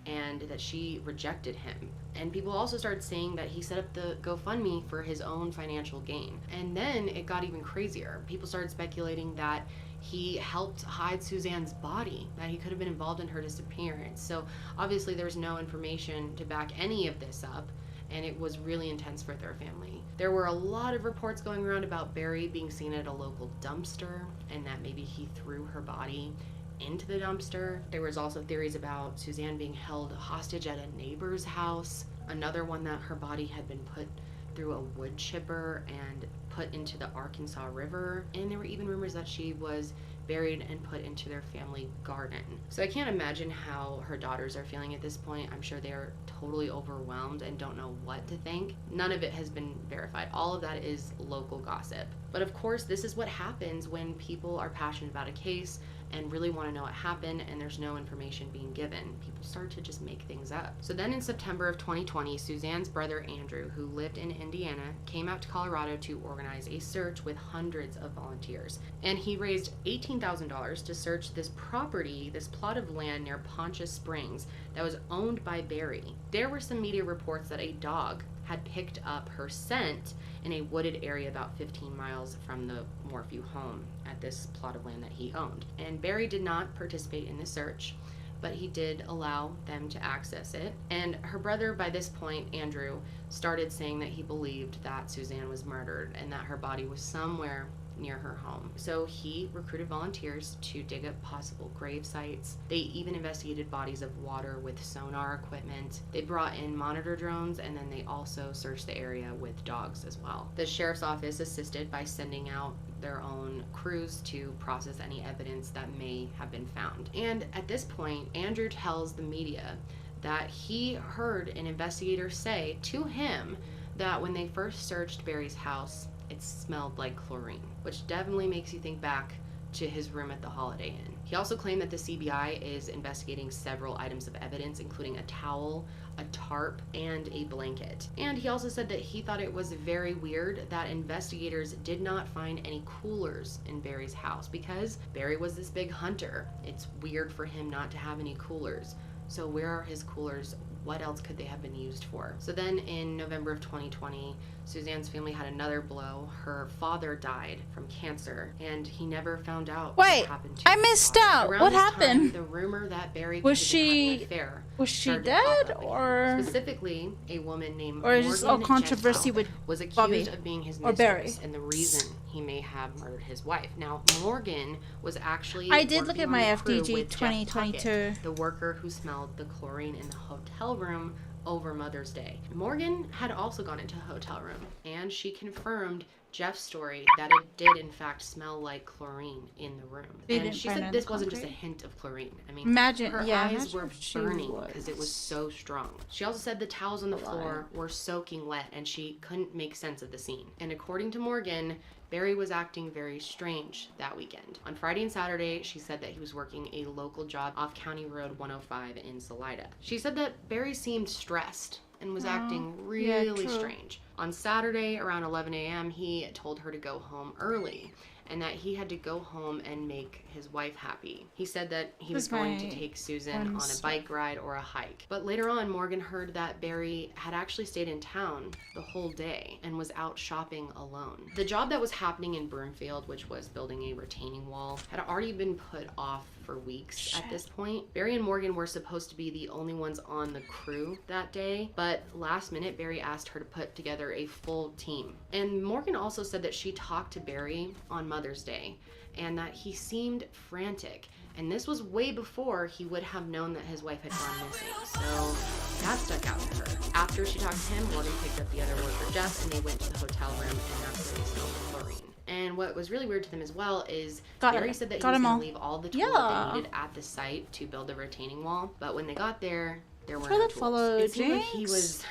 and that she rejected him. And people also started saying that he set up the GoFundMe for his own financial gain. And then it got even crazier. People started speculating that he helped hide Suzanne's body, that he could have been involved in her disappearance. So obviously there's no information to back any of this up, and it was really intense for their family. There were a lot of reports going around about Barry being seen at a local dumpster and that maybe he threw her body into the dumpster. There was also theories about Suzanne being held hostage at a neighbor's house. Another one that her body had been put through a wood chipper and put into the Arkansas River. And there were even rumors that she was buried and put into their family garden. So I can't imagine how her daughters are feeling at this point. I'm sure they are totally overwhelmed and don't know what to think. None of it has been verified. All of that is local gossip. But of course, this is what happens when people are passionate about a case and really want to know what happened and there's no information being given. People start to just make things up. So then in September of 2020, Suzanne's brother Andrew, who lived in Indiana, came out to Colorado to organize a search with hundreds of volunteers. And he raised $18,000 to search this property, this plot of land near Poncha Springs that was owned by Barry. There were some media reports that a dog had picked up her scent in a wooded area about 15 miles from the Morphew home at this plot of land that he owned. And Barry did not participate in the search, but he did allow them to access it. And her brother, by this point, Andrew, started saying that he believed that Suzanne was murdered and that her body was somewhere near her home. So he recruited volunteers to dig up possible grave sites. They even investigated bodies of water with sonar equipment. They brought in monitor drones, and then they also searched the area with dogs as well. The sheriff's office assisted by sending out their own crews to process any evidence that may have been found. And at this point, Andrew tells the media that he heard an investigator say to him that when they first searched Barry's house, it smelled like chlorine, which definitely makes you think back to his room at the Holiday Inn. He also claimed that the CBI is investigating several items of evidence, including a towel, a tarp, and a blanket. And he also said that he thought it was very weird that investigators did not find any coolers in Barry's house because Barry was this big hunter. It's weird for him not to have any coolers. So where are his coolers? What else could they have been used for? So then in November of 2020, Suzanne's family had another blow. Her father died from cancer, and he never found out Wait, what happened to I his missed daughter. out. Around What this happened? Time, the rumor that Barry Was could have been having she- an affair Was she started to pop dead, up again. or Specifically, a woman named or is this all Morgan controversy Gentile with was accused Bobby of being his or Barry? mistress and the reason he may have murdered his wife. Now, Morgan was actually I did look working at my on the crew FDG with Jeff 2022. Puckett, the worker who smelled the chlorine in the hotel room over Mother's Day. Morgan had also gone into a hotel room, and she confirmed Jeff's story that it did in fact smell like chlorine in the room. They And didn't she find it said in this the wasn't just a concrete? hint of chlorine. I mean, Imagine- her yeah, eyes imagine were if she burning was because it was so strong. She also said the towels on the floor were soaking wet and she couldn't make sense of the scene. And according to Morgan, Barry was acting very strange that weekend. On Friday and Saturday, she said that he was working a local job off County Road 105 in Salida. She said that Barry seemed stressed and was acting yeah, really true. strange. On Saturday, around 11 a.m., he told her to go home early and that he had to go home and make his wife happy. He said that he was going to take Susan on a bike ride or a hike. But later on, Morgan heard that Barry had actually stayed in town the whole day and was out shopping alone. The job that was happening in Broomfield, which was building a retaining wall, had already been put off for weeks at this point. Barry and Morgan were supposed to be the only ones on the crew that day, but last minute, Barry asked her to put together a full team. And Morgan also said that she talked to Barry on Mother's Day and that he seemed frantic. And this was way before he would have known that his wife had gone missing. So that stuck out to her. After she talked to him, Morgan picked up the other worker, Jeff, and they went to the hotel room, and that's where they smelled the chlorine. And what was really weird to them as well is Barry said that he was going to leave all the tools that they needed at the site to build a retaining wall. But when they got there were no tools. It seemed like he was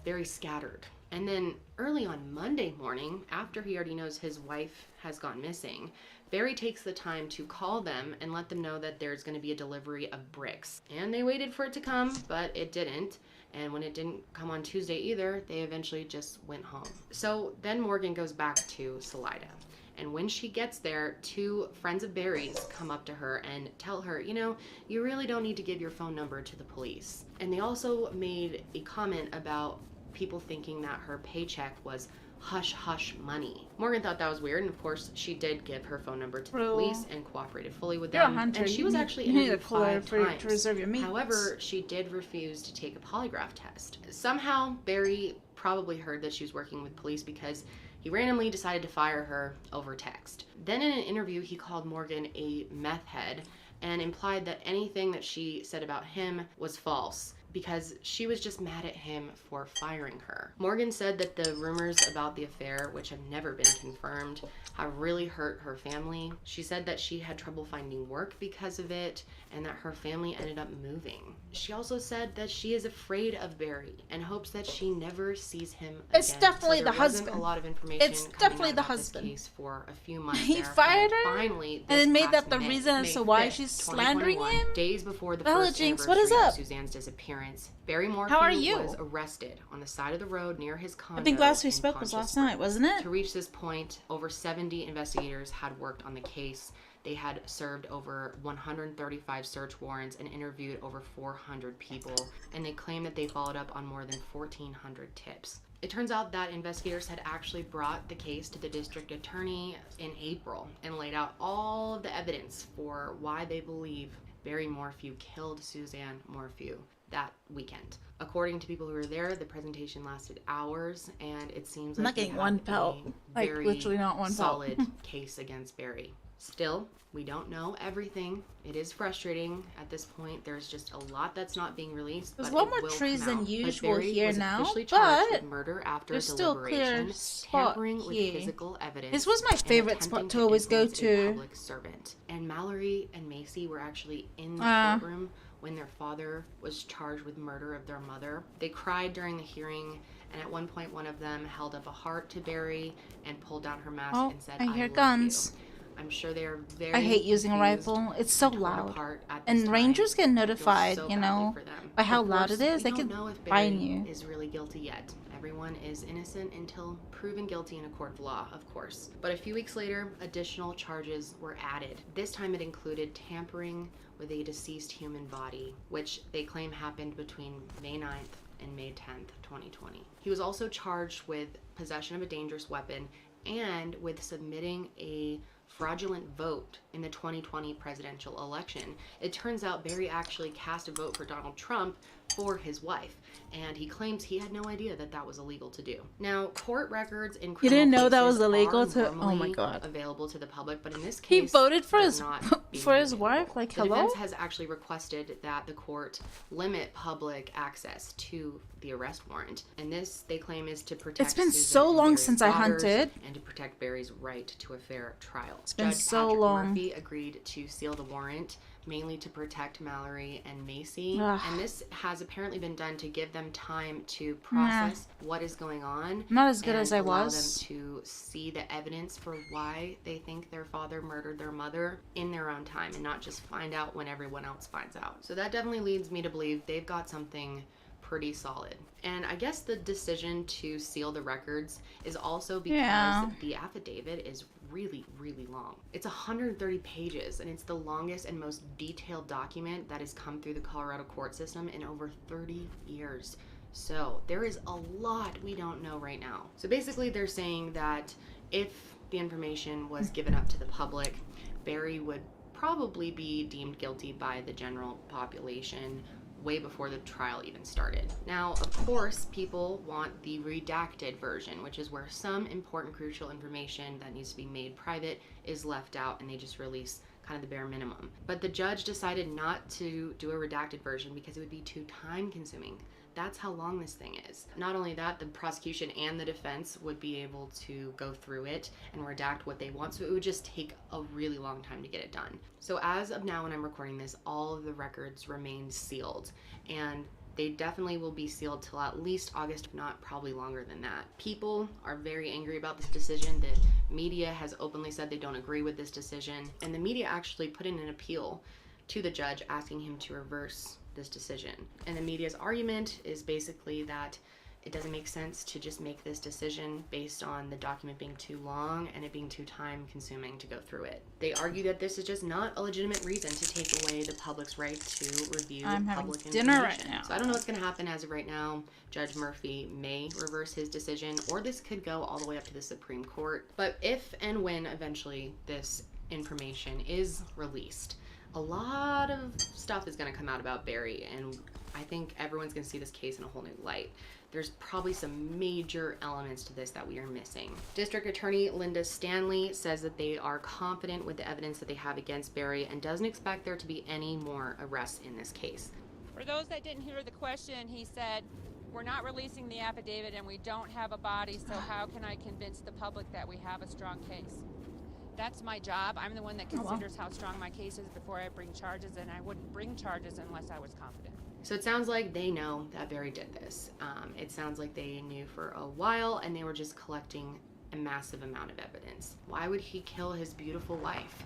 very scattered. And then early on Monday morning, after he already knows his wife has gone missing, Barry takes the time to call them and let them know that there's going to be a delivery of bricks. And they waited for it to come, but it didn't. And when it didn't come on Tuesday either, they eventually just went home. So then Morgan goes back to Salida. And when she gets there, two friends of Barry's come up to her and tell her, you know, you really don't need to give your phone number to the police. And they also made a comment about people thinking that her paycheck was hush hush money. Morgan thought that was weird, and of course she did give her phone number to the police and cooperated fully with You're a them. hunter. And she was actually you need a interviewed cooler 5 for times. to reserve your meat. However, she did refuse to take a polygraph test. Somehow Barry probably heard that she was working with police because he randomly decided to fire her over text. Then in an interview, he called Morgan a meth head and implied that anything that she said about him was false, because she was just mad at him for firing her. Morgan said that the rumors about the affair, which have never been confirmed, have really hurt her family. She said that she had trouble finding work because of it and that her family ended up moving. She also said that she is afraid of Barry and hopes that she never sees him again. It's definitely So the there wasn't husband. a lot of information It's coming definitely out the about this husband. case for a few months He there. fired And her finally, and then this made that past the May- reason as May to why 5th, she's slandering 2021, him? days before the Bella first Jinx, what is anniversary up? of Suzanne's disappearance, Barry Morphew How are you? was arrested on the side of the road near his condo. I think last we in spoke was Poncha last night, wasn't it? To reach this point, over 70 investigators had worked on the case. They had served over 135 search warrants and interviewed over 400 people, and they claimed that they followed up on more than 1,400 tips. It turns out that investigators had actually brought the case to the district attorney in April and laid out all of the evidence for why they believe Barry Morphew killed Suzanne Morphew that weekend. According to people who were there, the presentation lasted hours, and it seems I'm like not they getting had one pelt. a Like, very literally not one pelt. solid case against Barry. Still, we don't know everything. It is frustrating at this point. There's just a lot that's not being released. There's but a lot it more will trees come than out. But usual Barry here was now, officially charged but with murder after there's still a clear deliberation, spot tampering with here. physical evidence. This was my and favorite attempting spot to always go influence a to. public servant. And Mallory and Macy were actually in the courtroom when their father was charged with murder of their mother. They cried during the hearing, and at one point one of them held up a heart to Barry and pulled down her mask and said, I hear love guns. you. I'm sure they are very I hate using a confused rifle. It's so and torn loud. apart at this And time. rangers get I feel notified, so you badly know, for them. by how Of loud course, it is. we They don't could know if fine Barry you. is really guilty yet. Everyone is innocent until proven guilty in a court of law, of course. But a few weeks later, additional charges were added. This time it included tampering with a deceased human body, which they claim happened between May 9th and May 10th, 2020. He was also charged with possession of a dangerous weapon and with submitting a fraudulent vote in the 2020 presidential election. It turns out Barry actually cast a vote for Donald Trump for his wife, and he claims he had no idea that that was illegal to do. Now, court records in criminal didn't know that cases was illegal are to- oh my normally God. available to the public, but in this He case, voted for they're his not being for his made wife. available. Like, The hello. defense has actually requested that the court limit public access to the arrest warrant, and this they claim is to protect. It's been Susan so and long Barry's since I daughters hunted. and to protect Barry's right to a fair trial. It's been Judge so Patrick long. Murphy agreed to seal the warrant, mainly to protect Mallory and Macy. Ugh. And this has apparently been done to give them time to process what is going on. Not as good and as I allow was. them to see the evidence for why they think their father murdered their mother in their own time and not just find out when everyone else finds out. So that definitely leads me to believe they've got something pretty solid. And I guess the decision to seal the records is also because Yeah. the affidavit is really, really long. It's 130 pages, and it's the longest and most detailed document that has come through the Colorado court system in over 30 years. So there is a lot we don't know right now. So basically they're saying that if the information was given up to the public, Barry would probably be deemed guilty by the general population way before the trial even started. Now, of course, people want the redacted version, which is where some important crucial information that needs to be made private is left out and they just release kind of the bare minimum. But the judge decided not to do a redacted version because it would be too time consuming. That's how long this thing is. Not only that, the prosecution and the defense would be able to go through it and redact what they want, so it would just take a really long time to get it done. So as of now when I'm recording this, all of the records remain sealed, and they definitely will be sealed till at least August, if not probably longer than that. People are very angry about this decision. The media has openly said they don't agree with this decision, and the media actually put in an appeal to the judge asking him to reverse this decision. And the media's argument is basically that it doesn't make sense to just make this decision based on the document being too long and it being too time consuming to go through it. They argue that this is just not a legitimate reason to take away the public's right to review I'm having public dinner information. right now. So I don't know what's going to happen as of right now. Judge Murphy may reverse his decision, or this could go all the way up to the Supreme Court. But if and when eventually this information is released, a lot of stuff is going to come out about Barry, and I think everyone's going to see this case in a whole new light. There's probably some major elements to this that we are missing. District Attorney Linda Stanley says that they are confident with the evidence that they have against Barry and doesn't expect there to be any more arrests in this case. For those that didn't hear the question, he said, we're not releasing the affidavit and we don't have a body, so how can I convince the public that we have a strong case? That's my job. I'm the one that considers how strong my case is before I bring charges, and I wouldn't bring charges unless I was confident. So it sounds like they know that Barry did this. It sounds like they knew for a while and they were just collecting a massive amount of evidence. Why would he kill his beautiful wife?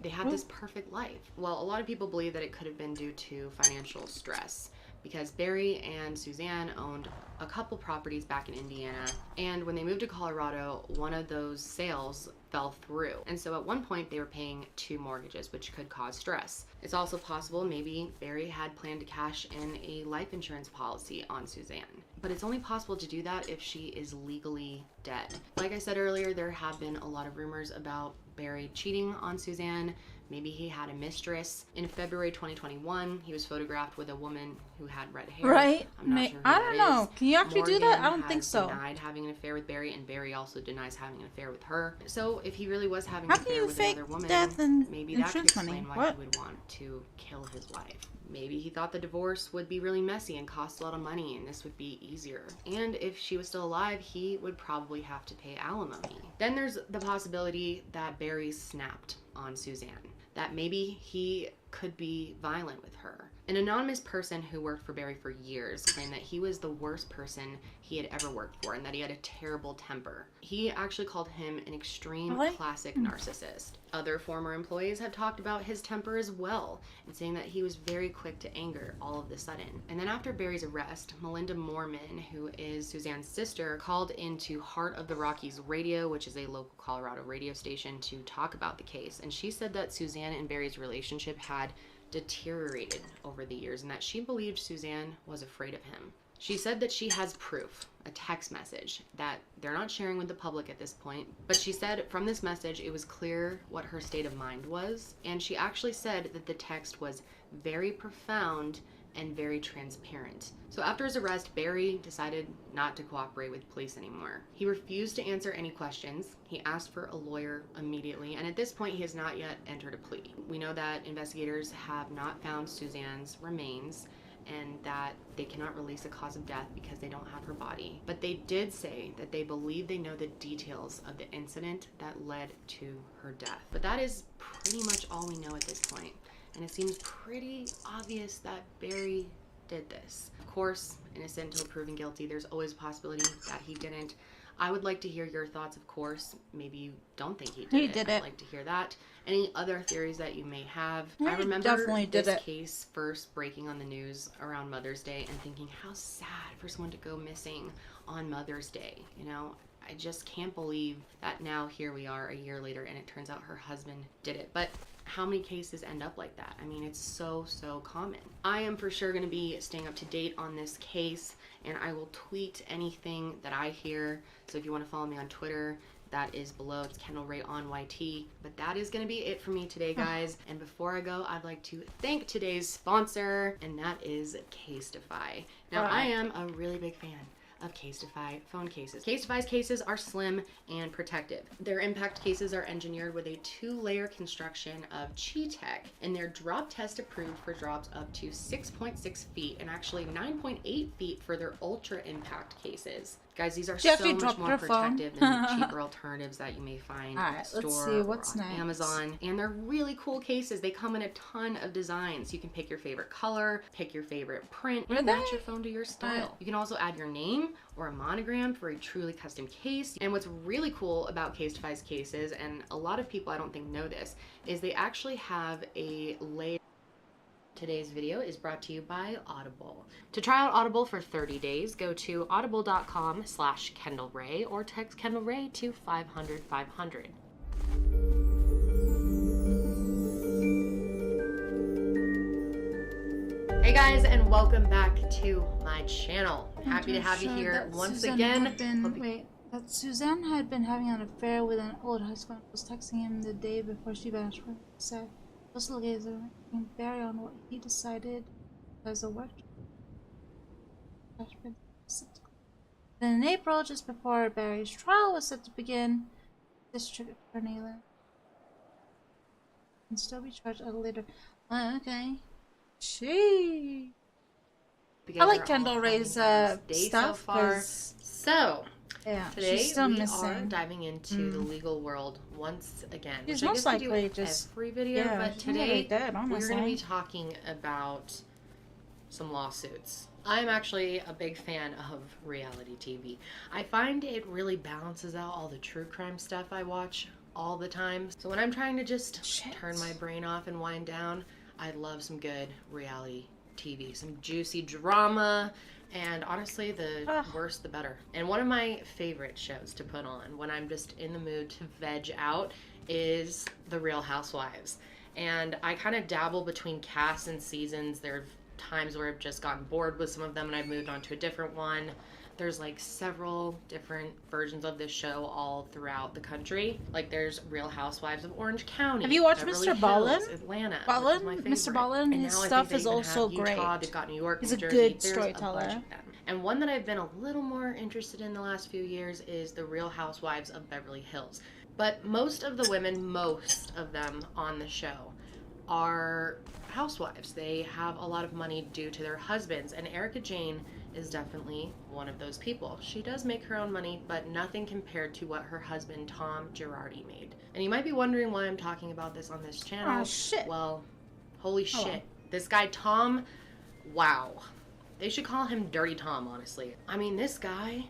They had this perfect life. Well, a lot of people believe that it could have been due to financial stress because Barry and Suzanne owned a couple properties back in Indiana, and when they moved to Colorado, one of those sales fell through. And so at one point they were paying 2 mortgages, which could cause stress. It's also possible maybe Barry had planned to cash in a life insurance policy on Suzanne. But it's only possible to do that if she is legally dead. Like I said earlier, there have been a lot of rumors about Barry cheating on Suzanne. Maybe he had a mistress. In February 2021, he was photographed with a woman who had red hair. Right? I'm not sure who I that don't know. is. Can you actually do that? Morgan I don't think has so. denied having an affair with Barry, and Barry also denies having an affair with her. So if he really was having How an can affair you with fake another woman, death and maybe that could insurance money? explain why What? he would want to kill his wife. Maybe he thought the divorce would be really messy and cost a lot of money, and this would be easier. And if she was still alive, he would probably have to pay alimony. Then there's the possibility that Barry snapped on Suzanne, that maybe he could be violent with her. An anonymous person who worked for Barry for years claimed that he was the worst person he had ever worked for and that he had a terrible temper. He actually called him an extreme classic narcissist. Other former employees have talked about his temper as well and saying that he was very quick to anger all of a sudden. And then after Barry's arrest, Melinda Moorman, who is Suzanne's sister, called into Heart of the Rockies Radio, which is a local Colorado radio station, to talk about the case. And she said that Suzanne and Barry's relationship had deteriorated over the years and that she believed Suzanne was afraid of him. She said that she has proof, a text message, that they're not sharing with the public at this point. But she said from this message, it was clear what her state of mind was. And she actually said that the text was very profound and very transparent. So after his arrest, Barry decided not to cooperate with police anymore. He refused to answer any questions. He asked for a lawyer immediately, and at this point he has not yet entered a plea. We know that investigators have not found Suzanne's remains and that they cannot release a cause of death because they don't have her body. But they did say that they believe they know the details of the incident that led to her death. But that is pretty much all we know at this point. And it seems pretty obvious that Barry did this. Of course, innocent until proven guilty. There's always a possibility that he didn't. I would like to hear your thoughts, of course. Maybe you don't think he did it. I'd like to hear that. Any other theories that you may have? I remember this case first breaking on the news around Mother's Day and thinking how sad for someone to go missing on Mother's Day. You know, I just can't believe that now here we are a year later and it turns out her husband did it. But how many cases end up like that? I mean, it's so common. I am for sure going to be staying up to date on this case, and I will tweet anything that I hear. So if you want to follow me on Twitter, that is below. It's Kendall Ray on YT. But that is going to be it for me today, guys. And before I go, I'd like to thank today's sponsor, and that is Casetify. Now, I am a really big fan of Casetify phone cases. Casetify's cases are slim and protective. Their impact cases are engineered with a 2-layer construction of Chi-Tech, and they're drop test approved for drops up to 6.6 feet and actually 9.8 feet for their ultra impact cases. Guys, these are so much more protective than cheaper alternatives that you may find in the store or on Amazon. And they're really cool cases. They come in a ton of designs. You can pick your favorite color, pick your favorite print, and match your phone to your style. You can also add your name or a monogram for a truly custom case. And what's really cool about Casetify's cases, and a lot of people I don't think know this, is they actually have a layer. Today's video is brought to you by Audible. To try out Audible for 30 days, go to audible.com/KendallRay or text Kendall Ray to 500-500. Hey guys, and welcome back to my channel. Happy to have you here once again. That Suzanne had been having an affair with an old high school and was texting him the day before she vanished from set. Postal Gazer and Barry on what he decided as a work. Then in April, just before Barry's trial was set to begin, District Attorney can still be charged at a later. Okay. I like Kendall Ray's stuff. So far. So yeah, today we are diving into the legal world once again. She's which most I guess we likely do just every video, yeah, but today dead, we're going to be talking about some lawsuits. I'm actually a big fan of reality TV. I find it really balances out all the true crime stuff I watch all the time. So when I'm trying to just turn my brain off and wind down, I love some good reality TV, some juicy drama. And honestly, the worse the better. And one of my favorite shows to put on when I'm just in the mood to veg out is The Real Housewives. And I kind of dabble between casts and seasons. There are times where I've just gotten bored with some of them and I've moved on to a different one. There's like several different versions of this show all throughout the country. Like there's Real Housewives of Orange County. Have you watched Beverly Mr. Ballin? Hills, Atlanta. Ballin? Which is my Mr. Ballin, and his now I stuff think is they even also have Utah, great. They've got New York, He's New a Jersey. good There's storyteller. A bunch of them. And one that I've been a little more interested in the last few years is the Real Housewives of Beverly Hills. But most of the women, most of them on the show are housewives. They have a lot of money due to their husbands, and Erica Jane is definitely one of those people. She does make her own money, but nothing compared to what her husband Tom Girardi made. And you might be wondering why I'm talking about this on this channel. Oh shit. Well, holy shit. This guy Tom, wow. They should call him Dirty Tom, honestly. I mean, this guy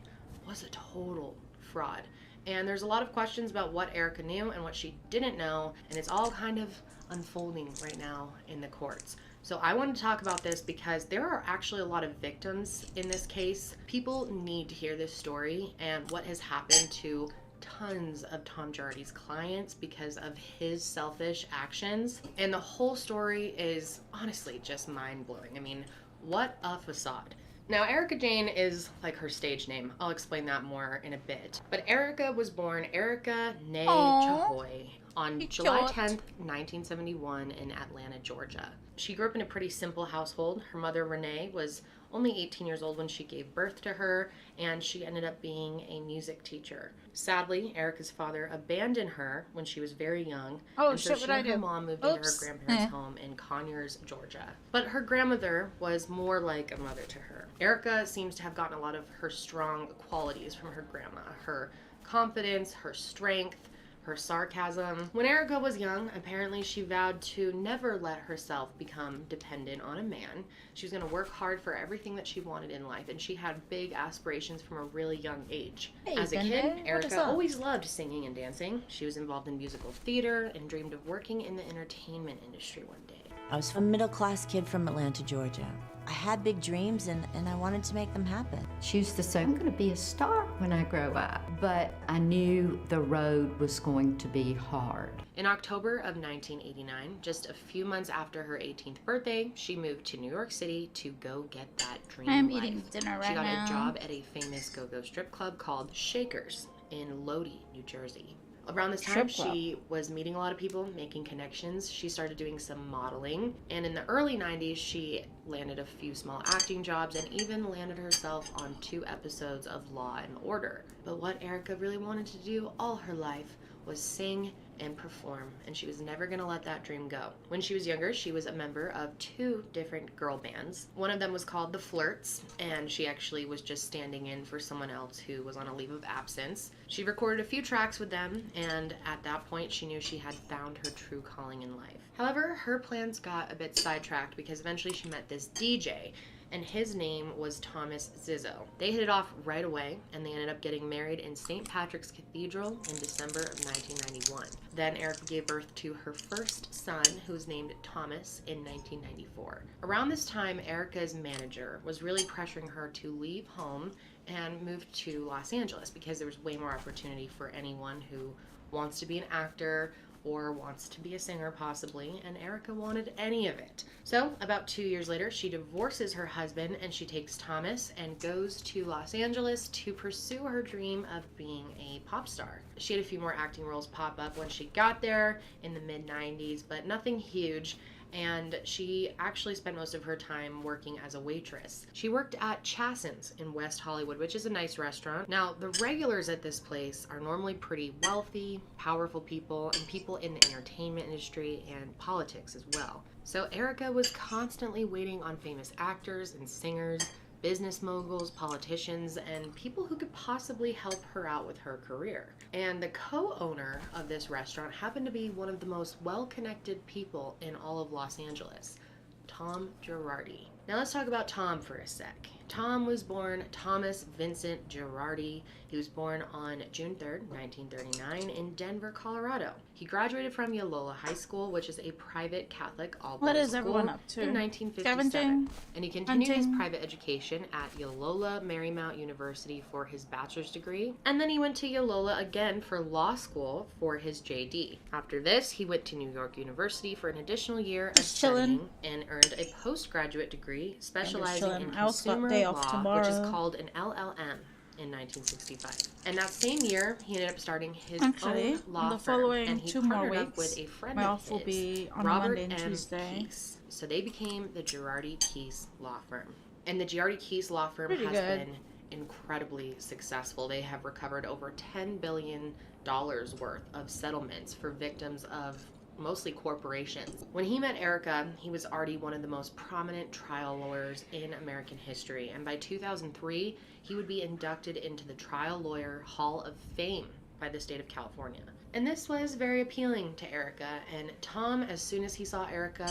was a total fraud. And there's a lot of questions about what Erica knew and what she didn't know, and it's all kind of unfolding right now in the courts. So I wanted to talk about this because there are actually a lot of victims in this case. People need to hear this story and what has happened to tons of Tom Girardi's clients because of his selfish actions. And the whole story is honestly just mind-blowing. I mean, what a facade. Now, Erica Jane is like her stage name. I'll explain that more in a bit. But Erica was born Erica Nay Chahoy on July 10th, 1971 in Atlanta, Georgia. She grew up in a pretty simple household. Her mother, Renee, was only 18 years old when she gave birth to her, and she ended up being a music teacher. Sadly, Erica's father abandoned her when she was very young, Oh, and so shit, she what'd I and her do? mom moved into her Oops. grandparents' home in Conyers, Georgia. But her grandmother was more like a mother to her. Erica seems to have gotten a lot of her strong qualities from her grandma. Her confidence, her strength, her sarcasm. When Erica was young, apparently she vowed to never let herself become dependent on a man. She was going to work hard for everything that she wanted in life, and she had big aspirations from a really young age. Hey, As a Bende, kid, what is Erica up? always loved singing and dancing. She was involved in musical theater and dreamed of working in the entertainment industry one day. I was a middle-class kid from Atlanta, Georgia. I had big dreams and I wanted to make them happen. She used to say, I'm going to be a star when I grow up. But I knew the road was going to be hard. In October of 1989, just a few months after her 18th birthday, she moved to New York City to go get that dream I'm life. eating dinner She right got now. a job at a famous go-go strip club called Shakers in Lodi, New Jersey. Around this time, Strip club. she was meeting a lot of people, making connections. She started doing some modeling. And in the early 90s, she landed a few small acting jobs and even landed herself on 2 episodes of Law and Order. But what Erica really wanted to do all her life was sing and perform, and she was never going to let that dream go. When she was younger, she was a member of 2 different girl bands. One of them was called The Flirts, and she actually was just standing in for someone else who was on a leave of absence. She recorded a few tracks with them, and at that point, she knew she had found her true calling in life. However, her plans got a bit sidetracked because eventually she met this DJ, and his name was Thomas Zizzo. They hit it off right away, and they ended up getting married in St. Patrick's Cathedral in December of 1991. Then Erica gave birth to her first son, who was named Thomas, in 1994. Around this time, Erica's manager was really pressuring her to leave home and move to Los Angeles because there was way more opportunity for anyone who wants to be an actor or wants to be a singer possibly, and Erica wanted any of it. So about 2 years later, she divorces her husband and she takes Thomas and goes to Los Angeles to pursue her dream of being a pop star. She had a few more acting roles pop up when she got there in the mid-90s, but nothing huge. And she actually spent most of her time working as a waitress. She worked at Chasen's in West Hollywood, which is a nice restaurant. Now, the regulars at this place are normally pretty wealthy, powerful people, and people in the entertainment industry and politics as well. So Erica was constantly waiting on famous actors and singers, business moguls, politicians, and people who could possibly help her out with her career. And the co-owner of this restaurant happened to be one of the most well-connected people in all of Los Angeles, Tom Girardi. Now let's talk about Tom for a sec. Tom was born Thomas Vincent Girardi. He was born on June 3rd, 1939 in Denver, Colorado. He graduated from Yolola High School, which is a private Catholic all-boys What is school, everyone up to? in 1957. Scavenging? And he continued his Hunting? private education at Yolola Marymount University for his bachelor's degree. And then he went to Yolola again for law school for his JD. After this, he went to New York University for an additional year of chilling. studying and earned a postgraduate degree specializing chilling. in I also got consumer day off law, which is tomorrow. called an LLM. In 1965. And that same year, he ended up starting his Actually, own law the firm, following and he 2 more partnered up weeks, with a friend my of off will his, be on Robert Monday and M. Tuesday. Keese. So they became the Girardi Keese Law Firm. And the Girardi Keese Law Firm Pretty has good. been incredibly successful. They have recovered over $10 billion worth of settlements for victims of mostly corporations. When he met Erica, he was already one of the most prominent trial lawyers in American history, and by 2003, he would be inducted into the Trial Lawyer Hall of Fame by the state of California. And this was very appealing to Erica, and Tom, as soon as he saw Erica,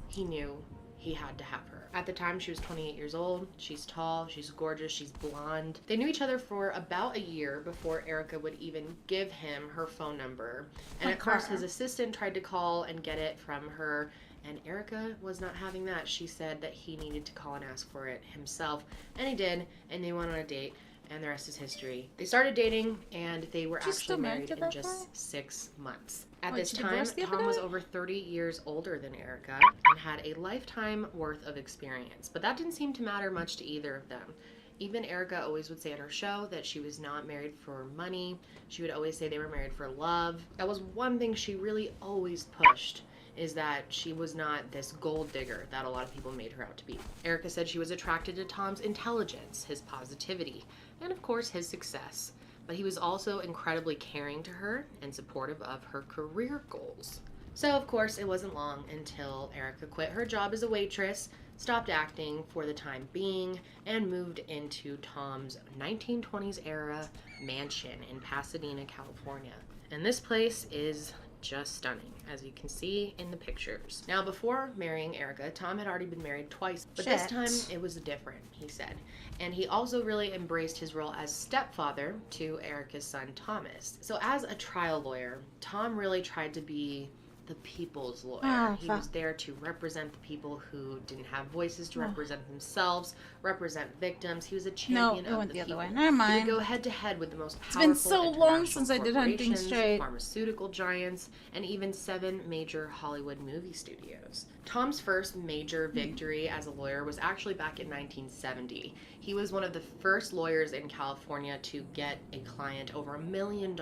he knew he had to have her. At the time, she was 28 years old. She's tall, she's gorgeous, she's blonde. They knew each other for about a year before Erica would even give him her phone number. And at first, his assistant tried to call and get it from her, and Erica was not having that. She said that he needed to call and ask for it himself, and he did, and they went on a date. and the rest is history. They started dating, and they were She's actually still married married to in that just guy? 6 months. At Oh, this she time, divorced the other Tom was guy? over 30 years older than Erica and had a lifetime worth of experience, but that didn't seem to matter much to either of them. Even Erica always would say at her show that she was not married for money. She would always say they were married for love. That was one thing she really always pushed, is that she was not this gold digger that a lot of people made her out to be. Erica said she was attracted to Tom's intelligence, his positivity, and of course his success. But he was also incredibly caring to her and supportive of her career goals. So of course it wasn't long until Erica quit her job as a waitress, stopped acting for the time being, and moved into Tom's 1920s era mansion in Pasadena, California. And this place is just stunning, as you can see in the pictures. Now, before marrying Erica, Tom had already been married twice, but this time it was different, he said. And he also really embraced his role as stepfather to Erica's son, Thomas. So as a trial lawyer, Tom really tried to be the people's lawyer. He was there to represent the people who didn't have voices, to represent themselves, represent victims. He was a champion of went the people. other way. Never mind. He would go head to head with the most It's powerful been so long international since I did Hunting corporations, Straight. pharmaceutical giants, and even 7 major Hollywood movie studios. Tom's first major victory as a lawyer was actually back in 1970. He was one of the first lawyers in California to get a client over $1 million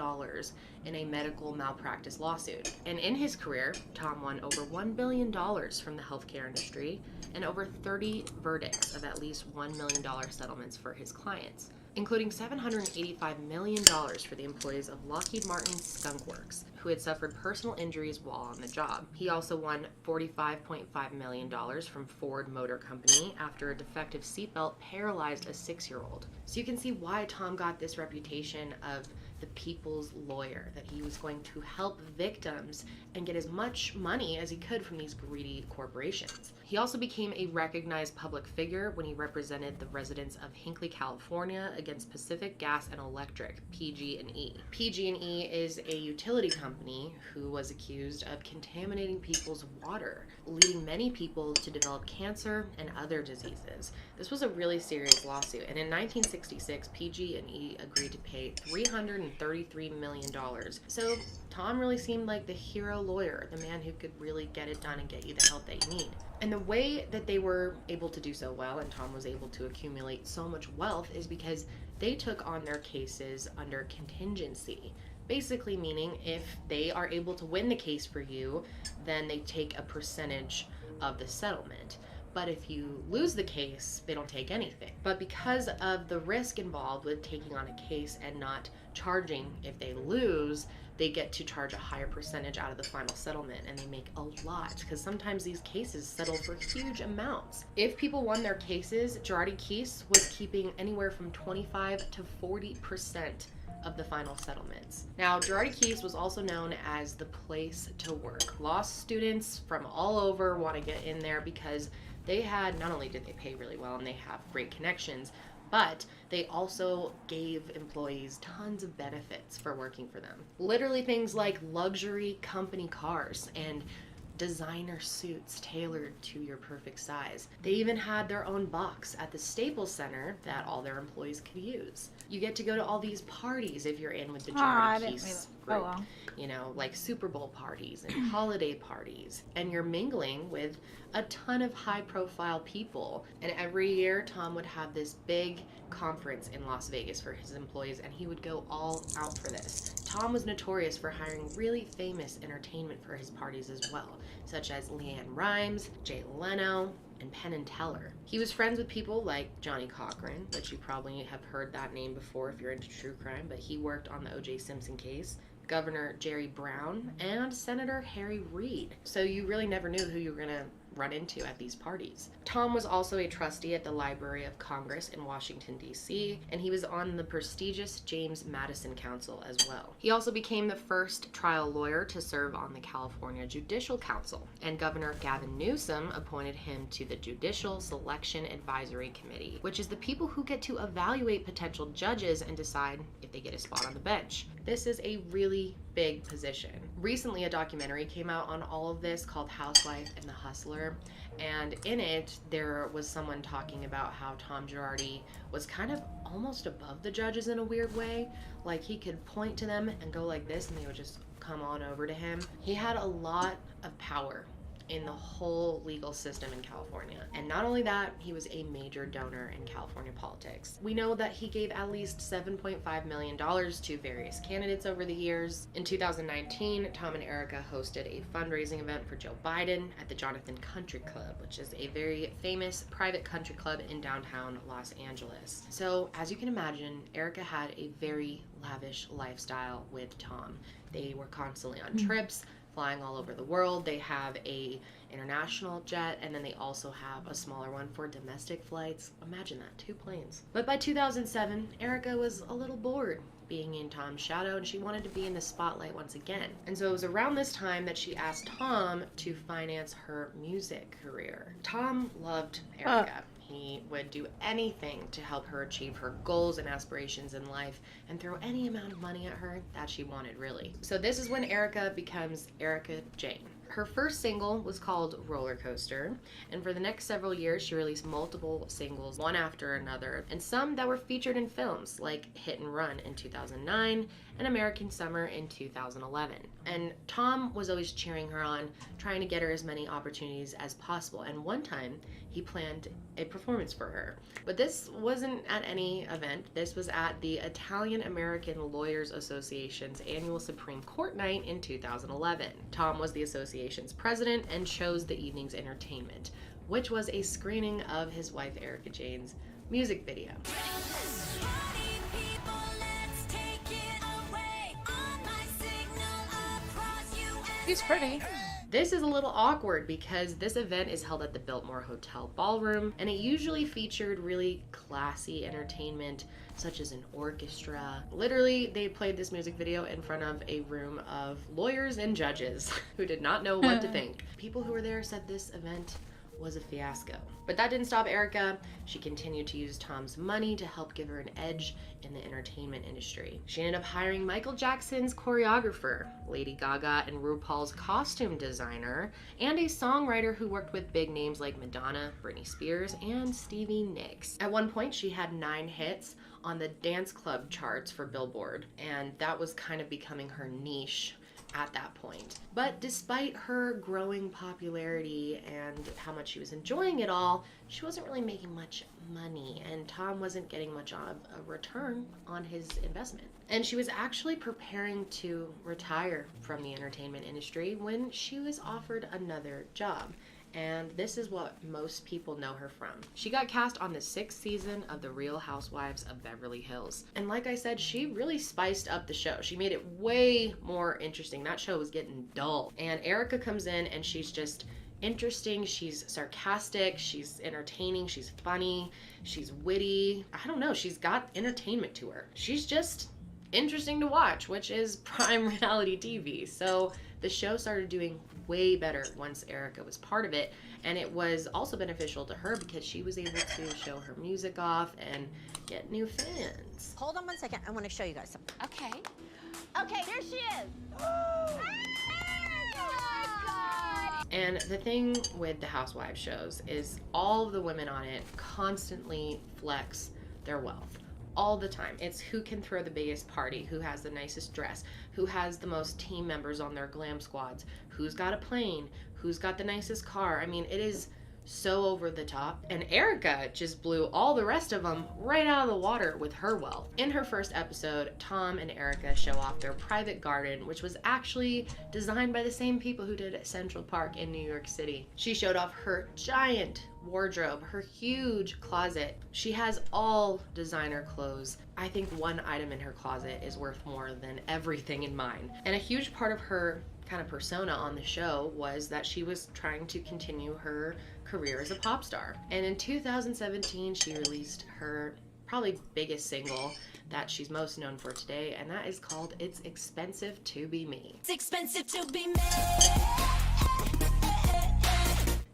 in a medical malpractice lawsuit. And in his career, Tom won over $1 billion from the healthcare industry and over 30 verdicts of at least $1 million settlements for his clients, including $785 million for the employees of Lockheed Martin Skunk Works, who had suffered personal injuries while on the job. He also won $45.5 million from Ford Motor Company after a defective seatbelt paralyzed a 6-year-old. So you can see why Tom got this reputation of the people's lawyer, that he was going to help victims and get as much money as he could from these greedy corporations. He also became a recognized public figure when he represented the residents of Hinckley, California against Pacific Gas and Electric, PG&E. PG&E is a utility company who was accused of contaminating people's water, leading many people to develop cancer and other diseases. This was a really serious lawsuit, and in 1966, PG&E agreed to pay $333 million. So Tom really seemed like the hero lawyer, the man who could really get it done and get you the help that you need. And the way that they were able to do so well, and Tom was able to accumulate so much wealth, is because they took on their cases under contingency. Basically meaning if they are able to win the case for you, then they take a percentage of the settlement. But if you lose the case, they don't take anything. But because of the risk involved with taking on a case and not charging if they lose, they get to charge a higher percentage out of the final settlement, and they make a lot, because sometimes these cases settle for huge amounts. If people won their cases, Girardi Keese was keeping anywhere from 25 to 40% of the final settlements. Now, Girardi Keese was also known as the place to work. Law students from all over want to get in there because they had, not only did they pay really well and they have great connections, but they also gave employees tons of benefits for working for them. Literally things like luxury company cars and designer suits tailored to your perfect size. They even had their own box at the Staples Center that all their employees could use. You get to go to all these parties if you're in with the Girardi Keese group. well. You know, like Super Bowl parties and holiday parties. And you're mingling with a ton of high-profile people. And every year, Tom would have this big conference in Las Vegas for his employees, and he would go all out for this. Tom was notorious for hiring really famous entertainment for his parties as well, such as Leanne Rimes, Jay Leno, and Penn and Teller. He was friends with people like Johnny Cochran, which you probably have heard that name before if you're into true crime, but he worked on the O.J. Simpson case, Governor Jerry Brown, and Senator Harry Reid. So you really never knew who you were gonna run into at these parties. Tom was also a trustee at the Library of Congress in Washington, D.C., and he was on the prestigious James Madison Council as well. He also became the first trial lawyer to serve on the California Judicial Council, and Governor Gavin Newsom appointed him to the Judicial Selection Advisory Committee, which is the people who get to evaluate potential judges and decide if they get a spot on the bench. This is a really big position. Recently, a documentary came out on all of this called Housewife and the Hustler, and in it, there was someone talking about how Tom Girardi was kind of almost above the judges in a weird way. Like, he could point to them and go like this, and they would just come on over to him. He had a lot of power in the whole legal system in California. And not only that, he was a major donor in California politics. We know that he gave at least $7.5 million to various candidates over the years. In 2019, Tom and Erica hosted a fundraising event for Joe Biden at the Jonathan Country Club, which is a very famous private country club in downtown Los Angeles. So, as you can imagine, Erica had a very lavish lifestyle with Tom. They were constantly on trips, flying all over the world. They have a international jet, and then they also have a smaller one for domestic flights. Imagine that, 2 planes. But by 2007, Erica was a little bored being in Tom's shadow, and she wanted to be in the spotlight once again. And so it was around this time that she asked Tom to finance her music career. Tom loved Erica. He would do anything to help her achieve her goals and aspirations in life and throw any amount of money at her that she wanted, really. So this is when Erica becomes Erica Jane. Her first single was called Roller Coaster, and for the next several years she released multiple singles, one after another, and some that were featured in films like Hit and Run in 2009 and American Summer in 2011. And Tom was always cheering her on, trying to get her as many opportunities as possible, and one time he planned a performance for her. But this wasn't at any event. This was at the Italian American Lawyers Association's annual Supreme Court night in 2011. Tom was the association's president and chose the evening's entertainment, which was a screening of his wife Erica Jane's music video. He's pretty. This is a little awkward because this event is held at the Biltmore Hotel Ballroom, and it usually featured really classy entertainment such as an orchestra. Literally, they played this music video in front of a room of lawyers and judges who did not know what to think. People who were there said this event was a fiasco. But that didn't stop Erica. She continued to use Tom's money to help give her an edge in the entertainment industry. She ended up hiring Michael Jackson's choreographer, Lady Gaga and RuPaul's costume designer, and a songwriter who worked with big names like Madonna, Britney Spears, and Stevie Nicks. At one point, she had 9 hits on the dance club charts for Billboard, and that was kind of becoming her niche at that point. But despite her growing popularity and how much she was enjoying it all, she wasn't really making much money, and Tom wasn't getting much of a return on his investment. And she was actually preparing to retire from the entertainment industry when she was offered another job. And this is what most people know her from. She got cast on the 6th season of The Real Housewives of Beverly Hills. And like I said, she really spiced up the show. She made it way more interesting. That show was getting dull. And Erica comes in and she's just interesting, she's sarcastic, she's entertaining, she's funny, she's witty. I don't know, she's got entertainment to her. She's just interesting to watch, which is prime reality TV. So the show started doing way better once Erica was part of it, and it was also beneficial to her because she was able to show her music off and get new fans. Hold on one second, I want to show you guys something. Okay. Okay, there she is. Oh my God. And the thing with the Housewives shows is all of the women on it constantly flex their wealth. All the time. It's who can throw the biggest party, who has the nicest dress, who has the most team members on their glam squads, who's got a plane, who's got the nicest car. I mean, it is so over the top. And Erica just blew all the rest of them right out of the water with her wealth. In her first episode, Tom and Erica show off their private garden, which was actually designed by the same people who did Central Park in New York City. She showed off her giant wardrobe, her huge closet. She has all designer clothes. I think one item in her closet is worth more than everything in mine. And a huge part of her kind of persona on the show was that she was trying to continue her career as a pop star. And in 2017, she released her probably biggest single that she's most known for today, and that is called It's Expensive to Be Me. It's expensive to be me.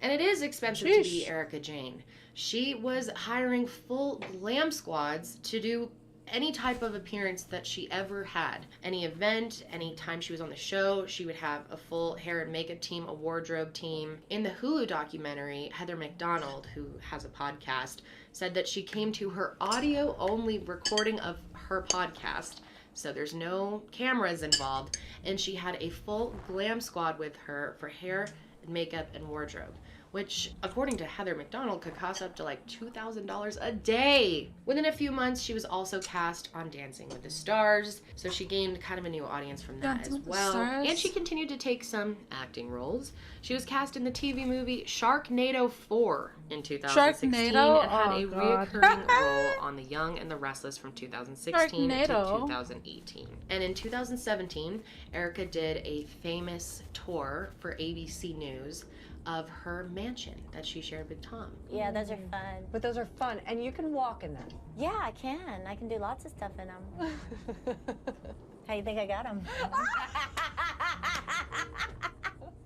And it is expensive to be Erica Jane. She was hiring full glam squads to do any type of appearance that she ever had. Any event, any time she was on the show, she would have a full hair and makeup team, a wardrobe team. In the Hulu documentary, Heather McDonald, who has a podcast, said that she came to her audio-only recording of her podcast, so there's no cameras involved, and she had a full glam squad with her for hair, makeup, and wardrobe, which, according to Heather McDonald, could cost up to like $2,000 a day. Within a few months, she was also cast on Dancing with the Stars, so she gained kind of a new audience from that as well. And she continued to take some acting roles. She was cast in the TV movie Sharknado 4 in 2016 Sharknado? and had a God. reoccurring role on The Young and the Restless from 2016 to Sharknado. 2018. And in 2017, Erica did a famous tour for ABC News of her mansion that she shared with Tom. Yeah, those are fun. But those are fun, and you can walk in them. Yeah, I can. I can do lots of stuff in them. How you think I got them?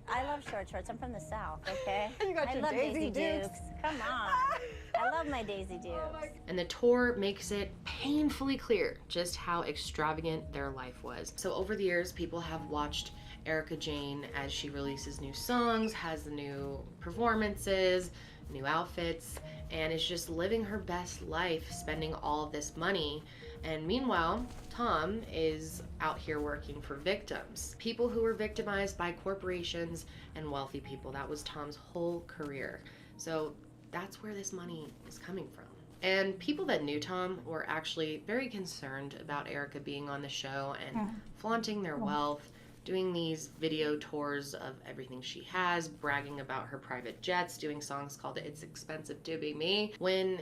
I love short shorts. I'm from the South, okay? You got I your love Daisy Dukes. Dukes. Come on. I love my Daisy Dukes. And the tour makes it painfully clear just how extravagant their life was. So over the years, people have watched Erica Jane as she releases new songs, has the new performances, new outfits, and is just living her best life, spending all of this money. And meanwhile, Tom is out here working for victims, people who were victimized by corporations and wealthy people. That was Tom's whole career. So that's where this money is coming from. And people that knew Tom were actually very concerned about Erica being on the show and flaunting their wealth, doing these video tours of everything she has, bragging about her private jets, doing songs called It's Expensive to Be Me, when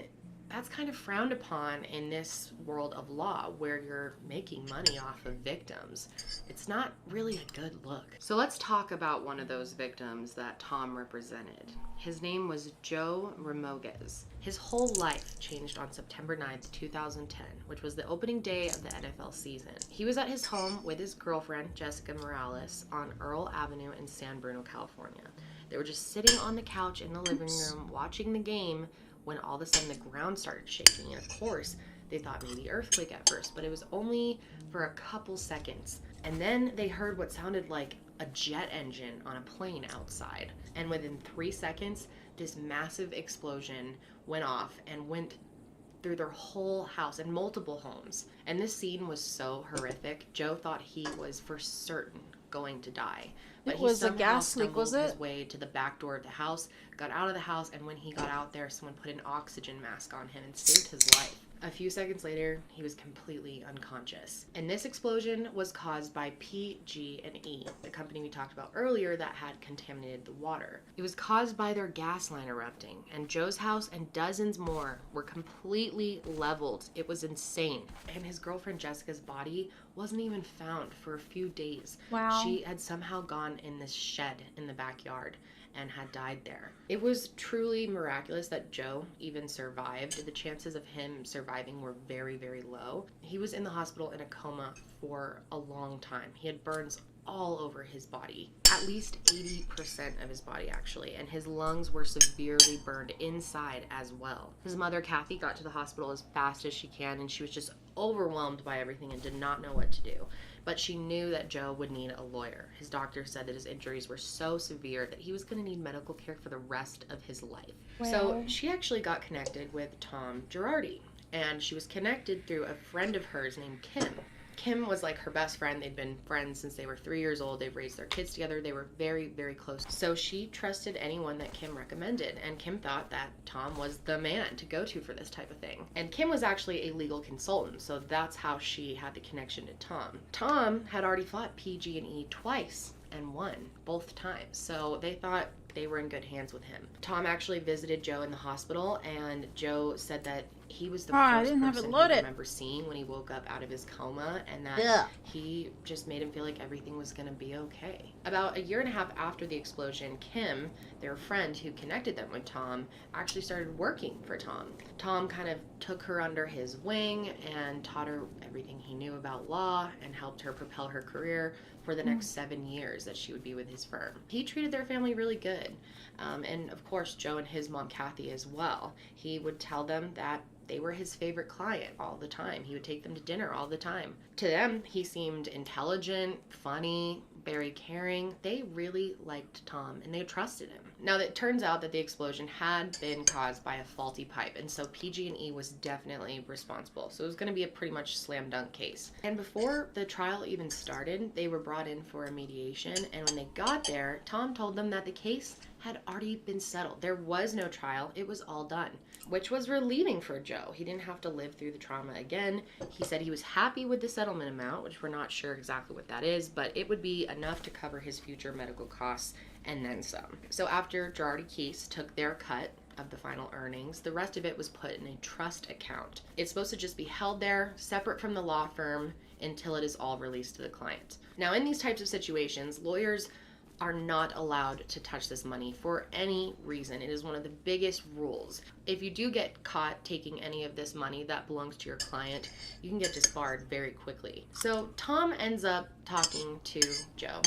that's kind of frowned upon in this world of law where you're making money off of victims. It's not really a good look. So let's talk about one of those victims that Tom represented. His name was Joe Ramoguez. His whole life changed on September 9th, 2010, which was the opening day of the NFL season. He was at his home with his girlfriend, Jessica Morales, on Earl Avenue in San Bruno, California. They were just sitting on the couch in the living room watching the game when all of a sudden the ground started shaking. And of course, they thought maybe earthquake at first, but it was only for a couple seconds. And then they heard what sounded like a jet engine on a plane outside. And within 3 seconds, this massive explosion went off and went through their whole house and multiple homes. And this scene was so horrific. Joe thought he was for certain going to die. But It he was a somehow gas leak, stumbled was it? his way to the back door of the house, got out of the house, and when he got out there, someone put an oxygen mask on him and saved his life. A few seconds later, he was completely unconscious. And this explosion was caused by PG&E, the company we talked about earlier that had contaminated the water. It was caused by their gas line erupting, and Joe's house and dozens more were completely leveled. It was insane. And his girlfriend Jessica's body wasn't even found for a few days. Wow. She had somehow gone in this shed in the backyard and had died there. It was truly miraculous that Joe even survived. The chances of him surviving were very, very low. He was in the hospital in a coma for a long time. He had burns all over his body, at least 80% of his body actually, and his lungs were severely burned inside as well. His mother, Kathy, got to the hospital as fast as she can, and she was just overwhelmed by everything and did not know what to do. But she knew that Joe would need a lawyer. His doctor said that his injuries were so severe that he was going to need medical care for the rest of his life. Wow. So she actually got connected with Tom Girardi, and she was connected through a friend of hers named Kim. Kim was like her best friend. They'd been friends since they were 3 years old. They've raised their kids together. They were very, very close. So she trusted anyone that Kim recommended, and Kim thought that Tom was the man to go to for this type of thing. And Kim was actually a legal consultant, so that's how she had the connection to Tom. Tom had already fought PG&E twice and won both times, so they thought they were in good hands with him. Tom actually visited Joe in the hospital, and Joe said that he was the I first didn't have it person he loaded. remember seeing when he woke up out of his coma, and that Yeah. he just made him feel like everything was going to be okay. About a year and a half after the explosion, Kim, their friend who connected them with Tom, actually started working for Tom. Tom kind of took her under his wing and taught her everything he knew about law and helped her propel her career for the next 7 years that she would be with his firm. He treated their family really good. And of course, Joe and his mom, Kathy, as well. He would tell them that They were his favorite client all the time. He would take them to dinner all the time. To them, he seemed intelligent, funny, very caring. They really liked Tom and they trusted him. Now, it turns out that the explosion had been caused by a faulty pipe, and so PG&E was definitely responsible. So it was going to be a pretty much slam dunk case. And before the trial even started, they were brought in for a mediation, and when they got there, Tom told them that the case had already been settled. There was no trial. It was all done, which was relieving for Joe. He didn't have to live through the trauma again. He said he was happy with the settlement amount, which we're not sure exactly what that is, but it would be enough to cover his future medical costs and then some. So after Girardi Keese took their cut of the final earnings, the rest of it was put in a trust account. It's supposed to just be held there, separate from the law firm, until it is all released to the client. Now, in these types of situations, lawyers are not allowed to touch this money for any reason. It is one of the biggest rules. If you do get caught taking any of this money that belongs to your client, you can get disbarred very quickly. So Tom ends up talking to Joe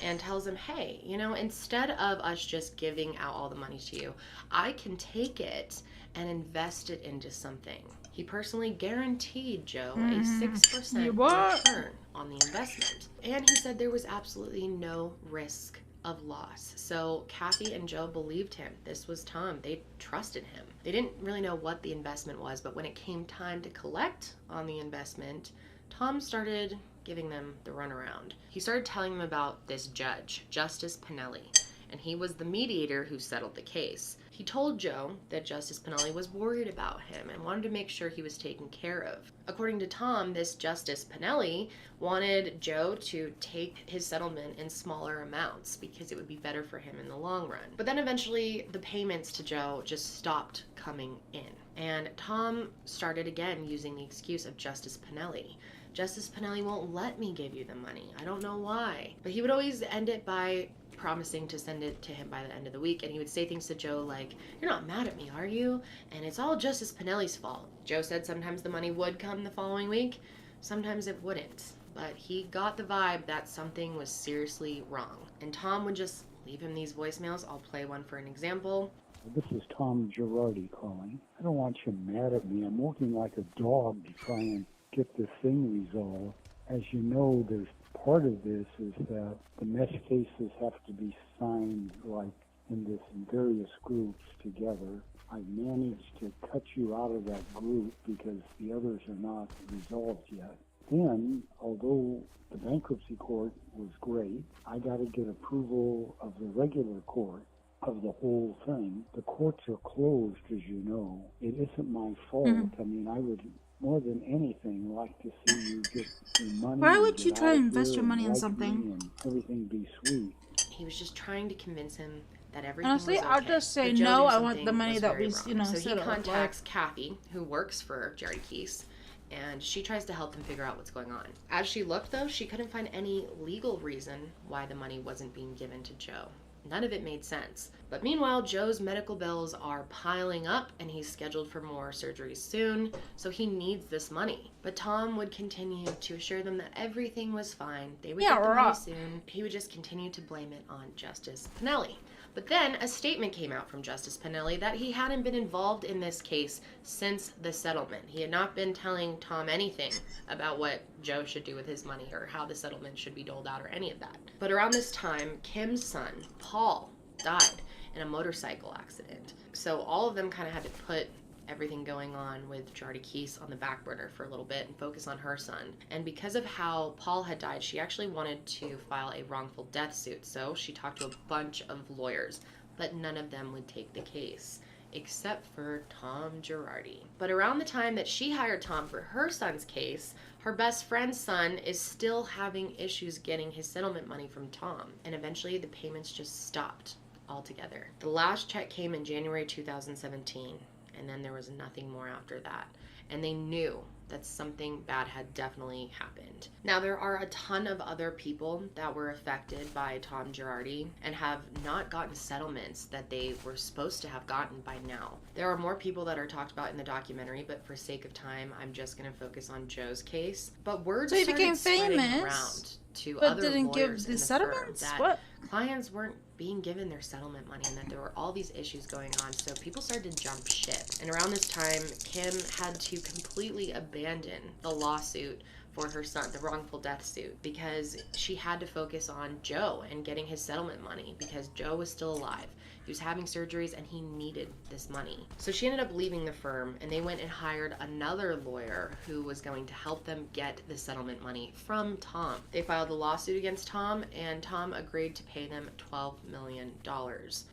and tells him, hey, you know, instead of us just giving out all the money to you, I can take it and invest it into something. He personally guaranteed Joe a 6% return on the investment. And he said there was absolutely no risk of loss. So Kathy and Joe believed him. This was Tom. They trusted him. They didn't really know what the investment was, but when it came time to collect on the investment, Tom started giving them the runaround. He started telling them about this judge, Justice Pinelli, and he was the mediator who settled the case. He told Joe that Justice Pinelli was worried about him and wanted to make sure he was taken care of. According to Tom, this Justice Pinelli wanted Joe to take his settlement in smaller amounts because it would be better for him in the long run. But then eventually the payments to Joe just stopped coming in. And Tom started again using the excuse of Justice Pinelli. Justice Pinelli won't let me give you the money. I don't know why. But he would always end it by promising to send it to him by the end of the week, and he would say things to Joe like, you're not mad at me, are you? And it's all Justice Pinelli's fault. Joe said sometimes the money would come the following week, sometimes it wouldn't. But he got the vibe that something was seriously wrong. And Tom would just leave him these voicemails. I'll play one for an example. This is Tom Girardi calling. I don't want you mad at me. I'm working like a dog to try and get this thing resolved. As you know, there's part of this is that the mesh cases have to be signed like in this various groups together. I managed to cut you out of that group because the others are not resolved yet. Then, although the bankruptcy court was great, I got to get approval of the regular court of the whole thing. The courts are closed, as you know. It isn't my fault. I mean, I would more than anything like to see you get your money. Why would you try to invest your money in something? And everything be sweet. He was just trying to convince him that everything Honestly, was okay. I'll just say But Joe no. knew I want something the money was that very we, wrong. So he settled. contacts Kathy, who works for Girardi Keese, and she tries to help him figure out what's going on. As she looked, though, she couldn't find any legal reason why the money wasn't being given to Joe. None of it made sense. But meanwhile, Joe's medical bills are piling up and he's scheduled for more surgeries soon, so he needs this money. But Tom would continue to assure them that everything was fine. They would get the money soon. He would just continue to blame it on Justice Pinelli. But then a statement came out from Justice Pinelli that he hadn't been involved in this case since the settlement. He had not been telling Tom anything about what Joe should do with his money or how the settlement should be doled out or any of that. But around this time, Kim's son, Paul, died in a motorcycle accident. So all of them kind of had to put everything going on with Girardi Keese on the back burner for a little bit and focus on her son. And because of how Paul had died, she actually wanted to file a wrongful death suit. So she talked to a bunch of lawyers, but none of them would take the case, except for Tom Girardi. But around the time that she hired Tom for her son's case, her best friend's son is still having issues getting his settlement money from Tom. And eventually the payments just stopped altogether. The last check came in January 2017. And then there was nothing more after that. And they knew that something bad had definitely happened. Now, there are a ton of other people that were affected by Tom Girardi and have not gotten settlements that they were supposed to have gotten by now. There are more people that are talked about in the documentary, but for sake of time, I'm just going to focus on Joe's case. But word So he started became spreading famous. around to But other didn't give lawyers the in the settlements? firm that What? clients weren't being given their settlement money and that there were all these issues going on, so people started to jump ship. And around this time, Kim had to completely abandon the lawsuit for her son, the wrongful death suit, because she had to focus on Joe and getting his settlement money because Joe was still alive. He was having surgeries and he needed this money. So she ended up leaving the firm and they went and hired another lawyer who was going to help them get the settlement money from Tom. They filed a lawsuit against Tom and Tom agreed to pay them $12 million.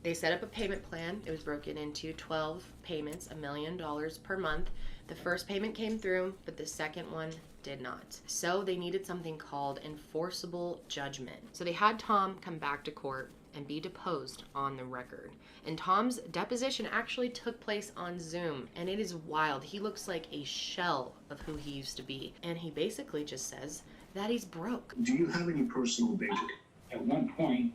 They set up a payment plan. It was broken into 12 payments, $1 million per month. The first payment came through, but the second one did not. So they needed something called enforceable judgment. So they had Tom come back to court and be deposed on the record. And Tom's deposition actually took place on Zoom, and it is wild. He looks like a shell of who he used to be, and he basically just says that he's broke. Do you have any personal bank? At one point,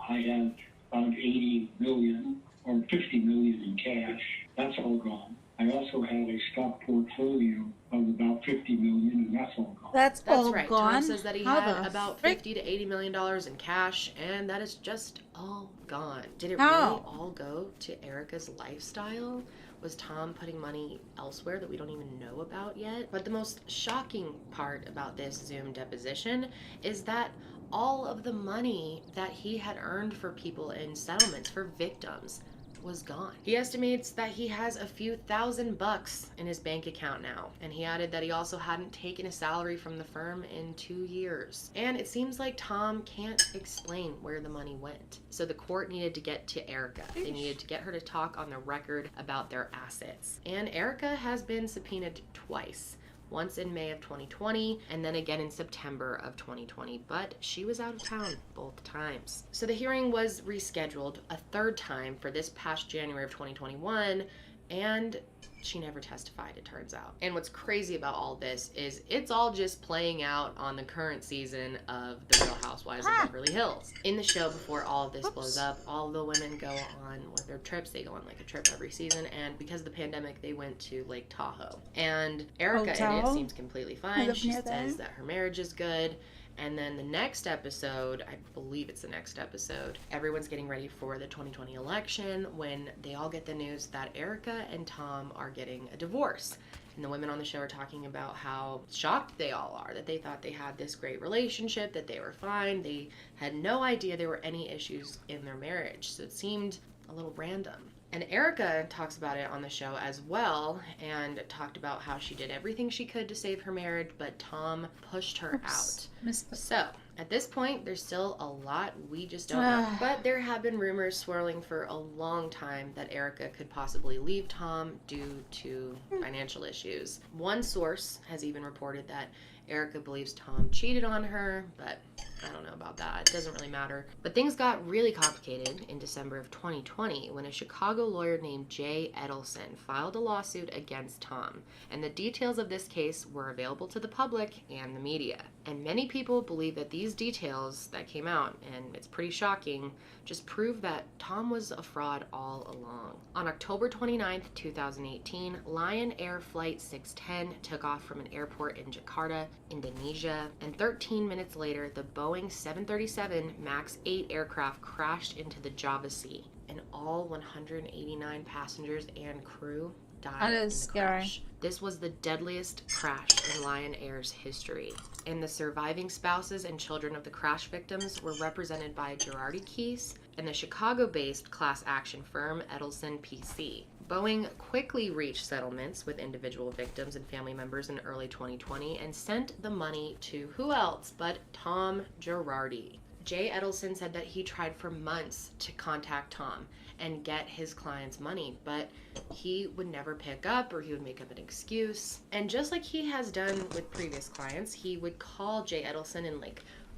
I had about 80 million or 50 million in cash. That's all gone. I also had a stock portfolio of about 50 million, and that's all gone. That's all right. gone? Tom says that he How had the about frick? $50 to $80 million in cash, and that is just all gone. Did it How? really all go to Erica's lifestyle? Was Tom putting money elsewhere that we don't even know about yet? But the most shocking part about this Zoom deposition is that all of the money that he had earned for people in settlements for victims was gone. He estimates that he has a few $1,000 in his bank account now, and he added that he also hadn't taken a salary from the firm in 2 years. And it seems like Tom can't explain where the money went. So the court needed to get to Erica. They needed to get her to talk on the record about their assets. And Erica has been subpoenaed twice. Once in May of 2020 and then again in September of 2020, but she was out of town both times. So the hearing was rescheduled a third time for this past January of 2021, and she never testified, it turns out. And what's crazy about all this is it's all just playing out on the current season of The Real Housewives of Beverly Hills. In the show, before all of this blows up, all the women go on with their trips. They go on like a trip every season, and because of the pandemic, they went to Lake Tahoe. And Erica in it seems completely fine. She says that her marriage is good. And then the next episode, I believe it's the next episode, everyone's getting ready for the 2020 election when they all get the news that Erica and Tom are getting a divorce. And the women on the show are talking about how shocked they all are, that they thought they had this great relationship, that they were fine. They had no idea there were any issues in their marriage. So it seemed a little random. And Erica talks about it on the show as well and talked about how she did everything she could to save her marriage, but Tom pushed her out. So, at this point, there's still a lot we just don't know. But there have been rumors swirling for a long time that Erica could possibly leave Tom due to financial issues. One source has even reported that Erica believes Tom cheated on her, but I don't know about that. It doesn't really matter. But things got really complicated in December of 2020 when a Chicago lawyer named Jay Edelson filed a lawsuit against Tom. And the details of this case were available to the public and the media. And many people believe that these details that came out, and it's pretty shocking, just prove that Tom was a fraud all along. On October 29th, 2018, Lion Air Flight 610 took off from an airport in Jakarta, Indonesia, and 13 minutes later, the Boeing 737 MAX 8 aircraft crashed into the Java Sea, and all 189 passengers and crew died in the crash. This was the deadliest crash in Lion Air's history, and the surviving spouses and children of the crash victims were represented by Girardi Keese and the Chicago-based class action firm Edelson PC. Boeing quickly reached settlements with individual victims and family members in early 2020 and sent the money to who else but Tom Girardi. Jay Edelson said that he tried for months to contact Tom and get his client's money, but he would never pick up or he would make up an excuse. And just like he has done with previous clients, he would call Jay Edelson and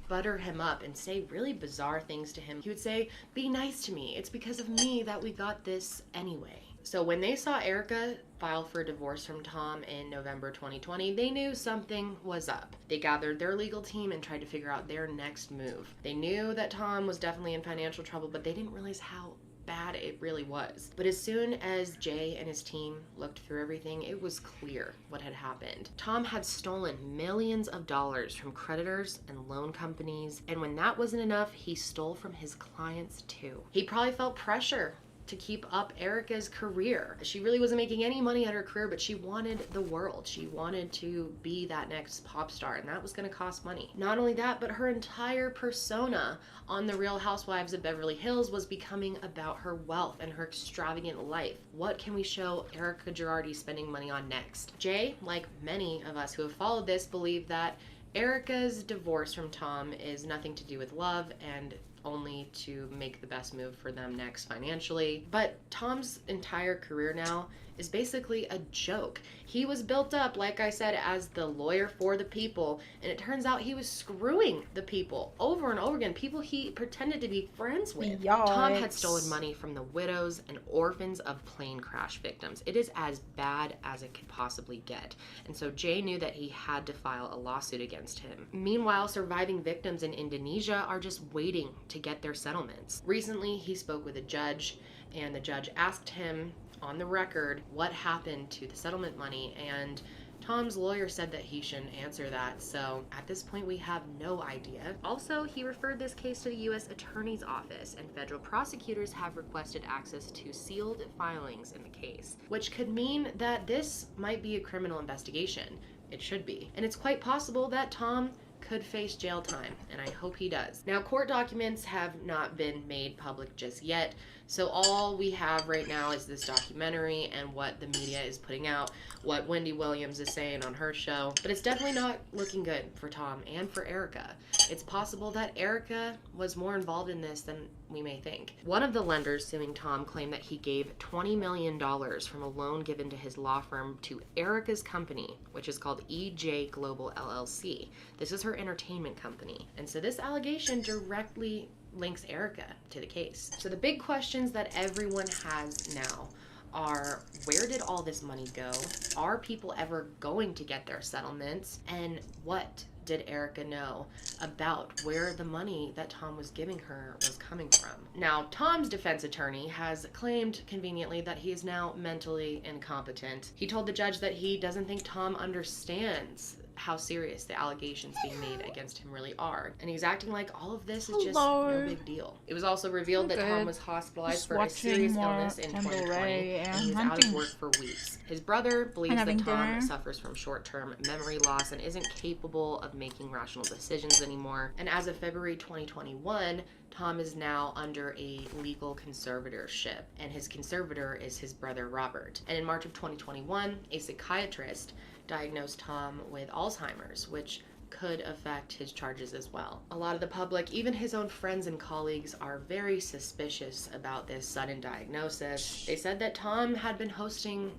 butter him up and say really bizarre things to him. He would say, "Be nice to me. It's because of me that we got this anyway." So when they saw Erica file for a divorce from Tom in November 2020, they knew something was up. They gathered their legal team and tried to figure out their next move. They knew that Tom was definitely in financial trouble, but they didn't realize how bad it really was. But as soon as Jay and his team looked through everything, it was clear what had happened. Tom had stolen millions of dollars from creditors and loan companies, and when that wasn't enough, he stole from his clients too. He probably felt pressure to keep up Erica's career. She really wasn't making any money at her career, but she wanted the world. She wanted to be that next pop star, and that was gonna cost money. Not only that, but her entire persona on The Real Housewives of Beverly Hills was becoming about her wealth and her extravagant life. What can we show Erica Girardi spending money on next? Jay, like many of us who have followed this, believe that Erica's divorce from Tom is nothing to do with love and only to make the best move for them next financially. But Tom's entire career now is basically a joke. He was built up, like I said, as the lawyer for the people, and it turns out he was screwing the people over and over again, people he pretended to be friends with. Yikes. Tom had stolen money from the widows and orphans of plane crash victims. It is as bad as it could possibly get. And so Jay knew that he had to file a lawsuit against him. Meanwhile, surviving victims in Indonesia are just waiting to get their settlements. Recently, he spoke with a judge, and the judge asked him on the record what happened to the settlement money, and Tom's lawyer said that he shouldn't answer that, so at this point we have no idea. Also, he referred this case to the U.S. Attorney's Office, and federal prosecutors have requested access to sealed filings in the case, which could mean that this might be a criminal investigation. It should be. And it's quite possible that Tom could face jail time, and I hope he does. Now, court documents have not been made public just yet, so all we have right now is this documentary and what the media is putting out, what Wendy Williams is saying on her show, but it's definitely not looking good for Tom and for Erica. It's possible that Erica was more involved in this than we may think. One of the lenders suing Tom claimed that he gave $20 million from a loan given to his law firm to Erica's company, which is called EJ Global LLC. This is her entertainment company. And so this allegation directly links Erica to the case. So the big questions that everyone has now are, where did all this money go? Are people ever going to get their settlements? And what did Erica know about where the money that Tom was giving her was coming from? Now, Tom's defense attorney has claimed conveniently that he is now mentally incompetent. He told the judge that he doesn't think Tom understands how serious the allegations being made against him really are. And he's acting like all of this is just no big deal. It was also revealed that Tom was hospitalized for a serious illness in 2020, and he was out of work for weeks. His brother believes that Tom suffers from short-term memory loss and isn't capable of making rational decisions anymore. And as of February 2021, Tom is now under a legal conservatorship, and his conservator is his brother Robert. And in March of 2021, a psychiatrist diagnosed Tom with Alzheimer's, which could affect his charges as well. A lot of the public, even his own friends and colleagues, are very suspicious about this sudden diagnosis. They said that Tom had been hosting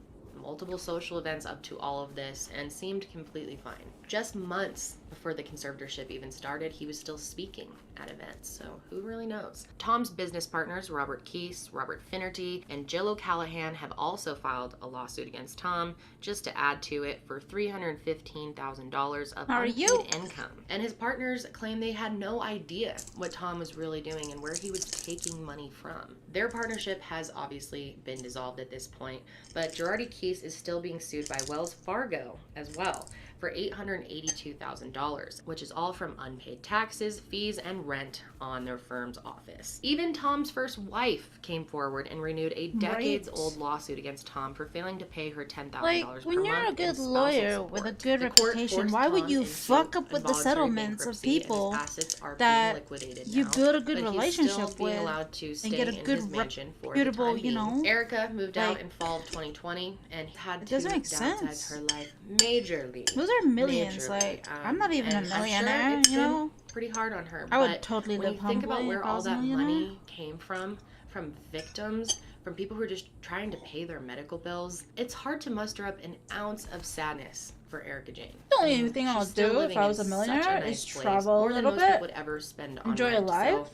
multiple social events up to all of this and seemed completely fine. Just months before the conservatorship even started, he was still speaking at events, so who really knows? Tom's business partners, Robert Keese, Robert Finnerty, and Jill O'Callahan, have also filed a lawsuit against Tom, just to add to it, for $315,000 of unpaid income. And his partners claim they had no idea what Tom was really doing and where he was taking money from. Their partnership has obviously been dissolved at this point, but Girardi Keese is still being sued by Wells Fargo as well for $882,000, which is all from unpaid taxes, fees, and rent on their firm's office. Even Tom's first wife came forward and renewed a decades-old lawsuit against Tom for failing to pay her $10,000 per month. When you're a good lawyer with a good reputation, why would you fuck up with the settlements of people that you build a good relationship with and get a good, reputable, you know? Erica moved out in fall of 2020 and had to downsize her life majorly. Those are millions. Like, I'm not even a millionaire, you know? Pretty hard on her. I would totally live humbly. When you think about where all that money came from victims, from people who are just trying to pay their medical bills, it's hard to muster up an ounce of sadness for Erica Jane. The only thing I would do if I was a millionaire is travel a little bit, enjoy life,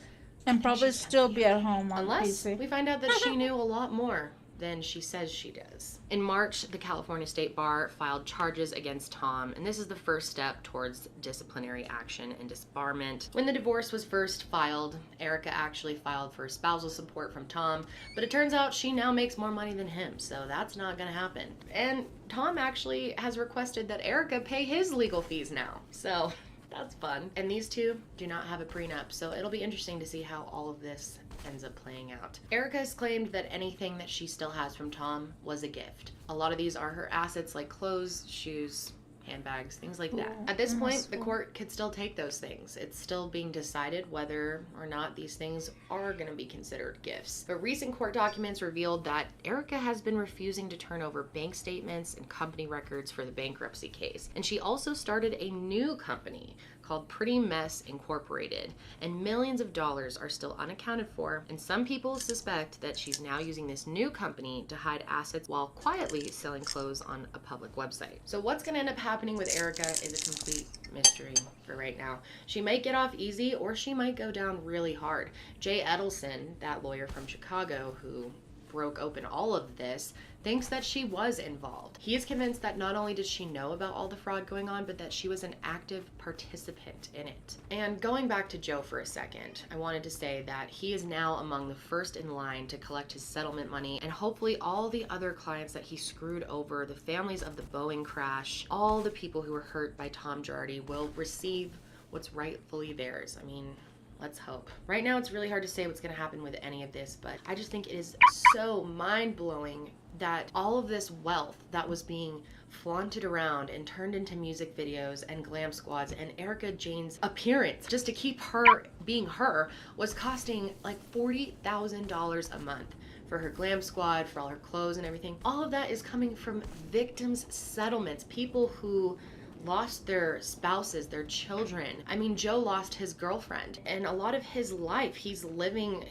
and probably still be at home on Unless PC. we find out that she knew a lot more than she says she does. In March, the California State Bar filed charges against Tom, and this is the first step towards disciplinary action and disbarment. When the divorce was first filed, Erica actually filed for spousal support from Tom, but it turns out she now makes more money than him, so that's not gonna happen. And Tom actually has requested that Erica pay his legal fees now, so that's fun. And these two do not have a prenup, so it'll be interesting to see how all of this ends up playing out. Erica has claimed that anything that she still has from Tom was a gift. A lot of these are her assets like clothes, shoes, handbags, things like that. At this point, the court could still take those things. It's still being decided whether or not these things are going to be considered gifts. But recent court documents revealed that Erica has been refusing to turn over bank statements and company records for the bankruptcy case. And she also started a new company called Pretty Mess Incorporated, and millions of dollars are still unaccounted for, and some people suspect that she's now using this new company to hide assets while quietly selling clothes on a public website. So what's gonna end up happening with Erica is a complete mystery for right now. She might get off easy, or she might go down really hard. Jay Edelson, that lawyer from Chicago who broke open all of this, thinks that she was involved. He is convinced that not only did she know about all the fraud going on, but that she was an active participant in it. And going back to Joe for a second, I wanted to say that he is now among the first in line to collect his settlement money, and hopefully all the other clients that he screwed over, the families of the Boeing crash, all the people who were hurt by Tom Girardi will receive what's rightfully theirs. I mean, let's hope. Right now, it's really hard to say what's gonna happen with any of this, but I just think it is so mind-blowing that all of this wealth that was being flaunted around and turned into music videos and glam squads, and Erica Jane's appearance just to keep her being her was costing like $40,000 a month for her glam squad, for all her clothes and everything. All of that is coming from victims' settlements, people who lost their spouses, their children. I mean, Joe lost his girlfriend, and a lot of his life he's living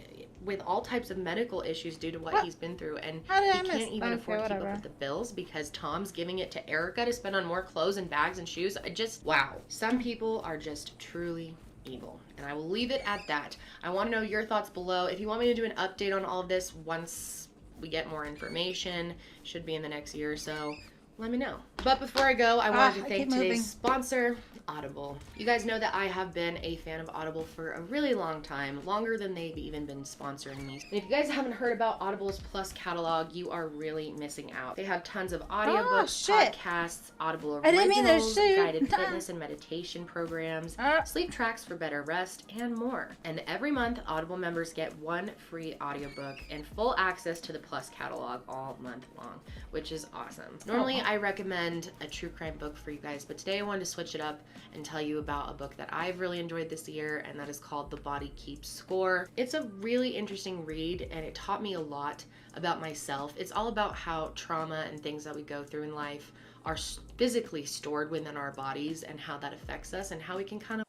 with all types of medical issues due to what he's been through, and he can't even afford to keep up with the bills because Tom's giving it to Erica to spend on more clothes and bags and shoes. Wow. Some people are just truly evil, and I will leave it at that. I want to know your thoughts below. If you want me to do an update on all of this once we get more information, should be in the next year or so, let me know. But before I go, I wanted to thank today's sponsor, Audible. You guys know that I have been a fan of Audible for a really long time, longer than they've even been sponsoring me. And if you guys haven't heard about Audible's Plus catalog, you are really missing out. They have tons of audiobooks, podcasts, Audible originals, guided fitness and meditation programs, sleep tracks for better rest, and more. And every month, Audible members get one free audiobook and full access to the Plus catalog all month long, which is awesome. Normally, I recommend a true crime book for you guys, but today I wanted to switch it up and tell you about a book that I've really enjoyed this year, and that is called The Body Keeps Score. It's a really interesting read, and it taught me a lot about myself. It's all about how trauma and things that we go through in life are physically stored within our bodies, and how that affects us, and how we can kind of...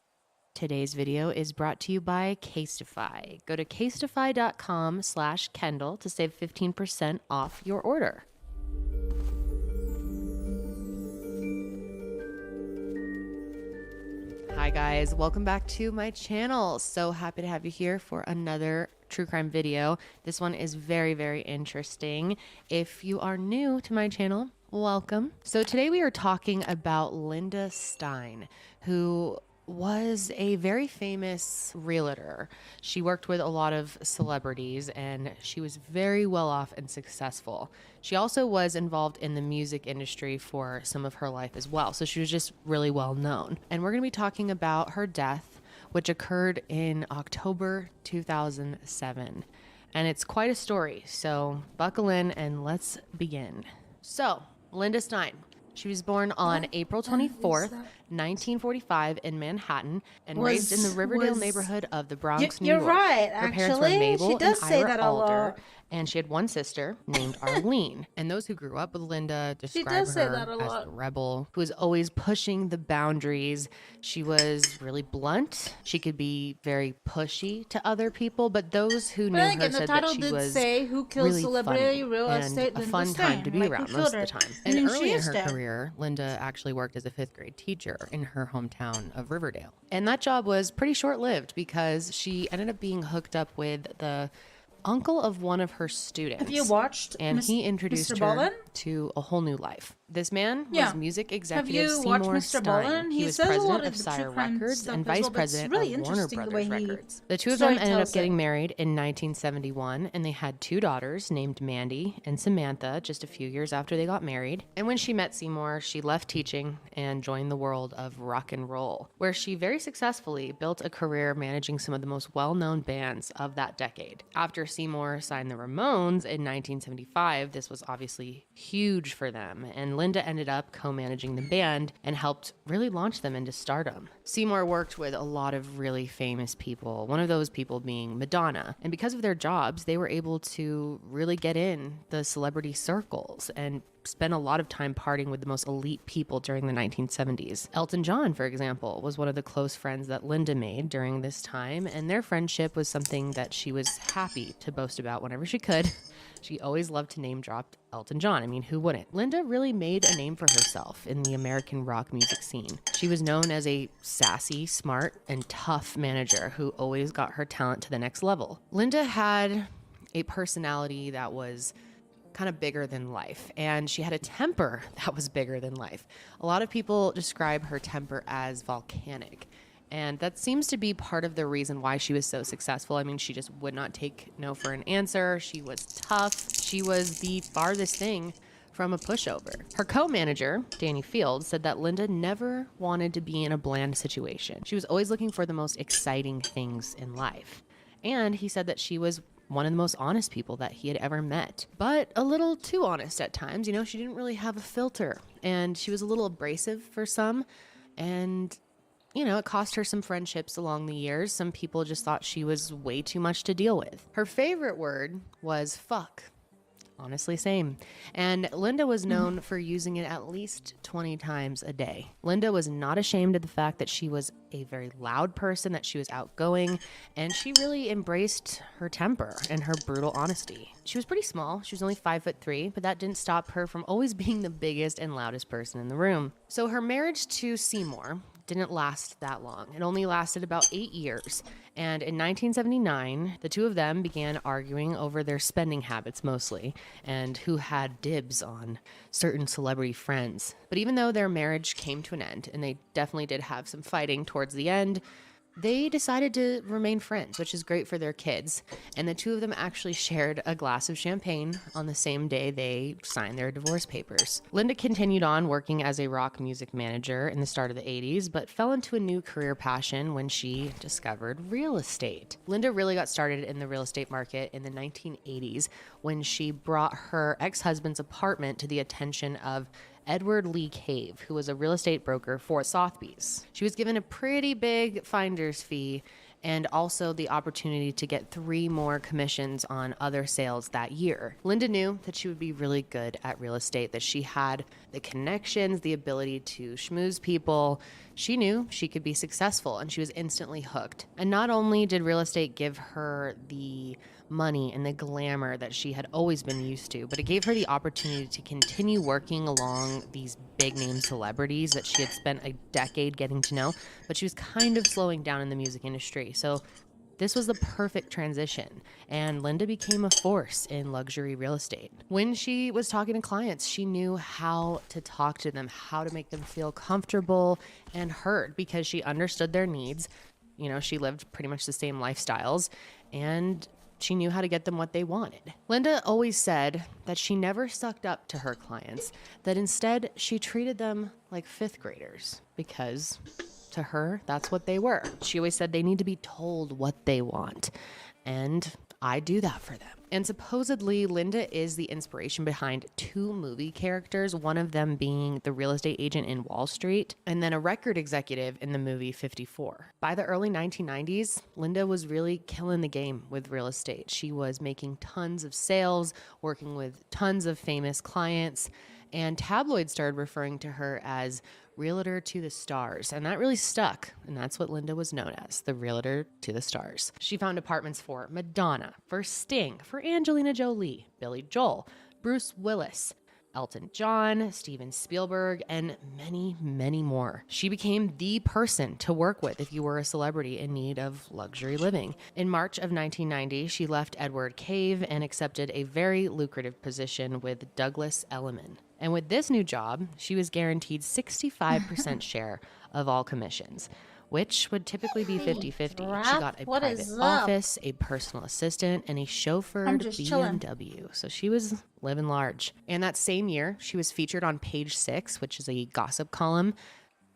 Today's video is brought to you by Casetify. Go to casetify.com/Kendall to save 15% off your order. Hi guys, welcome back to my channel. So happy to have you here for another true crime video. This one is very, very interesting. If you are new to my channel, welcome. So today we are talking about Linda Stein, who was a very famous realtor. She worked with a lot of celebrities, and she was very well off and successful. She also was involved in the music industry for some of her life as well. So she was just really well known. And we're going to be talking about her death, which occurred in October 2007. And it's quite a story. So buckle in and let's begin. So Linda Stein. She was born on April 24th, 1945 in Manhattan and raised in the Riverdale neighborhood of the Bronx, New York. You're right, Her parents were actually. Mabel She does and say Ira that a Alder, lot. and she had one sister named Arlene. And those who grew up with Linda describe does say her that a as lot. the rebel who was always pushing the boundaries. She was really blunt. She could be very pushy to other people, but those who knew But her again, the said that title she did was say who killed really celebrity, funny real and estate, a Linda fun time Stein. to be Like, who around killed most of her? the time. I And mean, early she in is her dead. career, Linda actually worked as a 5th grade teacher in her hometown of Riverdale. And that job was pretty short-lived because she ended up being hooked up with the uncle of one of her students. Have you watched And he introduced Mr. her Ballin? to a whole new life. This man Yeah. was music Have executive you watched Seymour Mr. Stein. Ballin? He He was says a lot president of of the Sire true crime Records stuff and as vice well, but it's president really of Warner interesting the Brothers way he Records. The two of them ended up storytells getting it. married in 1971, and they had 2 daughters named Mandy and Samantha just a few years after they got married. And when she met Seymour, she left teaching and joined the world of rock and roll, where she very successfully built a career managing some of the most well-known bands of that decade. After Seymour signed the Ramones in 1975, this was obviously huge for them, and Linda ended up co-managing the band and helped really launch them into stardom. Seymour worked with a lot of really famous people, one of those people being Madonna, and because of their jobs, they were able to really get in the celebrity circles and spent a lot of time partying with the most elite people during the 1970s. Elton John, for example, was one of the close friends that Linda made during this time, and their friendship was something that she was happy to boast about whenever she could. She always loved to name drop Elton John. I mean, who wouldn't? Linda really made a name for herself in the American rock music scene. She was known as a sassy, smart, and tough manager who always got her talent to the next level. Linda had a personality that was kind of bigger than life, and she had a temper that was bigger than life. A lot of people describe her temper as volcanic, and that seems to be part of the reason why she was so successful. I mean, she just would not take no for an answer. She was tough. She was the farthest thing from a pushover. Her co-manager, Danny Fields, said that Linda never wanted to be in a bland situation. She was always looking for the most exciting things in life. And he said that she was one of the most honest people that he had ever met, but a little too honest at times. You know, she didn't really have a filter, and she was a little abrasive for some, and you know, it cost her some friendships along the years. Some people just thought she was way too much to deal with. Her favorite word was fuck. Honestly, same. And Linda was known for using it at least 20 times a day. Linda was not ashamed of the fact that she was a very loud person, that she was outgoing, and she really embraced her temper and her brutal honesty. She was pretty small. She was only 5'3", but that didn't stop her from always being the biggest and loudest person in the room. So her marriage to Seymour didn't last that long. It only lasted about 8 years. And in 1979, the two of them began arguing over their spending habits mostly, and who had dibs on certain celebrity friends. But even though their marriage came to an end, and they definitely did have some fighting towards the end, they decided to remain friends, which is great for their kids. And the two of them actually shared a glass of champagne on the same day they signed their divorce papers. Linda continued on working as a rock music manager in the start of the 80s, but fell into a new career passion when she discovered real estate. Linda really got started in the real estate market in the 1980s when she brought her ex-husband's apartment to the attention of Edward Lee Cave, who was a real estate broker for Sotheby's. She was given a pretty big finder's fee and also the opportunity to get 3 more commissions on other sales that year. Linda knew that she would be really good at real estate, that she had the connections, the ability to schmooze people. She knew she could be successful, and she was instantly hooked. And not only did real estate give her the money and the glamour that she had always been used to, but it gave her the opportunity to continue working along these big name celebrities that she had spent a decade getting to know, but she was kind of slowing down in the music industry. So this was the perfect transition, and Linda became a force in luxury real estate. When she was talking to clients, she knew how to talk to them, how to make them feel comfortable and heard, because she understood their needs. You know, she lived pretty much the same lifestyles, and she knew how to get them what they wanted. Linda always said that she never sucked up to her clients, that instead she treated them like 5th graders, because to her, that's what they were. She always said they need to be told what they want, and I do that for them. And supposedly, Linda is the inspiration behind 2 movie characters, one of them being the real estate agent in Wall Street, and then a record executive in the movie 54. By the early 1990s, Linda was really killing the game with real estate. She was making tons of sales, working with tons of famous clients, and tabloids started referring to her as Realtor to the Stars, and that really stuck, and that's what Linda was known as, the Realtor to the Stars. She found apartments for Madonna, for Sting, for Angelina Jolie, Billy Joel, Bruce Willis, Elton John, Steven Spielberg, and many, many more. She became the person to work with if you were a celebrity in need of luxury living. In March of 1990, she left Edward Cave and accepted a very lucrative position with Douglas Elliman. And with this new job, she was guaranteed 65% share of all commissions, which would typically be 50-50. She got a private office, a personal assistant, and a chauffeured BMW. So she was living large. And that same year, she was featured on Page 6, which is a gossip column,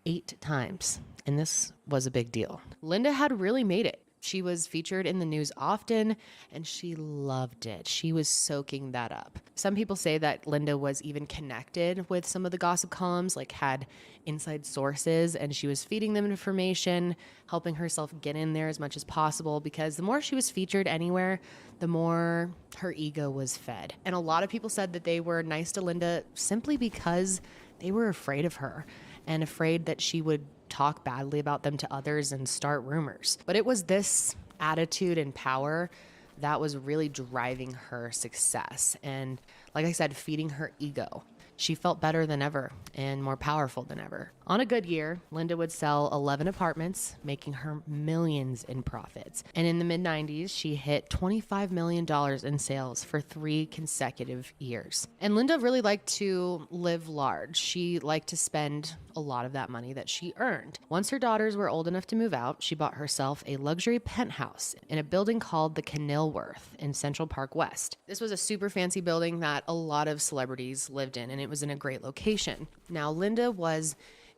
8 times. And this was a big deal. Linda had really made it. She was featured in the news often, and she loved it. She was soaking that up. Some people say that Linda was even connected with some of the gossip columns, like had inside sources, and she was feeding them information, helping herself get in there as much as possible, because the more she was featured anywhere, the more her ego was fed. And a lot of people said that they were nice to Linda simply because they were afraid of her and afraid that she would talk badly about them to others and start rumors. But it was this attitude and power that was really driving her success. And like I said, feeding her ego. She felt better than ever and more powerful than ever. On a good year, Linda would sell 11 apartments, making her millions in profits. And in the mid-90s, she hit $25 million in sales for 3 consecutive years. And Linda really liked to live large. She liked to spend a lot of that money that she earned. Once her daughters were old enough to move out, she bought herself a luxury penthouse in a building called the Kenilworth in Central Park West. This was a super fancy building that a lot of celebrities lived in, and it was in a great location. Now, Linda was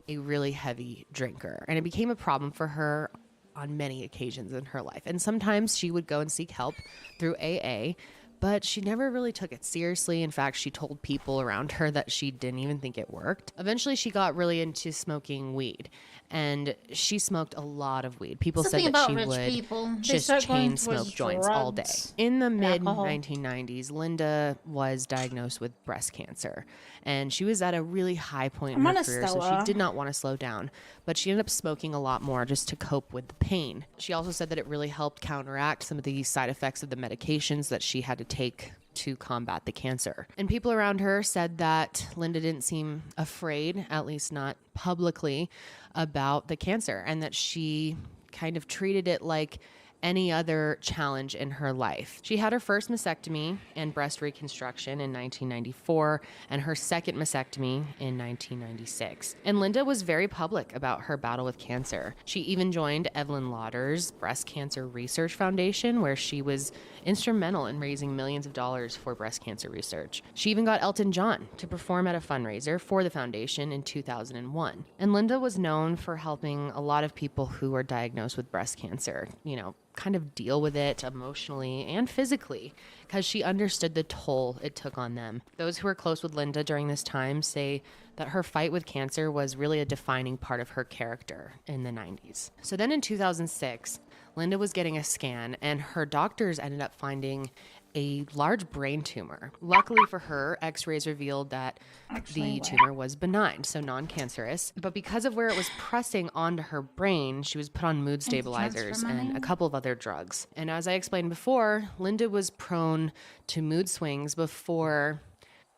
a really heavy drinker, and it became a problem for her on many occasions in her life. And sometimes she would go and seek help through AA, but she never really took it seriously. In fact, she told people around her that she didn't even think it worked. Eventually, she got really into smoking weed, and she smoked a lot of weed. People said that she would just chain smoke joints all day. In the mid-1990s, Linda was diagnosed with breast cancer, and she was at a really high point in her career, so she did not want to slow down, but she ended up smoking a lot more just to cope with the pain. She also said that it really helped counteract some of the side effects of the medications that she had to take to combat the cancer. And people around her said that Linda didn't seem afraid, at least not publicly, about the cancer, and that she kind of treated it like any other challenge in her life. She had her first mastectomy and breast reconstruction in 1994 and her second mastectomy in 1996. And Linda was very public about her battle with cancer. She even joined Evelyn Lauder's Breast Cancer Research Foundation, where she was instrumental in raising millions of dollars for breast cancer research. She even got Elton John to perform at a fundraiser for the foundation in 2001. And Linda was known for helping a lot of people who were diagnosed with breast cancer, kind of deal with it emotionally and physically, because she understood the toll it took on them. Those who were close with Linda during this time say that her fight with cancer was really a defining part of her character in the 90s. So then in 2006, Linda was getting a scan, and her doctors ended up finding a large brain tumor. Luckily for her, x-rays revealed that the tumor was benign, so non-cancerous. But because of where it was pressing onto her brain, she was put on mood stabilizers and a couple of other drugs. And as I explained before, Linda was prone to mood swings before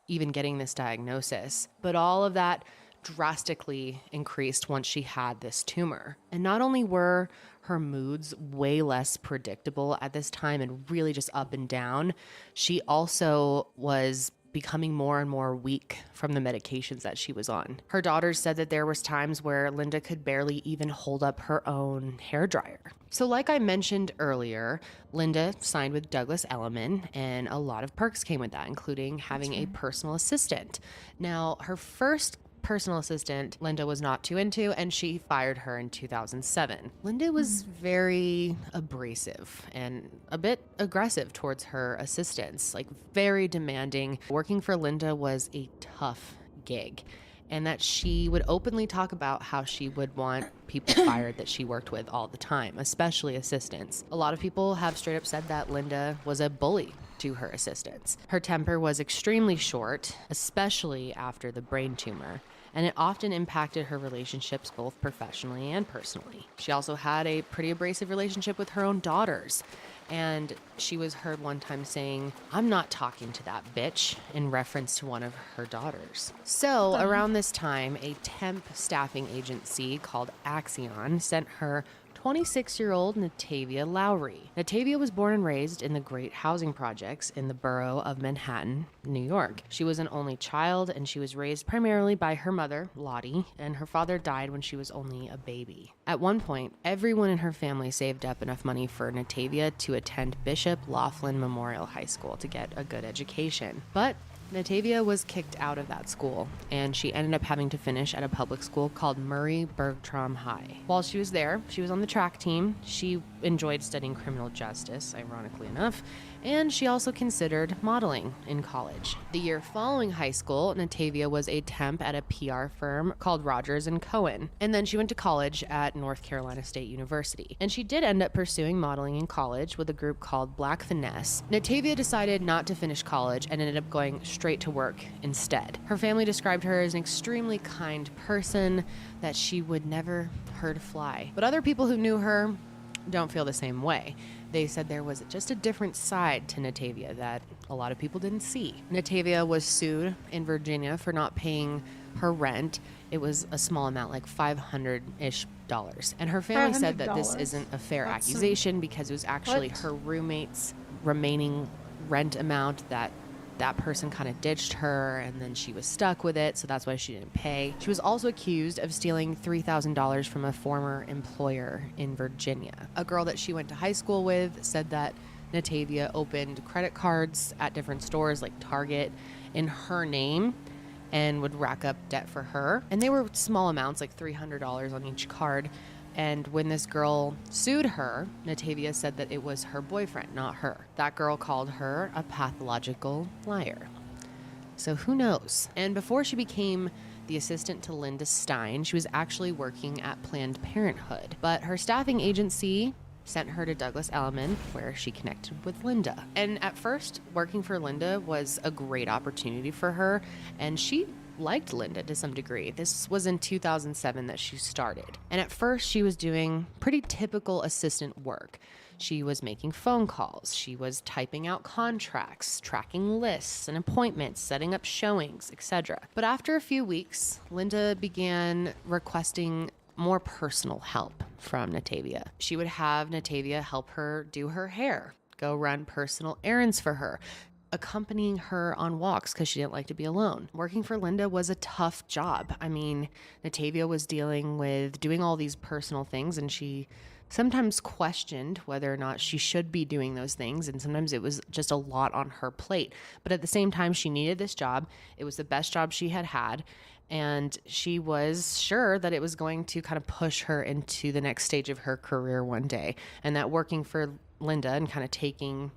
even getting this diagnosis. But all of that drastically increased once she had this tumor. And not only were her moods way less predictable at this time and really just up and down, she also was becoming more and more weak from the medications that she was on. Her daughters said that there was times where Linda could barely even hold up her own hairdryer. So like I mentioned earlier, Linda signed with Douglas Elliman, and a lot of perks came with that, including having a personal assistant. Now, her first personal assistant, Linda was not too into, and she fired her in 2007. Linda was very abrasive and a bit aggressive towards her assistants, like very demanding. Working for Linda was a tough gig, and that she would openly talk about how she would want people fired that she worked with all the time, especially assistants. A lot of people have straight up said that Linda was a bully to her assistants. Her temper was extremely short, especially after the brain tumor, and it often impacted her relationships both professionally and personally. She also had a pretty abrasive relationship with her own daughters, And she was heard one time saying, "I'm not talking to that bitch," in reference to one of her daughters. So around this time, a temp staffing agency called Axion sent her 26-year-old Natavia Lowry. Natavia was born and raised in the great housing projects in the borough of Manhattan, New York. She was an only child, and she was raised primarily by her mother, Lottie, and her father died when she was only a baby. At one point, everyone in her family saved up enough money for Natavia to attend Bishop Laughlin Memorial High School to get a good education. But Natavia was kicked out of that school, and she ended up having to finish at a public school called Murray Bergtraum High. While she was there, she was on the track team. She enjoyed studying criminal justice, ironically enough, and she also considered modeling in college. The year following high school, Natavia was a temp at a PR firm called Rogers & Cohen, and then she went to college at North Carolina State University. And she did end up pursuing modeling in college with a group called Black Finesse. Natavia decided not to finish college and ended up going straight to work instead. Her family described her as an extremely kind person that she would never hurt a fly. But other people who knew her don't feel the same way. They said there was just a different side to Natavia that a lot of people didn't see. Natavia was sued in Virginia for not paying her rent. It was a small amount, like $500-ish. And her family said that this isn't a fair accusation because it was actually her roommate's remaining rent amount that person kind of ditched her, and then she was stuck with it, so that's why she didn't pay. She was also accused of stealing $3,000 from a former employer in Virginia. A girl that she went to high school with said that Natavia opened credit cards at different stores like Target in her name and would rack up debt for her. And they were small amounts, like $300 on each card. And when this girl sued her, Natavia said that it was her boyfriend, not her. That girl called her a pathological liar. So who knows? And before she became the assistant to Linda Stein, she was actually working at Planned Parenthood. But her staffing agency sent her to Douglas Elliman, where she connected with Linda. And at first, working for Linda was a great opportunity for her, and she liked Linda to some degree. This was in 2007 that she started. And at first she was doing pretty typical assistant work. She was making phone calls. She was typing out contracts, tracking lists and appointments, setting up showings, etc. But after a few weeks, Linda began requesting more personal help from Natavia. She would have Natavia help her do her hair, go run personal errands for her, accompanying her on walks because she didn't like to be alone. Working for Linda was a tough job. I mean, Natavia was dealing with doing all these personal things, and she sometimes questioned whether or not she should be doing those things, and sometimes it was just a lot on her plate. But at the same time, she needed this job. It was the best job she had had, and she was sure that it was going to kind of push her into the next stage of her career one day, and that working for Linda and kind of taking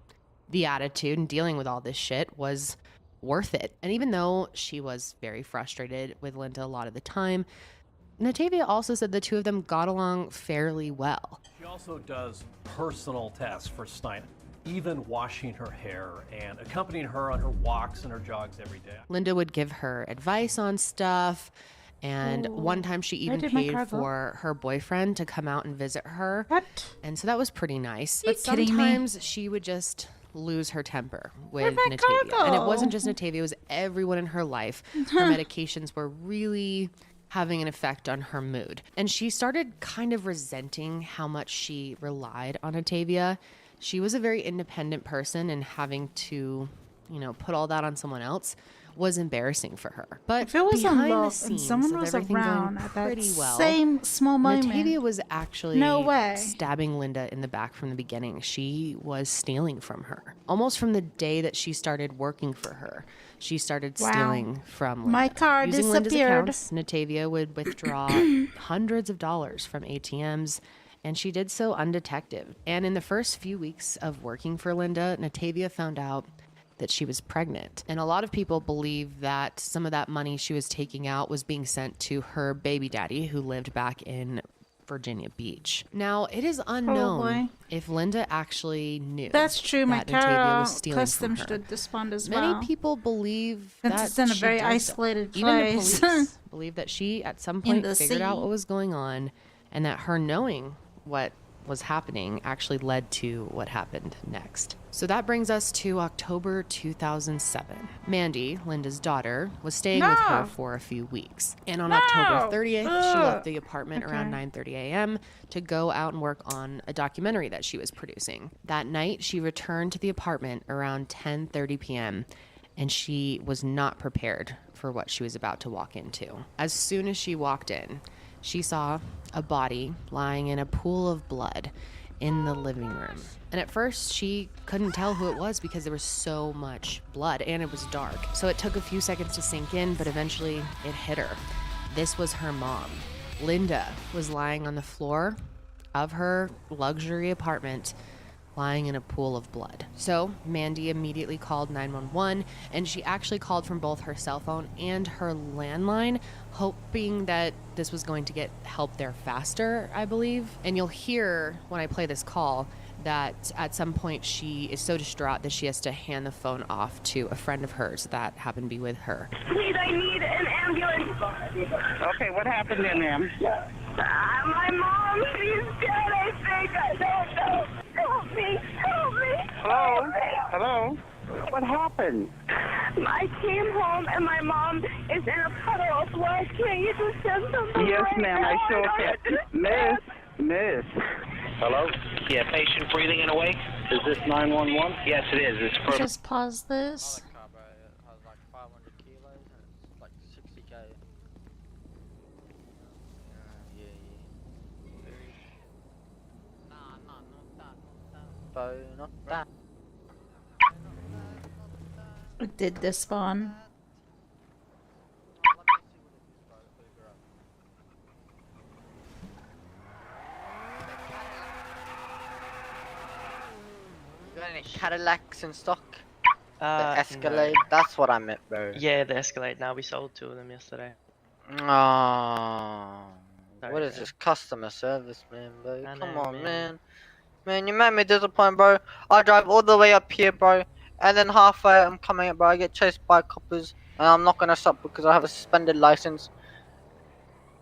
the attitude and dealing with all this shit was worth it. And even though she was very frustrated with Linda a lot of the time, Natavia also said the two of them got along fairly well. She also does personal tasks for Stein, even washing her hair and accompanying her on her walks and her jogs every day. Linda would give her advice on stuff, and one time she even paid for her boyfriend to come out and visit her. What? And so that was pretty nice. Are you But kidding me? sometimes she would just lose her temper with Where'd my Natavia. car And it go? wasn't just Natavia, it was everyone in her life. Her medications were really having an effect on her mood. And she started kind of resenting how much she relied on Natavia. She was a very independent person, and having to, put all that on someone else was embarrassing for her. But If it was behind the love and scenes someone of was everything around going at that pretty well, same small moment, Natavia was actually no way. stabbing Linda in the back from the beginning. She was stealing from her. Almost from the day that she started working for her, she started Wow. stealing from Linda. My car Using Linda's disappeared. accounts, Natavia would withdraw hundreds of dollars from ATMs, and she did so undetected. And in the first few weeks of working for Linda, Natavia found out that she was pregnant. And a lot of people believe that some of that money she was taking out was being sent to her baby daddy, who lived back in Virginia Beach. Now, it is unknown Probably. if Linda actually knew. That's true. My that Natavia car was stealing custom from her. should respond as Many well. people believe Since that it's in a she very does so. isolated Even the place. police believe that she, at some In point, the figured out sea. what was going on, and that her knowing what was happening actually led to what happened next. So that brings us to October 2007. Mandy, Linda's daughter, was staying with her for a few weeks. And on October 30th, she left the apartment around 9:30 a.m. to go out and work on a documentary that she was producing. That night, she returned to the apartment around 10:30 p.m. and she was not prepared for what she was about to walk into. As soon as she walked in, she saw a body lying in a pool of blood in the living room. And at first, she couldn't tell who it was because there was so much blood and it was dark. So it took a few seconds to sink in, but eventually it hit her. This was her mom. Linda was lying on the floor of her luxury apartment, lying in a pool of blood. So Mandy immediately called 911, and she actually called from both her cell phone and her landline, hoping that this was going to get help there faster, I believe. And you'll hear when I play this call that at some point she is so distraught that she has to hand the phone off to a friend of hers that happened to be with her. Please, I need an ambulance. Okay, what happened then, ma'am? My mom, she's dead, I think. I don't know. Help me. Help me. Hello? Help me. Hello? What happened? I came home and my mom is in a puddle of blood. Can't you just send something? Yes, right ma'am, now? I sure can. Miss. Hello? Yeah, patient breathing in awake. Is this 911? Yes, it is. It's for... Just pause this. Not that. It did despawn. You got any Cadillacs in stock? The No. Escalade? That's what I meant, bro. Yeah, the Escalade. Now we sold 2 of them yesterday. Oh, Sorry, what is bro. this customer service, man, bro? I Come know, on, man. man. Man, you made me disappointed, bro. I drive all the way up here, bro, and then halfway I'm coming up, bro. I get chased by coppers, and I'm not gonna stop because I have a suspended license.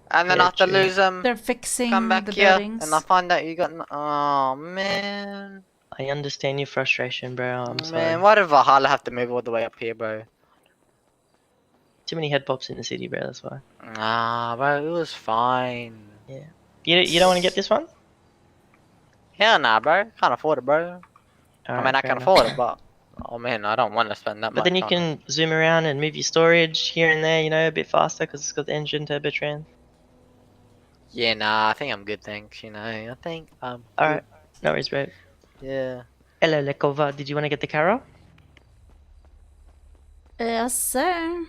And then Yeah, I have to true. lose them. They're fixing Come back the here, buildings. and I find out you got. Oh man. I understand your frustration, bro. I'm sorry. Man, why did Valhalla have to move all the way up here, bro? Too many head pops in the city, bro. That's why. Nah, bro, it was fine. Yeah. You don't want to get this one? Hell nah, bro. Can't afford it, bro. I Alright, mean, I fair can enough. afford it, but oh man, I don't want to spend that But much. then you on can zoom around and move your storage here and there, you know, a bit faster because it's got the engine turbotrans. Yeah, nah, I think I'm good, thanks. You know, I think Alright, no worries, bro. Yeah. Hello, Lekova. Did you want to get the Caro? Yes, sir.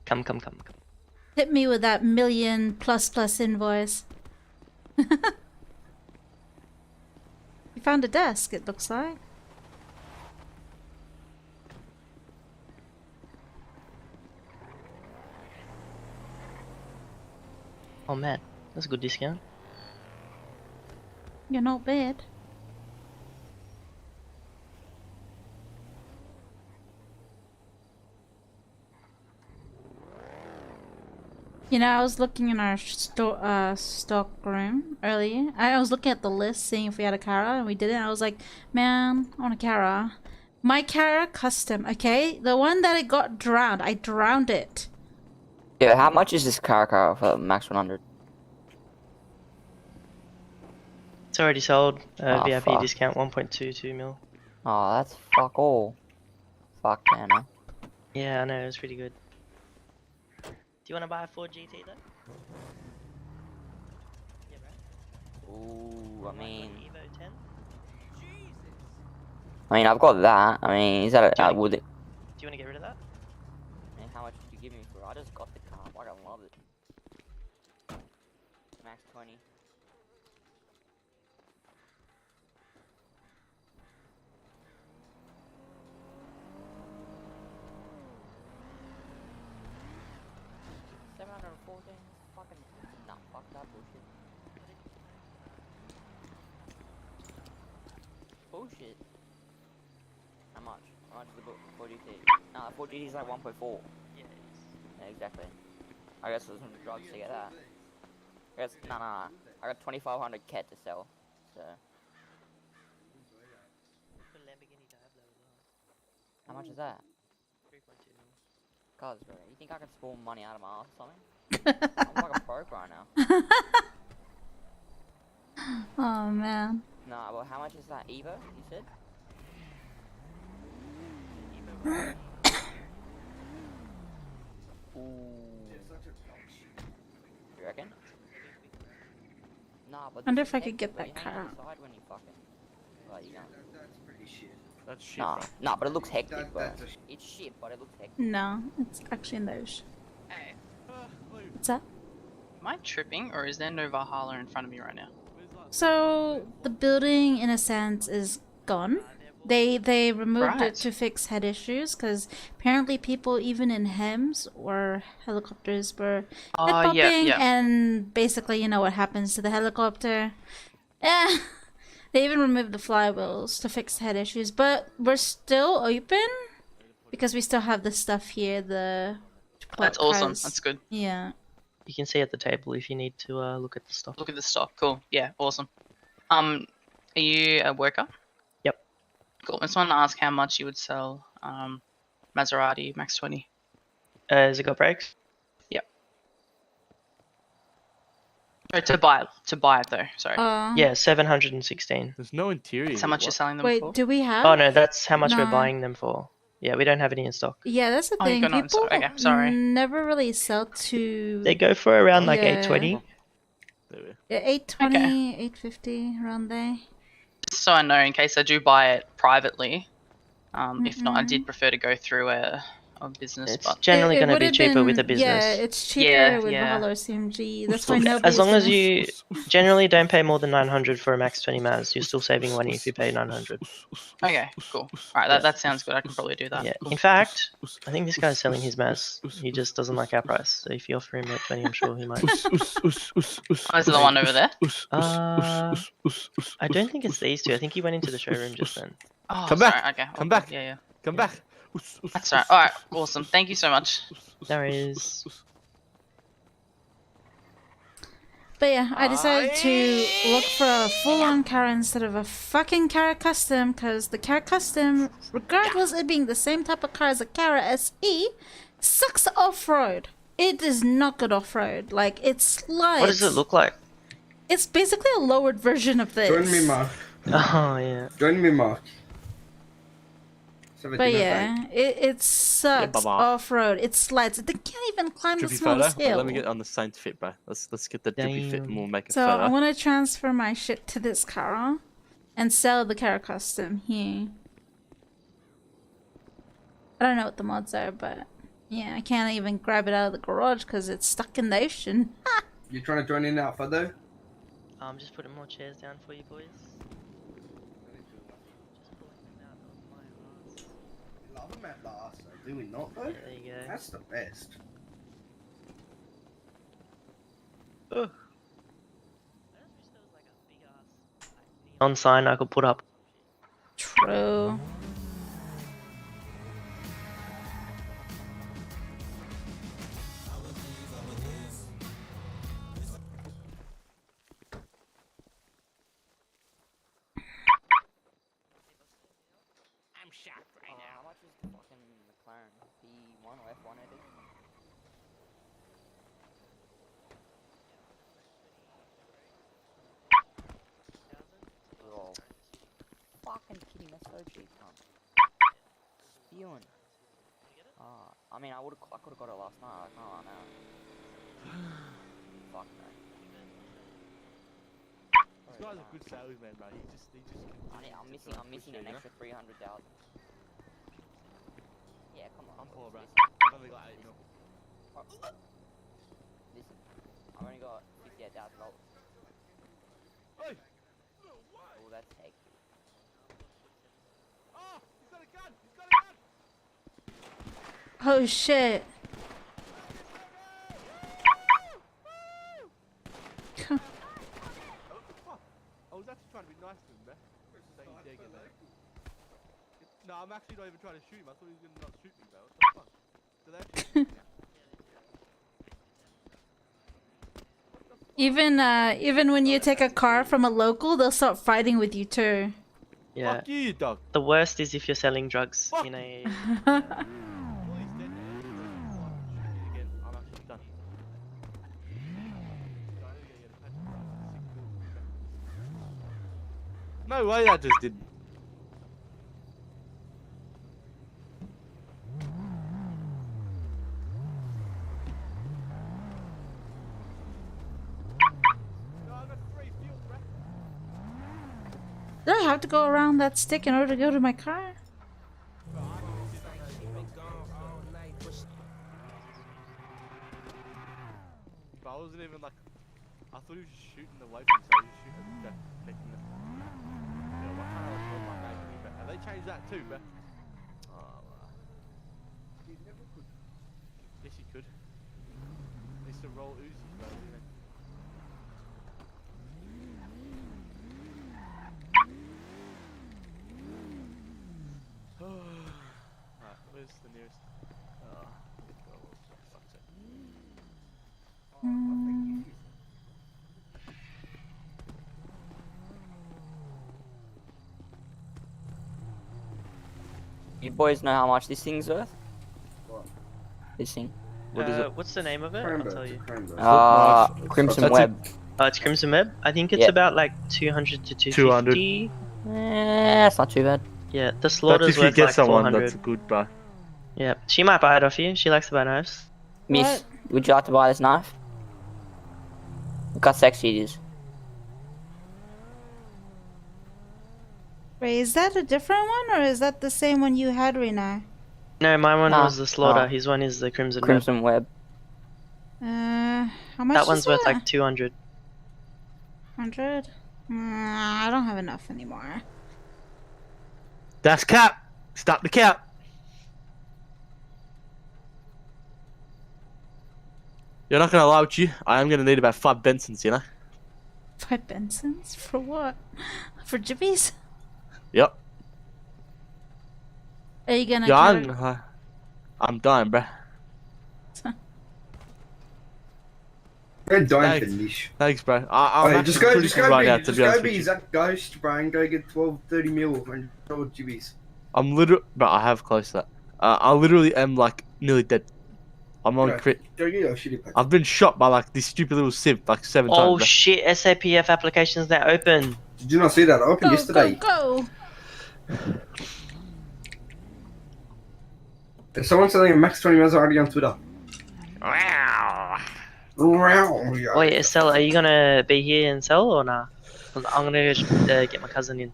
Come. Hit me with that million plus invoice. You found a desk, it looks like. Oh man, that's a good discount. You're not bad. You know, I was looking in our stock room earlier. I was looking at the list, seeing if we had a Cara, and we didn't. I was like, man, I want a Cara. My Cara custom, okay? The one that I got drowned. I drowned it. Yeah, how much is this car for max 100? It's already sold. Oh, VIP fuck. discount 1.22 mil. Oh, that's fuck all. Fuck, man. Huh? Yeah, I know, it's pretty good. Do you want to buy a Ford GT though? Yeah, bro. Ooh, I mean... Evo 10? I mean, I've got that. I mean, is that a... would it... Do you want to get rid of that? I mean, how much would you give me for it? I just got the car. I don't love it. Max 20. Fucking... Nah, fuck that bullshit. Bullshit. How much? How much is the book? 4GT? Nah, 4GT is like 1.4. Yeah, Yeah, exactly. I guess there's some drugs to get that. I guess, nah. I got 2,500 ket to sell. So. How much is that? 3.2 mil. God, bro, you think I can spawn money out of my ass or something? I'm like a broke right now. Oh man. Nah, well, how much is that Evo, you said? Ooh. You reckon? Nah, but Wonder this if is I could get hectic, bro. that You hang car on out. the side when you fucking... Like, you know. That's pretty shit. That's shit, nah, bro. Nah, but it looks hectic, bro. It's shit, but it looks hectic. No, it's actually in the ocean. Hey. What's that? Am I tripping, or is there no Valhalla in front of me right now? So the building, in a sense, is gone. They removed it to fix head issues because apparently people even in HEMS or helicopters were head popping, and basically you know what happens to the helicopter. Yeah, they even removed the flywheels to fix head issues, but we're still open because we still have the stuff here. That's awesome. That's good. Yeah. You can see at the table if you need to look at the stock. Look at the stock. Cool. Yeah, awesome. Are you a worker? Yep. Cool. I just want to ask how much you would sell Maserati Max 20. Has it got brakes? Yep. Or to buy it though. Sorry. Yeah, 716. There's no interior. That's how much you're selling them Wait, for? do we have? Oh no, that's how much we're No. buying them for. Yeah, we don't have any in stock. Yeah, that's the Oh, you thing. got no People okay, sorry. never really sell to. They go for around like Yeah. 820. Yeah, 820, 850 around there. Just so I know, in case I do buy it privately. If not, I did prefer to go through a business. It's but generally going to would be have cheaper with been- a business. Yeah, it's cheaper Yeah, with yeah. Valhalla CMG. That's why nobody. As long as you generally don't pay more than 900 for a Max 20 Maz, you're still saving money if you pay 900. Okay, cool. Alright, that sounds good. I can probably do that. Yeah. Cool. In fact, I think this guy's selling his Maz. He just doesn't like our price. So if you offer him at 20, I'm sure he might. Oh, is it the one over there? I don't think it's these two. I think he went into the showroom just then. Oh, Come sorry. back. Okay. Come back. Yeah. Come back. That's right. Alright, awesome. Thank you so much. No worries. But yeah, I decided to look for a full-on car instead of a fucking Cara Custom, because the Cara Custom, regardless of it being the same type of car as a Cara SE, sucks off-road. It is not good off-road. Like, it slides. What does it look like? It's basically a lowered version of this. Join me, Mark. Oh, yeah. Join me, Mark. But yeah, it sucks off-road. It slides. They can't even climb the Drippy smallest photo. hill. Let me get on the same fit, bro. Let's get the drippy fit and we'll make a So photo. I want to transfer my shit to this car and sell the Cara Custom here. I don't know what the mods are, but yeah, I can't even grab it out of the garage because it's stuck in the ocean. You trying to join in that photo? I'm just putting more chairs down for you boys. Love them at last, though. Do we not, though? There you go. That's the best. On sign I could put up. True. I'm shocked right now. How much is the fucking McLaren? P1 or F1 it is? Oh, fucking kidding, that's so cheap, huh? Spewing. I mean, I could have got it last night, I can't right now. Fuck no. This guy's a good salesman, bro. He just I'm missing an extra 300,000. Yeah, come on. I'm poor, bro. Listen. I've only got 8 mil. Listen, I've only got $58,000. Hey! Oh, that's hectic. Oh, he's got a gun! He's got a gun! Oh shit. I was actually trying to be nice to him, man. So he's dead again, man. No, I'm actually not even trying to shoot him. I thought he was gonna not shoot me, bro. What the fuck? Do they actually shoot me? Even when you take a car from a local, they'll start fighting with you too. Yeah. Fuck you, dog. The worst is if you're selling drugs in a. No way that just did. Do I have to go around that stick in order to go to my car? But I wasn't even like. I thought he was just shooting away from me, so I was just shooting at making the. Yeah, what kind of like hold my magazine back? Have they changed that too, bro? Oh, he never could. Yes, he could. He used to roll Uzis, bro. You know? Alright, where's the nearest? Fuck's sake. You boys know how much this thing's worth? What? This thing. What is it? What's the name of it? I'll tell you. Crimson Web. Oh, it's Crimson Web. I think it's about like 200 to 250. That's not too bad. Yeah, the slaughter's That's if you worth get like someone 400. that's good, bro. Yeah, she might buy it off you. She likes to buy knives. Miss, would you like to buy this knife? Look how sexy it is. Wait, is that a different one or is that the same one you had, Rena? No, my one Nah, was the slaughter. nah. His one is the Crimson Web. Crimson Web. How much That is one's worth that? like 200. 100? I don't have enough anymore. That's cap. Stop the cap. You're not gonna lie with you. I am gonna need about 5 Bensons, you know. 5 Bensons? For what? For jibbies? Yep. Are you gonna Yeah, I'm dying, bruh. We're dying for niche. Thanks, bro. I'm Hey, just go right be, now, to just be honest go with be you. Zach Ghost, bro, and go get 12, 30 mil and throw GBs. I'm literally, but I have close to that. I literally am like nearly dead. I'm on crit. Go get your shitty pack. I've been shot by like this stupid little sieve like 7 times. Oh bro. shit, SAPF application's now open. Did you not see that? I opened yesterday. Go! If someone's selling a max 20 mils already on Twitter. Wait, Estelle, are you gonna be here and sell or nah? 'Cause I'm gonna go, get my cousin in.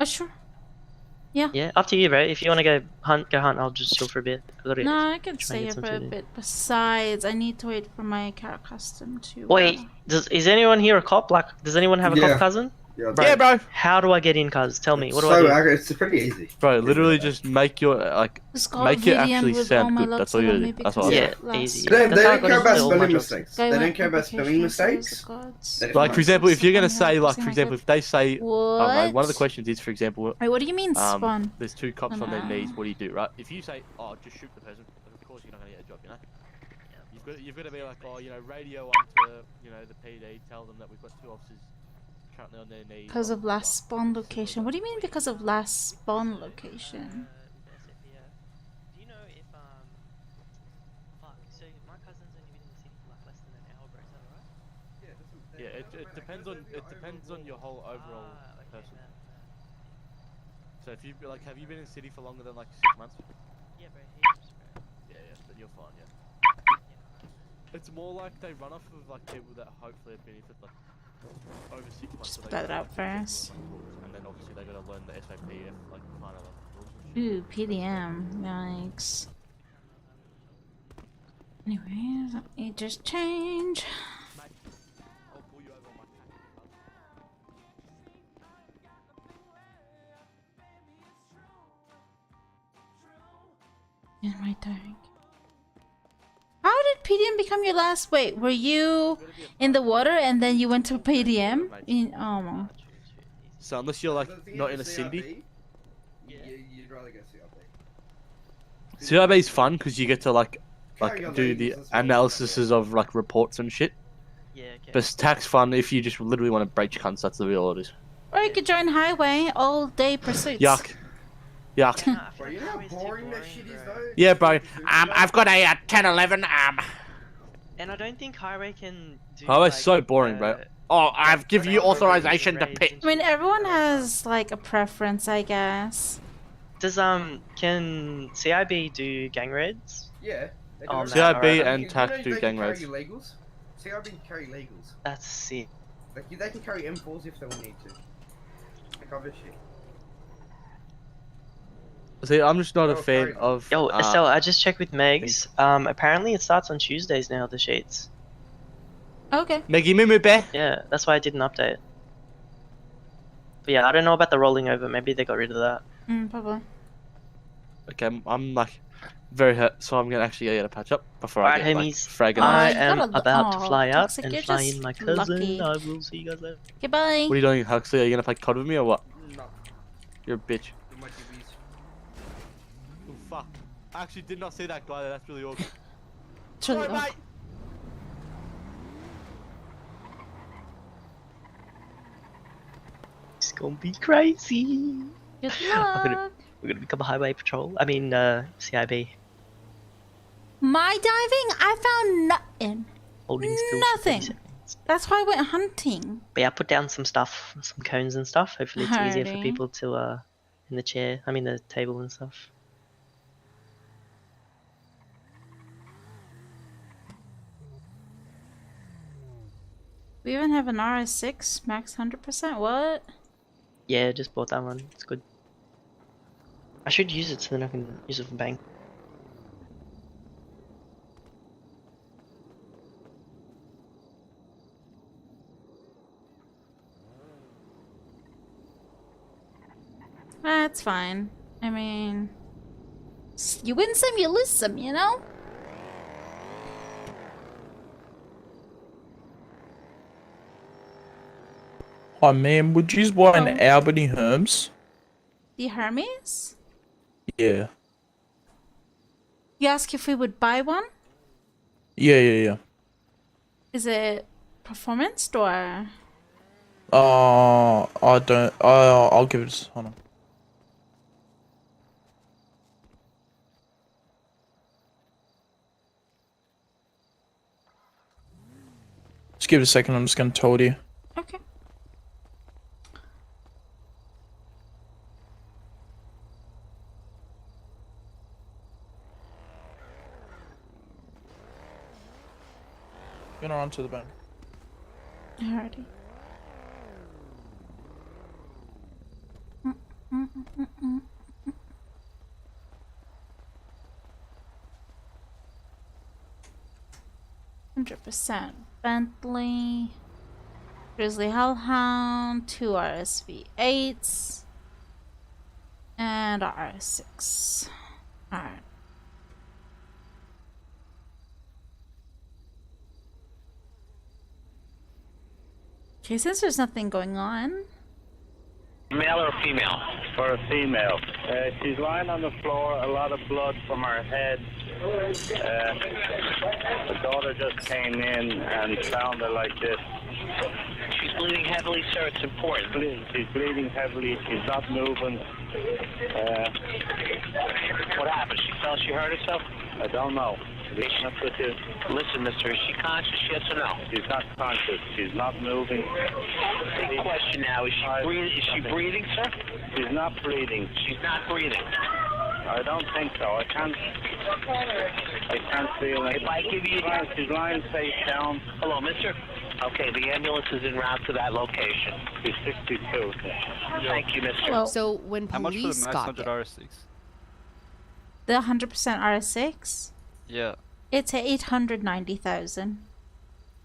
Oh, sure. Yeah. Yeah, up to you, bro. If you wanna go hunt, go hunt. I'll just chill for a bit. No, I can try stay and here get some for a food in. bit. Besides, I need to wait for my car custom to... Wait, is anyone here a cop? Like, does anyone have a Yeah. cop cousin? Yeah, bro. How do I get in, cuz? Tell me. What do I So do? it's pretty easy. Bro, literally just make your Just got make it VDM actually with all sound my good. logs That's all you on do. me That's all. Yeah, last- easy. They That's how I don't got care into about all my spelling jobs. mistakes. Go They don't went care about spelling application, mistakes. service gods. They don't Like for example, if you're gonna Spawn say help, like see for my example, good- if they say, oh, no, one of the What? questions is for example, Wait, what do you mean spawn? there's 2 cops on their No. knees. What do you do, right? If you say, oh, just shoot the person, of course you're not gonna get a job, you know. You've got to be like, oh, you know, radio onto, you know, the PD, tell them that we've got 2 officers currently on their knees. Because of last spawn location. What do you mean because of last spawn location? Do you know if fuck, so my cousin's only been in the city for like less than an hour, bro, is that alright? Yeah, it depends on your whole overall person. So if you like, have you been in the city for longer than like 6 months? Yeah, bro, heaps, bro. Yeah, but you're fine, yeah. It's more like they run off of like people that hopefully have been here for like over 6 months. Just so they put that go out like, first. and then obviously they got to learn the SAPF like kind of rules and shit. Ooh, PDM. Yikes. Anyways, let me just change. I'll pull you over on my In my tank. How did PDM become your last? Wait, were you in the water and then you went to PDM? Oh my. So unless you're like not in a Cindy, You'd rather go CRB. CRB is fun because you get to like do the analyses of like reports and shit. Yeah, okay. But it's tax fun if you just literally want to break your cunts. That's the real orders. Or you could join highway all day pursuits. Yuck. Yuck. Bro, you know how boring that shit is though? Yeah, bro. I've got a 1011. And I don't think highway can do. Oh, it's like, so boring, bro. Oh, I've given you authorization to pick. I mean, everyone has like a preference, I guess. Does can CIB do gang raids? Yeah. They do Oh, it. CIB and You TAC know do they gang can raids. carry legals? CIB can carry legals. That's sick. Like, they can carry M4s if they need to. Like other shit. See, I'm just not a fan of. Yo, Estelle, I just checked with Megs. Apparently it starts on Tuesdays now. The sheets. Okay. Meggy Moo Bear. Yeah, that's why I did an update. But yeah, I don't know about the rolling over. Maybe they got rid of that. Probably. Okay, I'm like very hurt, so I'm gonna actually get a patch up before I Alright, get like, homies. fragging. I you am gotta- about to oh, fly out Toxic, and you're fly just in my cousin. lucky. I will see you guys later. Goodbye. What are you doing, Huxley? Are you gonna play COD with me or what? No. You're a bitch. Oh fuck! I actually did not see that guy there. That's really awkward. It's really Sorry, awkward. mate. It's gonna be crazy. Good We're gonna become a highway patrol. I mean, CIB. My diving, I found nothing. Holding still for 30 Nothing. seconds. That's why I went hunting. But yeah, I put down some stuff, some cones and stuff. Hopefully it's easier for Alrighty. people to, in the chair, I mean the table and stuff. We even have an RS6 max 100%. What? Yeah, just bought that one. It's good. I should use it so then I can use it for bank. That's fine. I mean, you win some, you lose some, you know? Hi, ma'am. Would you buy an Albany Herms? The Hermes? Yeah. You ask if we would buy one? Yeah. Is it performance or? I don't. I'll give it. Hold on. Just give it a second. I'm just gonna tell you. Okay. Gonna run to the bank. Alrighty. 100% Bentley, Grizzly Hellhound, 2 RSV8s, and a RS6. Alright. Okay, since there's nothing going on. Male or female? For a female. She's lying on the floor, a lot of blood from her head. The daughter just came in and found her like this. She's bleeding heavily, sir. It's important. She's bleeding heavily. She's not moving. What happened? She fell? She hurt herself? I don't know. Listen, mister, is she conscious, yes or no? She's not conscious. She's not moving. Big question now. Is she breathing, sir? She's not breathing. She's not breathing. I don't think so. I can't feel it. If I give you... She's lying face down. Hello, mister? Okay, the ambulance is en route to that location. She's 62. Thank you, mister. So when How much for the police got 900 there, RS6? The 100% RS6? Yeah. It's at 890,000.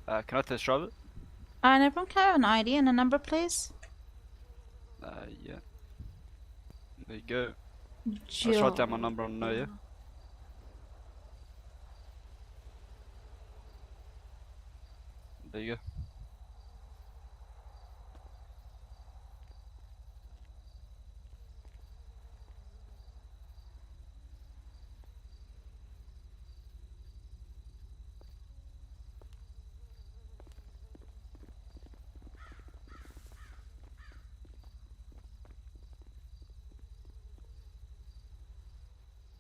Can I test drive it? And everyone can I have an ID and a number, please? Yeah. There you go. Joe. I'll write down my number on there, yeah? There you go.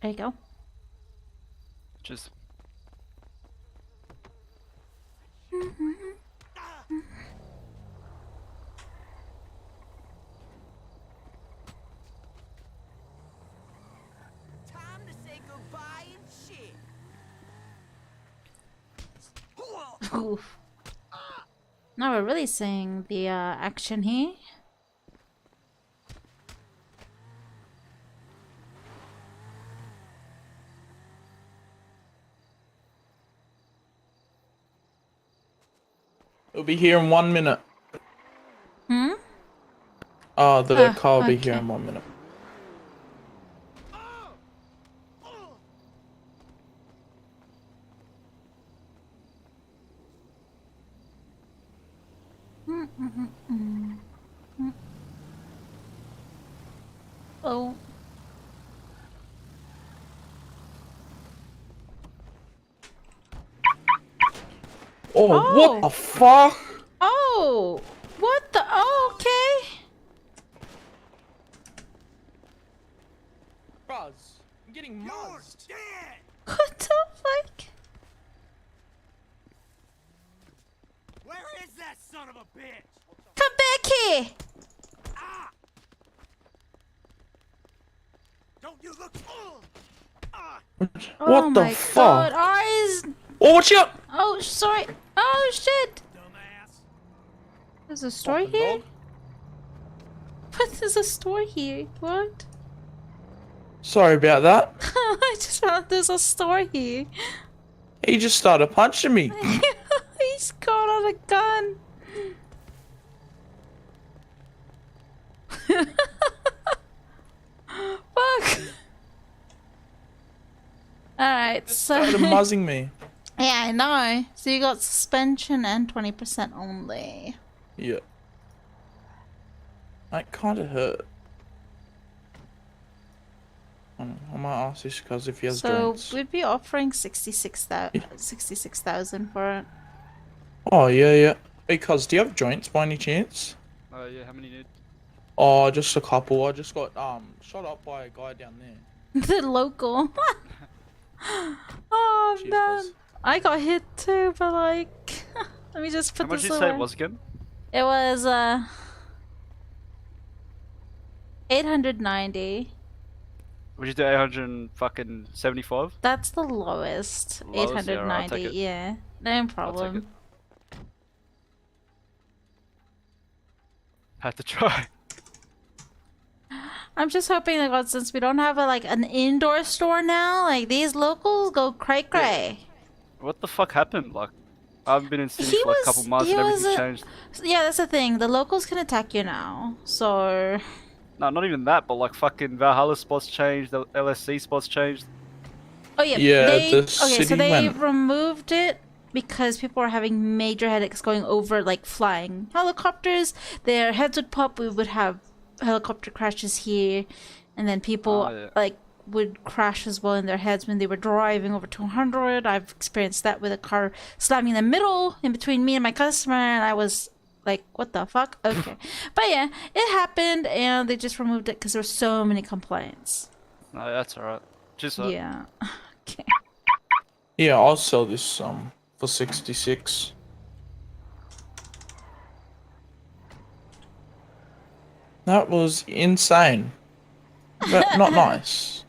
There you go. Just. Time to say goodbye and shit. Oof. Now we're really seeing the action here. It'll be here in 1 minute. Hmm? Oh, the car will be okay. here in 1 minute. Oh. Oh, what the fuck? Oh, what the? Oh, okay. Buzz, I'm getting muzzed. What the fuck? Where is that son of a bitch? Come back here. Don't you look? What Oh the my fuck? God, eyes. Oh, watch out! Oh, sorry. Oh shit. There's a store here. dog. What? There's a store here. What? Sorry about that. I just found there's a store here. He just started punching me. He's got on a gun. Fuck. Alright, so. Started muzzing me. Yeah, I know. So you got suspension and 20% only. Yeah. That kind of hurt. I might ask this because if he has So joints. we'd be offering 66,000 for it. Oh, yeah, yeah. Because do you have joints by any chance? Yeah, how many need? Oh, just a couple. I just got shot up by a guy down there. The local. Oh Cheers, man. guys. I got hit too, but like let me just put How much this did you say away. it was again? It was 890. Would you do 875? That's the lowest. Lowest? Yeah, alright, I'll 890, take it. yeah. No problem. Had to try. I'm just hoping that God, since we don't have an indoor store now, like these locals go cray cray. What the fuck happened? Like, I haven't been in Sydney for like a couple months and everything's changed. Yeah, that's the thing. The locals can attack you now. So No, not even that, but like fucking Valhalla spots changed, the LSC spots changed. oh yeah, Yeah, they, the okay, so city they went- removed it because people were having major headaches going over like flying helicopters. Their heads would pop. We would have helicopter crashes here, and then people would crash as well in their heads when they were driving over 200. I've experienced that with a car slamming in the middle in between me and my customer, and I was like, what the fuck? Okay. But yeah, it happened, and they just removed it because there were so many complaints. No, that's alright. Just Yeah. Okay. Yeah, I'll sell this for 66. That was insane. But not nice.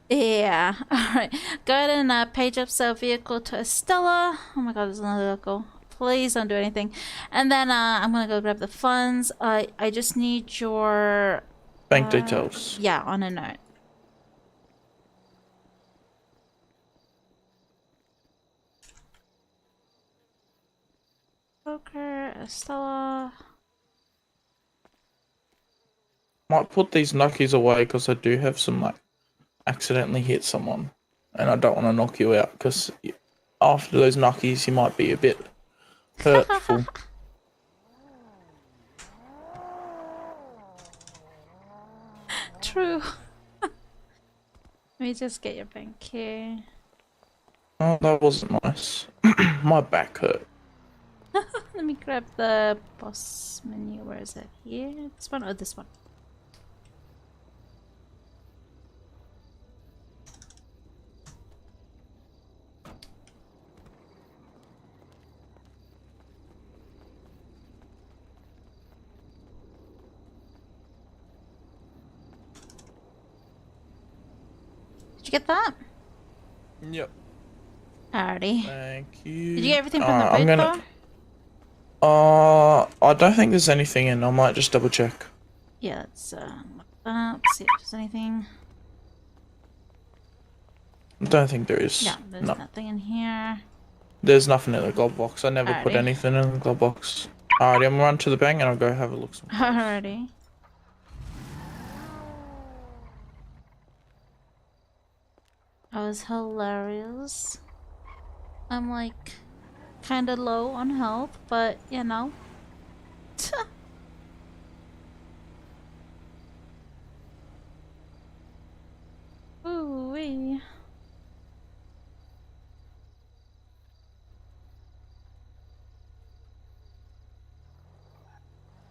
Yeah. Alright. Go ahead and page up sell vehicle to Estella. Oh my god, there's another vehicle. Please don't do anything. And then I'm gonna go grab the funds. I just need your Bank details. Yeah, on a note. Poker, Estella. Might put these knuckies away because I do have some like accidentally hit someone, and I don't want to knock you out because after those knuckies you might be a bit hurtful. True. Let me just get your bank here. Oh, that wasn't nice. My back hurt. Let Let me grab the boss menu. Where is it? Here? This one or this one? Did you get that? Yep. Alrighty. Thank you. Did you get everything from the I'm bridge gonna. door? I don't think there's anything in. I might just double check. Yeah, let's look that up, see if there's anything. I don't think there is. Yeah, there's No. nothing in here. There's nothing in the glove box. I never put Alrighty. anything in the glove box. Alrighty, I'm gonna run to the bank and I'll go have a look. Alrighty. That was hilarious. I'm like kinda low on health, but you know. Ooh wee.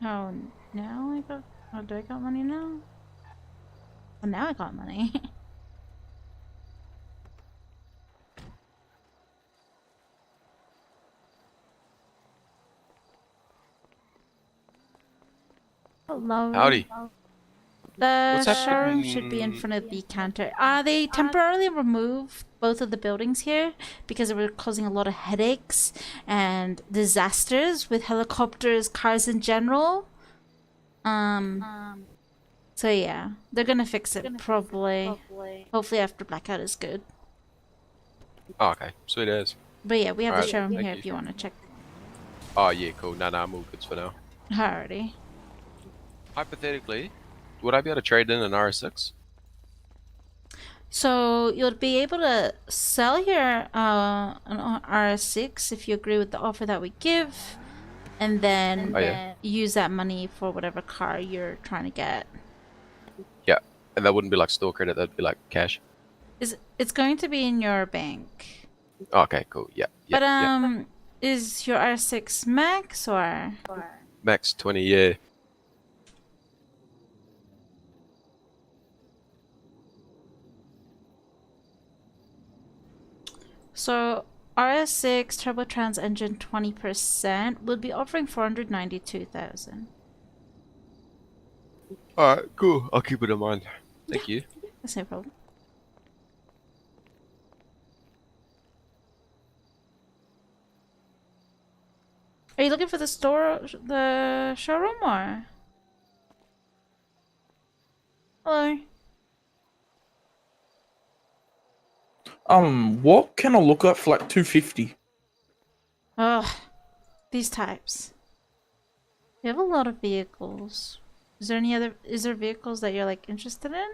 Oh, now I got. Oh, do I got money now? Oh, now I got money. Hello. Howdy. The What's showroom should be in front of the counter. They temporarily removed both of the buildings here because they were causing a lot of headaches and disasters with helicopters, cars in general. So yeah, they're gonna fix it probably. Hopefully after blackout is good. Oh, okay. Sweet as. But yeah, we have the Alright, showroom thank here you. if you want to check. Oh, yeah, cool. No, I'm all good for now. Alrighty. Hypothetically, would I be able to trade in an RS6? So you'll be able to sell your an RS6 if you agree with the offer that we give, and then Oh, yeah. use that money for whatever car you're trying to get. Yeah. And that wouldn't be like store credit, that'd be like cash. It's going to be in your bank. Oh, okay, cool. Yeah. Yeah. But yeah. is your R6 max or? Max 20, yeah. So RS6 turbotrans engine 20% would be offering 492,000. Alright, cool. I'll keep it in mind. Thank you. That's no problem. Are you looking for the showroom or? Hello. What can I look at for like 250? Ugh, these types. We have a lot of vehicles. Is there vehicles that you're like interested in?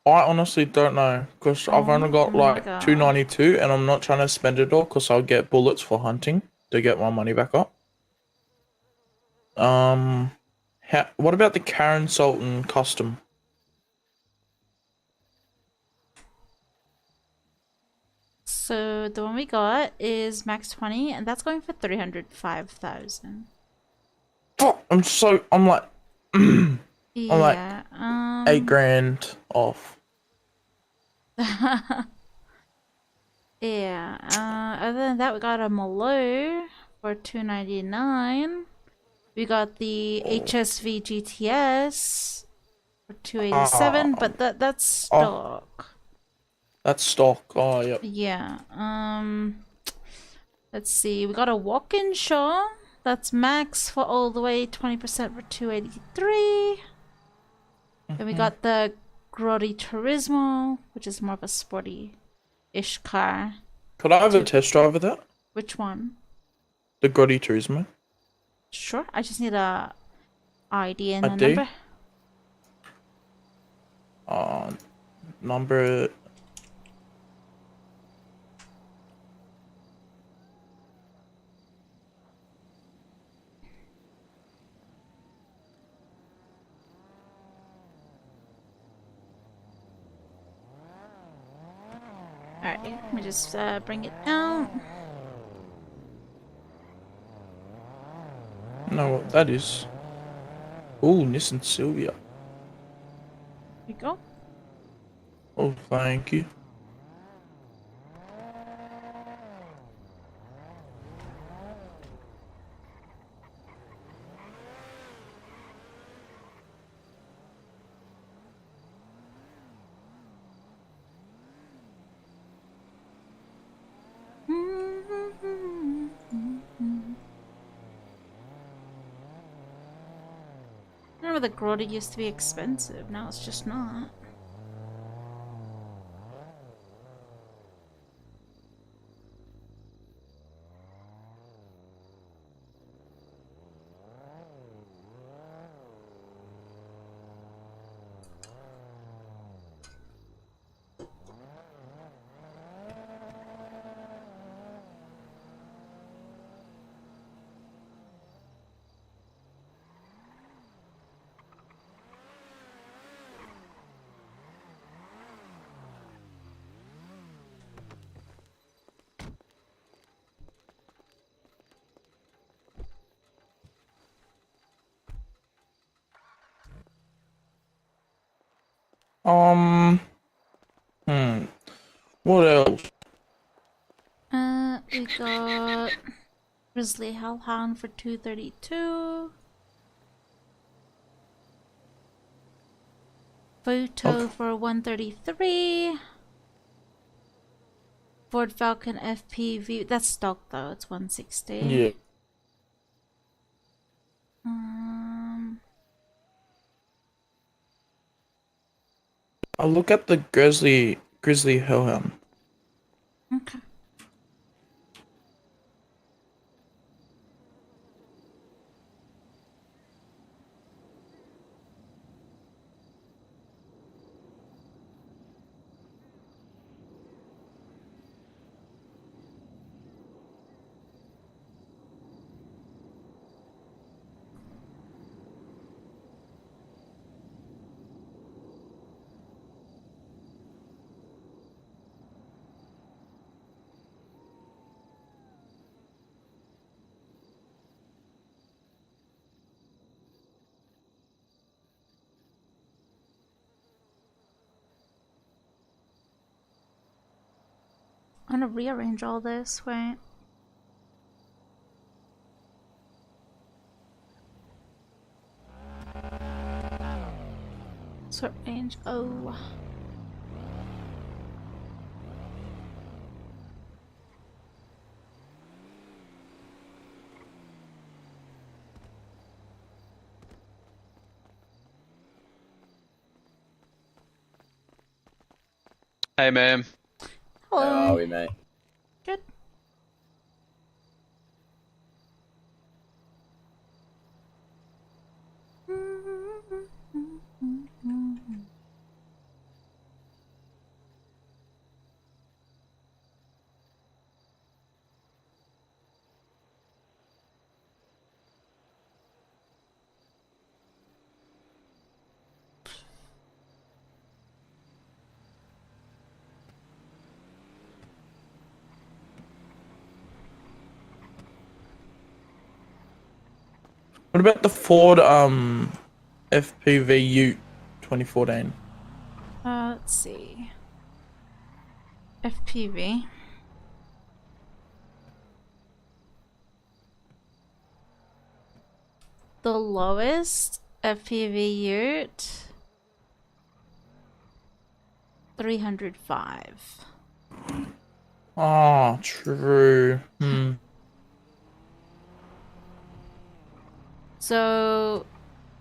I honestly don't know because I've only got my like God. 292 and I'm not trying to spend it all because I'll get bullets for hunting to get my money back up. What about the Karen Sultan custom? So the one we got is max 20 and that's going for 305,000. Fuck, I'm like, I'm like Yeah, 8 grand off. Yeah, other than that, we got a Malou for 299. We got the HSV GTS for 287, but that's stock. That's stock. Oh, yep. Yeah, let's see. We got a walk-in Shaw. That's max for all the way 20% for 283. Then we got the Grotti Turismo, which is more of a sporty-ish car. Could I have a test drive of that? Which one? The Grotti Turismo. Sure. I just need a ID and a ID? number. Number. Alright, let me just bring it down. know what that is. Ooh, Nissan Silvia. Here you go. Oh, thank you. Remember the Grota used to be expensive, now it's just not. What else? We got Grizzly Hellhound for 232. Photo for 133. Ford Falcon FPV. That's stock though. It's 160. Yeah. I'll look at the Grizzly Hellhound. Okay. I'm gonna rearrange all this. Wait. Sort range. Oh. Hey, ma'am. Hello. How are we, mate? Good. What about the Ford FPV Ute 2014? Let's see. FPV. The lowest FPV Ute 305. Ah, true. So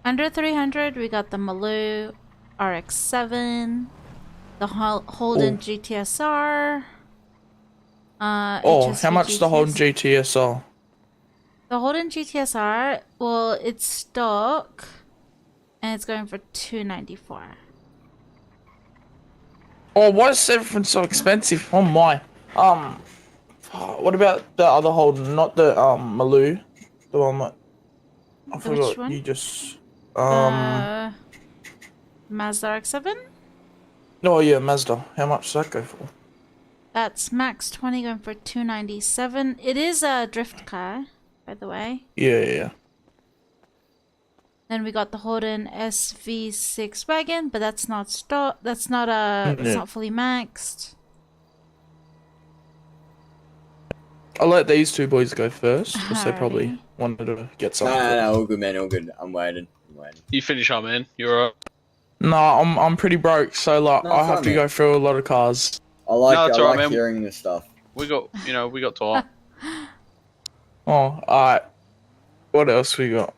under 300 we got the Maloo RX-7, the Holden GTSR. Oh, how much the Holden GTSR? The Holden GTSR, well, it's stock and it's going for 294. Oh, why is everything so expensive? Oh my. What about the other Holden? Not the Maloo, the one that I forgot. Which one? You just Mazda RX-7. Oh yeah, Mazda. How much does that go for? That's max 20 going for 297. It is a drift car, by the way. Yeah. Then we got the Holden SV6 wagon, but that's not that's not fully maxed. I'll let these two boys go first because they probably Alrighty. wanted to get No, something. no, all good, man, all good. I'm waiting. You finish up, man. You're alright. No, I'm pretty broke, so like No, I it's have fine, to man. go through a lot of cars. I like, No, it's I alright, like man. hearing this stuff. We got time. Oh, alright. What else we got?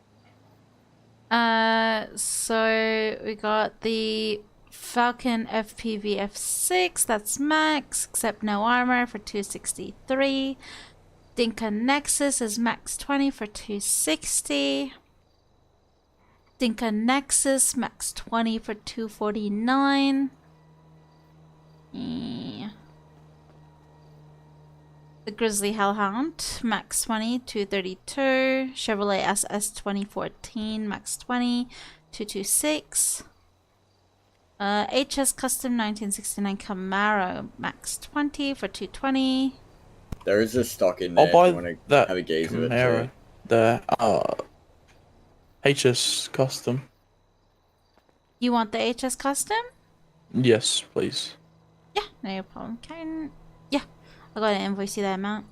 So we got the Falcon FPV F6, that's max, except no armor for 263. Dinka Nexus is max 20 for 260. Dinka Nexus max 20 for 249. Yeah. The Grizzly Hellhound, max 20, 232. Chevrolet SS 2014, max 20, 226. HS Custom 1969 Camaro, max 20 for 220. There is a stock in there I'll buy if you want to that have a gaze of it Camaro, too. the HS Custom. You want the HS Custom? Yes, please. Yeah, no problem. Yeah, I gotta invoice you that amount.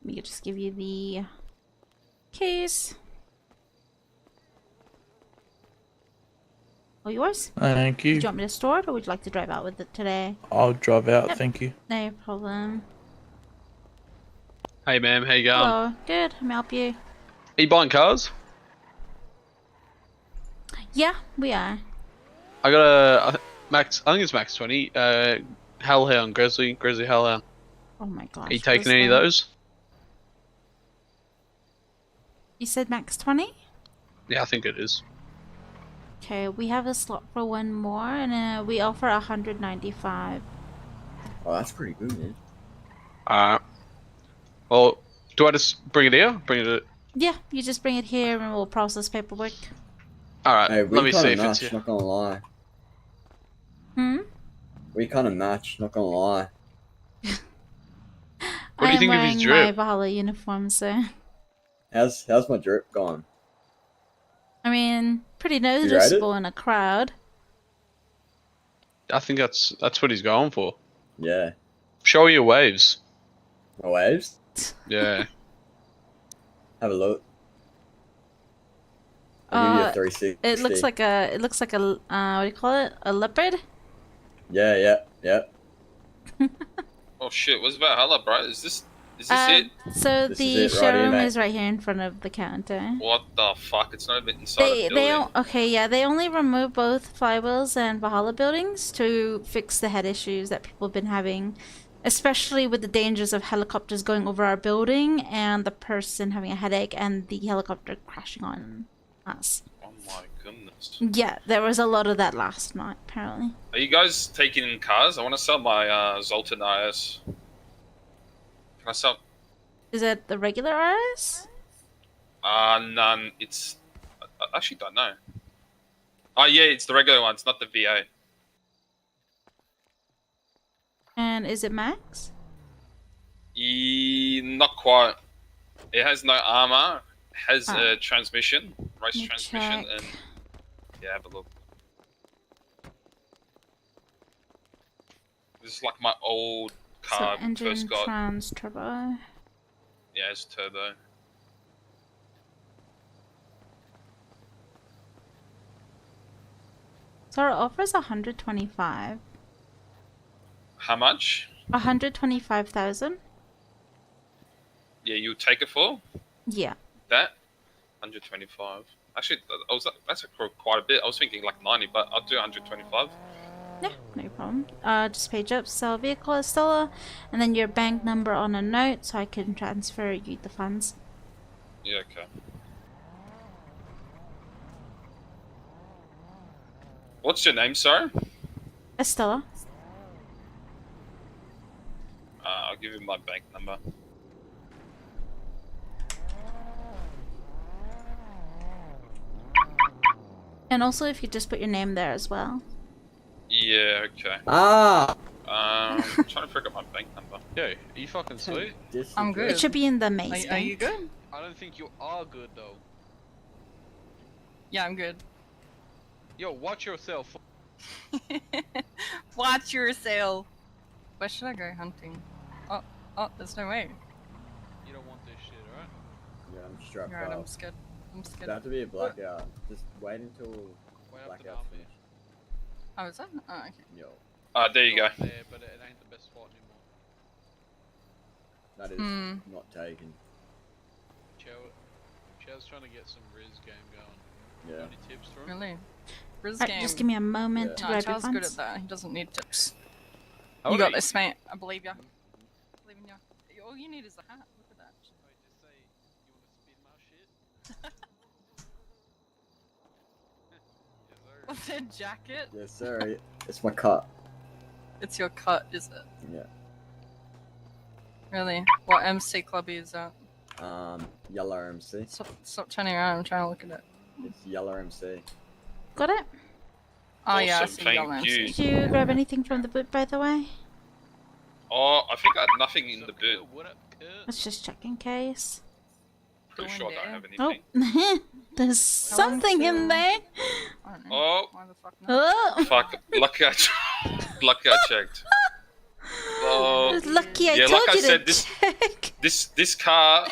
Let me just give you the keys. All yours? Thank you. Did you want me to store it or would you like to drive out with it today? I'll drive out, Yep. thank you. No problem. Hey, ma'am. How you going? Hello. Good. Let me help you. Are you buying cars? Yeah, we are. I got a max. I think it's max 20. Hellhound, Grizzly Hellhound. Oh my gosh. Are you taking what any is of that? those? You said max 20? Yeah, I think it is. Okay, we have a slot for one more and we offer 195. Oh, that's pretty good, man. Alright. Well, do I just bring it here? Bring it. Yeah, you just bring it here and we'll process paperwork. Alright, Hey, let me we see kind if of it's match, here. not gonna lie. We kind of match, not gonna lie. What do you think of his I'm wearing drip? my Valhalla uniform, so... How's my drip gone? I mean, pretty rate it? noticeable in a crowd. I think that's what he's going for. Yeah. Show your waves. My waves? Yeah. Have a look. I'll give you a 360. It looks like a what do you call it? A leopard? Yeah. Oh shit, what's Valhalla, bro? Is this it? So This the is it right here, showroom mate. is right here in front of the counter. What the fuck? It's not even inside the building. They only remove both flywheels and Valhalla buildings to fix the head issues that people have been having, especially with the dangers of helicopters going over our building and the person having a headache and the helicopter crashing on us. Oh my goodness. Yeah, there was a lot of that last night, apparently. Are you guys taking in cars? I want to sell my Zoltan IS. Can I sell? Is it the regular RS? None. It's. I actually don't know. Oh yeah, it's the regular one. It's not the VA. And is it max? Not quite. It has no armor. It has Ah. a transmission, race Let me transmission, check. and yeah, have a look. This is like my old So car engine first got. trans turbo. Yeah, it's turbo. So our offer is 125. How much? 125,000. Yeah, you take it for Yeah. that? 125. Actually, that's quite a bit. I was thinking like 90, but I'll do 125. Yeah, no problem. Just page up, sell vehicle Estella, and then your bank number on a note so I can transfer you the funds. Yeah, okay. What's your name, sorry? Estella. I'll give you my bank number. And also if you just put your name there as well. Yeah, okay. Ah! I'm trying to figure out my bank number. Yo, are you fucking sweet? I'm good. It should be in the Maze Are you bank. good? I don't think you are good though. Yeah, I'm good. Yo, watch yourself. Watch yourself. Where should I go hunting? Oh, there's no way. You don't want this shit, alright? Yeah, I'm strapped Alright, I'm up. scared. I'm scared. There'll have to be a blackout. Just wait until blackout's finished. Oh, is that? Oh, okay. Yo. There you go. There, but it ain't the best spot anymore. That is not taken. Chow's trying to get some Riz game going. Yeah. Any tips for him? Really? Riz Alright, game. just give me a moment to No, grab your Charles good at funds. that. He doesn't need tips. How You old got are this, mate. I believe ya. Believe in ya. All you need is a hat. Look at that. Just say, you want to spin my shit? What's that jacket? Yes, sir. It's my cut. It's your cut, is it? Yeah. Really? What MC clubby is that? Yellow MC. Stop turning around. I'm trying to look at it. It's yellow MC. Got it? Oh yeah, I Awesome, see thank yellow you. MC. Did you grab anything from the boot, by the way? Oh, I think I had nothing in the boot. Let's just check in case. Pretty sure I don't have Oh, anything. there's something in there. Oh, Oh, fuck. Lucky I checked. Oh, lucky I yeah, told like you I said, to check. this car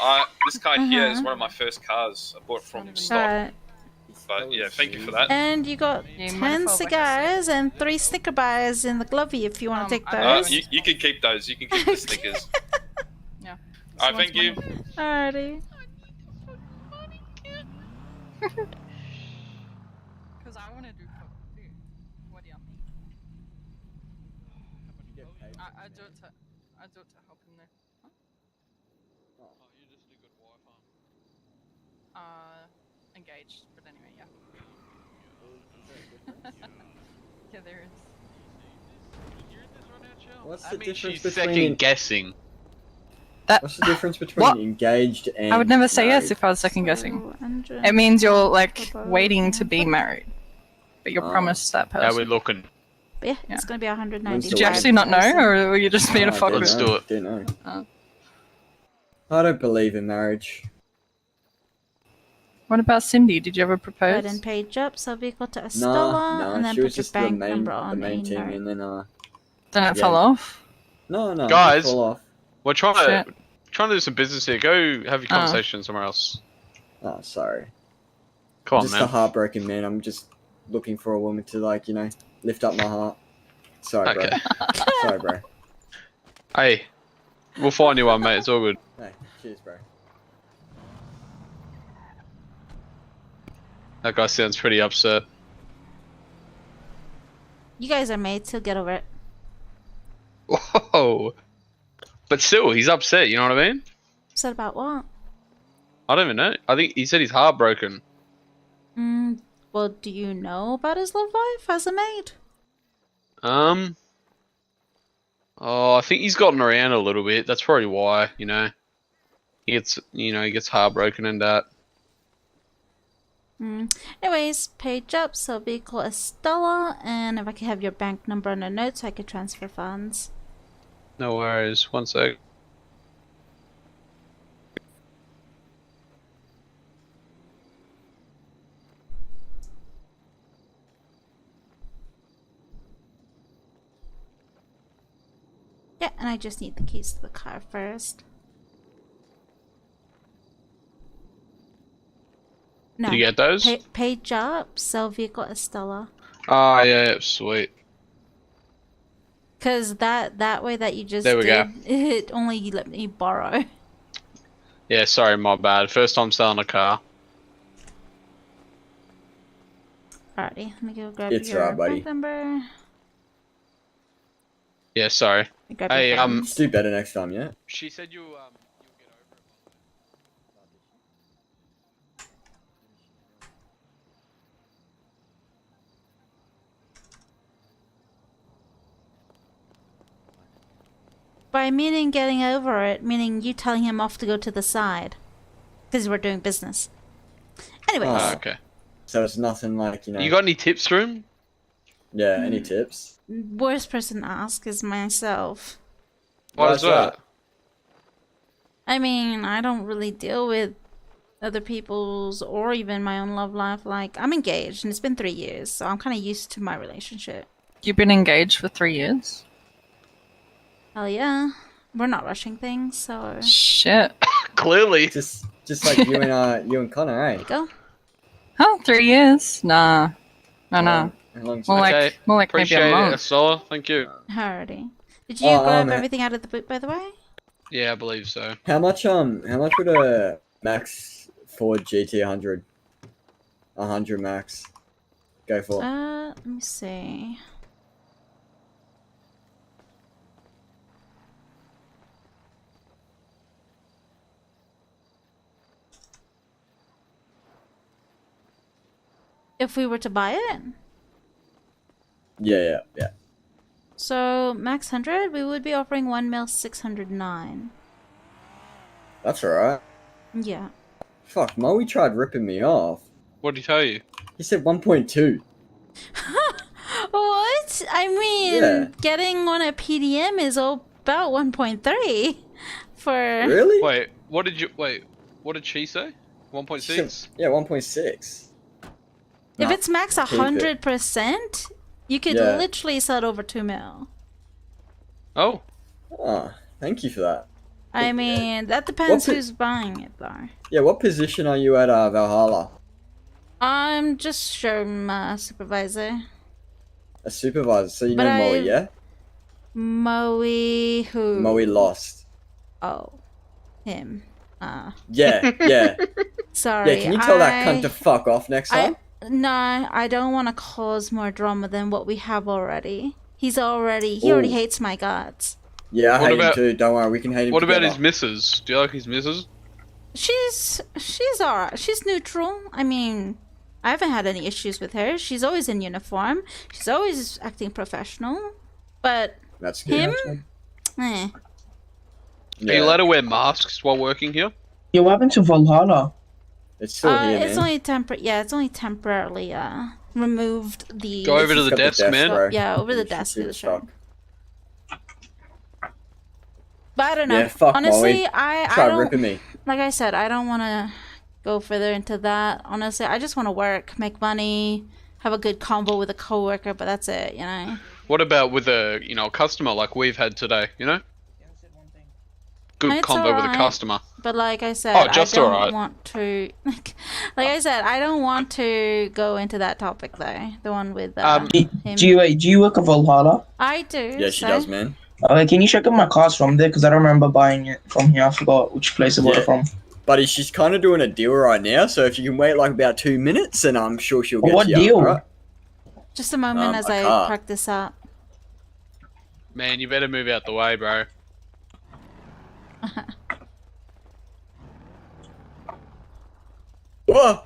here is one of my first cars I bought from stock. Alright. But yeah, thank you for that. And you got 10 cigars and 3 Snicker bars in the glovey if you want to take those. You can keep those. You can keep the stickers. Yeah. Alright, thank you. Alrighty. Because I want to do coke too. What do you mean? I do it to help him there. Huh? Oh, you just do good Wi-Fi. Engaged, but anyway, yeah. Yeah, there is. What's I the mean, difference she's between second guessing. What's the difference between engaged and I would never say yes married? if I was second guessing. It means you're like waiting to be married, but you're promised that person. How we looking? But yeah, it's going to be 190. Did you actually not know, or were you just being a fuck? Let's do it. Didn't know. Oh. I don't believe in marriage. What about Cindy? Did you ever Go propose? ahead and page up, so vehicle to Estella, and then she was put your just the bank main, number the on main a thing, note. and then Then it yeah. fell off. No, it Guys, didn't fall off. we're trying to do some business here. Go have your conversation somewhere else. Oh, sorry. Come on, Just man. a heartbroken man. I'm just looking for a woman to lift up my heart. Sorry, bro. Okay. Sorry, bro. Hey, we'll find you one, mate. It's all good. Hey, cheers, bro. That guy sounds pretty upset. You guys are mates, he'll get over it. Whoa. But still, he's upset, you know what I mean? Upset about what? I don't even know. I think he said he's heartbroken. Well, do you know about his love life as a maid? Oh, I think he's gotten around a little bit. That's probably why, He gets heartbroken and that. Anyways, page up, so vehicle Estella, and if I could have your bank number on a note so I could transfer funds. No worries. One sec. Yeah, and I just need the keys to the car first. No. Did you get those? Page up, sell vehicle Estella. Oh, yeah, sweet. Because that way that you just There we go. it only let me borrow. Yeah, sorry, my bad. First time selling a car. Alrighty, let me go grab It's your alright, buddy. bike number. Yeah, sorry. Grab your Hey, phone. Let's do better next time, yeah? she said you'll get over it. By meaning getting over it, meaning you telling him off to go to the side. Because we're doing business. Anyways. Oh, okay. So it's nothing like, you know. You got any tips for him? Yeah, any tips? Worst person to ask is myself. Why is that? I mean, I don't really deal with other people's or even my own love life. Like, I'm engaged and it's been 3 years, so I'm kind of used to my relationship. You've been engaged for 3 years? Hell yeah. We're not rushing things, so... Shit. Clearly. Just like you and Connor, eh? Go. Oh, 3 years? Nah. No. How long's More Okay. like maybe Appreciate a it, month. Asola. Thank you. Alrighty. Did you grab everything out of the boot, by the way? Yeah, I believe so. How much would a max Ford GT 100 max go for? Let me see. If we were to buy it? Yeah. So, max 100, we would be offering 1,609,000. That's alright. Yeah. Fuck, Moe tried ripping me off. What did he tell you? He said 1.2. What? I mean, Yeah. getting one at PDM is about 1.3 for... Really? Wait, what did she say? 1.6? Yeah, 1.6. If it's max keep it. 100%, you could Yeah. literally sell it over 2 mil. Oh. Oh, thank you for that. I mean, that depends What who's buying it, though. Yeah, what position are you at Valhalla? I'm just showroom supervisor. A supervisor, so you But know Moe, I- yeah? Moe who? Moe lost. Oh. Him. Yeah. Sorry. Yeah, can you tell that cunt to fuck off next time? No, I don't want to cause more drama than what we have already. He already hates my guts. Yeah, I What hate about- him too, don't worry, we can hate him What about together. his missus? Do you like his missus? She's alright. She's neutral. I mean, I haven't had any issues with her. She's always in uniform. She's always acting professional. But That's good. him, eh. Are you allowed to wear masks while working here? Yeah, what happened to Valhalla? It's still here, It's man. only it's only temporarily removed the. Go over to the got the desk, desk, man. bro. Yeah, over the You should desk see of the the show. But I don't know. Yeah, fuck Honestly, Moe. I Try don't. ripping me. Like I said, I don't want to go further into that. Honestly, I just want to work, make money, have a good convo with a coworker, but that's it, you know. What about with a customer like we've had today? You know, good It's combo with a alright, customer. But like I said, Oh, just I don't alright. want to. Like I said, I don't want to go into that topic though. The one with him. Do you work at Valhalla? I do. Yeah, she so- does, man. Okay, can you check if my car's from there? Because I don't remember buying it from here. I forgot which place it was Yeah. from. Buddy, she's kind of doing a deal right now, so if you can wait like about 2 minutes, and I'm sure she'll get What you deal? up, alright? Just a moment as a I car. pack this up. Man, you better move out the way, bro. Whoa!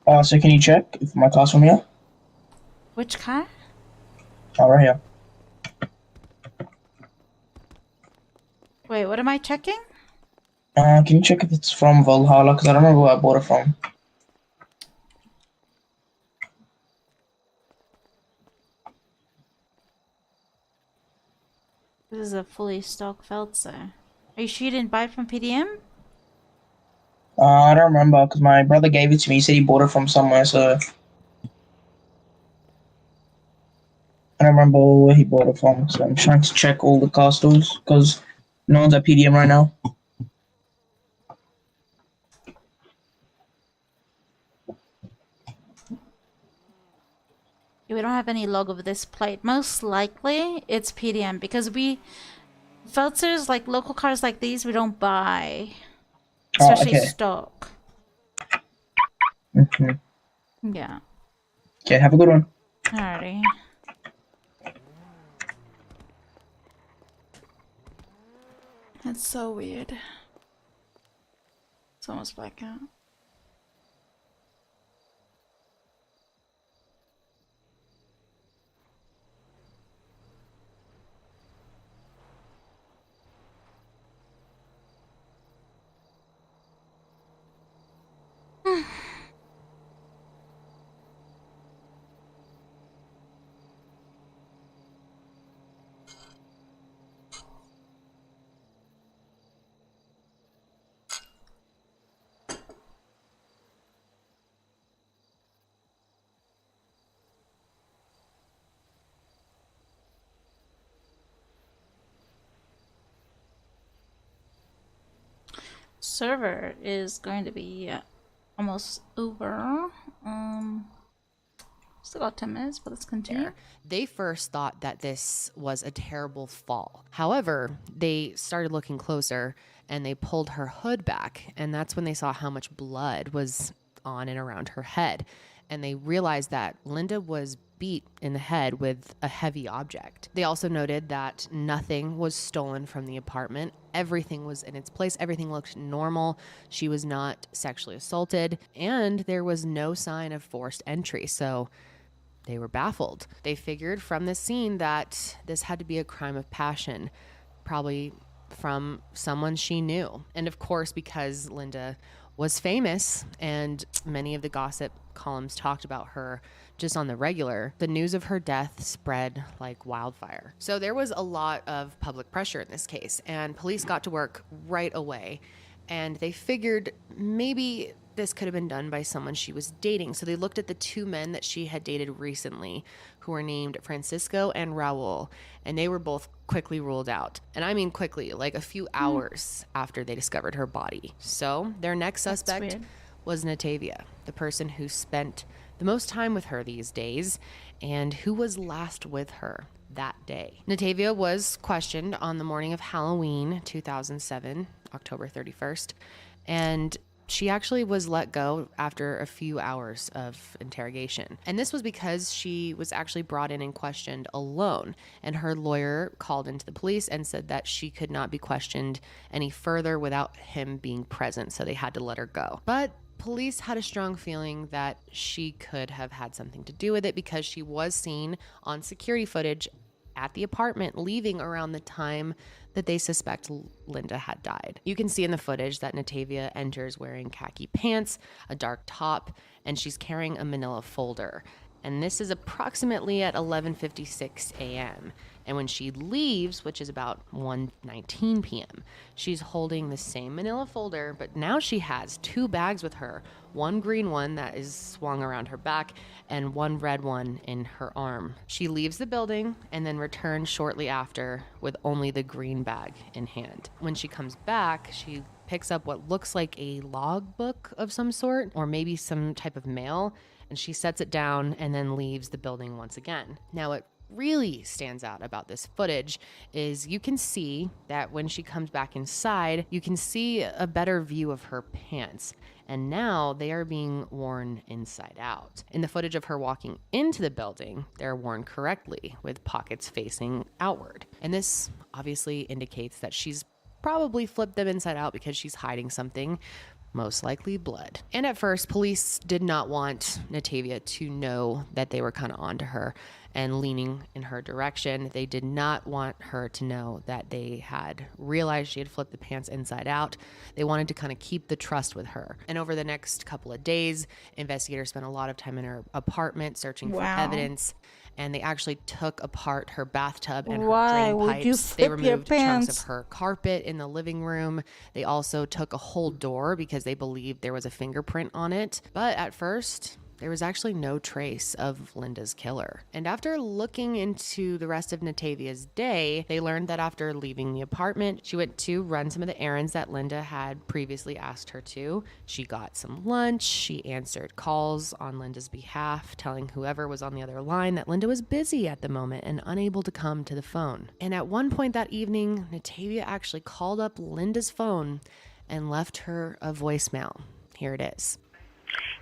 So can you check if my car's from here? Which car? Oh, right here. Wait, what am I checking? Can you check if it's from Valhalla? Because I don't remember where I bought it from. This is a fully stocked Feltzer. Are you sure you didn't buy it from PDM? I don't remember because my brother gave it to me. He said he bought it from somewhere, so I don't remember where he bought it from. So I'm trying to check all the car stores because no one's at PDM right now. We don't have any log of this plate. Most likely it's PDM because we Feltzers, like local cars like these, we don't buy, especially okay. stock. Yeah. Okay, have a good one. Alrighty. That's so weird. It's almost black out. Server is going to be almost over. Still got 10 minutes, but let's continue. They first thought that this was a terrible fall. However, they started looking closer and they pulled her hood back, and that's when they saw how much blood was on and around her head. And they realized that Linda was beat in the head with a heavy object. They also noted that nothing was stolen from the apartment. Everything was in its place. Everything looked normal. She was not sexually assaulted, and there was no sign of forced entry. So they were baffled. They figured from this scene that this had to be a crime of passion, probably from someone she knew. And of course, because Linda was famous and many of the gossip columns talked about her just on the regular, the news of her death spread like wildfire. So there was a lot of public pressure in this case, and police got to work right away. And they figured maybe this could have been done by someone she was dating. So they looked at the two men that she had dated recently, who were named Francisco and Raul, and they were both quickly ruled out. And I mean quickly, like a few hours after they discovered her body. So their next suspect was Natavia, the person who spent the most time with her these days and who was last with her that day. Natavia was questioned on the morning of Halloween 2007, October 31st, and she actually was let go after a few hours of interrogation. And this was because she was actually brought in and questioned alone. And her lawyer called into the police and said that she could not be questioned any further without him being present. So they had to let her go. But police had a strong feeling that she could have had something to do with it because she was seen on security footage at the apartment leaving around the time that they suspect Linda had died. You can see in the footage that Natavia enters wearing khaki pants, a dark top, and she's carrying a manila folder. And this is approximately at 11:56 a.m. And when she leaves, which is about 1:19 p.m., she's holding the same manila folder, but now she has two bags with her, one green one that is swung around her back and one red one in her arm. She leaves the building and then returns shortly after with only the green bag in hand. When she comes back, she picks up what looks like a logbook of some sort, or maybe some type of mail, and she sets it down and then leaves the building once again. Now, what really stands out about this footage is you can see that when she comes back inside, you can see a better view of her pants. And now they are being worn inside out. In the footage of her walking into the building, they're worn correctly with pockets facing outward. And this obviously indicates that she's probably flipped them inside out because she's hiding something. most likely blood. And at first, police did not want Natavia to know that they were kind of onto her and leaning in her direction. They did not want her to know that they had realized she had flipped the pants inside out. They wanted to kind of keep the trust with her. And over the next couple of days, investigators spent a lot of time in her apartment searching for evidence. And they actually took apart her bathtub and her drain pipes. They removed chunks of her carpet in the living room. They also took a whole door because they believed there was a fingerprint on it. But at first, there was actually no trace of Linda's killer. And after looking into the rest of Natavia's day, they learned that after leaving the apartment, she went to run some of the errands that Linda had previously asked her to. She got some lunch. She answered calls on Linda's behalf, telling whoever was on the other line that Linda was busy at the moment and unable to come to the phone. And at one point that evening, Natavia actually called up Linda's phone and left her a voicemail. Here it is.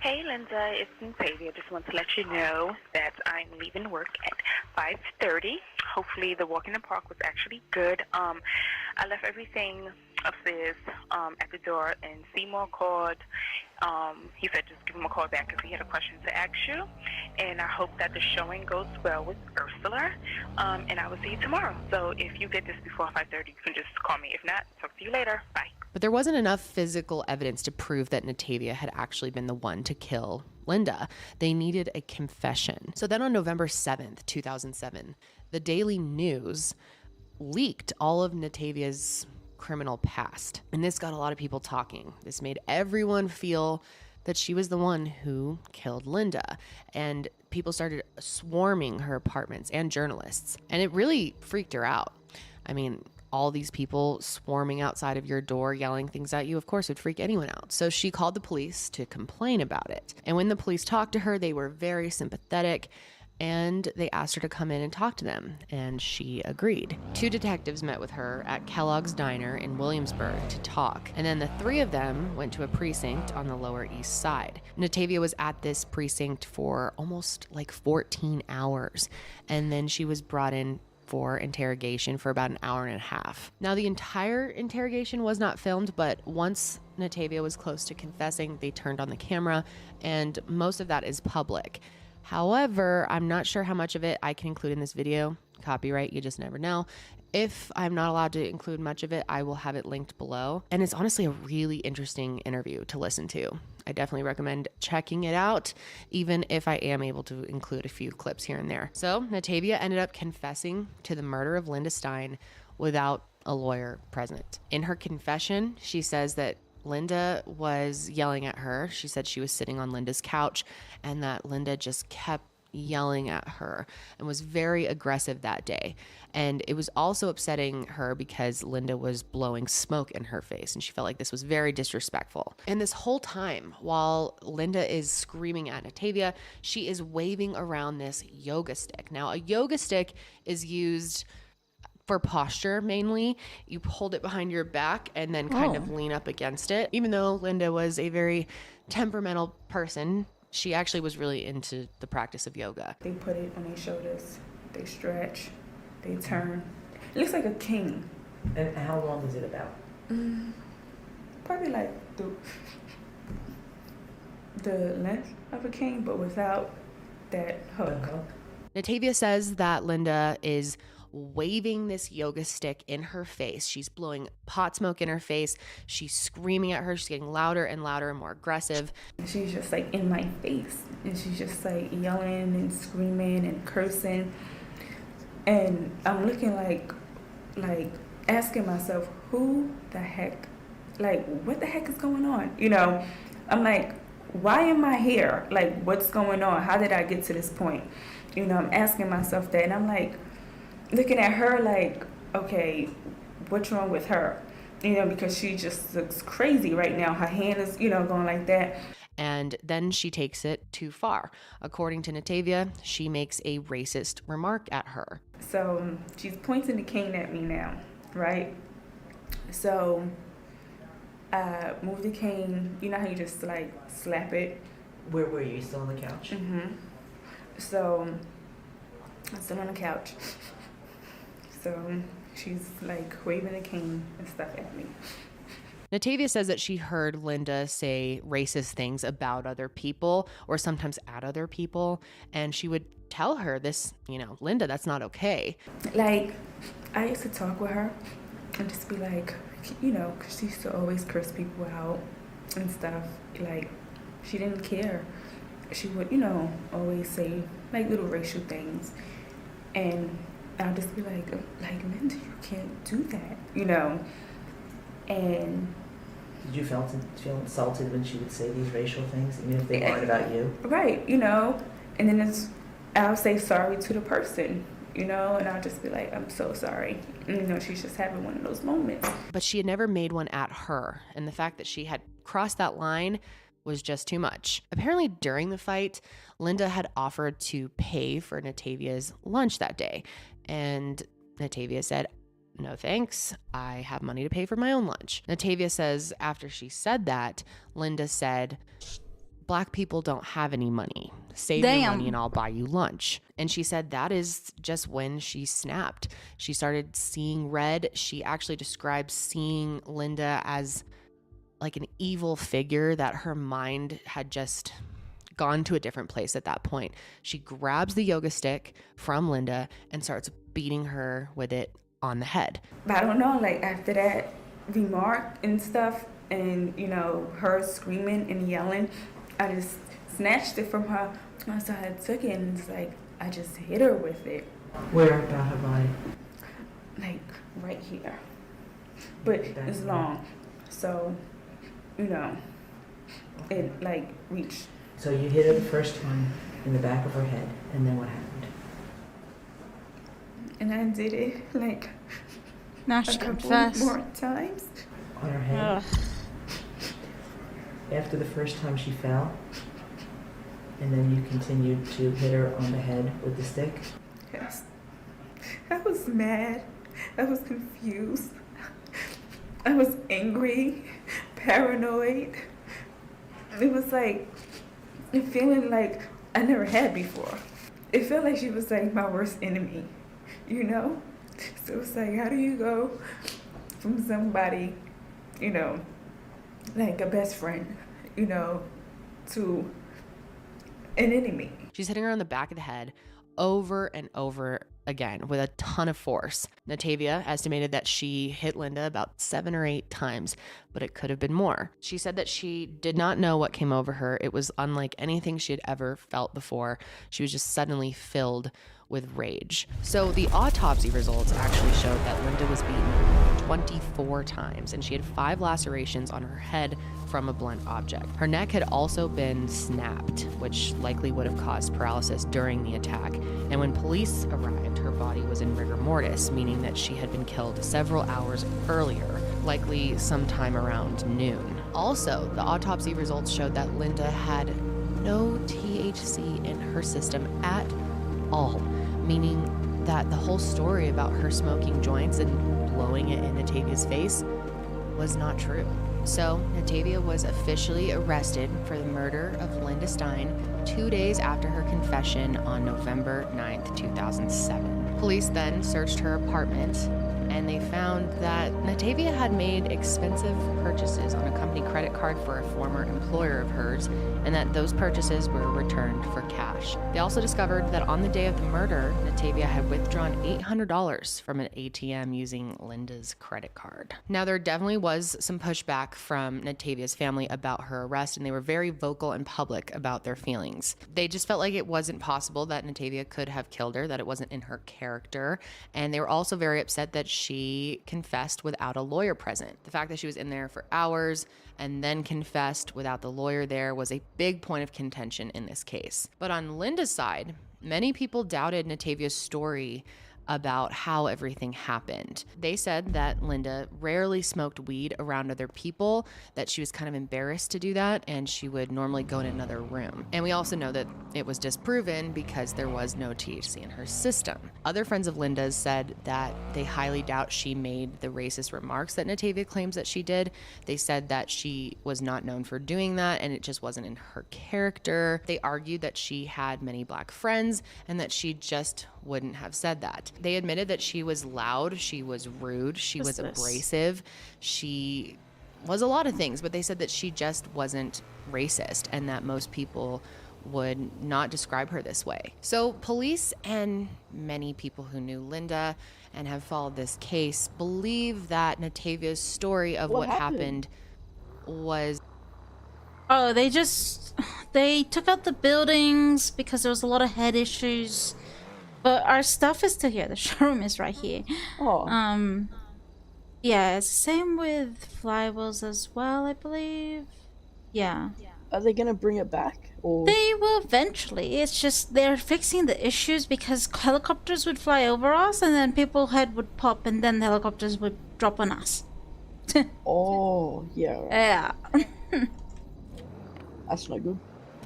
Hey Linda, it's Natavia. Just want to let you know that I'm leaving work at 5:30. Hopefully the walk in the park was actually good. I left everything upstairs at the door, and Seymour called. He said just give him a call back if he had a question to ask you. And I hope that the showing goes well with Ursula. And I will see you tomorrow. So if you get this before 5:30, you can just call me. If not, talk to you later. Bye. But there wasn't enough physical evidence to prove that Natavia had actually been the one to kill Linda. They needed a confession. So then on November 7th, 2007, the Daily News leaked all of Natavia's criminal past. And this got a lot of people talking. This made everyone feel that she was the one who killed Linda. And people started swarming her apartments and journalists. And it really freaked her out. I mean, all these people swarming outside of your door, yelling things at you, of course, would freak anyone out. So she called the police to complain about it. And when the police talked to her, they were very sympathetic and they asked her to come in and talk to them. And she agreed. 2 detectives met with her at Kellogg's Diner in Williamsburg to talk. And then the 3 of them went to a precinct on the Lower East Side. Natavia was at this precinct for almost like 14 hours. And then she was brought in for interrogation for about an hour and a half. Now, the entire interrogation was not filmed, but once Natavia was close to confessing, they turned on the camera, and most of that is public. However, I'm not sure how much of it I can include in this video. Copyright, you just never know. If I'm not allowed to include much of it, I will have it linked below. And it's honestly a really interesting interview to listen to. I definitely recommend checking it out, even if I am able to include a few clips here and there. So Natavia ended up confessing to the murder of Linda Stein without a lawyer present. In her confession, she says that Linda was yelling at her. She said she was sitting on Linda's couch and that Linda just kept yelling at her and was very aggressive that day. And it was also upsetting her because Linda was blowing smoke in her face and she felt like this was very disrespectful. And this whole time, while Linda is screaming at Natavia, she is waving around this yoga stick. Now, a yoga stick is used for posture mainly. You hold it behind your back and then kind of lean up against it. Even though Linda was a very temperamental person, she actually was really into the practice of yoga. They put it on their shoulders, they stretch, they turn. It looks like a king. And how long is it about? Probably like the length of a king, but without that hook. Natavia says that Linda is waving this yoga stick in her face. She's blowing pot smoke in her face. She's screaming at her. She's getting louder and louder and more aggressive. She's just like in my face. And she's just like yelling and screaming and cursing. And I'm looking like asking myself, who the heck, like, what the heck is going on? You know, I'm like, why am I here? Like, what's going on? How did I get to this point? You know, I'm asking myself that. And I'm like, looking at her like, okay, what's wrong with her? You know, because she just looks crazy right now. Her hand is, you know, going like that. And then she takes it too far. According to Natavia, she makes a racist remark at her. So she's pointing the cane at me now, right? So I move the cane. You know how you just like slap it? Where were you? Still on the couch? Mm-hmm. So I'm still on the couch. So she's like waving a cane and stuff at me. Natavia says that she heard Linda say racist things about other people or sometimes at other people, and she would tell her this, Linda, that's not okay. Like, I used to talk with her and just be like, because she used to always curse people out and stuff. Like, she didn't care. She would, always say like little racial things. And I'll just be like Linda, you can't do that, And did you feel insulted when she would say these racial things, even if they weren't about you? Right, and then I'll say sorry to the person, and I'll just be like, I'm so sorry. And, she's just having one of those moments. But she had never made one at her, and the fact that she had crossed that line was just too much. Apparently during the fight, Linda had offered to pay for Natavia's lunch that day, and Natavia said, no thanks, I have money to pay for my own lunch. Natavia says after she said that, Linda said, black people don't have any money. Save your money and I'll buy you lunch. And she said that is just when she snapped. She started seeing red. She actually describes seeing Linda as like an evil figure, that her mind had just gone to a different place at that point. She grabs the yoga stick from Linda and starts beating her with it on the head. But I don't know, like after that remark and stuff, and her screaming and yelling, I just snatched it from her. So I took it and it's like I just hit her with it. Where about her body? Like right here, but it's long, so it like reached. So you hit her the first time in the back of her head, and then what happened? And I did it like now a she couple confessed more times. On her head? After the first time she fell, and then you continued to hit her on the head with the stick? Yes. I was mad. I was confused. I was angry, paranoid. It was like a feeling like I never had before. It felt like she was like my worst enemy, So it's like, how do you go from somebody, like a best friend, to an enemy? She's hitting her on the back of the head over and over again with a ton of force. Natavia estimated that she hit Linda about 7 or 8 times, but it could have been more. She said that she did not know what came over her. It was unlike anything she had ever felt before. She was just suddenly filled with rage. So the autopsy results actually showed that Linda was beaten 24 times, and she had 5 lacerations on her head from a blunt object. Her neck had also been snapped, which likely would have caused paralysis during the attack. And when police arrived, her body was in rigor mortis, meaning that she had been killed several hours earlier, likely sometime around noon. Also, the autopsy results showed that Linda had no THC in her system at all, meaning that the whole story about her smoking joints and blowing it in Natavia's face was not true. So Natavia was officially arrested for the murder of Linda Stein 2 days after her confession on November 9th, 2007. Police then searched her apartment, and they found that Natavia had made expensive purchases on a company credit card for a former employer of hers, and that those purchases were returned for cash. They also discovered that on the day of the murder, Natavia had withdrawn $800 from an ATM using Linda's credit card. Now, there definitely was some pushback from Natavia's family about her arrest, and they were very vocal and public about their feelings. They just felt like it wasn't possible that Natavia could have killed her, that it wasn't in her character, and they were also very upset that she confessed without a lawyer present. The fact that she was in there for hours and then confessed without the lawyer there was a big point of contention in this case. But on Linda's side, many people doubted Natavia's story about how everything happened. They said that Linda rarely smoked weed around other people, that she was kind of embarrassed to do that, and she would normally go in another room. And we also know that it was disproven because there was no THC in her system. Other friends of Linda's said that they highly doubt she made the racist remarks that Natavia claims that she did. They said that she was not known for doing that, and it just wasn't in her character. They argued that she had many black friends and that she just wouldn't have said that. They admitted that she was loud, she was rude, she was abrasive, she was a lot of things, but they said that she just wasn't racist and that most people would not describe her this way. So police and many people who knew Linda and have followed this case believe that Natavia's story of what happened was... Oh, they took out the buildings because there was a lot of head issues. But our stuff is still here. The showroom is right here. Oh. Yeah, it's the same with flywheels as well, I believe. Yeah. Are they gonna bring it back? Or They will eventually. It's just they're fixing the issues because helicopters would fly over us and then people's head would pop and then the helicopters would drop on us. Oh, yeah. Yeah. That's not good.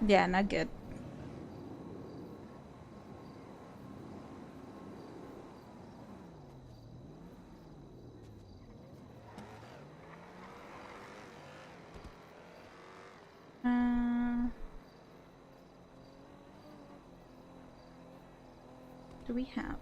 Yeah, not good. Do we have?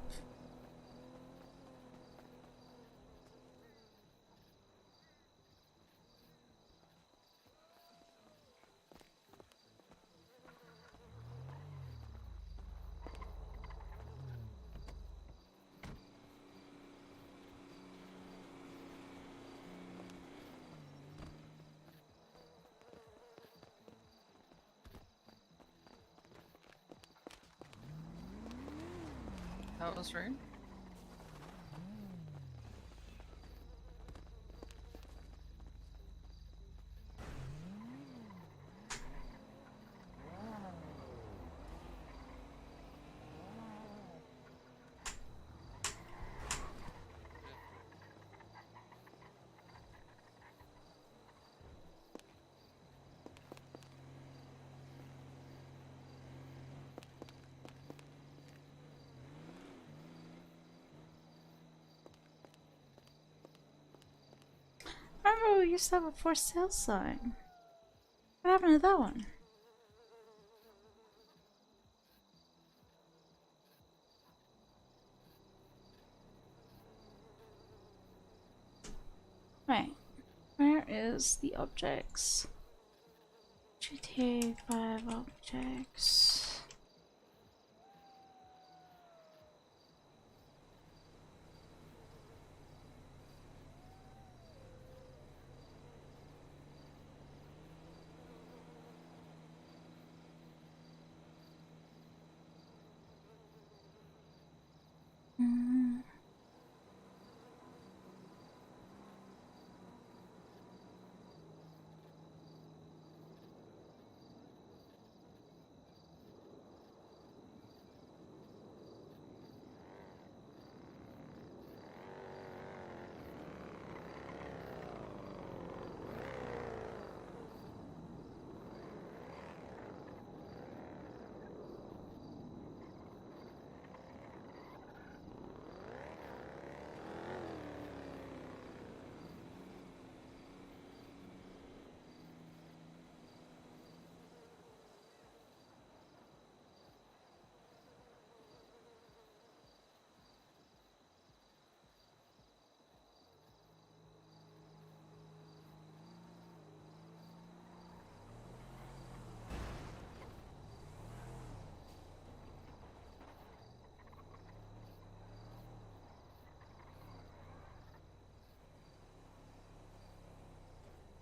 That was rude. I remember we used to have a for sale sign. What happened to that one? Right. Where is the objects? GTA 5 objects.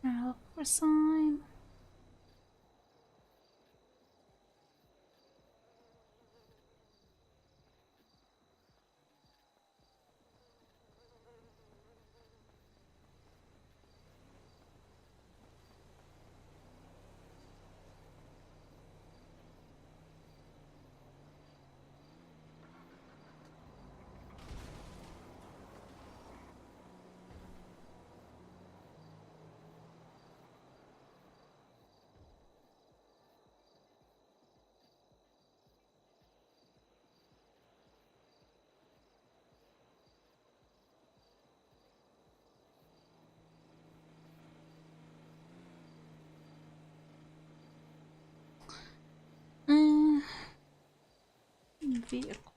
Now look for a sign. Vehicle.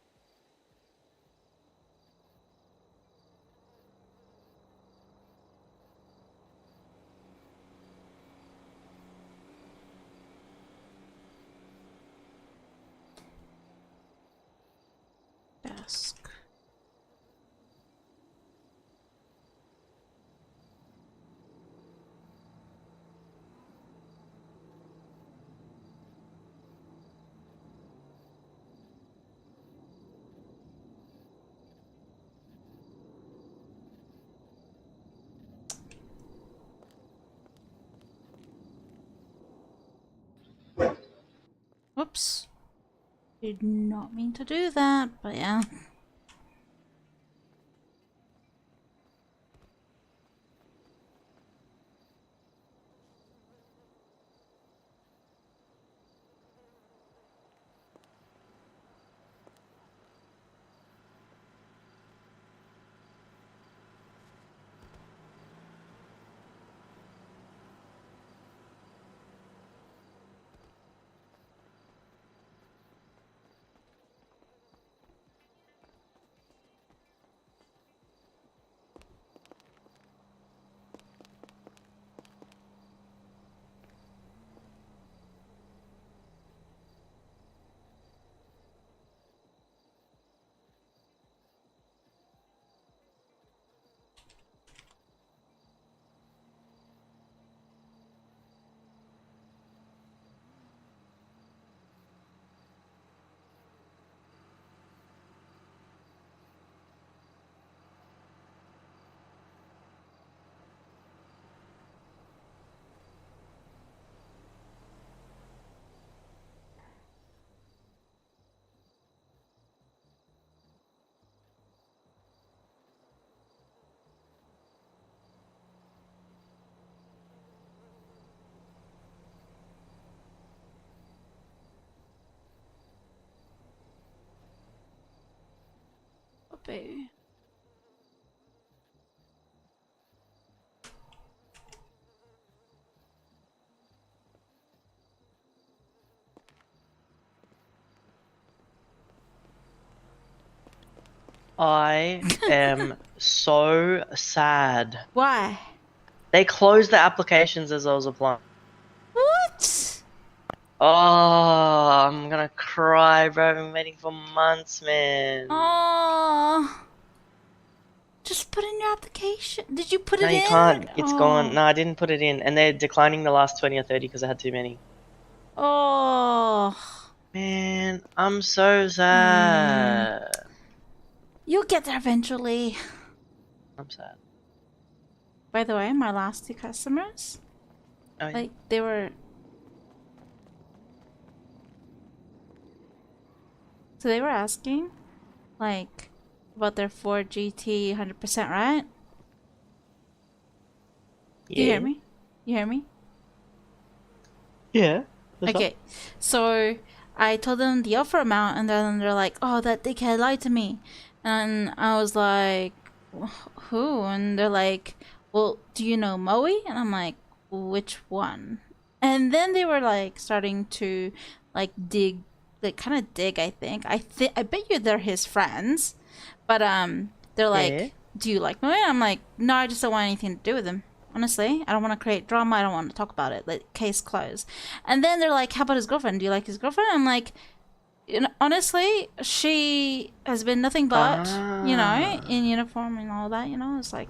desk. Whoops. Did not mean to do that, but yeah. Boo. I am so sad. Why? They closed the applications as I was applying. What? Oh, I'm gonna cry, bro. I've been waiting for months, man. Oh. Just put in your application. Did you put No, it in? you can't. It's Oh. gone. No, I didn't put it in. And they're declining the last 20 or 30 because I had too many. Oh. Man, I'm so sad. You'll get there eventually. I'm sad. By the way, my last two customers, Oh, yeah. like, they were... So they were asking, like, about their Ford GT 100%, right? Do you hear me? You hear me? Yeah. Okay, so I told them the offer amount, and then they're like, "Oh, that dickhead lied to me," and I was like, "Who?" And they're like, "Well, do you know Moe?" And I'm like, "Which one?" And then they were like starting to like dig, like kind of dig. I think I bet you they're his friends, but they're like, Yeah. "Do you like Moe?" And I'm like, "No, I just don't want anything to do with him." Honestly, I don't want to create drama. I don't want to talk about it. Like, case closed. And then they're like, how about his girlfriend? Do you like his girlfriend? I'm like, you know, honestly, she has been nothing but, you know, in uniform and all that, you know? It's like...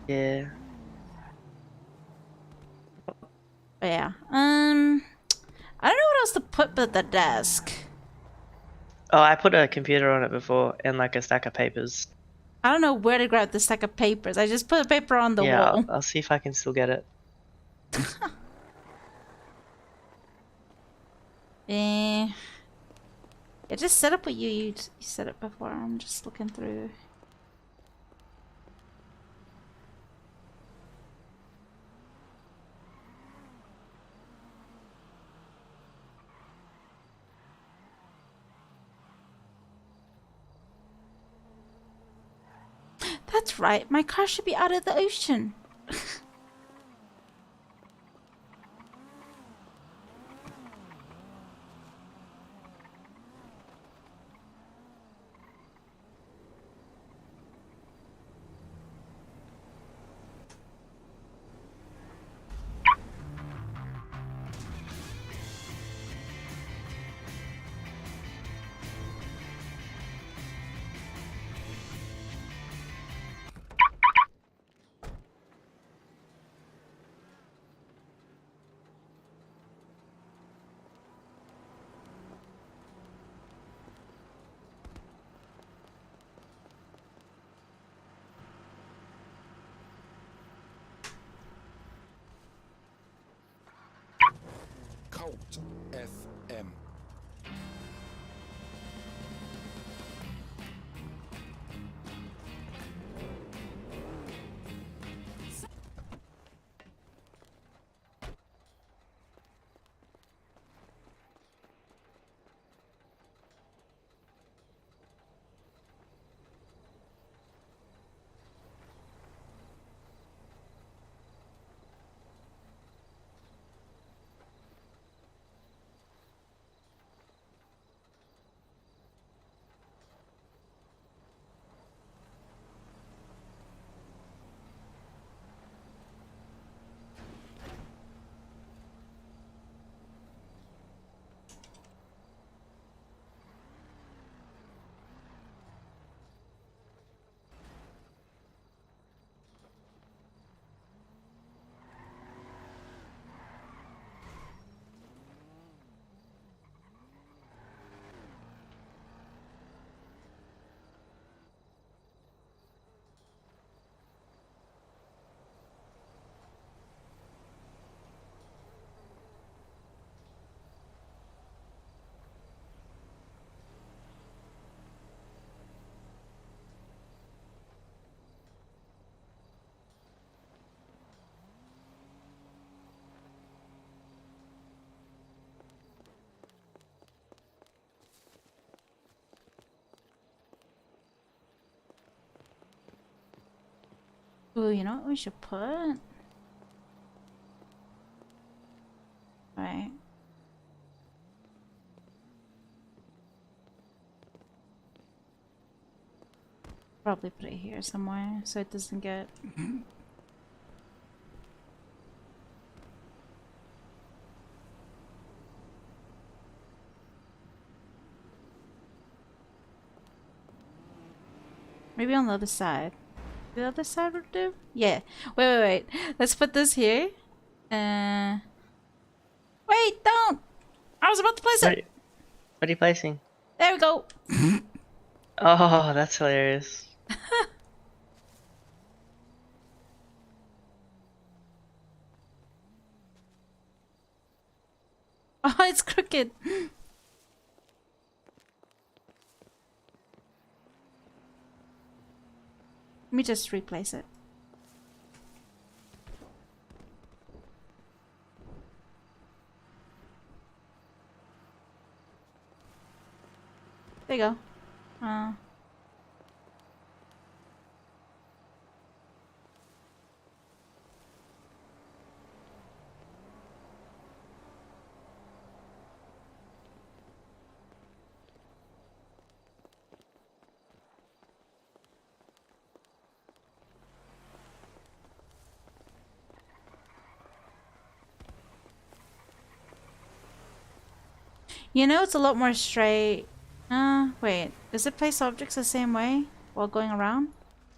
Yeah. But yeah. I don't know what else to put but the desk. Oh, I put a computer on it before and like a stack of papers. I don't know where to grab the stack of papers. I just put a paper on the wall. I'll see if I can still get it. Yeah, just set up what you said it before. I'm just looking through. That's right, my car should be out of the ocean. Cult FM. Ooh, you know what we should put? Right. Probably put it here somewhere so it doesn't get... Maybe on the other side. The other side would do? Yeah. Wait. Let's put this here. Wait, don't! I was about to place it! What are you placing? There we go! Oh, that's hilarious. Oh, it's crooked! Let me just replace it. There you go. You know, it's a lot more straight. Wait. Does it place objects the same way while going around?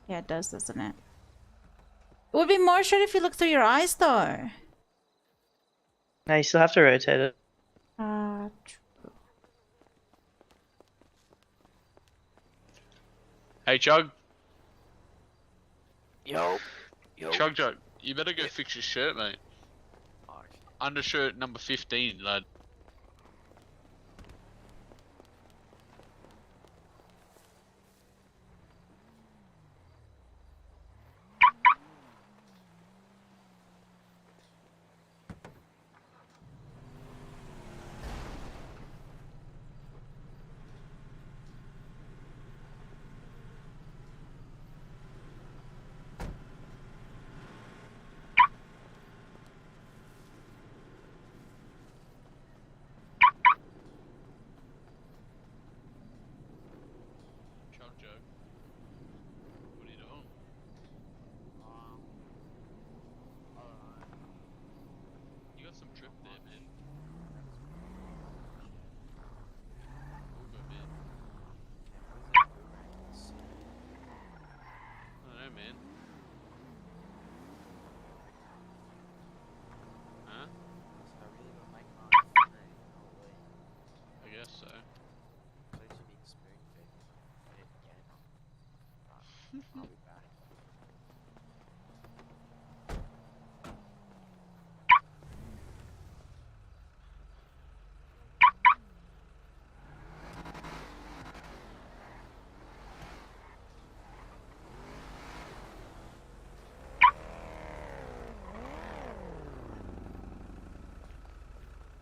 Yeah, it does, doesn't it? It would be more straight if you look through your eyes, though. No, you still have to rotate it. True. Hey, Chug. Yo. Chug, you better go fix your shirt, mate. Undershirt number 15, lad.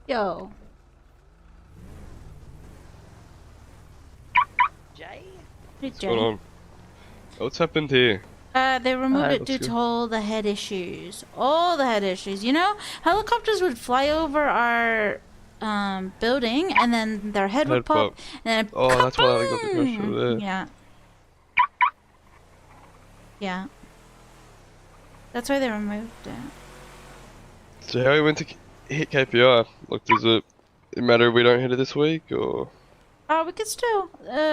Yo. Jay? Hey, What's Jay. going on? What's happened here? They removed it Looks due good. to all the head issues. All the head issues. You know, helicopters would fly over our building, and then their head would Head pop, pop. and then Oh, that's why I got the crash over there. yeah. Yeah. That's why they removed it. So how we went to hit KPI? Like, does it matter if we don't hit it this week, or? Oh, we could still,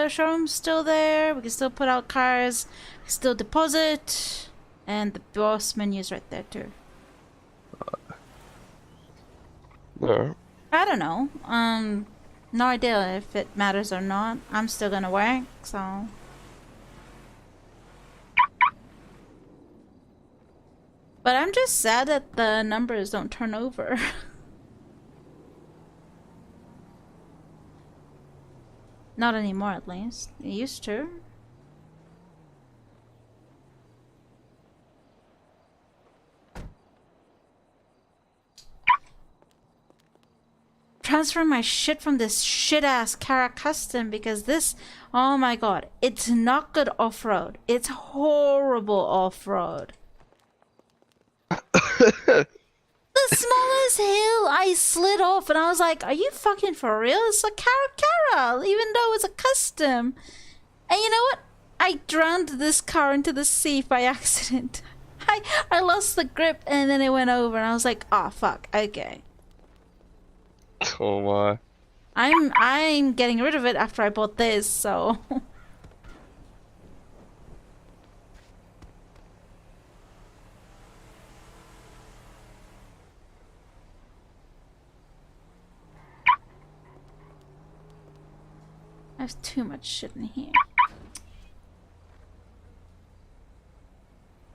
showroom's still there, we can still put out cars, we can still deposit, and the boss menu's right there too. No. I don't know, no idea if it matters or not. I'm still gonna work, so. But I'm just sad that the numbers don't turn over. Not anymore, at least. It used to. Transfer my shit from this shit-ass Cara Custom because this... Oh my god. It's not good off-road. It's horrible off-road. The smallest hill I slid off and I was like, are you fucking for real? It's a Cara, even though it's a custom. And you know what? I drowned this car into the sea by accident. I lost the grip and then it went over and I was like, oh fuck, okay. Oh my. I'm getting rid of it after I bought this, so there's too much shit in here.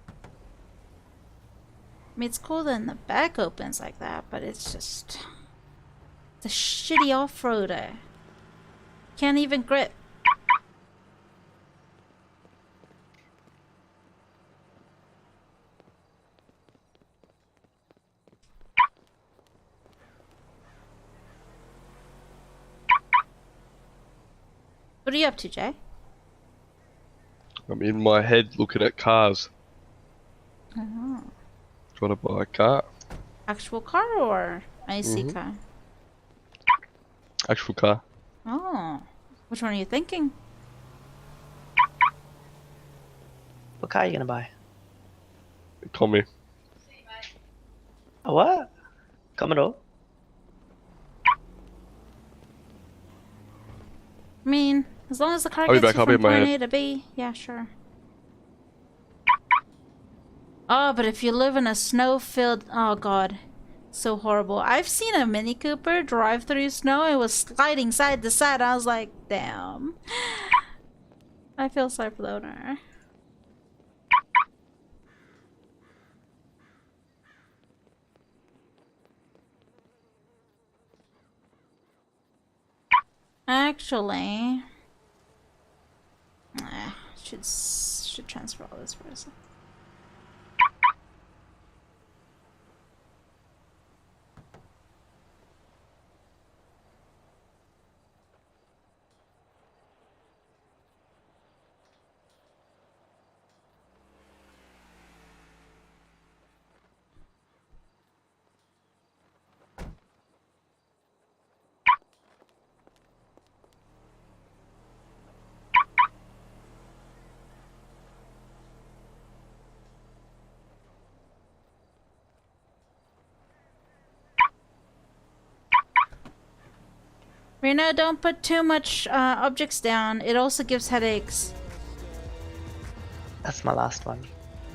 I mean, it's cool that the back opens like that, but it's just... It's a shitty off-roader. Can't even grip. What are you up to, Jay? I'm in my head looking at cars. Oh. Trying to buy a car. Actual car or IC Mhm. car? Actual car. Oh. Which one are you thinking? What car are you gonna buy? Call me. A what? Commodore? I mean, as long as the car I'll be gets back, you I'll be from in my point head. A to B, yeah, sure. Oh, but if you live in a snow-filled... Oh, God. So horrible. I've seen a Mini Cooper drive through snow. It was sliding side to side. I was like, damn. I feel sorry for the owner. Actually... should transfer all this for a second. Rena, don't put too much objects down. It also gives headaches. That's my last one.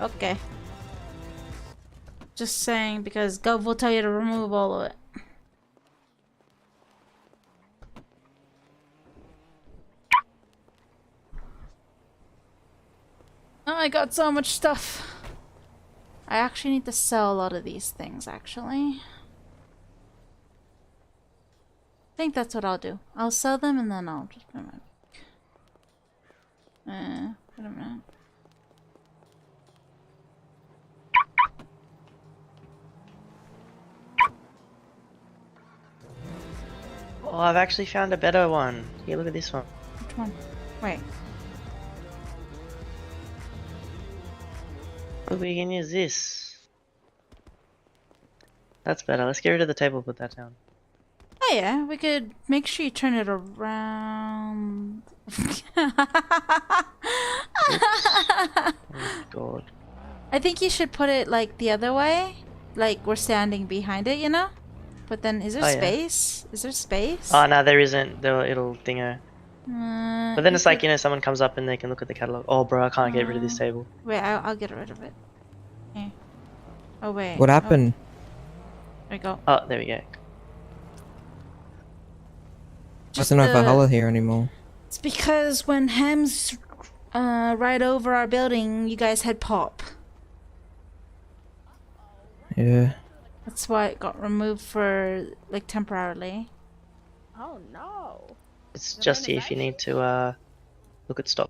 Okay. Just saying, because Gov will tell you to remove all of it. Oh, I got so much stuff. I actually need to sell a lot of these things, actually. I think that's what I'll do. I'll sell them and then I'll just... Wait a minute. Oh, I've actually found a better one. Here, look at this one. Which one? Wait. Look, we can use this. That's better. Let's get rid of the table, put that down. Oh yeah, we could make sure you turn it around. Oh god. I think you should put it like the other way. Like we're standing behind it, you know? But then is there Oh, yeah. space? Is there space? Oh no, there isn't. It'll dingo. But then you it's like, could- you know, someone comes up and they can look at the catalog. Oh bro, I can't get rid of this table. Wait, I'll get rid of it. Okay. Oh wait. What happened? There we go. Oh, there we go. Just There's no the- Valhalla here anymore. It's because when Hems ride over our building, you guys had pop. Yeah. That's why it got removed for like temporarily. Oh no. It's just here if you need to look at stock.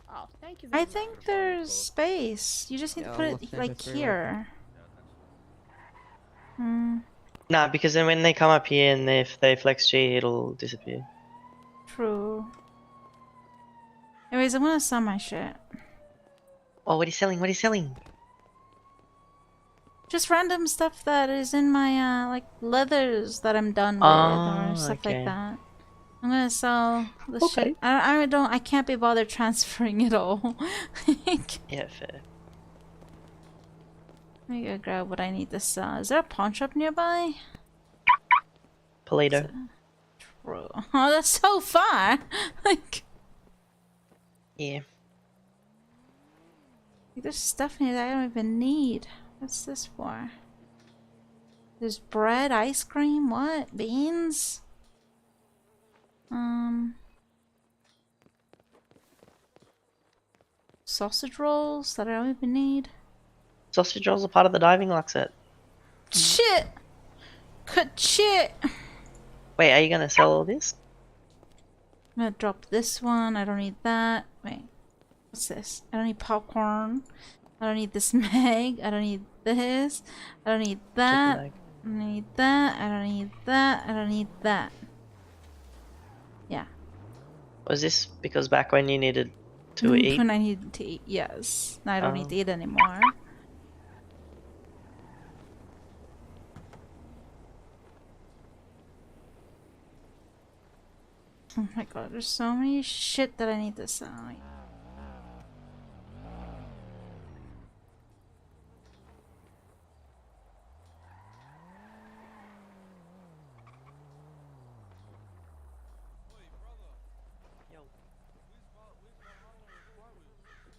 Oh, thank you. I think there's space. You just need to put it like here. Nah, because then when they come up here and if they flex G, it'll disappear. True. Anyways, I'm gonna sell my shit. Oh, what are you selling? What are you selling? Just random stuff that is in my like leathers that I'm done with or stuff okay. like that. I'm gonna sell the shit. I can't be bothered transferring it all. Yeah, fair. Let me go grab what I need to sell. Is there a pawn shop nearby? Polito. True. Oh, that's so far. Like, Yeah. there's stuff in here that I don't even need. What's this for? There's bread, ice cream, what? Beans? Sausage rolls that I don't even need. Sausage rolls are part of the diving lock set. Shit! Cut shit! Wait, are you gonna sell all this? I'm gonna drop this one. I don't need that. Wait. What's this? I don't need popcorn. I don't need this mag. I don't need this. I don't need that. I don't need that. I don't need that. I don't need that. Yeah. Was this because back when you needed to eat? When I needed to eat, yes. Now I don't need Oh. to eat anymore. Oh my god, there's so many shit that I need to sell.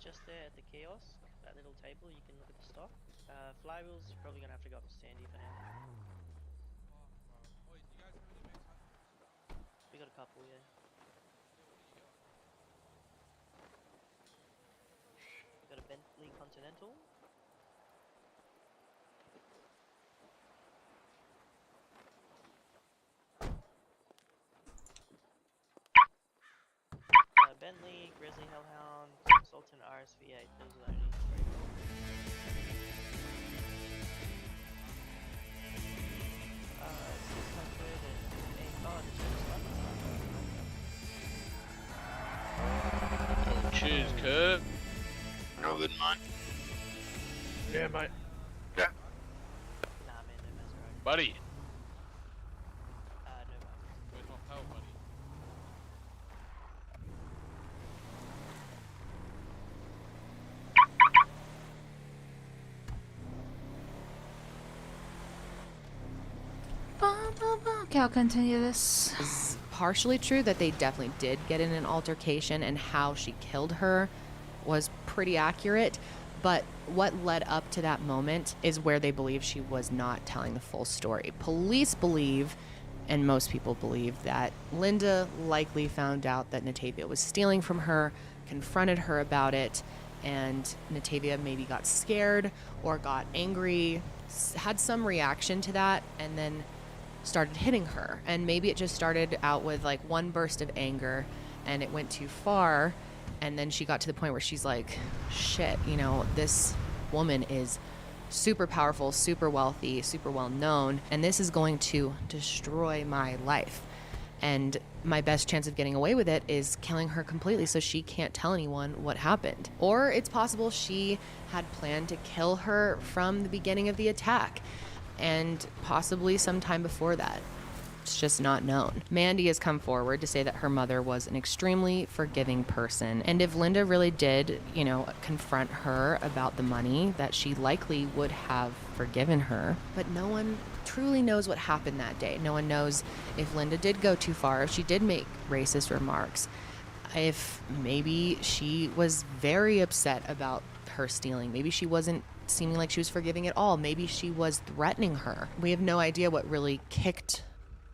Just there at the kiosk, that little table, you can look at the stock. Flywheels, you're probably gonna have to go up to Sandy for now. We got a couple, yeah. We got a Bentley Continental. Bentley, Grizzly Hellhound, Sultan RSV8, those are the only three. Oh, cheers, Kurt. No good, mate. Yeah, mate. Yeah. Nah, man, no mess around. Buddy. No, Where's my pal, buddy? Okay, I'll continue this. It's partially true that they definitely did get in an altercation, and how she killed her was pretty accurate. But what led up to that moment is where they believe she was not telling the full story. Police believe, and most people believe, that Linda likely found out that Natavia was stealing from her, confronted her about it, and Natavia maybe got scared or got angry, had some reaction to that, and then started hitting her. And maybe it just started out with like one burst of anger and it went too far, and then she got to the point where she's like, shit, you know, this woman is super powerful, super wealthy, super well known, and this is going to destroy my life. And my best chance of getting away with it is killing her completely so she can't tell anyone what happened. Or it's possible she had planned to kill her from the beginning of the attack, and possibly sometime before that. It's just not known. Mandy has come forward to say that her mother was an extremely forgiving person, and if Linda really did, confront her about the money, that she likely would have forgiven her. But no one truly knows what happened that day. No one knows if Linda did go too far, if she did make racist remarks, if maybe she was very upset about her stealing. Maybe she wasn't seeming like she was forgiving at all. Maybe she was threatening her. We have no idea what really kicked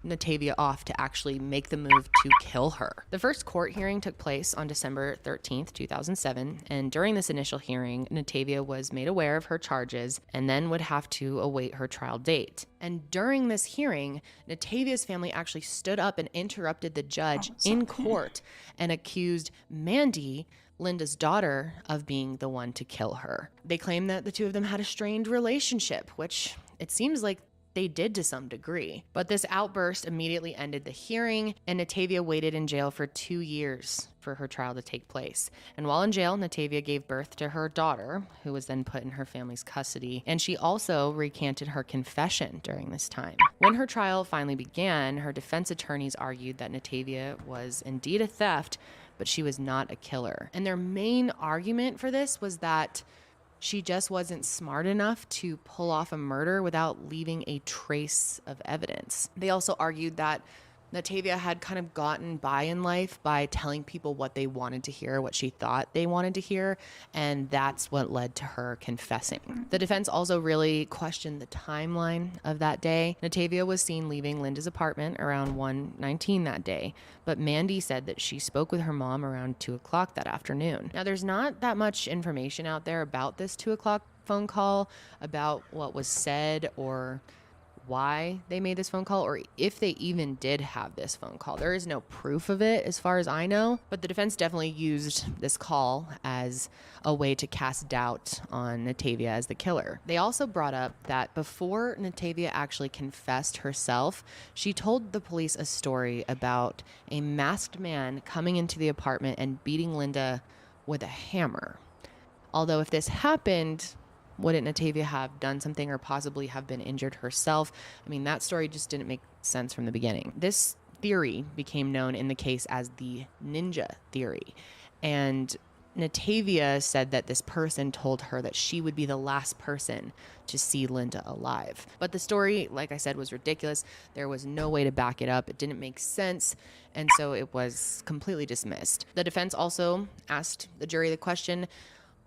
Natavia off to actually make the move to kill her. The first court hearing took place on December 13th, 2007, and during this initial hearing, Natavia was made aware of her charges and then would have to await her trial date. And during this hearing, Natavia's family actually stood up and interrupted the judge in court and accused Mandy, Linda's daughter, of being the one to kill her. They claimed that the two of them had a strained relationship, which it seems like they did to some degree. But this outburst immediately ended the hearing, and Natavia waited in jail for 2 years for her trial to take place. And while in jail, Natavia gave birth to her daughter, who was then put in her family's custody, and she also recanted her confession during this time. When her trial finally began, her defense attorneys argued that Natavia was indeed a theft, but she was not a killer. And their main argument for this was that she just wasn't smart enough to pull off a murder without leaving a trace of evidence. They also argued that Natavia had kind of gotten by in life by telling people what they wanted to hear, what she thought they wanted to hear, and that's what led to her confessing. The defense also really questioned the timeline of that day. Natavia was seen leaving Linda's apartment around 1:19 that day, but Mandy said that she spoke with her mom around 2 o'clock that afternoon. Now, there's not that much information out there about this 2 o'clock phone call, about what was said or why they made this phone call, or if they even did have this phone call. There is no proof of it as far as I know, but the defense definitely used this call as a way to cast doubt on Natavia as the killer. They also brought up that before Natavia actually confessed herself, she told the police a story about a masked man coming into the apartment and beating Linda with a hammer. Although if this happened, wouldn't Natavia have done something or possibly have been injured herself? I mean, that story just didn't make sense from the beginning. This theory became known in the case as the ninja theory. And Natavia said that this person told her that she would be the last person to see Linda alive. But the story, like I said, was ridiculous. There was no way to back it up. It didn't make sense. And so it was completely dismissed. The defense also asked the jury the question,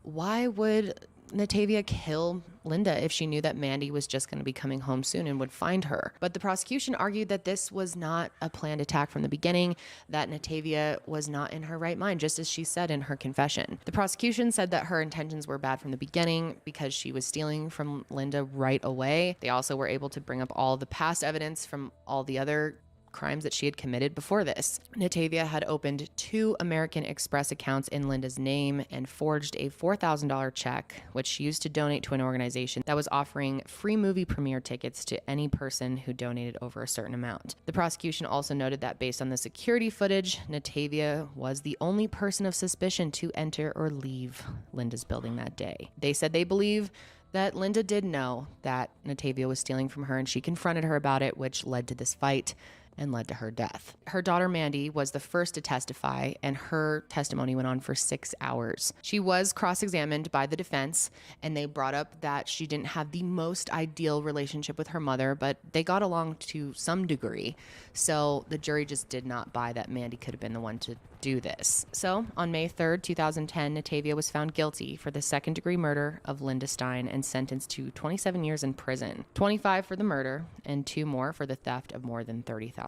why would Natavia kill Linda if she knew that Mandy was just going to be coming home soon and would find her? But the prosecution argued that this was not a planned attack from the beginning, that Natavia was not in her right mind, just as she said in her confession. The prosecution said that her intentions were bad from the beginning because she was stealing from Linda right away. They also were able to bring up all the past evidence from all the other crimes that she had committed before this. Natavia had opened 2 American Express accounts in Linda's name and forged a $4,000 check, which she used to donate to an organization that was offering free movie premiere tickets to any person who donated over a certain amount. The prosecution also noted that based on the security footage, Natavia was the only person of suspicion to enter or leave Linda's building that day. They said they believe that Linda did know that Natavia was stealing from her, and she confronted her about it, which led to this fight and led to her death. Her daughter Mandy was the first to testify, and her testimony went on for 6 hours. She was cross-examined by the defense, and they brought up that she didn't have the most ideal relationship with her mother, but they got along to some degree. So the jury just did not buy that Mandy could have been the one to do this. So on May 3rd, 2010, Natavia was found guilty for the second-degree murder of Linda Stein and sentenced to 27 years in prison, 25 for the murder, and 2 more for the theft of more than $30,000.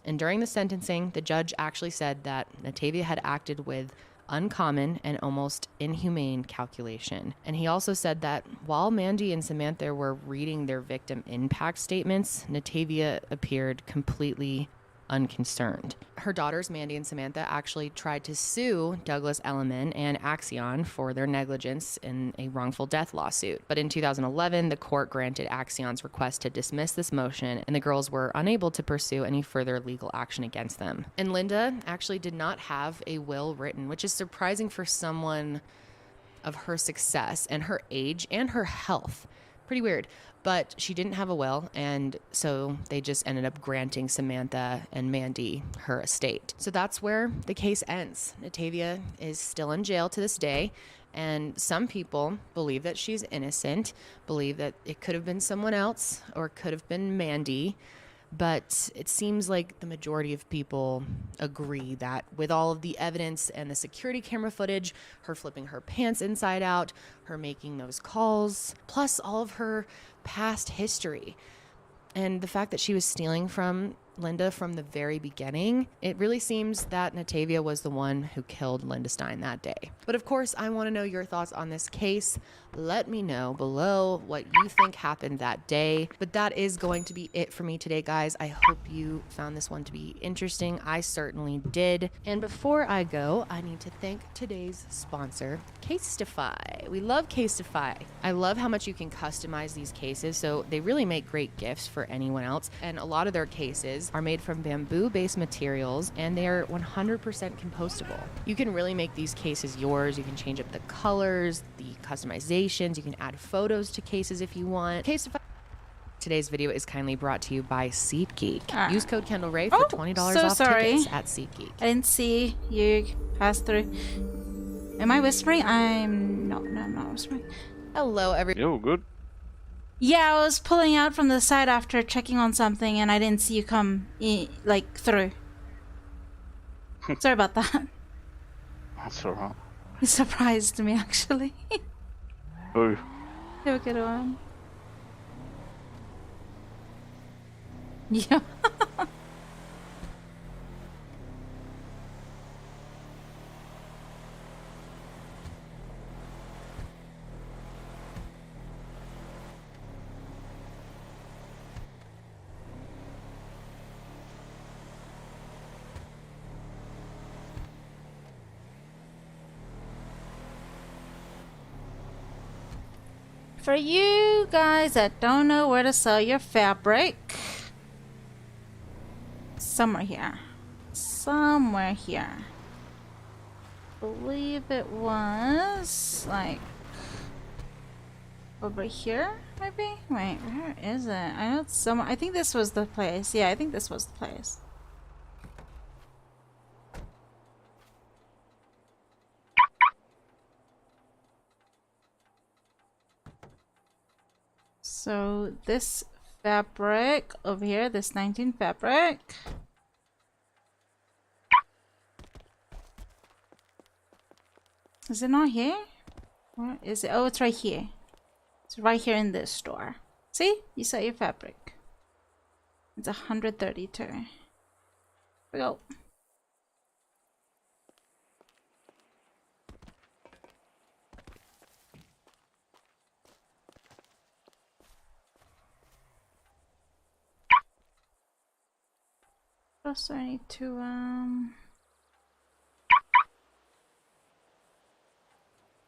And during the sentencing, the judge actually said that Natavia had acted with uncommon and almost inhumane calculation. And he also said that while Mandy and Samantha were reading their victim impact statements, Natavia appeared completely unconcerned. Her daughters, Mandy and Samantha, actually tried to sue Douglas Elliman and Axion for their negligence in a wrongful death lawsuit. But in 2011, the court granted Axion's request to dismiss this motion, and the girls were unable to pursue any further legal action against them. And Linda actually did not have a will written, which is surprising for someone of her success and her age and her health. Pretty weird. But she didn't have a will, and so they just ended up granting Samantha and Mandy her estate. So that's where the case ends. Natavia is still in jail to this day, and some people believe that she's innocent, believe that it could have been someone else or could have been Mandy. But it seems like the majority of people agree that with all of the evidence and the security camera footage, her flipping her pants inside out, her making those calls, plus all of her past history, and the fact that she was stealing from Linda from the very beginning, it really seems that Natavia was the one who killed Linda Stein that day. But of course, I want to know your thoughts on this case. Let me know below what you think happened that day. But that is going to be it for me today, guys. I hope you found this one to be interesting. I certainly did. And before I go, I need to thank today's sponsor, Casetify. We love Casetify. I love how much you can customize these cases, so they really make great gifts for anyone else. And a lot of their cases are made from bamboo-based materials, and they are 100% compostable. You can really make these cases yours. You can change up the colors, the customizations. You can add photos to cases if you want. Today's video is kindly brought to you by SeatGeek. Use code KendallRae for $20 off tickets at SeatGeek. I didn't see you pass through. Am I whispering? No, I'm not whispering. Hello, everyone. Yo, good. Yeah, I was pulling out from the side after checking on something, and I didn't see you come through. Sorry about that. That's alright. You surprised me, actually. Boo. Have a good one. Yeah. For you guys that don't know where to sell your fabric, somewhere here. I believe it was like over here, maybe? Wait, where is it? I know it's somewhere. I think this was the place. Yeah, I think this was the place. So this fabric over here, this 19 fabric. Is it not here? Where is it? Oh, it's right here. It's right here in this store. See? You saw your fabric. It's 132. Here we go. Also, I need to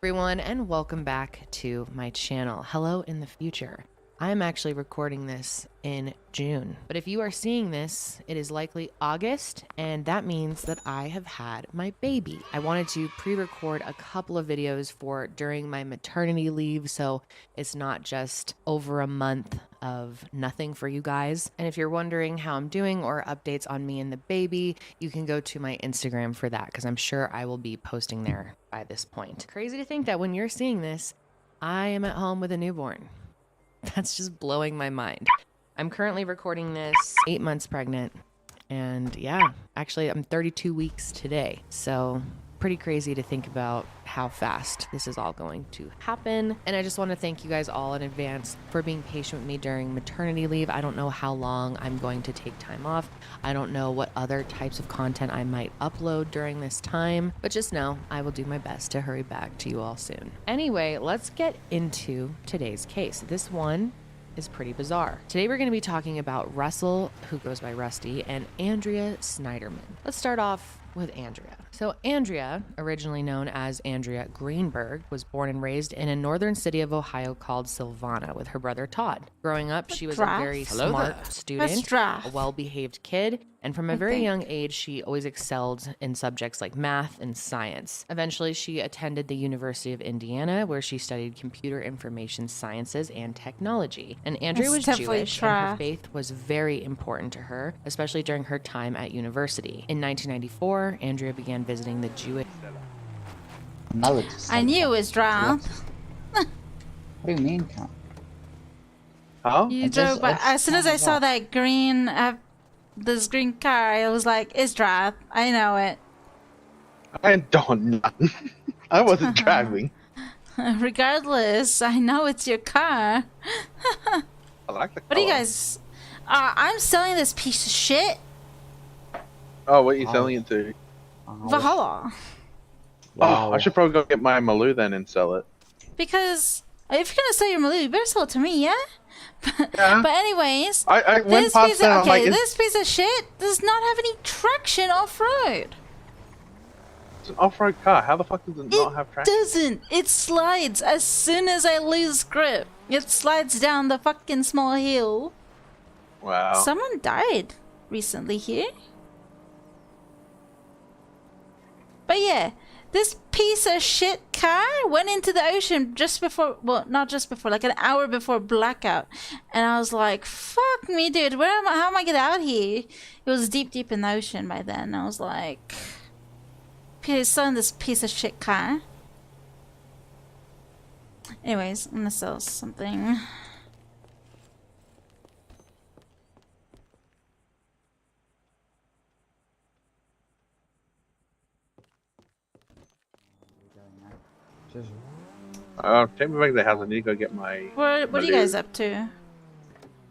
Everyone, and welcome back to my channel. Hello in the future. I am actually recording this in June, but if you are seeing this, it is likely August, and that means that I have had my baby. I wanted to pre-record a couple of videos for during my maternity leave, so it's not just over a month of nothing for you guys. And if you're wondering how I'm doing or updates on me and the baby, you can go to my Instagram for that, because I'm sure I will be posting there by this point. Crazy to think that when you're seeing this, I am at home with a newborn. That's just blowing my mind. I'm currently recording this 8 months pregnant, and yeah, actually I'm 32 weeks today. So pretty crazy to think about how fast this is all going to happen. And I just want to thank you guys all in advance for being patient with me during maternity leave. I don't know how long I'm going to take time off. I don't know what other types of content I might upload during this time, but just know I will do my best to hurry back to you all soon. Anyway, let's get into today's case. This one is pretty bizarre. Today we're going to be talking about Russell, who goes by Rusty, and Andrea Snyderman. Let's start off with Andrea. So Andrea, originally known as Andrea Greenberg, was born and raised in a northern city of Ohio called Sylvana with her brother Todd. Growing up, she was a very smart student, a well-behaved kid, and from a very young age, she always excelled in subjects like math and science. Eventually, she attended the University of Indiana, where she studied computer information sciences and technology. And Andrea was Jewish, and her faith was very important to her, especially during her time at university. In 1994, Andrea began visiting the Jewish... I knew it was draft. What do you mean, Cam? Huh? You drove, but as soon as I saw that green, this green car, I was like, it's draft. I know it. I don't know. I wasn't driving. Regardless, I know it's your car. I like the color. What do you guys... I'm selling this piece of shit. Oh, what are you selling it to? Valhalla. Oh, I should probably go get my Maloo then and sell it. Because if you're gonna sell your Maloo, you better sell it to me, yeah? But anyways, I went past that. Okay, this piece of shit does not have any traction off-road. It's an off-road car. How the fuck does it not have traction? It doesn't. It slides as soon as I lose grip. It slides down the fucking small hill. Wow. Someone died recently here. But yeah, this piece of shit car went into the ocean just before, well, not just before, like an hour before blackout. And I was like, fuck me, dude, how am I get out here? It was deep in the ocean by then. I was like, he's selling this piece of shit car. Anyways, I'm gonna sell something. Take me back to the house. I need to go get my. What are you guys up to?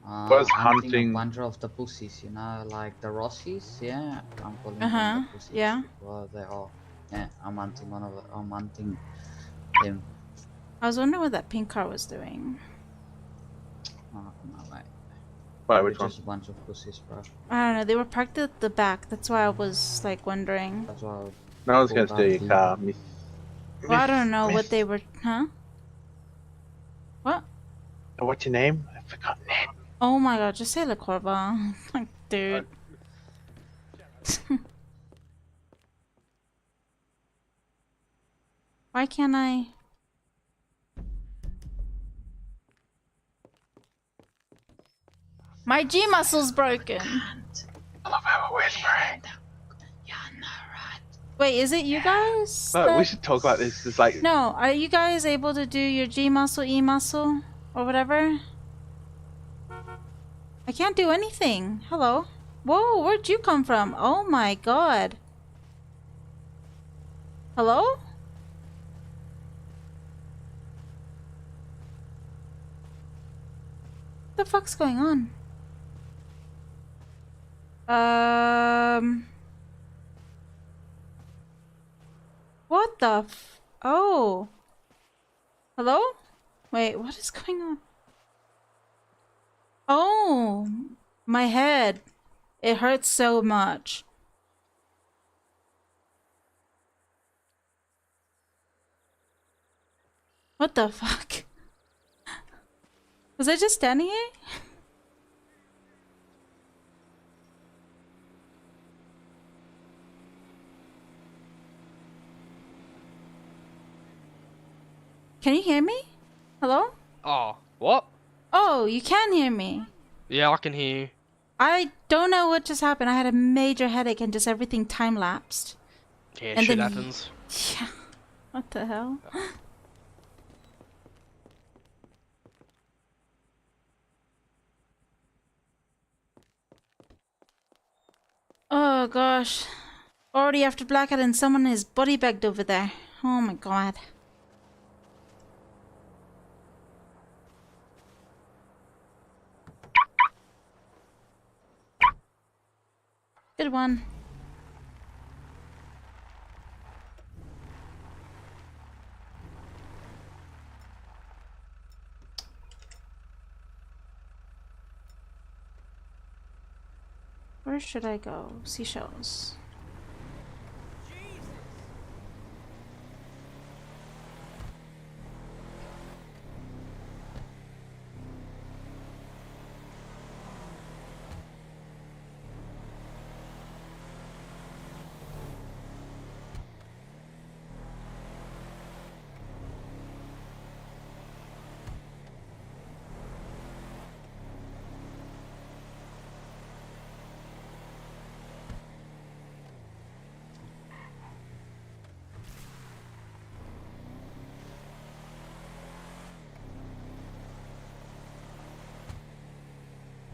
Was hunting a bunch of the pussies, you know, like the Rossies. Yeah, I'm calling Uh-huh, them the pussies. yeah. Well, they are. Yeah, I'm hunting one of. I'm hunting him. I was wondering what that pink car was doing. Oh, no, like. Wait, which one? Just a bunch of pussies, bro. I don't know, they were parked at the back. That's why I was like wondering. That's why. No one's gonna steal your car, miss. Well, I don't know what they were, huh? What? What's your name? I forgot your name. Oh my god, just say Le Corva. Like, dude. Why can't I? My G muscle's broken. I love how we're whispering. Wait, is it you guys? No, we should talk about this. It's like No, are you guys able to do your G muscle, E muscle, or whatever? I can't do anything. Hello? Whoa, where'd you come from? Oh my god. Hello? What the fuck's going on? What the f- Oh. Hello? Wait, what is going on? Oh, my head. It hurts so much. What the fuck? Was I just standing here? Can you hear me? Hello? Oh, what? Oh, you can hear me. Yeah, I can hear you. I don't know what just happened. I had a major headache and just everything time lapsed. Yeah, And shit then- happens. Yeah. What the hell? Oh gosh. Already after blackout and someone is body bagged over there. Oh my god. Good one. Where should I go? Seashells.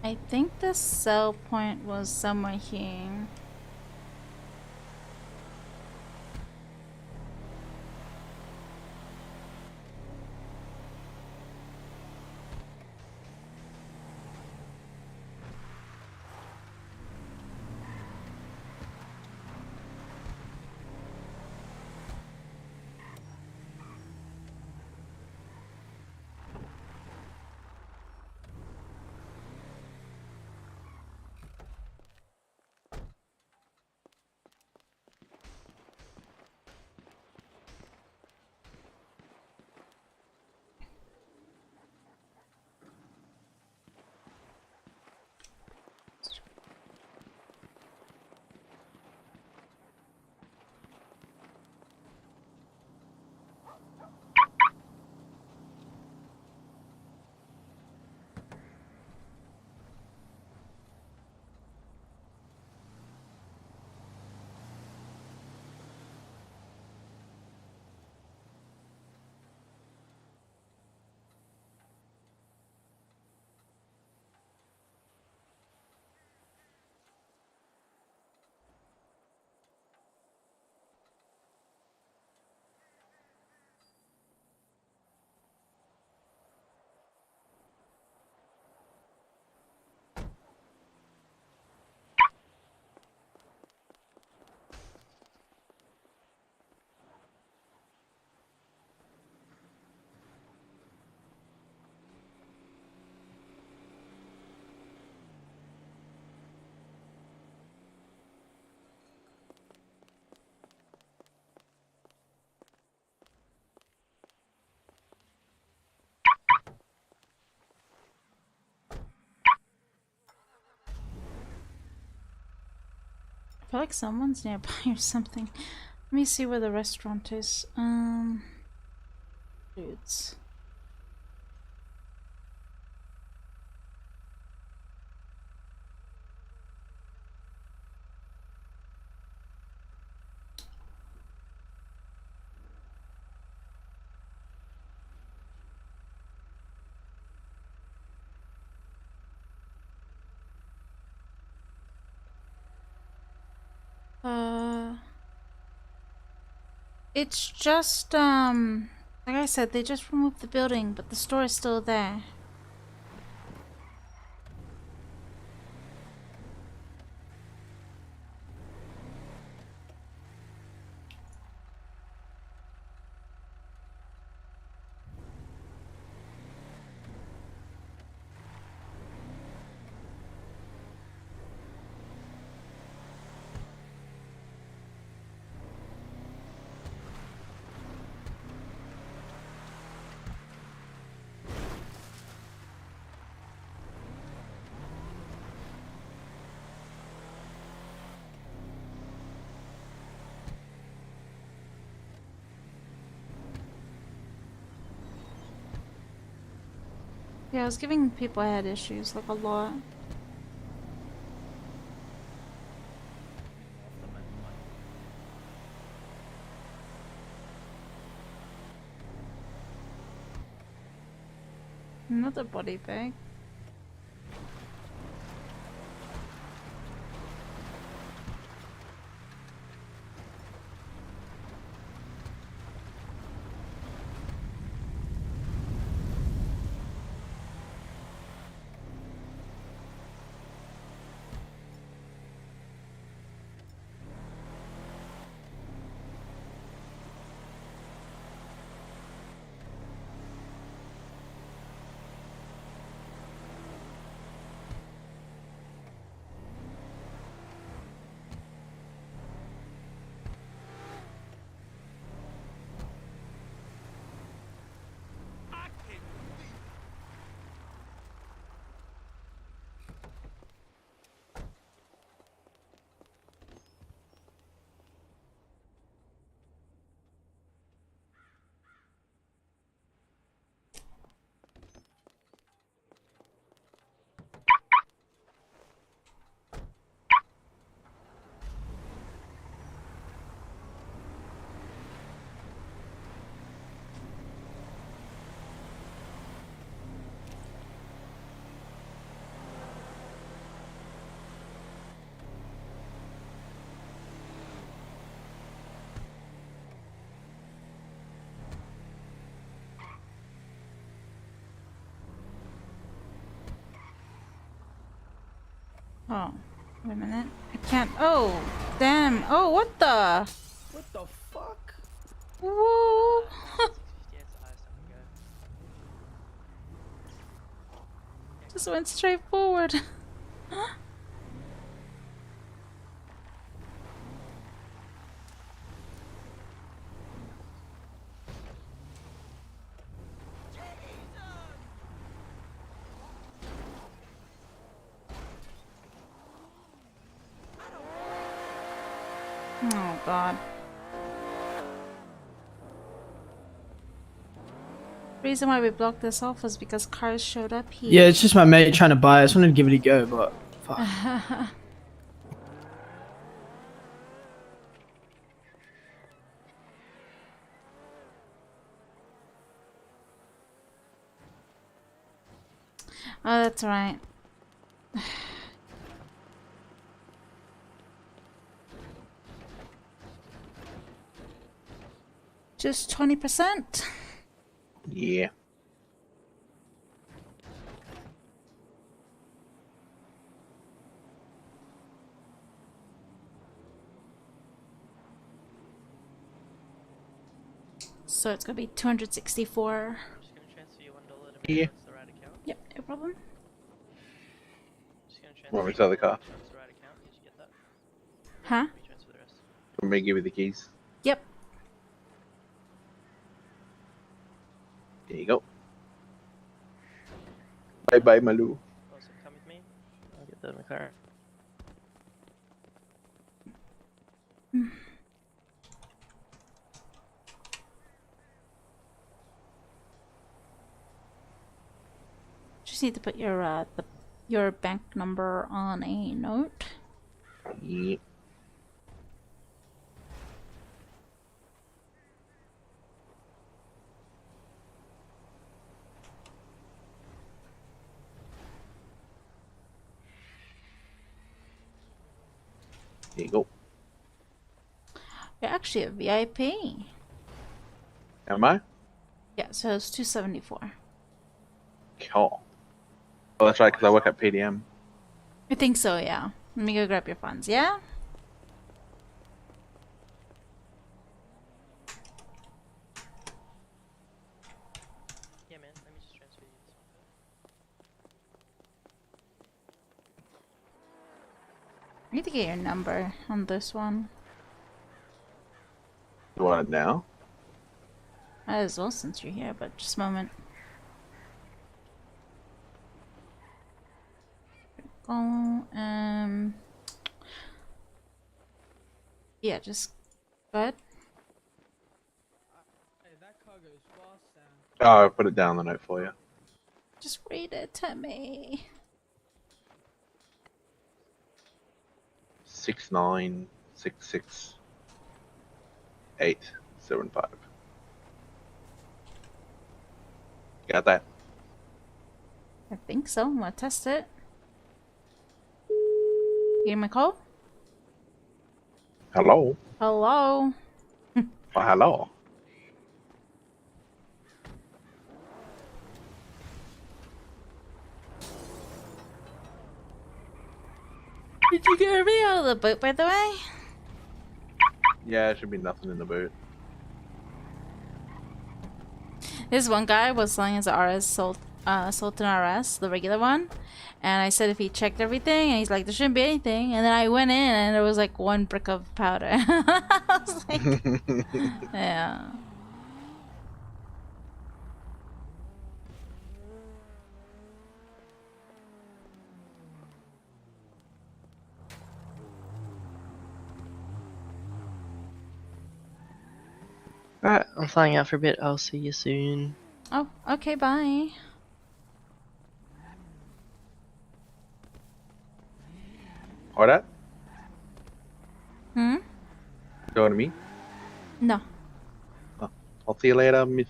I think the sell point was somewhere here. I feel like someone's nearby or something. Let me see where the restaurant is. Dudes. It's just, like I said, they just removed the building, but the store is still there. Yeah, I was giving people head issues, like a lot. Another body bag. Oh, wait a minute. I can't. Oh, damn. Oh, what the? What the fuck? Whoa. 658 is the highest I can go. Just went straight forward. Oh god. The reason why we blocked this off was because cars showed up here. Yeah, it's just my mate trying to buy it. I just wanted to give it a go, but fuck. Oh, that's right. Just 20%. Yeah. So it's gonna be 264. I'm just gonna transfer you $1 to Yeah. make sure it's the right account. Yep, no problem. Just gonna transfer Want me to sell the car? Sure it's the right account. Did you get that? Huh? Let me transfer the rest. Want me to give you the keys? Yep. There you go. Bye bye, Malou. Also, come with me. I'll get the McLaren. Just need to put your bank number on a note. Yeah. There you go. You're actually a VIP. Am I? Yeah, so it's 274. Cool. Oh, that's right, because I work at PDM. I think so, yeah. Let me go grab your funds, yeah? Yeah, man. Let me just transfer you this one. I need to get your number on this one. You want it now? Might as well since you're here, but just a moment. Oh, yeah, just go ahead. Hey, that car goes fast, Sam. Oh, I put it down the note for you. Just read it to me. 6966875. Got that? I think so. I'm gonna test it. Give me a call. Hello? Hello. Oh, hello. Did you get me out of the boat, by the way? Yeah, there should be nothing in the boot. This one guy was selling his RS Sultan RS, the regular one, and I said if he checked everything, and he's like, there shouldn't be anything, and then I went in and there was like 1 brick of powder. I was like, yeah. Alright, I'm flying out for a bit. I'll see you soon. Oh, okay, bye. All right? Hmm? Go to me. No. I'll see you later, Miss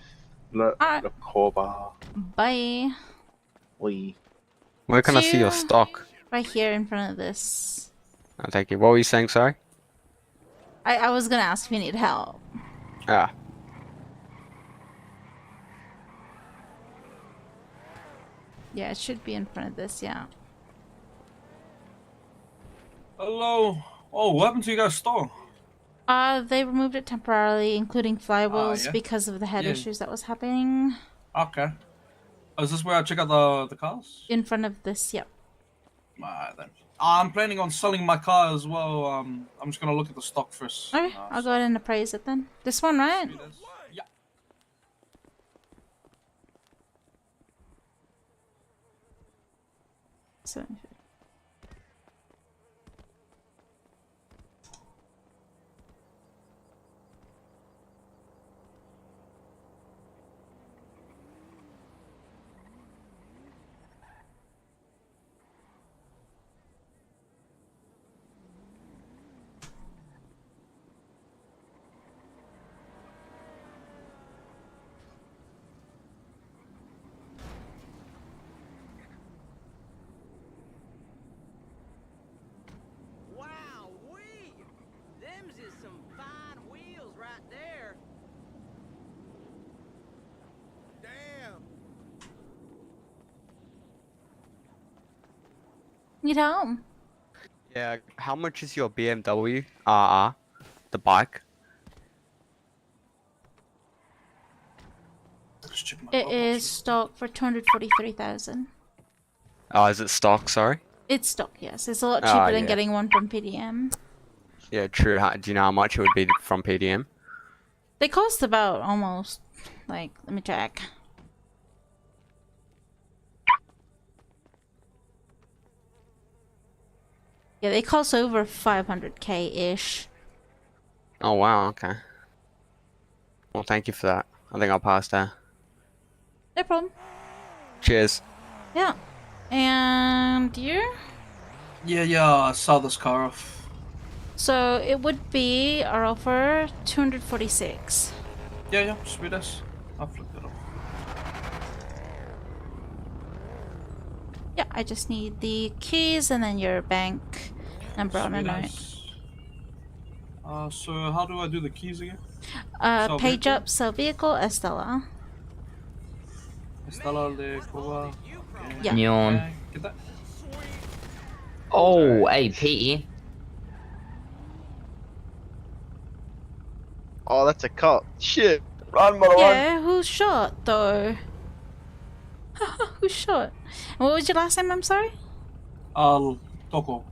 Alright. Lacorba. Bye. We. Where can I see your you. stock? Right here in front of this. I'll take it. What were you saying, sorry? I was gonna ask if you need help. Ah. Yeah, it should be in front of this, yeah. Hello. Oh, what happened to you guys' store? They removed it temporarily, including flywheels, yeah. because of the head Yeah. issues that was happening. Okay. Is this where I check out the cars? In front of this, yep. Alright then. I'm planning on selling my car as well. I'm just gonna look at the stock first. Okay, I'll go ahead and appraise it then. This one, right? Yeah. So. Wow, them's is some fine wheels right there. Damn. Need help? Yeah. How much is your BMW RR? The bike? It is stock for 243,000. Oh, is it stock? Sorry. It's stock, yes. It's a lot Ah, cheaper than yeah. getting one from PDM. Yeah, true. Do you know how much it would be from PDM? They cost about almost, like, let me check. Yeah, they cost over 500k-ish. Oh wow. Okay. Well, thank you for that. I think I'll pass there. No problem. Cheers. Yeah. And you? Yeah, I saw this car off. So it would be our offer 246. Yeah, sweet as. I'll flip it off. Yeah, I just need the keys and then your bank number on a Sweet note. as. So how do I do the keys again? Sell Page vehicle? up, sell vehicle, Estella. Estella de Cuba. Yeah. Neon. Get that? Oh, hey, Petey. Oh, that's a cop. Shit. Run, mother Yeah, who shot though? Who shot? And what was your last name? I'm sorry. Toko. Toko.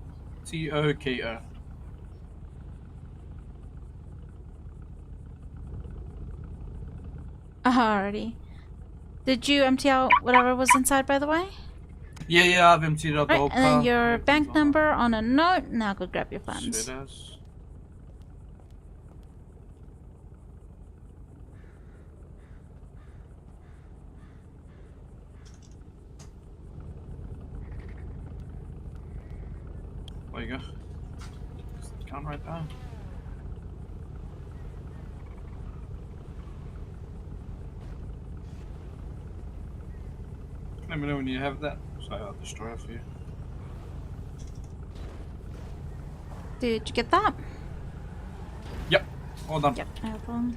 Alrighty. Did you empty out whatever was inside, by the way? Yeah, I've emptied out the whole Right, and then car. your bank number on a note. Now go grab your funds. Sweet as. There you go. Count right down. Let me know when you have that, so I'll destroy it for you. Did you get that? Yep, all done. Yep, no problem.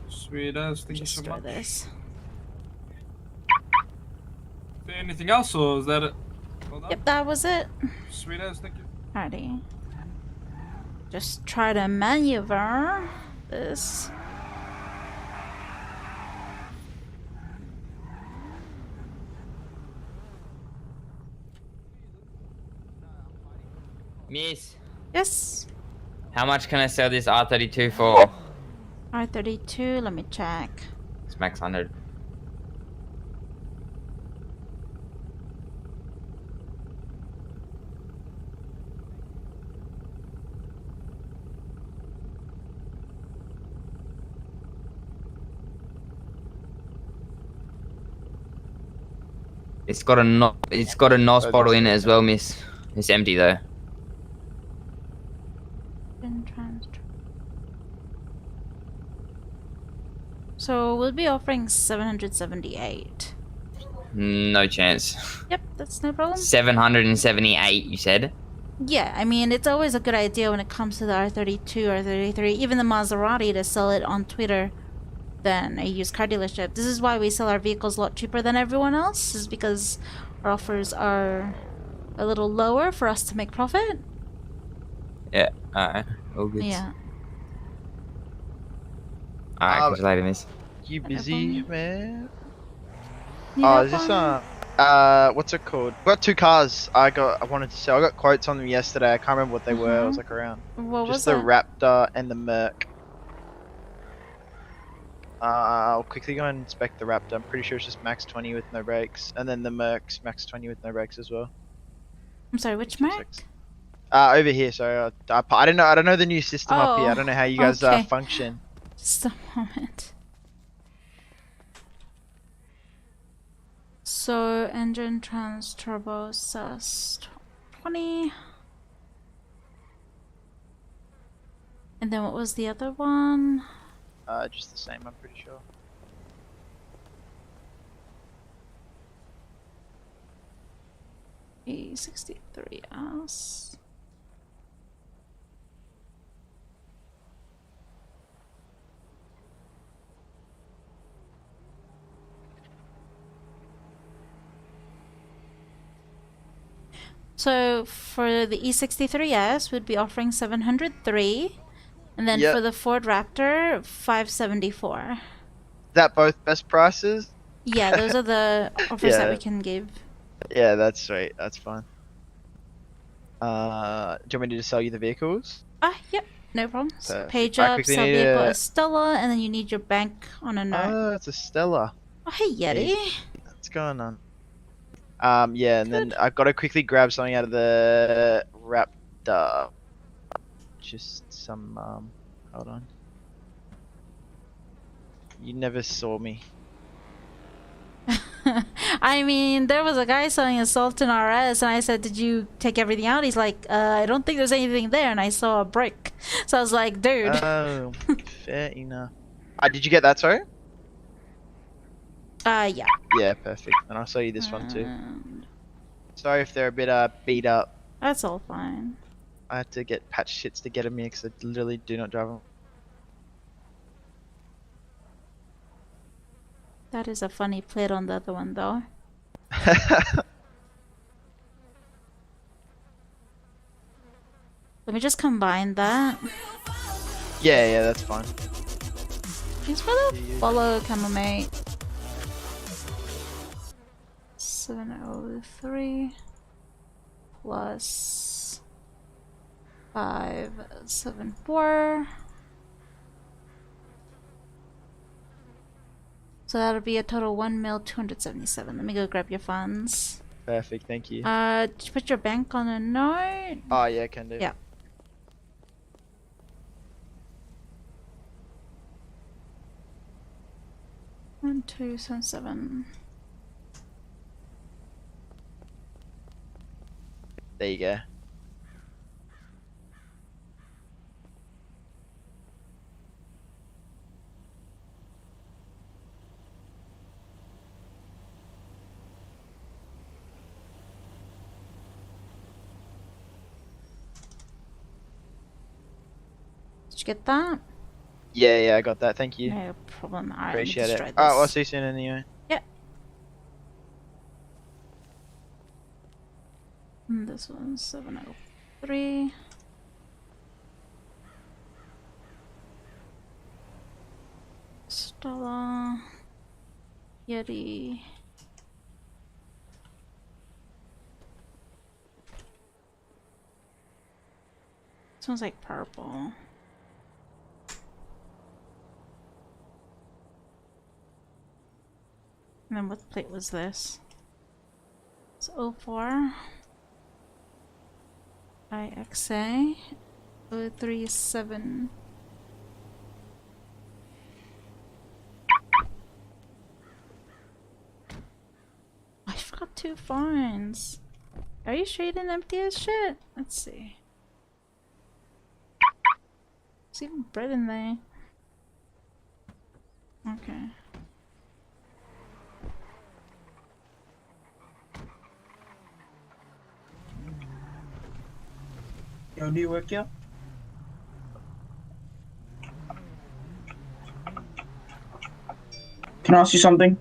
Sweet as, thank you so Destroy much. this. Anything else, or is that it? All done? Yep, that was it. Sweet as, thank you. Alrighty. Just try to maneuver this. Miss, Yes. how much can I sell this R32 for? R32, let me check. It's max 100. It's got a NOS bottle in it as well, miss. It's empty though. So we'll be offering 778. No chance. Yep, that's no problem. 778, you said? Yeah, I mean, it's always a good idea when it comes to the R32 or 33, even the Maserati, to sell it on Twitter than a used car dealership. This is why we sell our vehicles a lot cheaper than everyone else, is because our offers are a little lower for us to make profit. Yeah, alright. All good. Yeah. Alright, catch you later, miss. You busy, man? You Oh, have is this one? what's it called? I've got 2 cars. I wanted to sell. I got quotes on them yesterday. I can't remember what they were. It was like around What just was the it? Raptor and the Merc. I'll quickly go and inspect the Raptor. I'm pretty sure it's just max 20 with no brakes, and then the Merc's max 20 with no brakes as well. I'm sorry, which Merc? Over here. So I don't know. I don't know the new system up here. I Oh, don't know how you guys okay. function. Just a moment. So, engine, trans, turbo, sus, 20. And then what was the other one? Just the same. I'm pretty sure. E63S. So for the E63S, we'd be offering 703, and then Yep. for the Ford Raptor, 574. Is that both best prices? Yeah, those are the offers that we Yeah. can give. Yeah, that's sweet. That's fine. Do you want me to just sell you the vehicles? Yep, no problems. Perfect. Page I up, quickly sell need vehicle a- as Stella, and then you need your bank on a note. Oh, it's a Stella. Oh, hey, Yeti. What's going on? Yeah, and then I've got to quickly grab something out of the Raptor. Just some, hold on. You never saw me. I mean, there was a guy selling a Sultan RS, and I said, "Did you take everything out?" He's like, "I don't think there's anything there," and I saw a brick. So I was like, "Dude." Oh, fair enough. Did you get that, sorry? Yeah. Yeah, perfect. And I'll show you this one too. Sorry if they're a bit beat up. That's all fine. I had to get patch shits to get them here because I literally do not drive them. That is a funny plate on the other one, though. Let me just combine that. Yeah, that's fine. Thanks for the follow, Camomate. 703 plus 574. So that'll be a total 1,277,000. Let me go grab your funds. Perfect, thank you. Did you put your bank on a note? Oh yeah, can do. Yeah. One, 2, 7, 7. There you go. Did you get that? Yeah, I got that. Thank you. No problem. Alright, Appreciate let me it. destroy this. Oh, I'll see you soon anyway. Yeah. And this one's 703. Stella. Yeti. This one's like purple. And then what plate was this? It's 04 IXA 037. I forgot 2 fines. Are you sure you didn't empty as shit? Let's see. There's even bread in there. Okay. Yo, do you work here? Can I ask you something?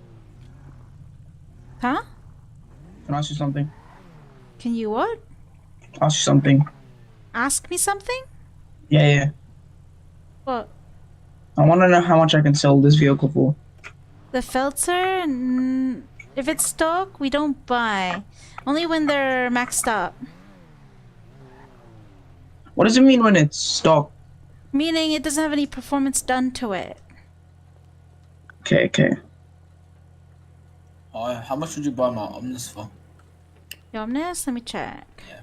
Huh? Can I ask you something? Can you what? Ask you something. ask me something? Yeah. What? I want to know how much I can sell this vehicle for. The Feltzer? If it's stock, we don't buy. Only when they're maxed up. What does it mean when it's stock? Meaning it doesn't have any performance done to it. Okay. How much would you buy my Omnis for? Your Omnis? Let me check. Yeah.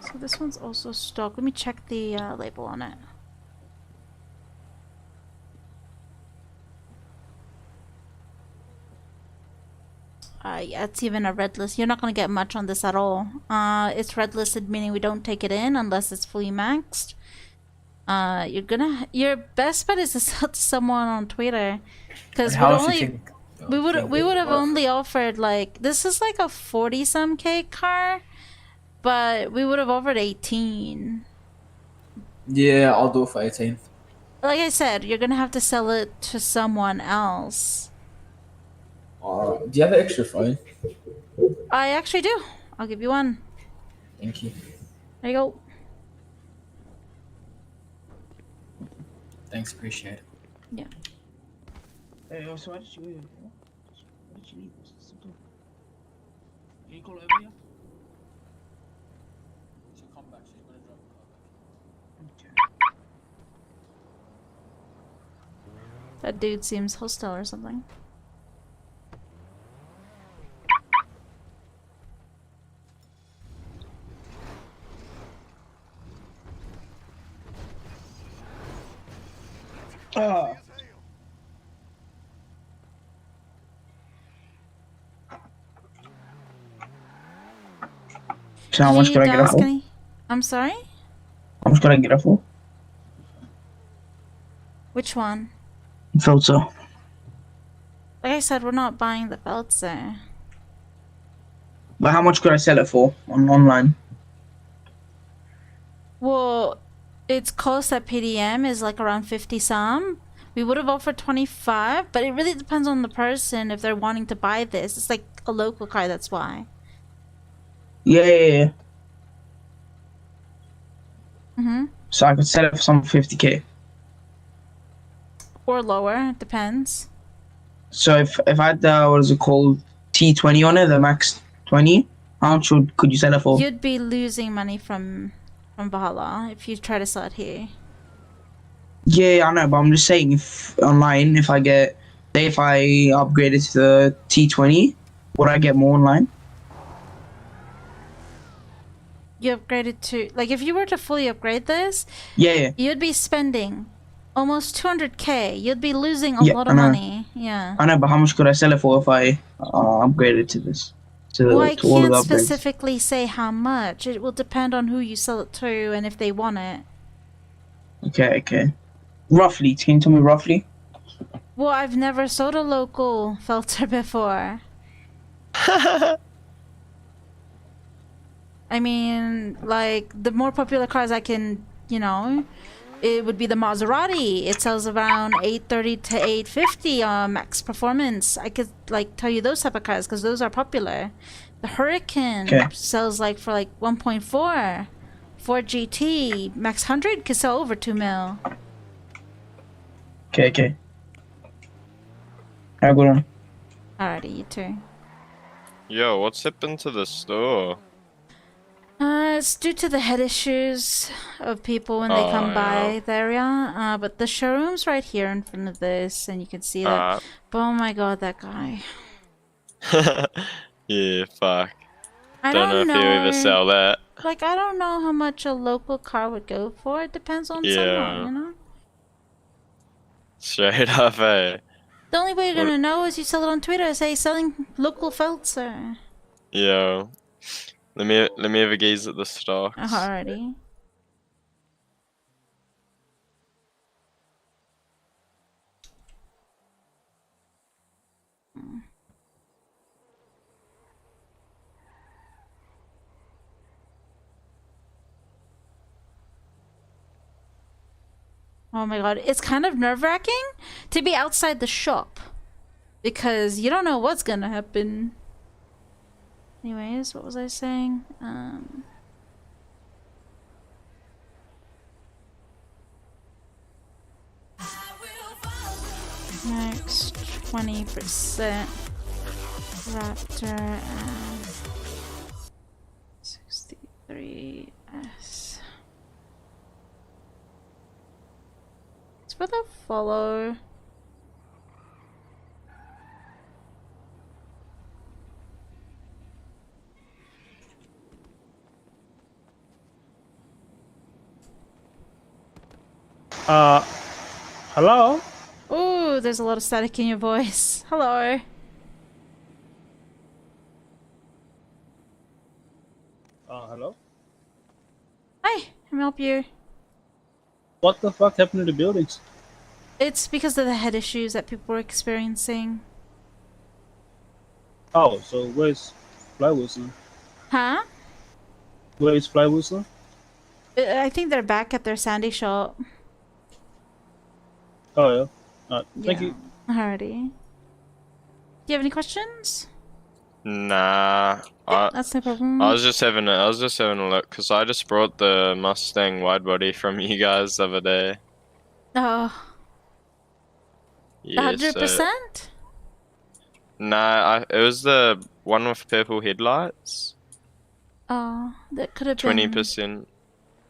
So this one's also stock. Let me check the label on it. Yeah, it's even a red list. You're not gonna get much on this at all. It's red listed, meaning we don't take it in unless it's fully maxed. Your best bet is to sell to someone on Twitter, because we would have only offered like, this is like a 40-some K car, but we would have offered 18. Yeah, I'll do it for 18. Like I said, you're gonna have to sell it to someone else. Do you have an extra phone? I actually do. I'll give you one. Thank you. There you go. Thanks, appreciate it. Yeah. Hey, so why did you leave? Why did you leave? Can you call over here? She'll come back. She's gonna drop the car back. That dude seems hostile or something. So how much could I get it for? I'm sorry? How much could I get it for? Which one? Filter. Like I said, we're not buying the Feltzer. But how much could I sell it for online? Well, its cost at PDM is like around 50 some. We would have offered 25, but it really depends on the person if they're wanting to buy this. It's like a local car, that's why. Yeah. So I could sell it for some 50k. Or lower, it depends. So if I had the, what is it called, T20 on it, the max 20, how much could you sell it for? You'd be losing money from Valhalla if you try to sell it here. Yeah, I know, but I'm just saying, if online, if I get, say if I upgrade it to the T20, would I get more online? You upgraded to, like, if you were to fully upgrade this, Yeah. you'd be spending almost 200k. You'd be losing a lot of money. Yeah. I know, but how much could I sell it for if I upgrade it to this? Well, I to all of can't the upgrades? specifically say how much. It will depend on who you sell it to and if they want it. Okay. Roughly, can you tell me roughly? Well, I've never sold a local filter before. I mean, like, the more popular cars I can, it would be the Maserati. It sells around 830 to 850 max performance. I could, like, tell you those type of cars because those are popular. The Hurricane sells, like, for, like, 1.4. Ford GT max 100 could sell over 2 mil. Okay. Have a good one. Alrighty, you too. Yo, what's happened to the store? It's due to the head issues of people when they come by the area. But the showroom's right here in front of this, and you can see that. But oh my god, that guy. Yeah, fuck. I don't know if you ever sell that. Like, I don't know how much a local car would go for. It depends on someone, Straight up, eh? The only way you're gonna know is you sell it on Twitter. Say selling local Feltzer. Yo, let me have a gaze at the stocks. Alrighty. Oh my god, it's kind of nerve-wracking to be outside the shop. because you don't know what's gonna happen. Anyways, what was I saying? Max 20% Raptor and 63S. It's for the follow. Hello? Ooh, there's a lot of static in your voice. Hello. Hello? Hi, can I help you? What the fuck happened to the buildings? It's because of the head issues that people were experiencing. Oh, so where's Flywheels? Huh? Where is Flywheels? I think they're back at their Sandy shop. Oh, yeah. Thank you. Alrighty. Do you have any questions? Nah. That's no problem. I was just having a look because I just brought the Mustang wide body from you guys the other day. Oh. Yeah, 100%? Nah, it was the one with purple headlights. Oh, that could have been 20%.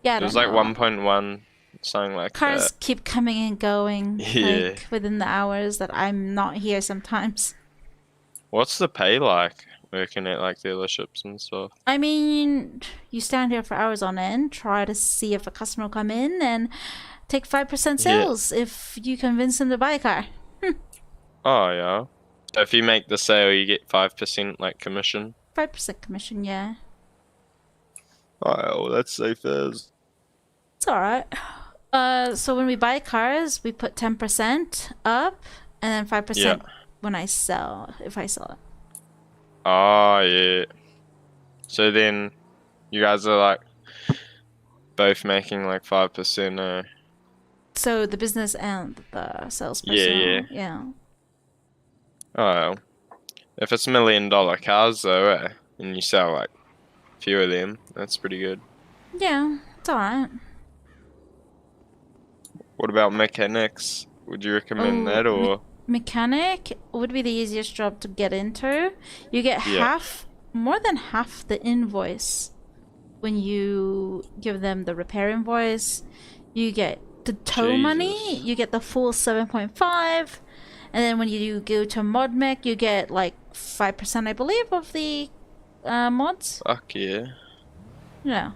Yeah, I It was don't like know. 1.1, something like Cars that. keep coming and going, Yeah. like within the hours that I'm not here sometimes. What's the pay like working at like dealerships and stuff? I mean, you stand here for hours on end, try to see if a customer will come in, and take 5% sales if you convince them to buy a car. Oh yeah. So if you make the sale, you get 5% like commission. 5% commission, yeah. Oh, well, that's safe as. It's alright. So when we buy cars, we put 10% up, and then 5% Yeah. when I sell, if I sell it. Oh yeah. So then, you guys are like both making like 5%. So the business and the salesperson. Yeah. Yeah. Oh, well. If it's $1 million cars though, and you sell like a few of them, that's pretty good. Yeah, it's alright. What about mechanics? Would you recommend that or? Mechanic would be the easiest job to get into. You get Yeah. more than half the invoice when you give them the repair invoice. You get the tow money, you get the full 7.5, and then when you go to mod mech, you get like 5%, I believe, of the mods. Fuck yeah. Yeah.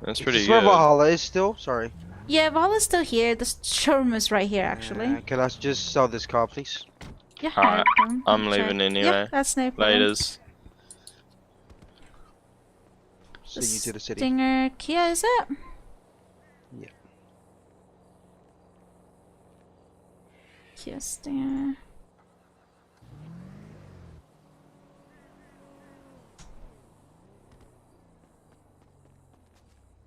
That's Is pretty this where good. Valhalla is still? Sorry. Yeah, Valhalla's still here. The showroom is right here, actually. Can I just sell this car, please? Yeah, Alright, no problem. I'm Check. leaving anyway. Yeah, that's no problem. Laters. See you to the city. Stinger Kia, is it? Yeah. Kia Stinger.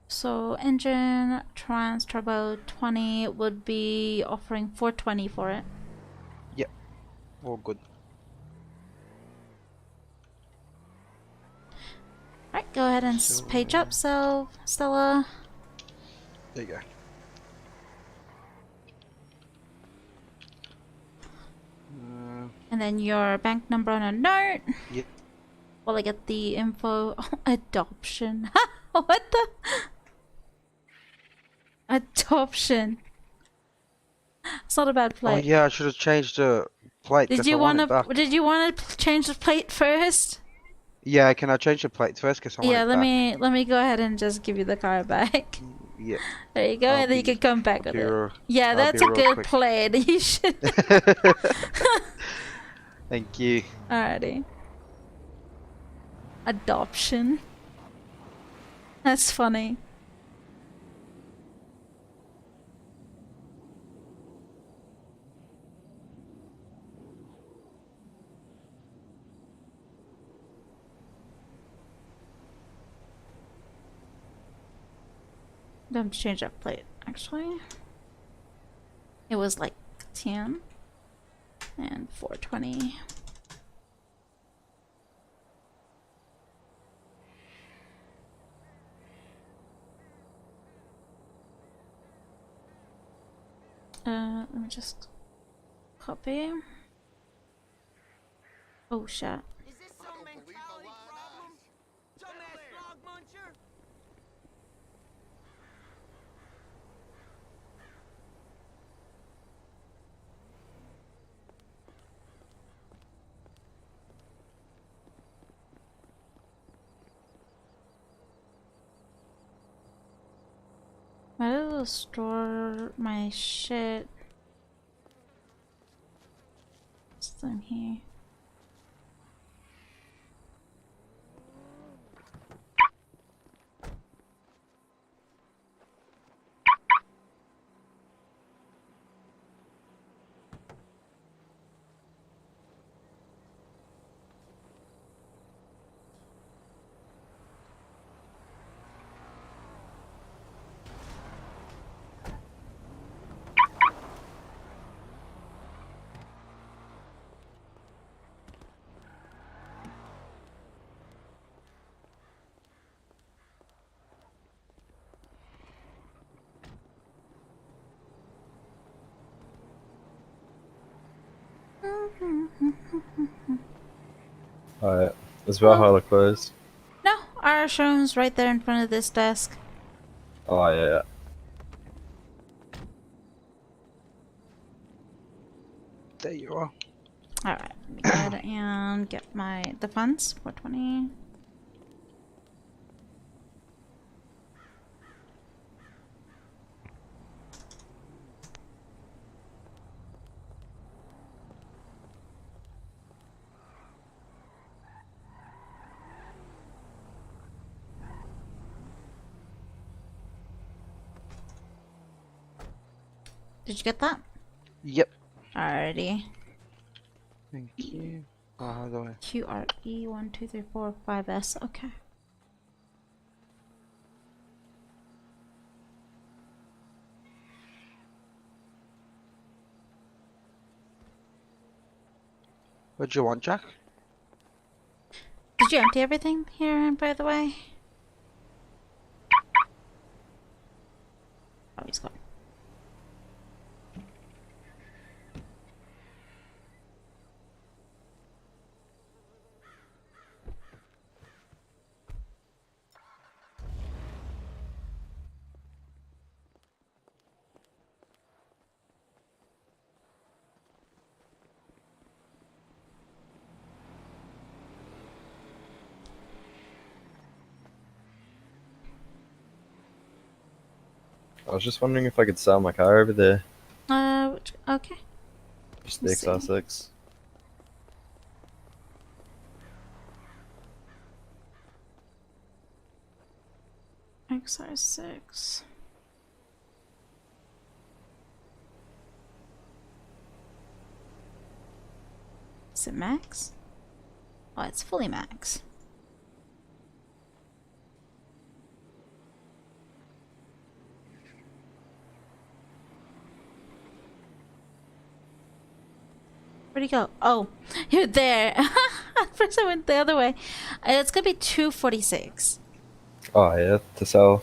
So engine, trans, turbo 20 would be offering 420 for it. Yep. All good. Alright, go ahead and page up, so Stella. There you go. And then your bank number on a note. Yep. While I get the info. Oh, adoption. What the? Adoption. It's not a bad Oh plate. yeah, I should have changed the plate. Did 'cause you I want want it back. to? Did you want to change the plate first? Yeah, can I change the plate first? Cause I want Yeah, it let back. me go ahead and just give you the car back. Yeah. There you go, and then you can come back with it. Yeah, I'll that's be a real good quick. plate. You should. Thank you. Alrighty. Adoption. That's funny. I have to change that plate, actually. It was like 10. And 420. Let me just copy. Oh shit. Is this some mentality problem? Dumbass frog muncher? Might as well store my shit. It's in here. Alright, is Valhalla closed? No, our showroom's right there in front of this desk. Oh, yeah. There you are. Alright, let me go ahead and get the funds. 420. Did you get that? Yep. Alrighty. Thank you. How do I? QRE 1 2 3 4 5S. Okay. What do you want, Jack? Did you empty everything here, by the way? Oh, he's gone. I was just wondering if I could sell my car over there. Okay. Just the Let's see. XR6. XR6. Is it max? Oh, it's fully max. Where'd he go? Oh, you're there. First I went the other way. It's gonna be 246. Oh, yeah, to sell.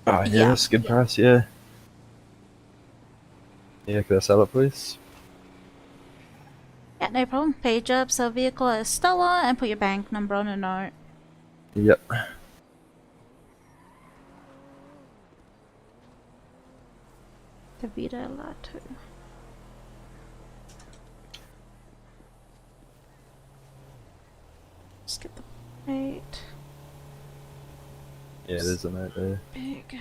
Oh, yeah, that's a good price, yeah. Yeah, could I sell it, please? Yeah, no problem. Page up, sell vehicle as Stella, and put your bank number on a note. Yep. Davida Lato. Just get the plate. Yeah, there's a note there. Big.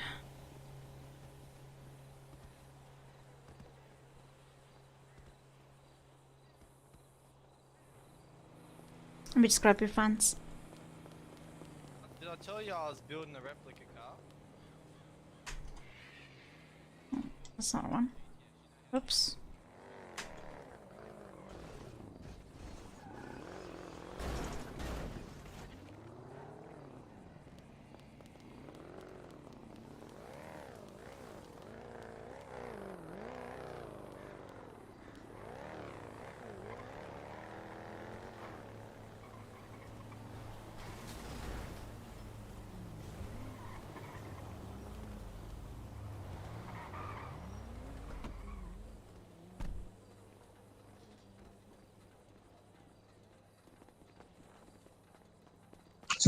Let me just grab your funds. Did I tell you I was building a replica car? That's not one. Oops.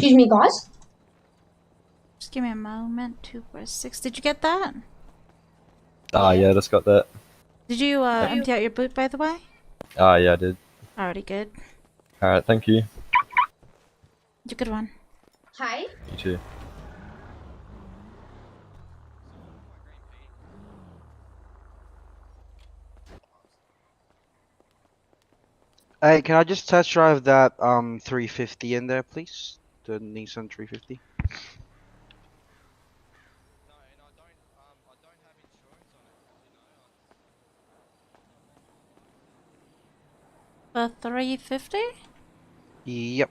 Excuse me, guys. Just give me a moment. 246. Did you get that? Ah, yeah, just got that. Did you empty out your boot, by the way? Ah, yeah, I did. Already good. Alright, thank you. You good one. Hi. You too. Hey, can I just test drive that 350 in there, please? The Nissan 350. The 350? Yep.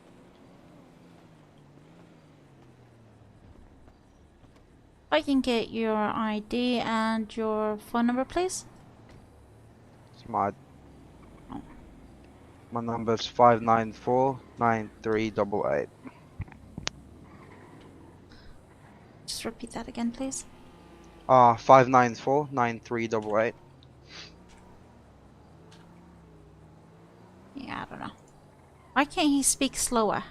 I can get your ID and your phone number, please. It's my number's 5949388. Just repeat that again, please. 5949388. Yeah, I don't know. Why can't he speak slower?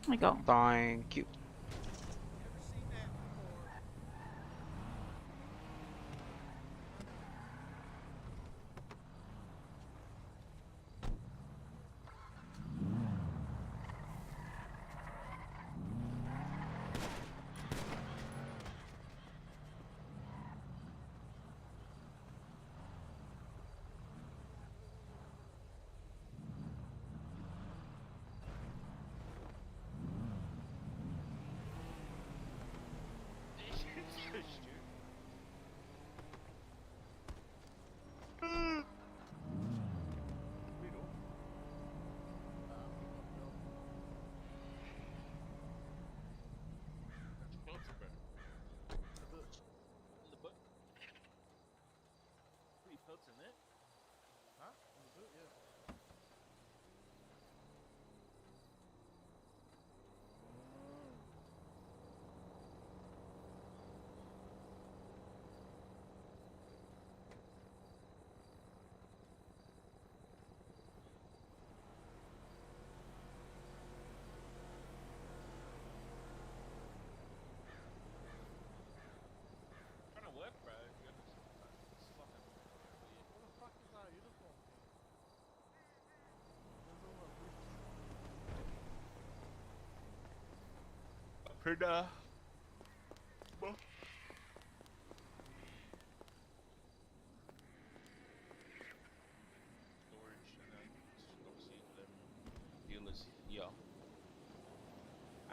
I go. Thank you. Printer. Dealers here.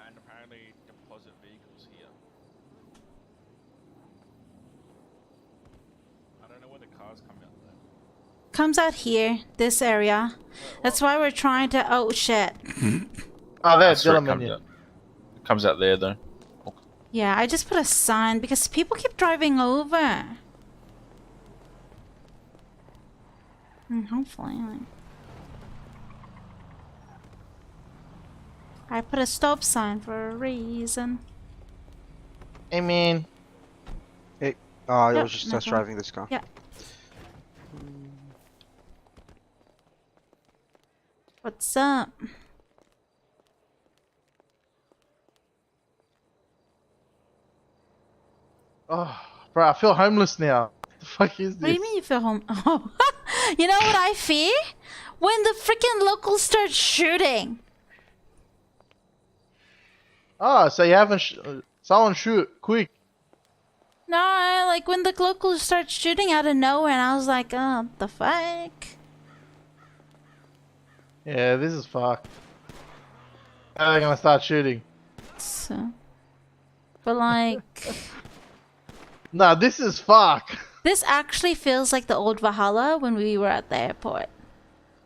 And apparently deposit vehicles here. I don't know where the cars come out though. Comes out here, this area. That's why we're trying to. Oh shit. Oh, that's where it comes out. It comes out there though. Yeah, I just put a sign because people keep driving over. Hopefully. I put a stop sign for a reason. Hey, man. Hey, I Yep, was just no test problem. driving this car. Yeah. What's up? Oh, bro, I feel homeless now. What the fuck is this? What do you mean you feel home? Oh, you know what I fear? When the freaking locals start shooting. Oh, so you haven't... someone shoot, quick. No, like when the locals start shooting out of nowhere, and I was like, oh, what the fuck? Yeah, this is fucked. How are they gonna start shooting? So, but like... Nah, this is fuck. This actually feels like the old Valhalla when we were at the airport.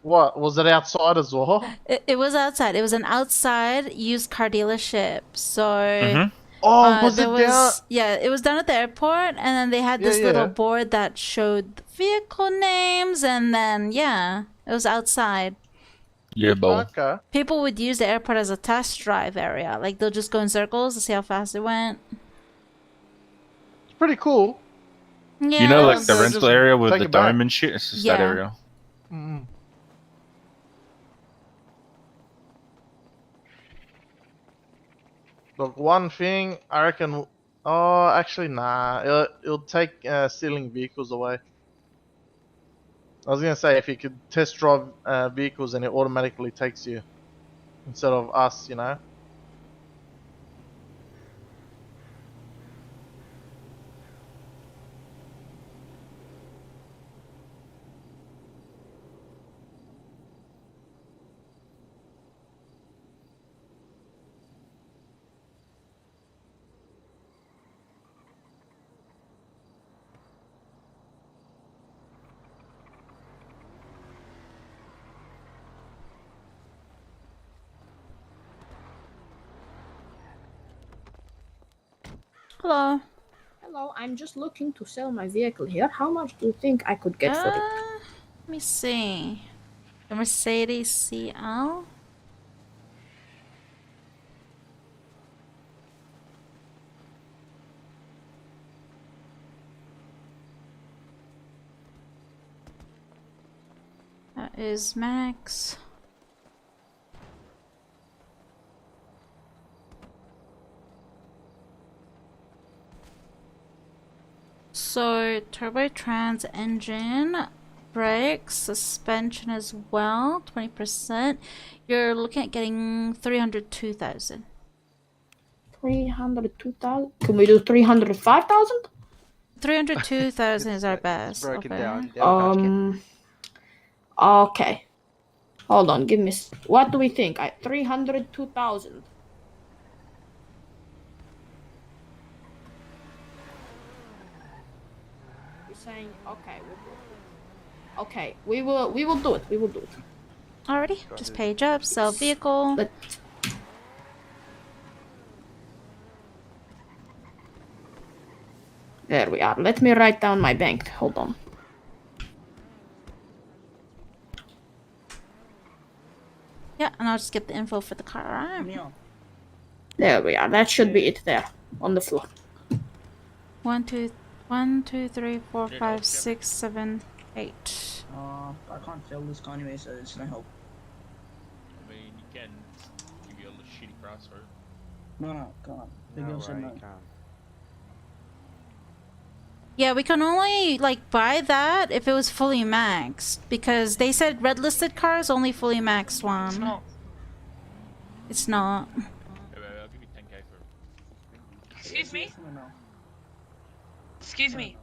What, was it outside as well? It was outside. It was an outside used car dealership. So... Oh, was it down? Yeah, it was down at the airport, and then they had this little board that showed the vehicle names, and then, yeah, it was outside. Yeah, boy. Okay. People would use the airport as a test drive area. Like they'll just go in circles to see how fast it went. It's pretty cool. Yeah. You know, like the Just rental area with take the it back. dome and shit? It's just that Yeah. area. Mm. Look, one thing I reckon. Oh, actually, nah. It'll take stealing vehicles away. I was gonna say if you could test drive vehicles and it automatically takes you instead of us, you know. Hello. Hello, I'm just looking to sell my vehicle here. How much do you think I could get for it? Let me see. The Mercedes CL. That is max. So turbo trans engine, brakes, suspension as well, 20%. You're looking at getting 302,000. 302,000? Can we do 305,000? 302,000 is our best. broken Okay. down. Okay. Hold on, give me. What do we think? 302,000. You're saying okay? Okay, we will do it. We will do it. Alrighty, just page up, sell vehicle. There we are. Let me write down my bank. Hold on. Yeah, and I'll just get the info for the car. Alright. There we are. That should be it there on the floor. 1, 2, 3, 4, 5, 6, 7, 8. I can't sell this car anyway, so it's no help. I mean, you can give you a little shitty price for it. No, can't. The girl said no. Yeah, we can only like buy that if it was fully maxed, because they said red listed cars only fully maxed one. It's not. It's not. Yeah, baby, I'll give you 10k for it. Excuse me? Excuse me.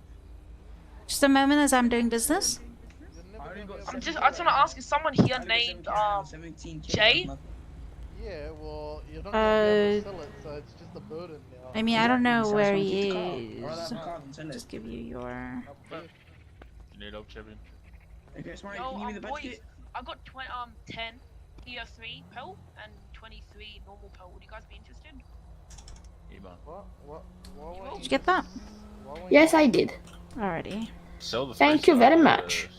Just a moment as I'm doing business. I just want to ask, is someone here named Jay? Yeah, well, you're not gonna be able to sell it, so it's just a burden now. I mean, I don't know where he is. Just give you your. You need help, champion? Okay, sorry, Yo, can you give me the boys, budget? I got 10 Tier 3 pill and 23 normal pill. Would you guys be interested? What? Did you get that? Yes, I did. Alrighty. Sell the Thank you very much.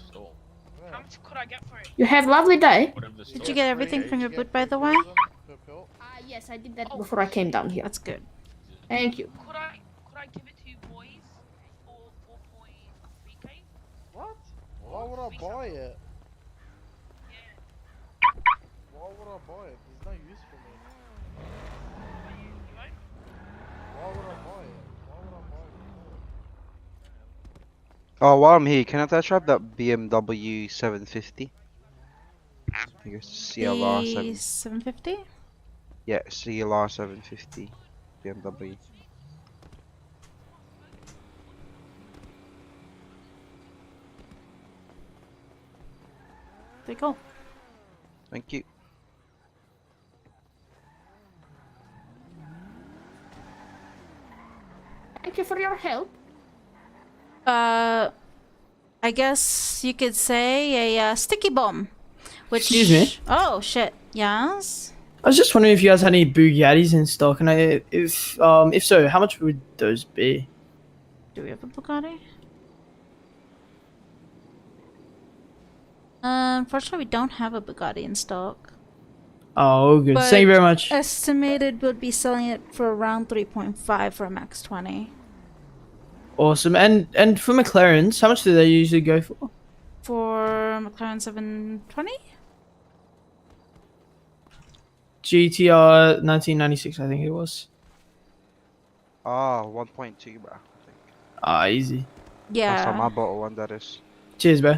How much could I get for it? You have a lovely day. Did you get everything from your boot, by the way? Yes, I did that before I came down here. That's good. Thank you. Could I give it to you boys for 4.3k? What? Why would I buy it? Why would I buy it? There's no use for me. Why would I buy it? Why would I buy it? Oh, while I'm here, can I test drive that BMW 750? I guess CLR 750? Yeah, CLR 750 BMW. There you go. Thank you. Thank you for your help. I guess you could say a sticky bomb. Which... Excuse me? Oh, shit. Yes? I was just wondering if you guys had any Bugattis in stock, and if so, how much would those be? Do we have a Bugatti? Unfortunately, we don't have a Bugatti in stock. Oh, good. But Thank you very much. estimated would be selling it for around 3.5 for a Max 20. Awesome. And for McLarens, how much do they usually go for? For McLaren 720? GTR 1996, I think it was. Ah, 1.2, bro. I think. Ah, easy. Last time I Yeah. bought one, that is. Cheers, bro.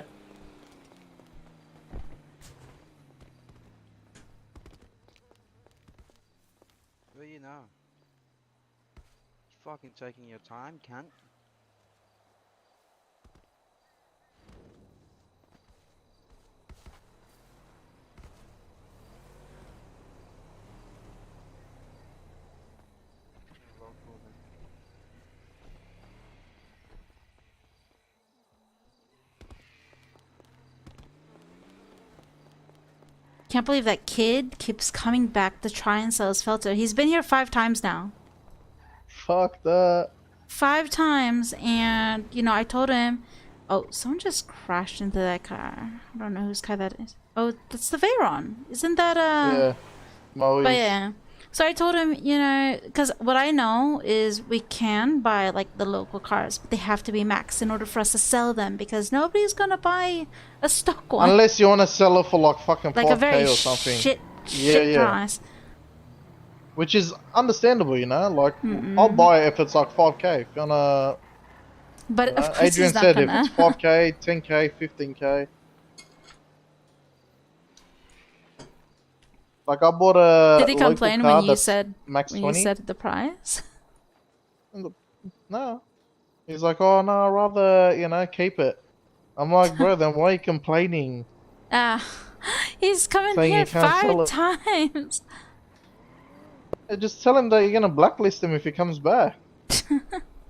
Well, you know. Fucking taking your time, cunt. Can't believe that kid keeps coming back to try and sell his filter. He's been here 5 times now. Fuck that. 5 times, and you know, I told him, oh, someone just crashed into that car. I don't know whose car that is. Oh, that's the Veyron. Isn't that Yeah. Moe's. But yeah. So I told him, you know, because what I know is we can buy like the local cars, but they have to be max in order for us to sell them, because nobody's gonna buy a stock one. Unless you want to sell it for like fucking Like 5k a very or something. shit yeah. price. Which is understandable, you know. Like I'll buy it if it's like 5k. If you wanna. But You know, of course Adrian he's not said gonna. if it's 5k, 10k, 15k. Like I bought a. Did he local complain car when you that's said max when 20. you said the price? No. He's like, oh no, I'd rather, you know, keep it. I'm like, bro, then why are you complaining? He's coming Saying here you can't sell 5 it. times. Just tell him that you're gonna blacklist him if he comes back.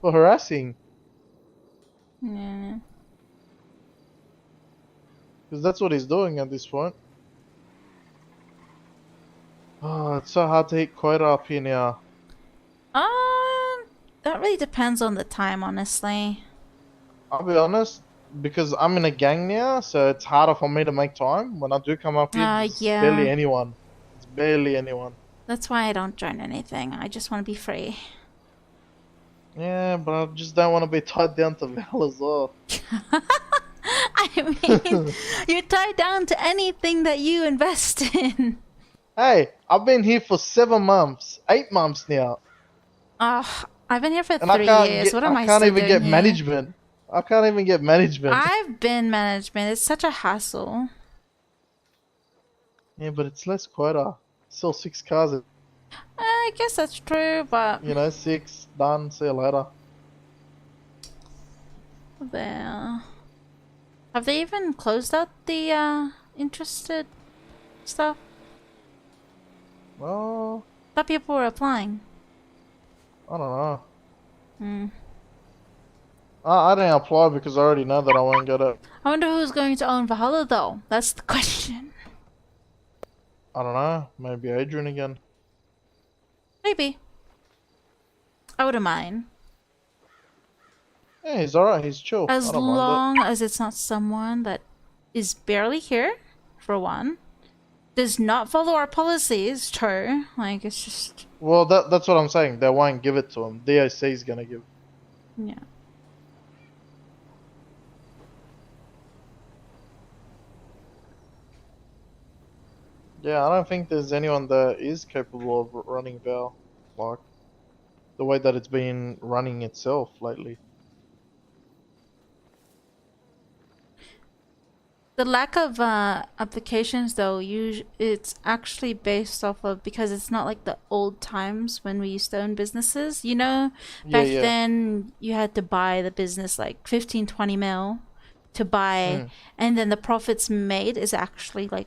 For harassing. Yeah. Because that's what he's doing at this point. Oh, it's so hard to hit quota up here now. That really depends on the time, honestly. I'll be honest, because I'm in a gang now, so it's harder for me to make time. When I do come up here, it's Yeah. barely anyone. It's barely anyone. That's why I don't join anything. I just want to be free. Yeah, but I just don't want to be tied down to Val as well. I mean, you're tied down to anything that you invest in. Hey, I've been here for 7 months, 8 months now. I've been here for And 3 years. What am I can't still even doing get here? management. I can't even get management. I've been management. It's such a hassle. Yeah, but it's less quota. Sell 6 cars. I guess that's true, but You know, 6 done. See you later. there. Have they even closed out the interested stuff? Well, Thought people were applying. I don't know. Hmm. I didn't apply because I already know that I won't get it. I wonder who's going to own Valhalla though. That's the question. I don't know. Maybe Adrian again. Maybe. I wouldn't mind. Yeah, he's alright. He's chill. As I don't mind long as it's not someone that is barely here, for one. Does not follow our policies, true. Like, it's just... it. Well, that's what I'm saying. They won't give it to him. DOC is gonna give. Yeah. Yeah, I don't think there's anyone that is capable of running Val, like the way that it's been running itself lately. The lack of applications, though, it's actually based off of, because it's not like the old times when we used to own businesses. You know, back Yeah. then you had to buy the business like 15, 20 mil to buy, and then the profits made is actually like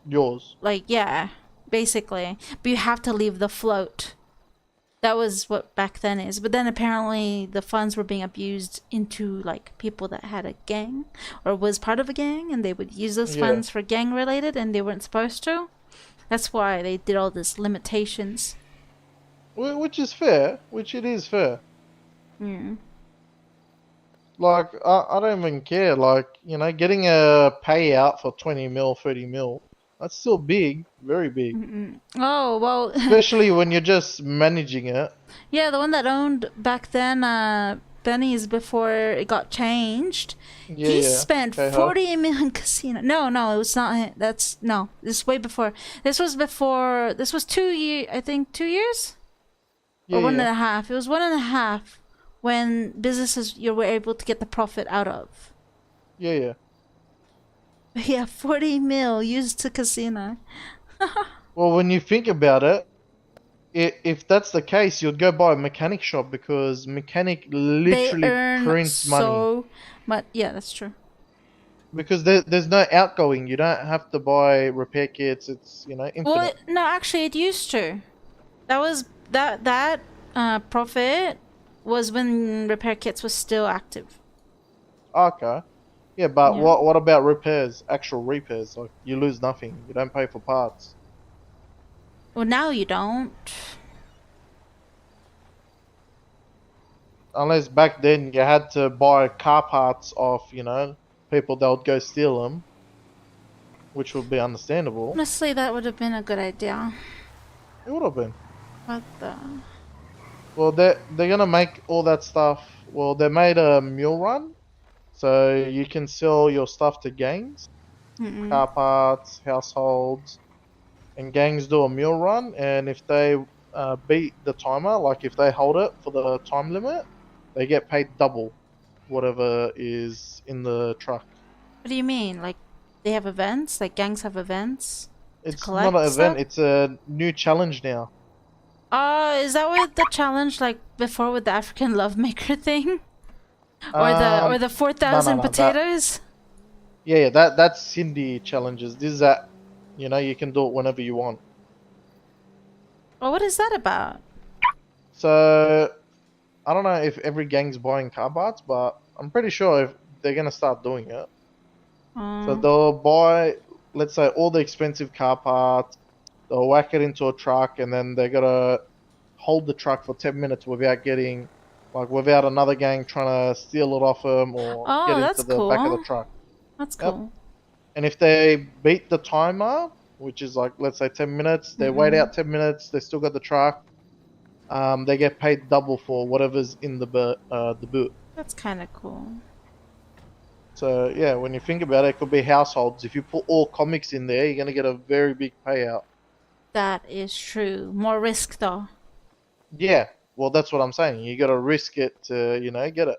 Yours. Like, yeah, basically. But you have to leave the float. That was what back then is. But then apparently the funds were being abused into like people that had a gang or was part of a gang, and they would use those Yeah. funds for gang related, and they weren't supposed to. That's why they did all these limitations. Which is fair. Which it is fair. Yeah. Like, I don't even care. Like, you know, getting a payout for 20 mil, 30 mil, that's still big, very big. Oh, well. Especially when you're just managing it. Yeah, the one that owned back then, Benny's before it got changed. Yeah, He yeah. spent Okay, huh? 40 million casino. No, it was not him. No, this is way before. This was 2 years, I think 2 years? Yeah, Or one yeah. and a half. It was 1.5 when businesses you were able to get the profit out of. Yeah, yeah. But yeah, 40 mil used to casino. Well, when you think about it, if that's the case, you'd go buy a mechanic shop because mechanic They literally earn prints money. so much. Yeah, that's true. Because there's no outgoing. You don't have to buy repair kits. It's, you know, infinite. Well, no, actually, it used to. That was that profit was when repair kits was still active. Okay. Yeah, but Yeah. what about repairs? Actual repairs? Like, you lose nothing. You don't pay for parts. Well, now you don't. Unless back then you had to buy car parts off, you know, people that would go steal them. Which would be understandable. Honestly, that would have been a good idea. It would have been. What the? Well, they're gonna make all that stuff. Well, they made a mule run, so you can sell your stuff to gangs, car parts, households, and gangs do a mule run. And if they beat the timer, like if they hold it for the time limit, they get paid double whatever is in the truck. What do you mean? Like, they have events? Like, gangs have events? It's collect not an event. stuff? It's a new challenge now. Is that what the challenge like before with the African lovemaker thing? Or the 4,000 no, potatoes? Yeah, that's Cindy challenges. This is that, you know, you can do it whenever you want. Well, what is that about? So, I don't know if every gang's buying car parts, but I'm pretty sure if they're gonna start doing it. So they'll buy, let's say, all the expensive car parts. They'll whack it into a truck, and then they gotta hold the truck for 10 minutes without getting, like, without another gang trying to steal it off them or get that's into the back of cool. the truck. That's Yep. cool. And if they beat the timer, which is like, let's say 10 minutes, they wait out 10 minutes, they still got the truck, they get paid double for whatever's in the boot. That's kind of cool. So, yeah, when you think about it, it could be households. If you put all comics in there, you're going to get a very big payout. That is true. More risk, though. Yeah, well, that's what I'm saying. You got to risk it to, you know, get it.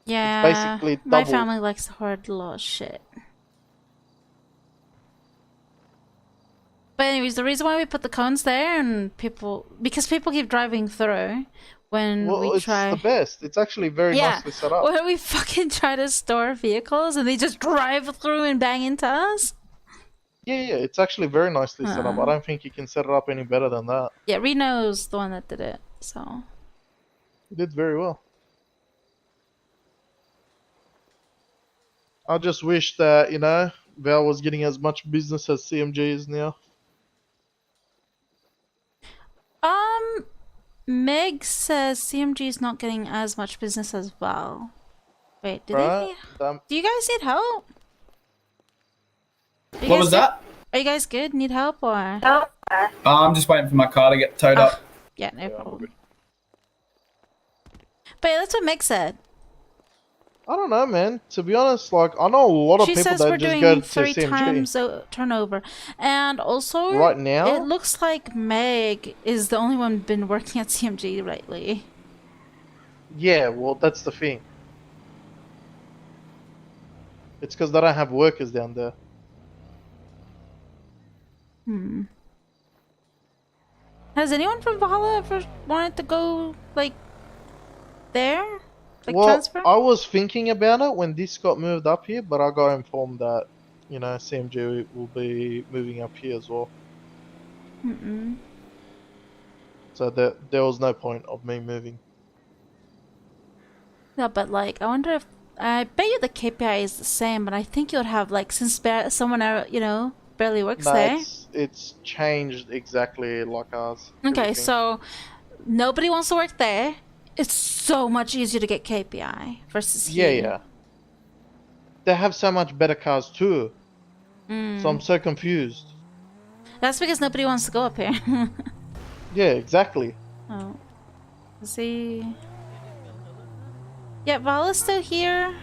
Yeah. basically my double. family likes to hoard a lot of shit. But anyways, the reason why we put the cones there and because people keep driving through when Well, we it's try. the best. It's actually very nicely set up. When we fucking try to store vehicles and they just drive through and bang into us. Yeah, it's actually very nicely set up. I don't think you can set it up any better than that. Yeah, Reno's the one that did it, so. You did very well. I just wish that, you know, Val was getting as much business as CMG is now. Meg says CMG is not getting as much business as well. Wait, do Right? you guys need help? You What guys was that? Are you guys good? Need help or? I'm just waiting for my car to get towed up. Yeah, no problem. But yeah, that's what Meg said. I don't know, man. To be honest, like, I know a lot of She people says that we're just doing go to 3 CMG. times turnover, and also Right now? it looks like Meg is the only one been working at CMG lately. Yeah, well, that's the thing. It's because they don't have workers down there. Has anyone from Valhalla ever wanted to go like there? Like Well, transfer? I was thinking about it when this got moved up here, but I got informed that, you know, CMG will be moving up here as well. So there was no point of me moving. No, but like, I wonder if I bet you the KPI is the same, but I think you'd have like since someone you know barely works No, there. it's changed exactly like ours. Okay, everything. so nobody wants to work there, It's so much easier to get KPI versus Yeah, here. yeah. They have so much better cars too. Mm. So I'm so confused. That's because nobody wants to go up here. Yeah, exactly. Oh. Is he... Yeah, Val is still here.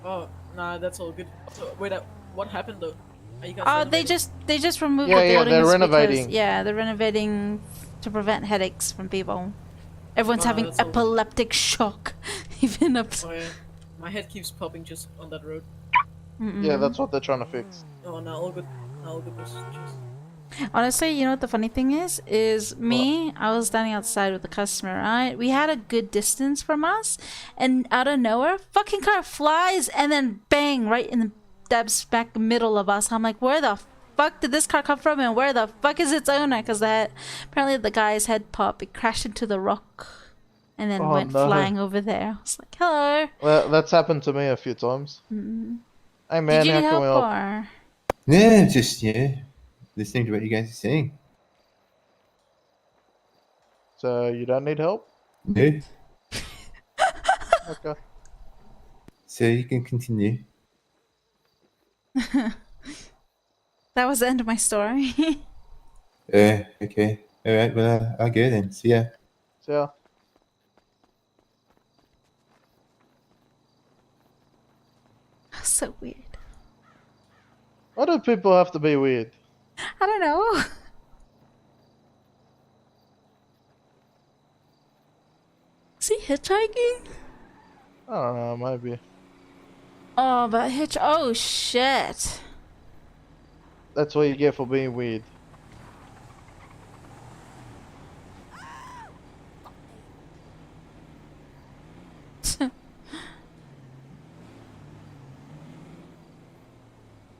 Oh, nah, that's all good. So, wait, what happened though? Are you guys Oh, renovating? they just removed Yeah, the yeah, buildings they're because renovating. they're renovating to prevent headaches from people. Everyone's Nah, having that's all. epileptic shock, even up. Oh yeah, my head keeps popping just on that road. Yeah, that's what they're trying to fix. Oh, nah, all good. Nah, all good. Just... Honestly, you know what the funny thing is? Is me, I was standing outside with the customer, right? We had a good distance from us, and out of nowhere, fucking car flies and then bang right in the dead smack middle of us. I'm like, where the fuck did this car come from, and where the fuck is its owner? Because that apparently the guy's head pop, it crashed into the rock, and then went flying over there. I was like, hello. Well, that's happened to me a few times. Hey man, Did you how need can help we help? or? Yeah, just listening to what you guys are saying. So you don't need help? No, Okay. so you can continue. That was the end of my story. Okay. All right. Well, I'll go then. See ya. So So weird. why do people have to be weird? I don't know. Is he hitchhiking? I don't know, maybe. Oh, but oh shit. That's what you get for being weird.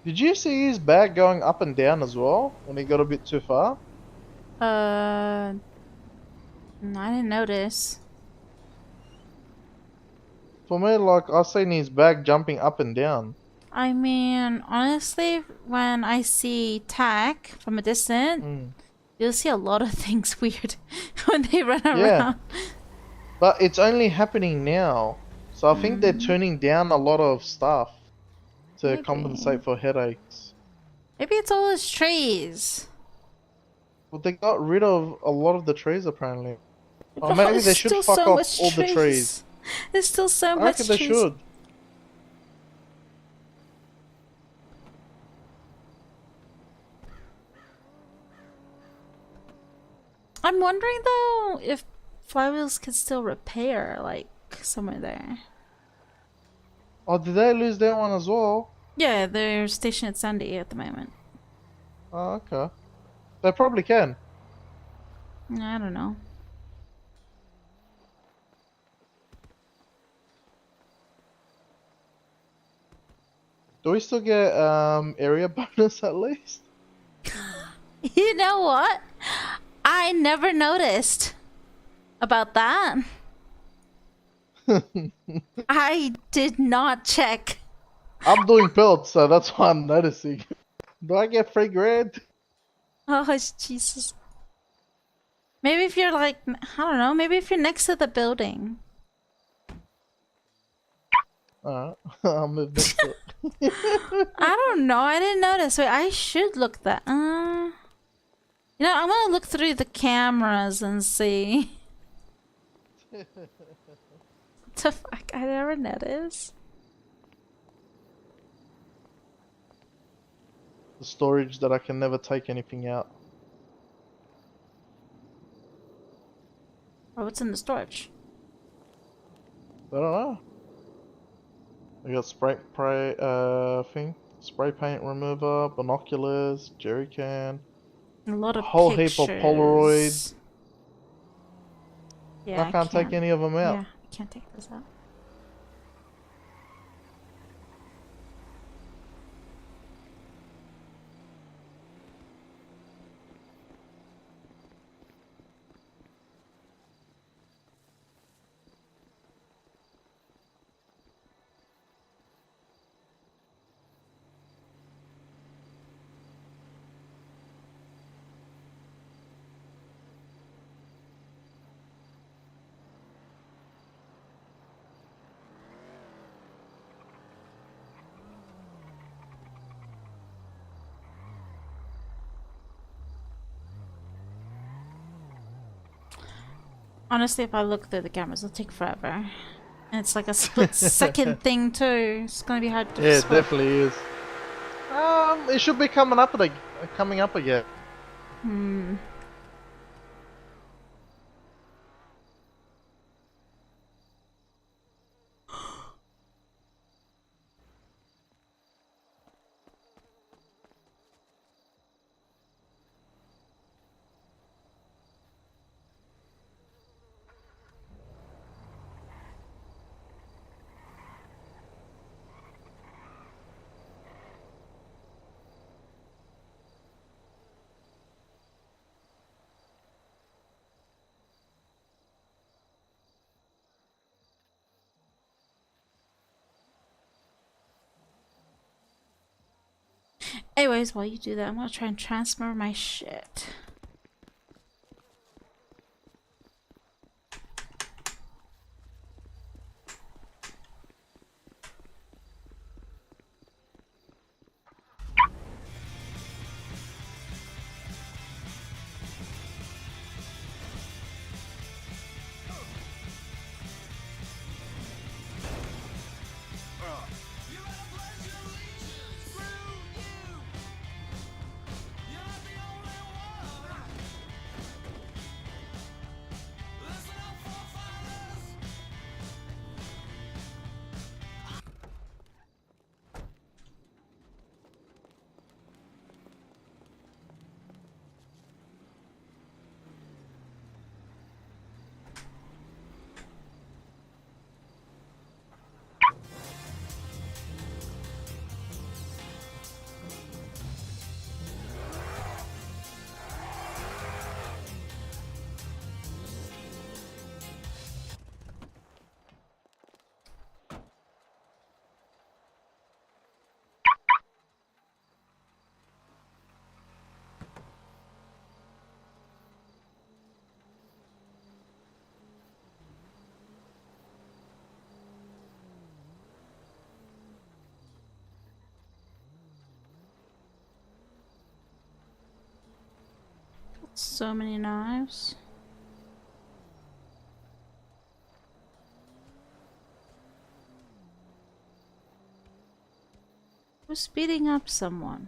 Did you see his bag going up and down as well when he got a bit too far? No, I didn't notice. For me, like, I seen his bag jumping up and down. I mean, honestly, when I see tack from a distance, you'll see a lot of things weird when they run around. Yeah. But it's only happening now. So I think they're turning down a lot of stuff to compensate for headaches. Maybe it's all those trees. Well, they got rid of a lot of the trees apparently. Or Oh, maybe there's they should still fuck so off much all the trees. There's still so I much reckon they trees. should. I'm wondering though if flywheels could still repair like somewhere there. Oh, did they lose that one as well? Yeah, they're stationed at Sandy at the moment. Oh, okay. They probably can. I don't know. Do we still get area bonus at least? You know what? I never noticed about that. I did not check. I'm doing builds, so that's why I'm noticing. Do I get free grand? Oh, Jesus. Maybe if you're like, I don't know, maybe if you're next to the building. Alright, I'll move next to it. I don't know, I didn't notice. Wait, I should look that. You know, I'm gonna look through the cameras and see. What the fuck? I never noticed. The storage that I can never take anything out. Oh, what's in the storage? I don't know. We got spray paint remover, binoculars, jerry can, A lot of whole pictures. heap of Polaroids. Yeah, I can't take any of them out. Yeah, I can't take those out. Honestly, if I look through the cameras, it'll take forever. And it's like a split second thing too. It's gonna be hard to Yeah, it swap. definitely is. It should be coming up again. Hmm. Anyways, while you do that, I'm gonna try and transfer my shit. So many knives. Who's beating up someone?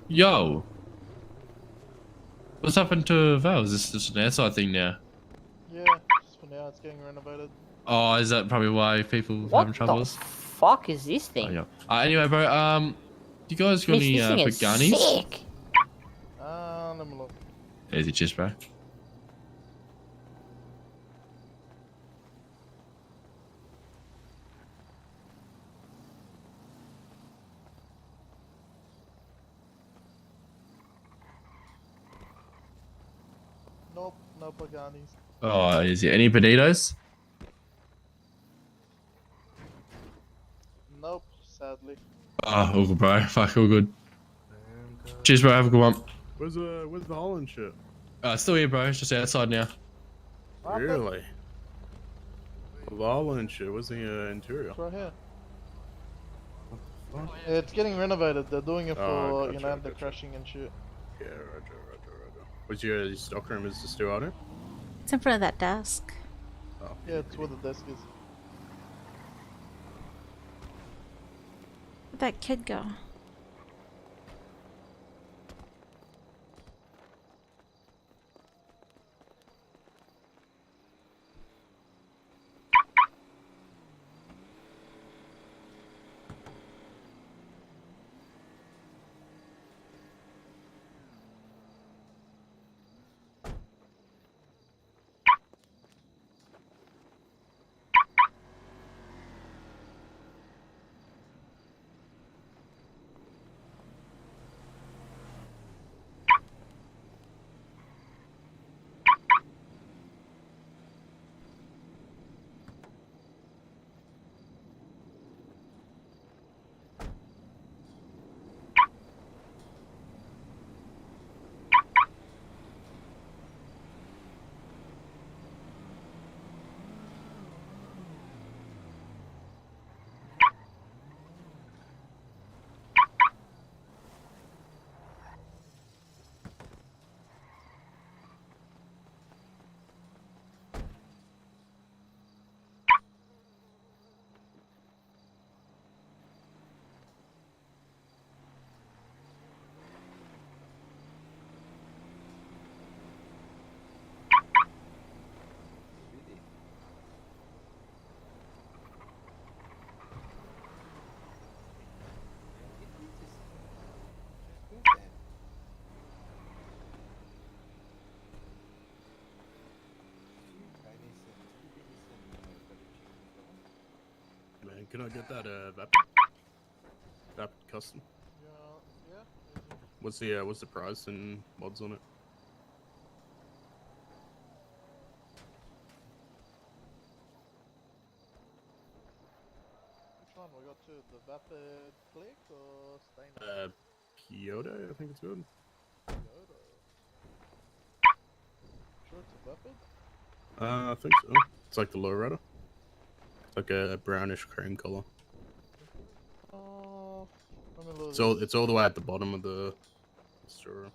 Yo! What's happened to Val? Is this just an airside thing now? Yeah, just for now, it's getting renovated. Oh, is that probably why people What having troubles? the fuck is this Oh, thing? yeah. Anyway, bro, you guys got Miss, any this thing is Pagani's? sick. Let me look. Easy, cheers, bro. Nope, no Paganis. Oh, is it any Bonitos? Nope, sadly. Oh, all good, bro. Fuck, all good. Cheers, bro. Have a good one. Where's the Holland shit? Still here, bro. It's just outside now. Really? The Holland shit. Where's the interior? It's right here. Yeah, it's getting renovated. They're doing it for, gotcha, you know, the gotcha. crashing and shit. Yeah, roger. What's your stockroom? Is the still out here? It's in front of that desk. Oh. Yeah, it's where the desk is. Where'd that kid go? can I get that Vapid custom? Yeah. What's the price and mods on it? Which one we got to? The Vapid Click or Stain? Kyoto, I think it's good. Kyoto. Sure it's a Vapid? I think so. It's like the lowrider. It's like a brownish cream color. It's all the way at the bottom of the store.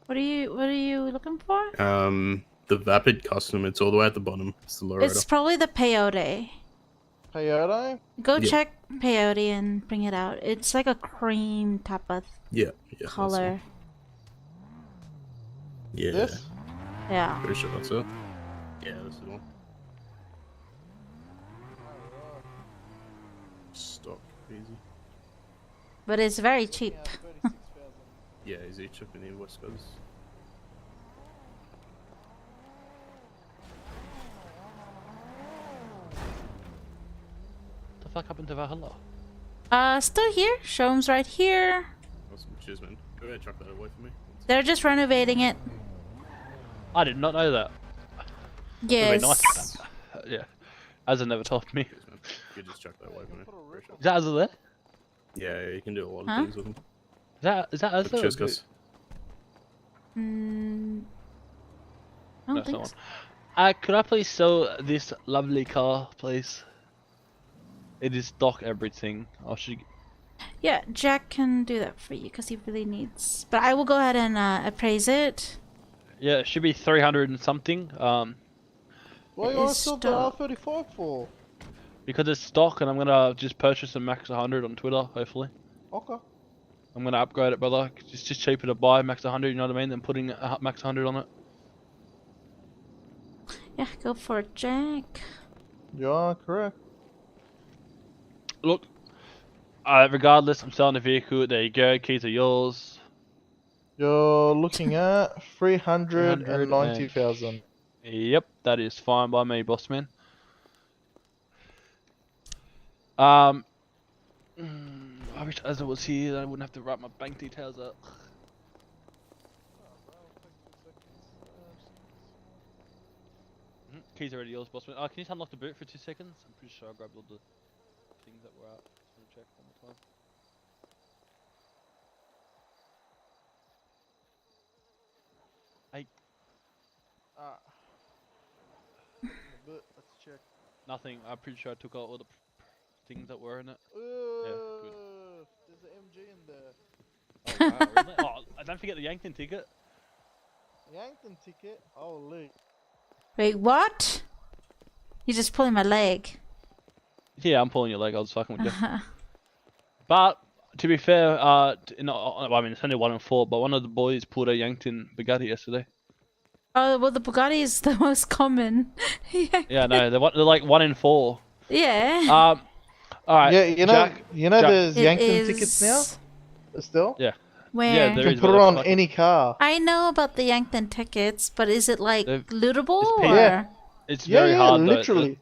What are you looking for? The Vapid custom. It's all the way at the bottom. It's the lowrider. It's probably the peyote. Peyote? Go Yeah. check peyote and bring it out. It's like a cream type of Yeah, that's color. it. Yeah. This? Yeah. Pretty sure that's it. Yeah, this is the one. Stock, easy. But it's very cheap. Yeah, easy. Check in the West Coast. The fuck happened to Valhalla? Still here. Showroom's right here. Awesome. Cheers, man. Go ahead, chuck that away for me. They're just renovating it. I did not know that. Yes. Would've been nice. Yeah. Azza never told me. Cheers, man. You could just chuck that away for me. Appreciate it. Is that Azza there? Yeah, you can do a lot of Huh? things with them. Is that Azza? Cheers, guys. I don't No, it's think not so. one. Could I please sell this lovely car, please? It is stock everything. I should. Yeah, Jack can do that for you because he really needs. But I will go ahead and appraise it. Yeah, it should be 300 and something. What do It you want to is sell the stock. R35 for? Because it's stock, and I'm gonna just purchase a max 100 on Twitter. Hopefully, Okay. I'm gonna upgrade it, brother. It's just cheaper to buy max 100. You know what I mean? Than putting a max 100 on it. Yeah, go for it, Jack. You are correct. Look, regardless, I'm selling the vehicle. There you go. Keys are yours. You're looking at 390,000. Yep, that is fine by me, boss man. I wish Azza was here. Then I wouldn't have to write my bank details up. Keys are already yours, boss man. Can you just unlock the boot for 2 seconds? I'm pretty sure I grabbed all the things that were out. Just want to check one more time. Hey. Let's check. Nothing. I'm pretty sure I took out all the things that were in it. There's an MG in there. Oh, wow, really? Oh, don't forget the Yankton ticket. Yankton ticket? Holy. Wait, what? You're just pulling my leg. Yeah, I'm pulling your leg. I was fucking with you. But to be fair, I mean it's only 1 in 4, but one of the boys pulled a Yankton Bugatti yesterday. Oh, well, the Bugatti is the most common. Yeah, no, they're like 1 in 4. Yeah. All right. Yeah, you know, Jack, there's It Yankton is- tickets now. Still. Yeah. Where? Yeah, You there can is, put but it they're on fucking- any car. I know about the Yankton tickets, but is it like lootable It's or? Yeah. It's Yeah, very yeah, hard. Though. literally.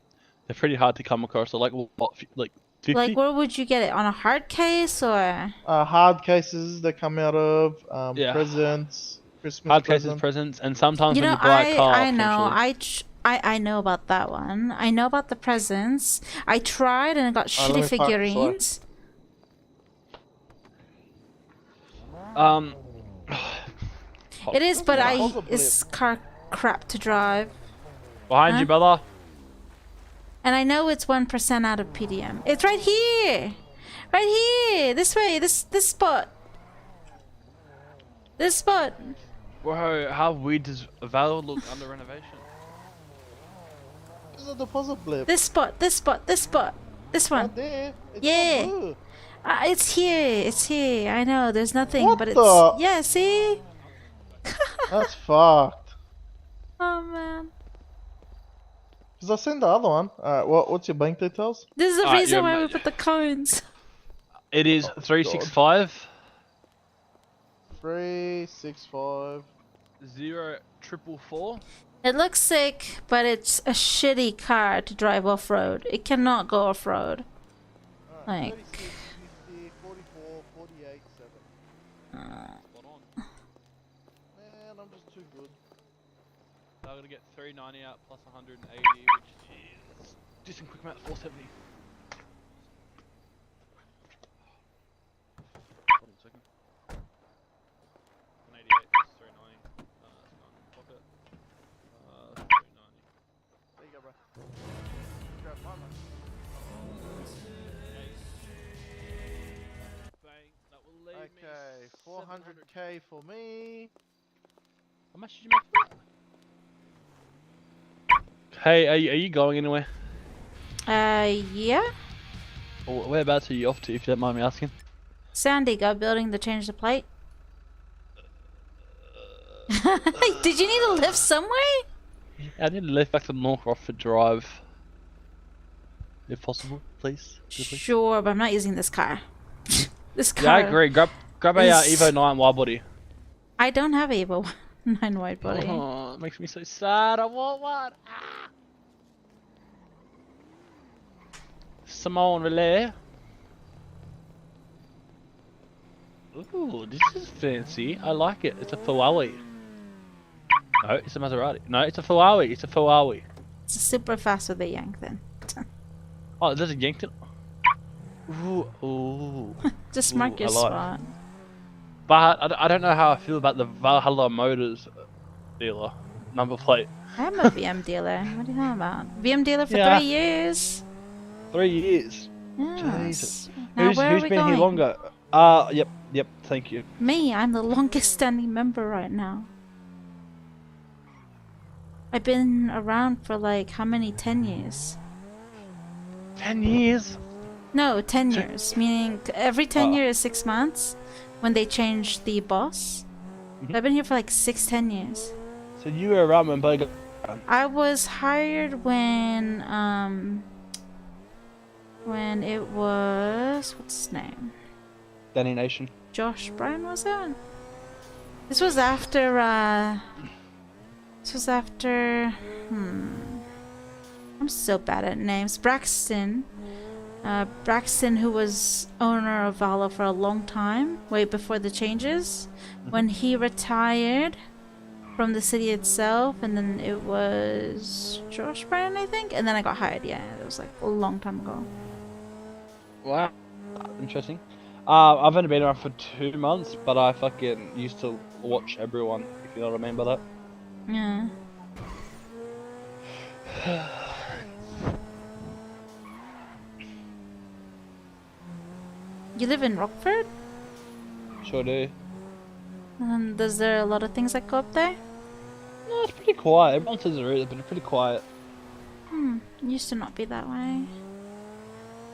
They're pretty hard to come across. They're like what, like 50? Like, where would you get it? On a hard case or? Hard cases that come out of Yeah. presents, Christmas hard cases, presents. presents, and sometimes You when know, you buy a car, I know. potentially- I know about that one. I know about the presents. I tried and I got let shitty me find- figurines. It is, but it's car crap to drive. Behind Huh? you, brother. And I know it's 1% out of PDM. It's right here! Right here! This way, this spot. This spot. Whoa, how weird does Val look under renovation? This is a deposit blip. This spot, this spot, this spot. This one. Right there. It's Yeah. not blue. It's here. It's here. I know. There's nothing, What but it's the- yeah. See? That's fucked. Oh man. Cause I seen the other one. Alright, what's your bank details? This is the Alright, reason you're why ma- we put the cones. It is 365 365 0444. It looks sick, but it's a shitty car to drive off road. It cannot go off road. Like. 44, 48, 7. Man, I'm just too good. So I'm gonna get 390 out plus 180, which is just in quick math 470. Hold on a second. 188 plus 390. That's not in the pocket. 390. There you go, bro. Grab mine, man. Bang. That will leave Okay, me 400k for me. How much did you make for that? Hey, are you going anywhere? Yeah. Whereabouts are you off to, if you don't mind me asking? Sandy, go building to change the plate. Did you need a lift somewhere? I need to lift back to Norcroft Drive. If possible, please. Sure, but I'm not using this car. This car. Yeah, I agree. Grab a is- Evo 9 wide body. I don't have a Evo 9 wide body. Oh, it makes me so sad. I want one. Ah. Simone Relay. Ooh, this is fancy. I like it. It's a Ferrari. No, it's a Maserati. No, it's a Ferrari. It's a Ferrari. It's super fast with a yank then. Oh, there's a Yankton. Ooh. Just mark Ooh, your I like it. spot. But I don't know how I feel about the Valhalla Motors dealer number plate. I'm a VM dealer. What are you talking about? VM dealer for Yeah. 3 years. 3 years. Yes. Jesus. Now where are Who's we been going? here longer? Yep, thank you. Me, I'm the longest standing member right now. I've been around for like how many? 10 years. 10 years? No, 10 years. Meaning every 10 years is 6 months when they change the boss. I've been here for like 10 years. So you were around when Burger. I was hired when it was, what's his name? Danny Nation. Josh Bryan, was it? This was after I'm so bad at names. Braxton, who was owner of Valhalla for a long time, way before the changes, when he retired from the city itself, and then it was Josh Bryan, I think, and then I got hired. Yeah, it was like a long time ago. Wow. Interesting. I've only been around for 2 months, but I fucking used to watch everyone, if you know what I mean by that. Yeah. You live in Rockford? Sure do. And is there a lot of things that go up there? No, it's pretty quiet. Everyone says there is, but it's pretty quiet. It used to not be that way.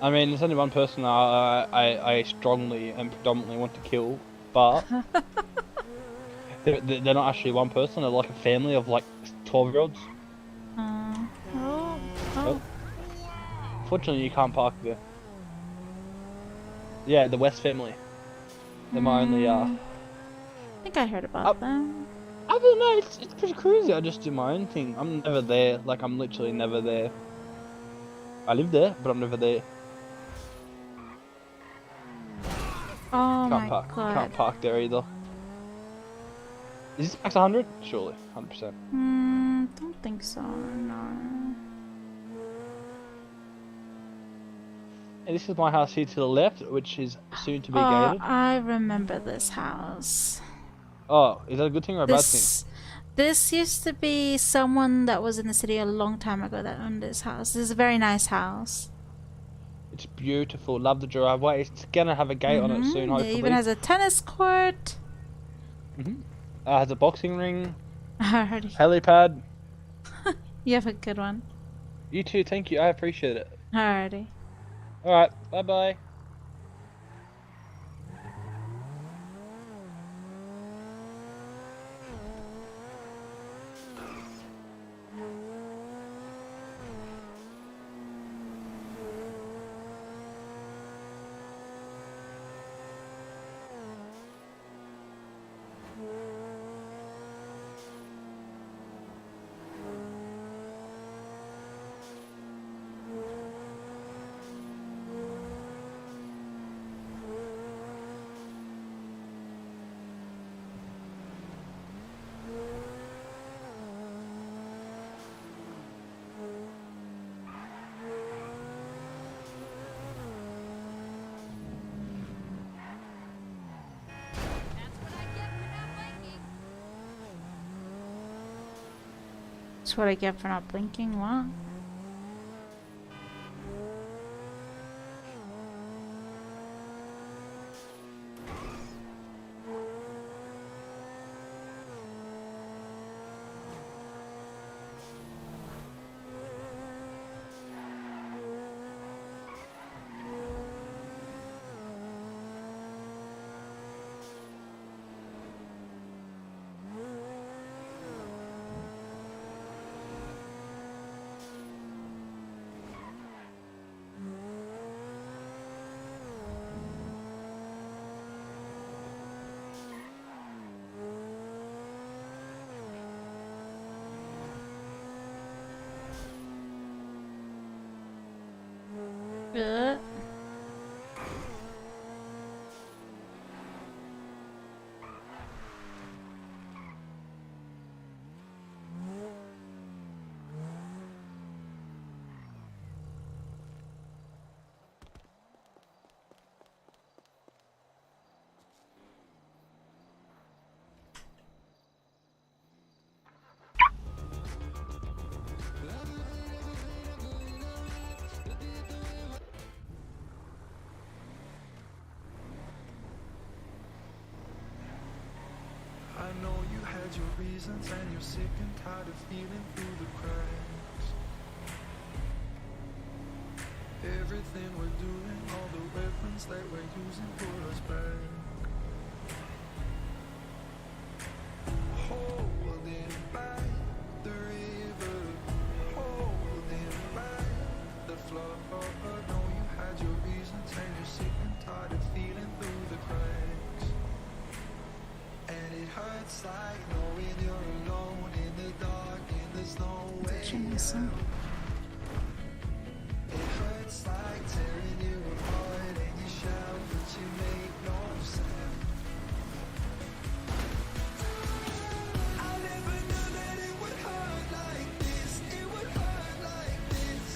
I mean, there's only one person I strongly and predominantly want to kill, but they're not actually one person. They're like a family of like 12-year-olds. Oh. Fortunately, you can't park there. Yeah, the West family. They're my only. I think I heard about them. I don't know. It's pretty crazy. I just do my own thing. I'm never there. Like I'm literally never there. I live there, but I'm never there. Oh my God. god. Can't park there either. Is this max 100? Surely, 100%. Don't think so. No. And this is my house here to the left, which is soon to be Oh, gated. I remember this house. Oh, is that a good thing or a bad thing? This used to be someone that was in the city a long time ago that owned this house. This is a very nice house. It's beautiful. Love the driveway. It's gonna have a gate on it soon, hopefully. It even has a tennis court. Has a boxing ring. Alrighty. Helipad. You have a good one. You too. Thank you. I appreciate it. Alrighty. All right. Bye bye. That's what I get for not blinking. Wow. I know you had your reasons and you're sick and tired of feeling through the cracks. Everything we're doing, all the weapons that we're using pull us back. Holding back the river, holding back the flood. I know you had your reasons and you're sick and tired of feeling through the cracks. And it hurts like knowing you're alone in the dark and there's no way out. It hurts like tearing you apart and you shout but you make no sound. I never knew that it would hurt like this. It would hurt like this.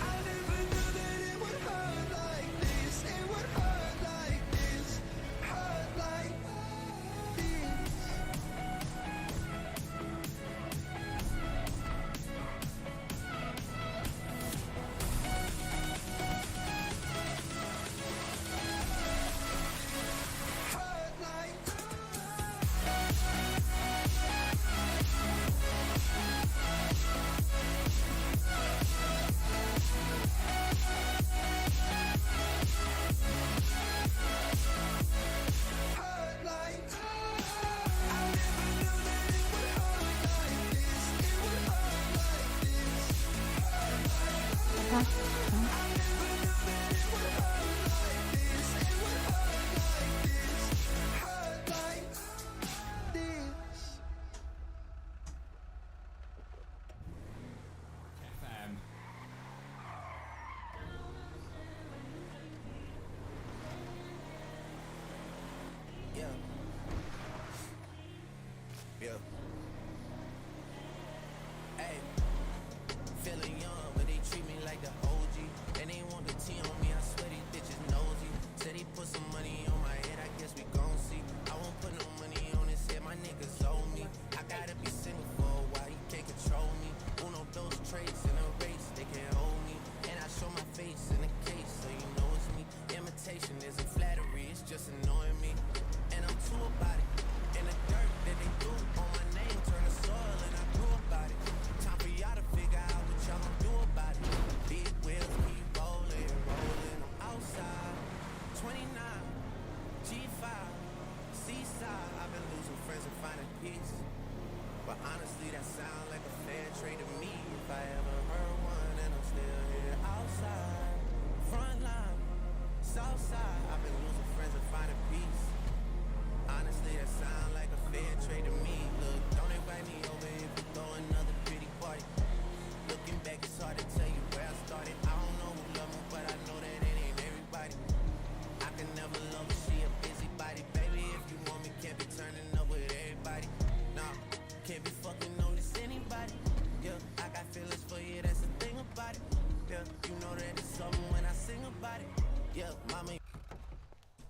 I never knew that it would hurt like this. It would hurt like this. Hurt like this.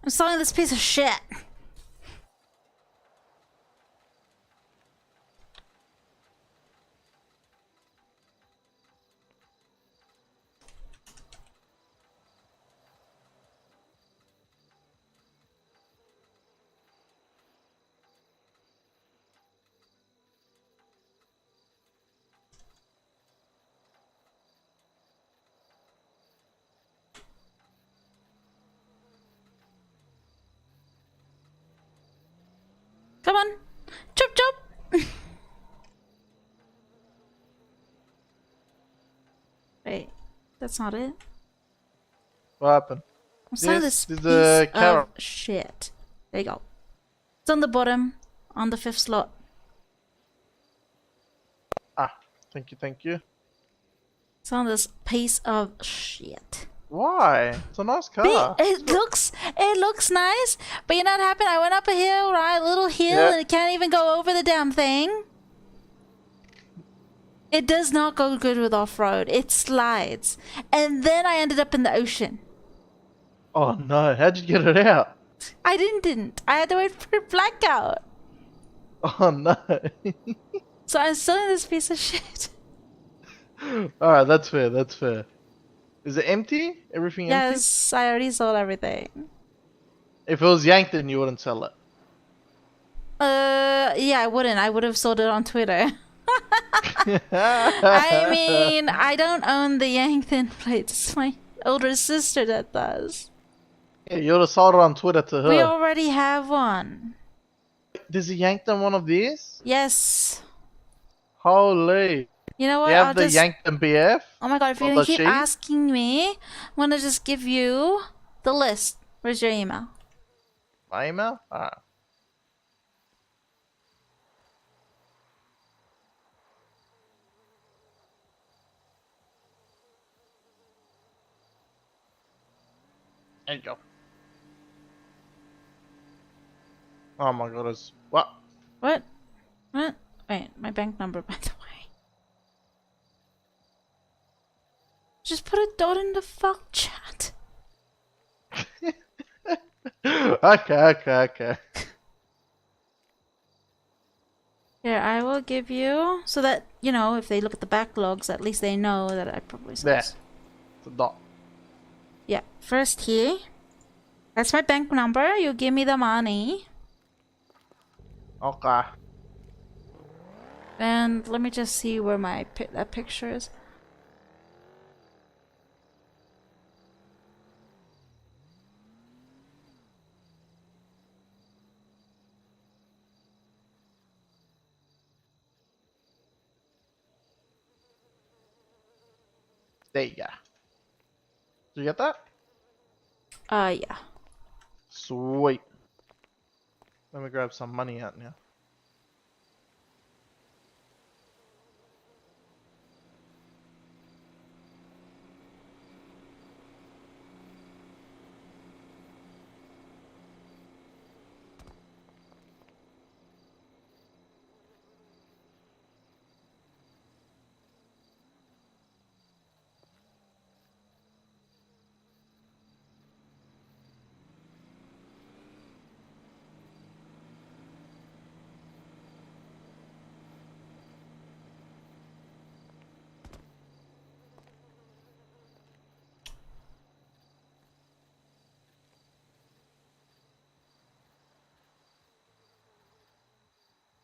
I'm selling this piece of shit. Come on. Chop chop. Wait, that's not it. What happened? I'm selling This this is piece the carrot. of shit. There you go. It's on the bottom, on the 5th slot. Ah, thank you, thank you. It's on this piece of shit. Why? It's a nice car. It looks nice, but you know what happened? I went up a hill, right? A little hill, Yeah. and it can't even go over the damn thing. It does not go good with off-road. It slides. And then I ended up in the ocean. Oh no, how'd you get it out? I didn't. I had to wait for a blackout. Oh no. So I'm selling this piece of shit. Alright, that's fair, that's fair. Is it empty? Everything empty? Yes, I already sold everything. If it was Yankton, you wouldn't sell it. Yeah, I wouldn't. I would have sold it on Twitter. I mean, I don't own the Yankton plates. It's my older sister that does. Yeah, you would have sold it on Twitter to her. We already have one. Does he Yankton one of these? Yes. Holy. You know what? You have I'll the just... Yankton BF? Oh my god, if you're Or gonna the keep sheep? asking me, I'm gonna just give you the list. Where's your email? My email? Alright. There you go. Oh my god, it's... What? What? What? Wait, my bank number, by the way. Just put a dot in the fuck chat. Okay. Here, I will give you, so that, you know, if they look at the backlogs, at least they know that I probably sold. There. It's a dot. Yeah, first here. That's my bank number. You give me the money. Okay. And let me just see where my that picture is. There you go. Did you get that? Yeah. Sweet. Let me grab some money out now.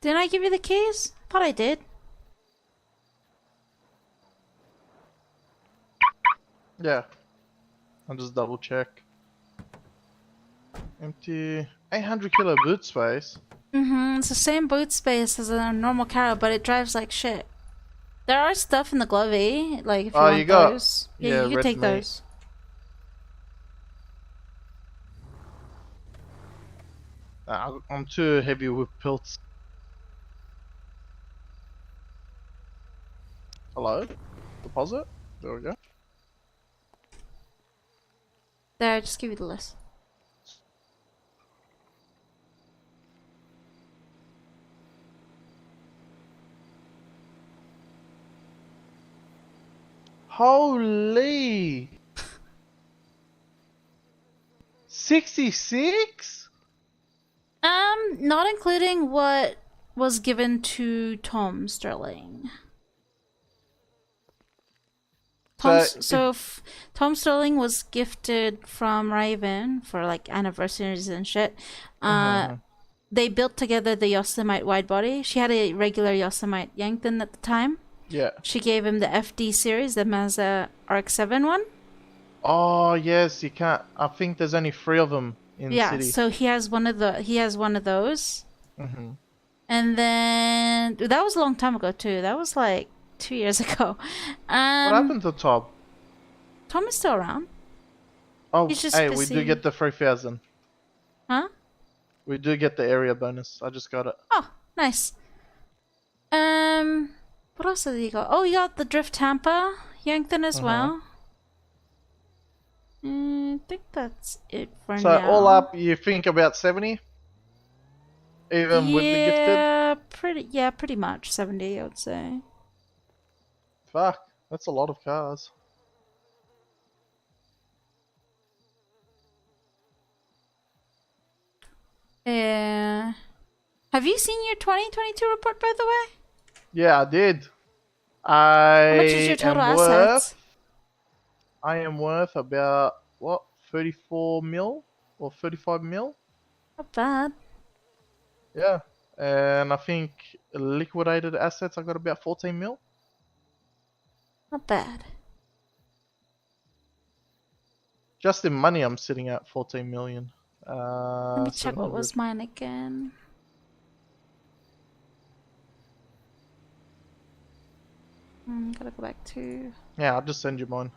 Didn't I give you the keys? I thought I did. Yeah. I'll just double check. Empty. 800 kilo boot space. It's the same boot space as a normal car, but it drives like shit. There are stuff in the glovey, like if you want you got... those. Yeah, you can red take meat. those. I'm too heavy with pilts. Hello? Deposit? There we go. There, just give you the list. Holy! 66? Not including what was given to Tom Sterling. Tom Sterling was gifted from Raven for like anniversaries and shit. They built together the Yosemite wide body. She had a regular Yosemite Yankton at the time. Yeah. She gave him the FD series, the Mazda RX-7 one. Oh yes, you can't. I think there's only 3 of them in Yeah, city. so he has one of those. Mhm. And then that was a long time ago too. That was like 2 years ago. What happened to Tom? Tom is still around. Oh, He's just hey, we busy. do get the 3,000. Huh? We do get the area bonus. I just got it. Oh, nice. What else did he got? Oh, he got the Drift Tampa Yankton as well. I think that's it for So now. all up, you think about 70? Even with the gifted? Yeah, pretty much 70, I would say. Fuck, that's a lot of cars. Have you seen your 2022 report, by the way? Yeah, I did. How much is your total assets? I am worth about, what, 34 mil? Or 35 mil? Not bad. Yeah. And I think liquidated assets, I got about 14 mil. Not bad. Just in money, I'm sitting at 14 million. Let me check what 700. was mine again. Gotta go back to... Yeah, I'll just send you mine.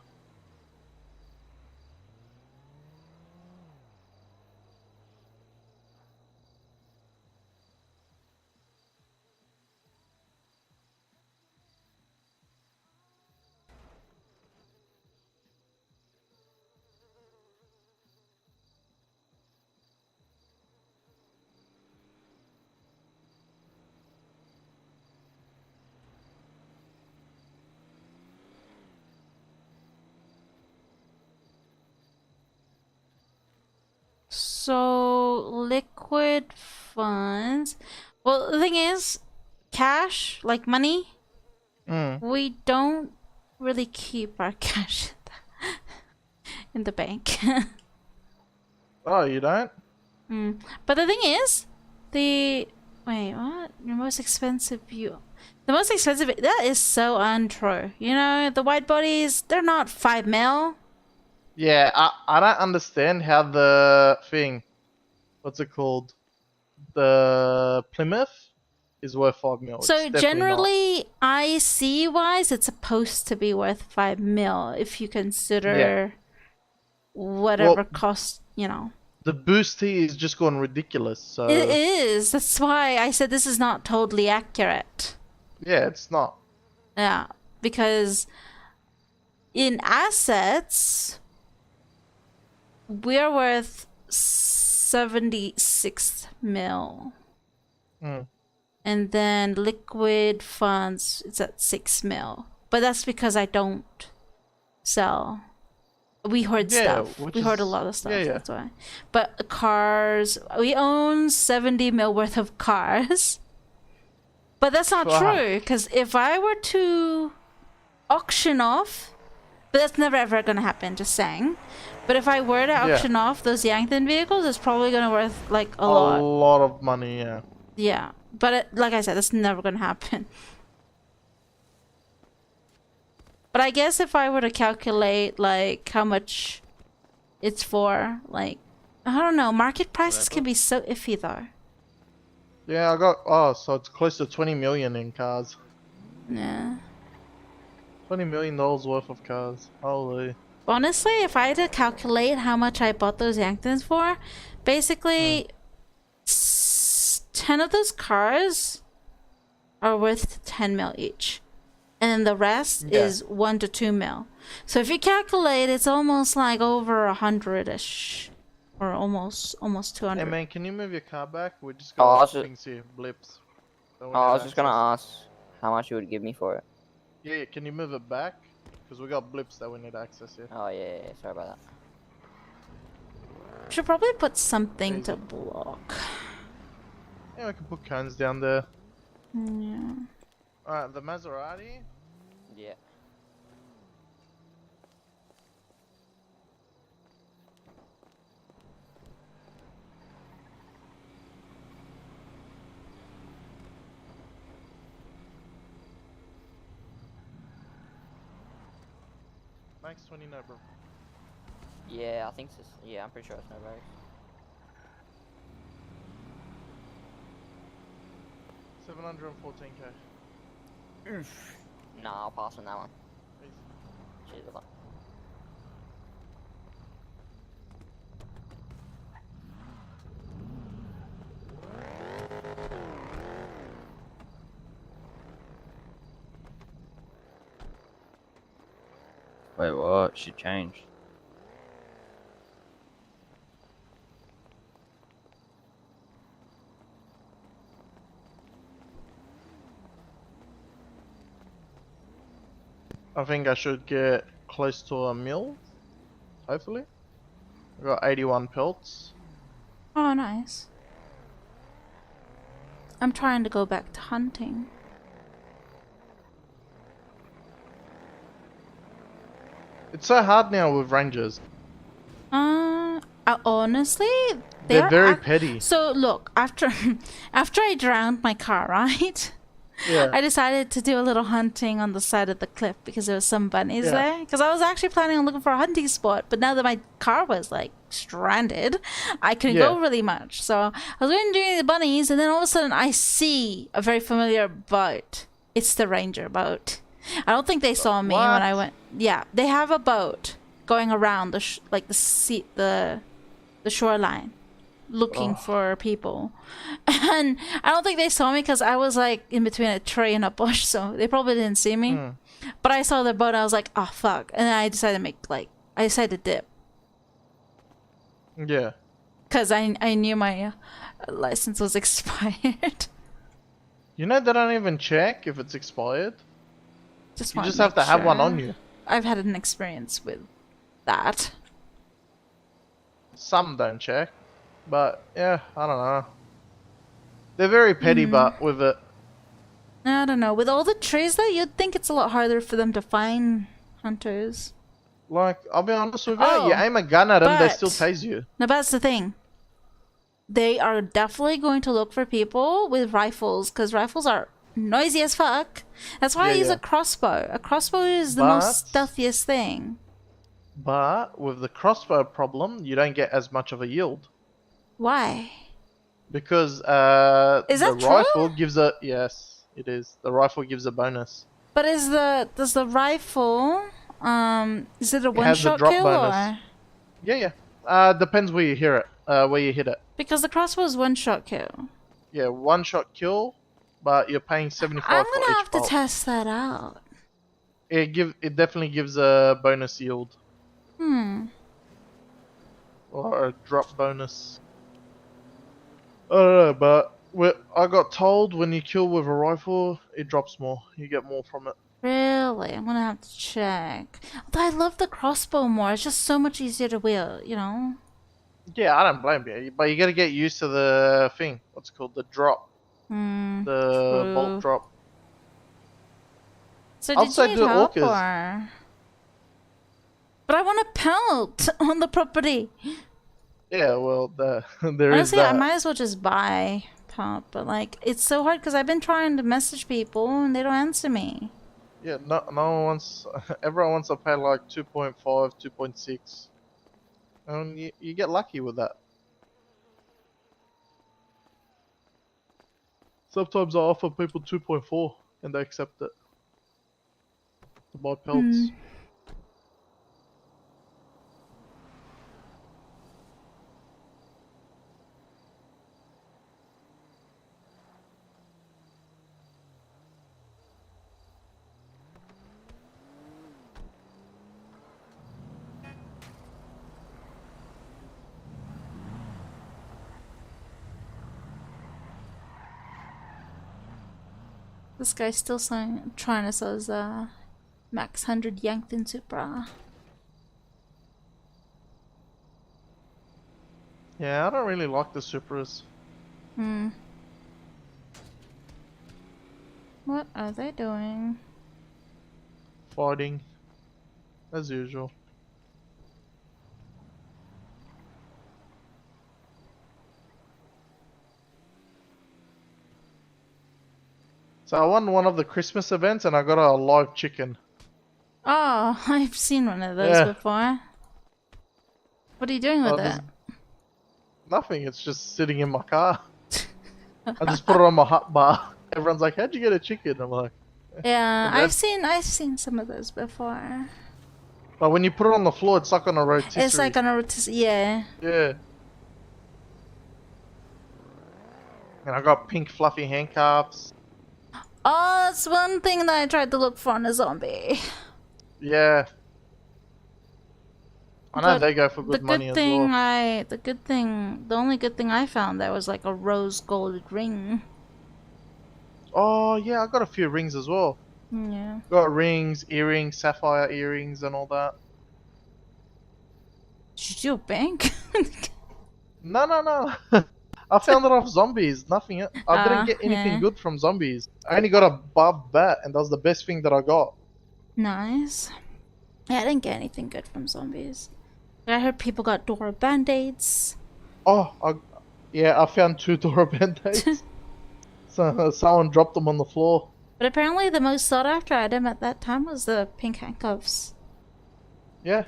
So, liquid funds. Well, the thing is, cash, like money, we don't really keep our cash in the bank. Oh, you don't? But the thing is, wait, what? Your most expensive view. The most expensive, that is so untrue. You know, the wide bodies, they're not 5 mil. Yeah, I don't understand how the thing, what's it called? The Plymouth is worth 5 mil. It's So definitely generally, IC wise, it's supposed to be worth 5 mil if you consider whatever cost, you know. The boost here is just gone ridiculous. So It is. That's why I said this is not totally accurate. yeah, it's not. Yeah, because in assets, we're worth 76 mil. And then liquid funds, it's at 6 mil. But that's because I don't sell. We hoard stuff. We hoard a lot of stuff. That's why. But cars, we own 70 mil worth of cars. But that's not true, because if I were to auction off, but that's never ever gonna happen, just saying. But if I were to auction off those Yankton vehicles, it's probably gonna worth like a lot. A lot of money, yeah. Yeah, but like I said, that's never gonna happen. But I guess if I were to calculate like how much it's for, like, I don't know, market prices can be so iffy though. Yeah, I got, so it's close to 20 million in cars. Yeah. $20 million worth of cars. Holy. Honestly, if I had to calculate how much I bought those Yanktons for, basically 10 of those cars are worth 10 mil each. And then the rest is 1 to 2 mil. So if you calculate, it's almost like over 100-ish. Or almost 200. Hey man, can you move your car back? We just Oh, I got was just- things here, blips. I was just gonna ask how much you would give me for it. Yeah, can you move it back? Because we got blips that we need access here. Oh yeah, sorry about that. Should probably put something to block. Yeah, we can put cones down there. Yeah. Alright, the Maserati. Yeah. Max 20 no, bro. Yeah, I think so. Yeah, I'm pretty sure it's no brakes. 714k. Oof. Nah, I'll pass on that one. Cheers, brother. Wait, what? She changed. I think I should get close to a mil. Hopefully. I got 81 pelts. Oh, nice. I'm trying to go back to hunting. It's so hard now with rangers. Honestly, They're very ac- petty. So look, after I drowned my car, right? Yeah. I decided to do a little hunting on the side of the cliff because there was some bunnies Yeah. there. Because I was actually planning on looking for a hunting spot, but now that my car was like stranded, I couldn't go Yeah. really much. So I was going to do the bunnies, and then all of a sudden I see a very familiar boat. It's the ranger boat. I don't think they saw me when I went. Yeah, they have a boat going around the shoreline, looking for people, and I don't think they saw me because I was like in between a tree and a bush, so they probably didn't see me. But I saw the boat, and I was like, oh fuck, and then I decided to dip Yeah. because I knew my license was expired. You know they don't even check if it's expired. You wanna just have to make have one sure. on you. I've had an experience with that. Some don't check. But yeah, I don't know. They're very petty, but with it. I don't know. With all the trees though, you'd think it's a lot harder for them to find hunters. Like, I'll be honest with you, you aim a gun at them, they still tase you. No, but that's the thing. They are definitely going to look for people with rifles, because rifles are noisy as fuck. That's why I use a crossbow. A crossbow is the most stealthiest thing. But with the crossbow problem, you don't get as much of a yield. Why? Because Is the that true? rifle gives a it is. The rifle gives a bonus. But does the rifle is it a It one has a shot drop kill bonus. or? Yeah. Depends where you hear it. Where you hit it. Because the crossbow is one shot kill. Yeah, one shot kill, but you're paying 75 I'm for gonna each have to bolt. test that out. It definitely gives a bonus yield or a drop bonus. I don't know, but I got told when you kill with a rifle, it drops more. You get more from it. Really? I'm gonna have to check. Although I love the crossbow more. It's just so much easier to wield, you know? Yeah, I don't blame you, but you gotta get used to the thing. What's it called? The drop. The True. bolt drop. So I'll did say you need do help orcas. or? But I want a pelt on the property. Yeah, well, there is Honestly, I that. might as well just buy pelt, but like it's so hard because I've been trying to message people and they don't answer me. Yeah, no one wants. Everyone wants to pay like 2.5, 2.6. And you get lucky with that. Sometimes I offer people 2.4 and they accept it. To buy pelts. This guy's still trying to sell his Max 100 Yankton Supra. Yeah, I don't really like the Supras. Hmm. What are they doing? Fighting. As usual. So I won one of the Christmas events and I got a live chicken. Oh, I've seen one of those Yeah. before. What are you doing with Oh, it? there's nothing, it's just sitting in my car. I just put it on my hot bar. Everyone's like, how'd you get a chicken? I'm like, Yeah, "From I've seen some of those before. But when you put it on the floor, it's like on a rotisserie. It's like on a yeah. Yeah. And I got pink fluffy handcuffs. Oh, that's one thing that I tried to look for in a zombie. Yeah. I know But they go for good money as well. the only good thing I found there was like a rose gold ring. Oh, yeah, I got a few rings as well. Yeah. Got rings, earrings, sapphire earrings, and all that. Did you bank? No. I found it off zombies. Nothing. I didn't get anything yeah. good from zombies. I only got a barbed bat, and that was the best thing that I got. Nice. Yeah, I didn't get anything good from zombies. I heard people got door band-aids. Oh, I found 2 Dora band-aids. So someone dropped them on the floor. But apparently the most sought after item at that time was the pink handcuffs. Yeah.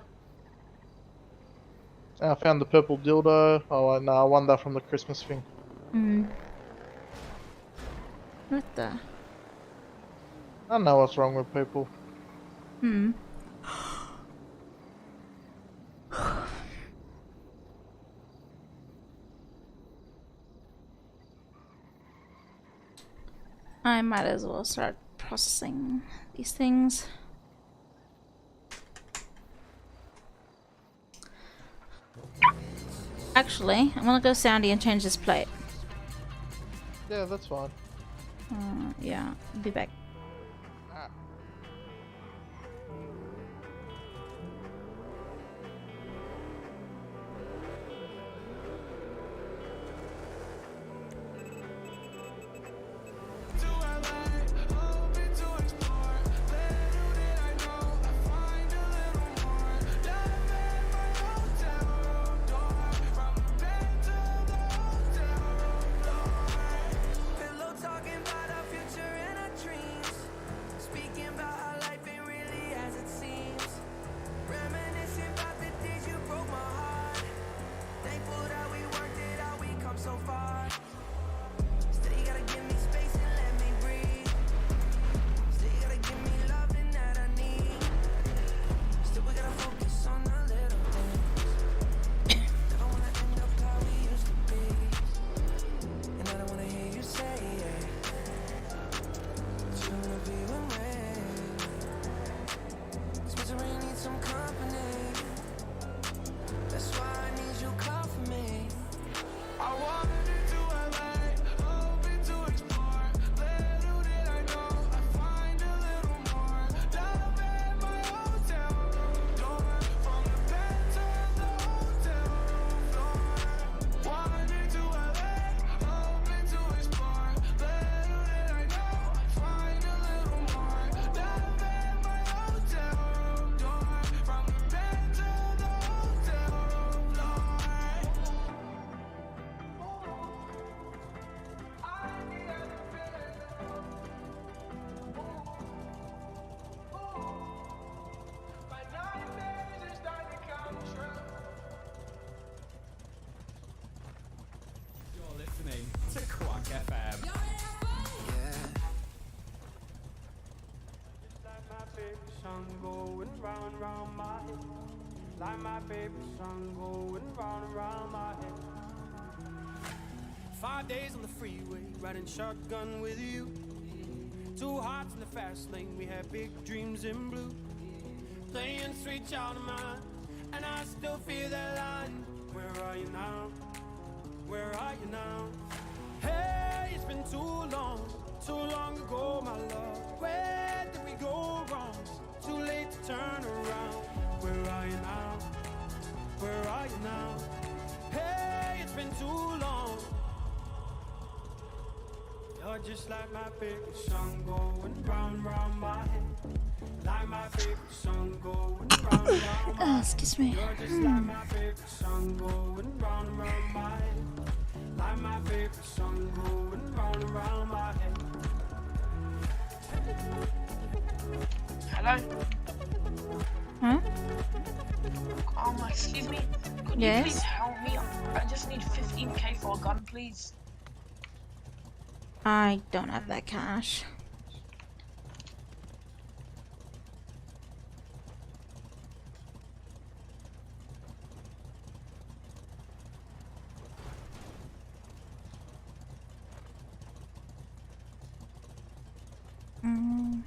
And I found the purple dildo. Oh, no, I won that from the Christmas thing. Hmm. What the? I don't know what's wrong with people. Hmm. I might as well start processing these things. Actually, I'm gonna go Soundy and change this plate. Yeah, that's fine. Yeah, I'll be back. Like my favorite song going round and round my head. 5 days on the freeway, riding shotgun with you. 2 hearts in the fast lane, we had big dreams in blue. Playing sweet child of mine, and I still feel that line. Where are you now? Where are you now? Hey, it's been too long ago, my love. Where did we go wrong? Too late to turn around. Where are you now? Where are you now? Hey, just like my favorite song going round round my head. Like my favorite song going round round my head. Excuse me. You're just like my favorite song going round round my head. Like my favorite song going round round my head. Hello? Huh? Excuse me. Could Yes? you please help me? I just need 15k for a gun, please. I don't have that cash. Mm.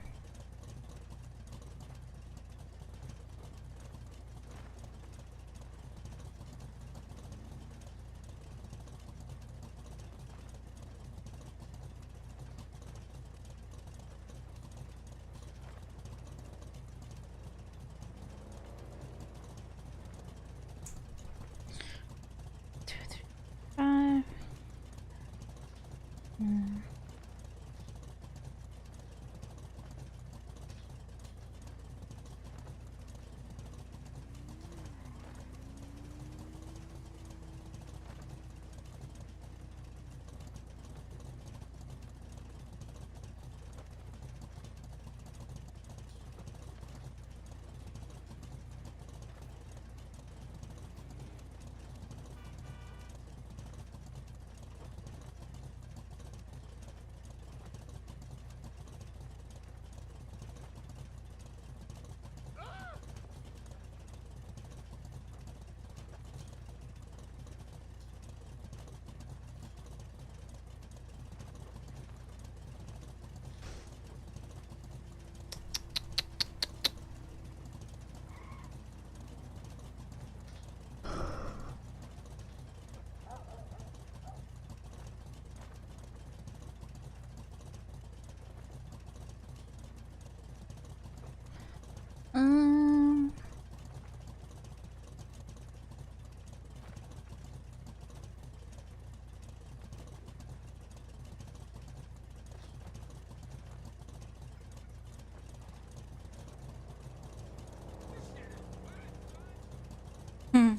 Five. Mm. Um. Hmm.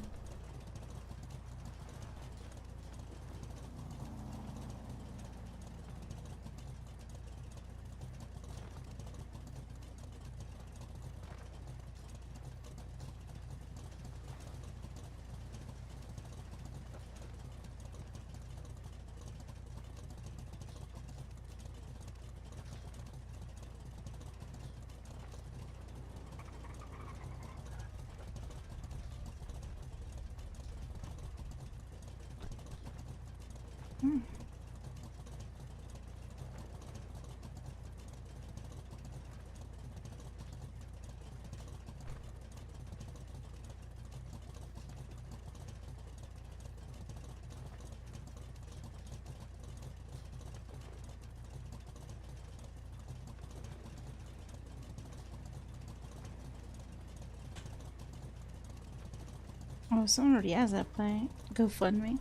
Hmm. Oh, someone already has that play. GoFundMe.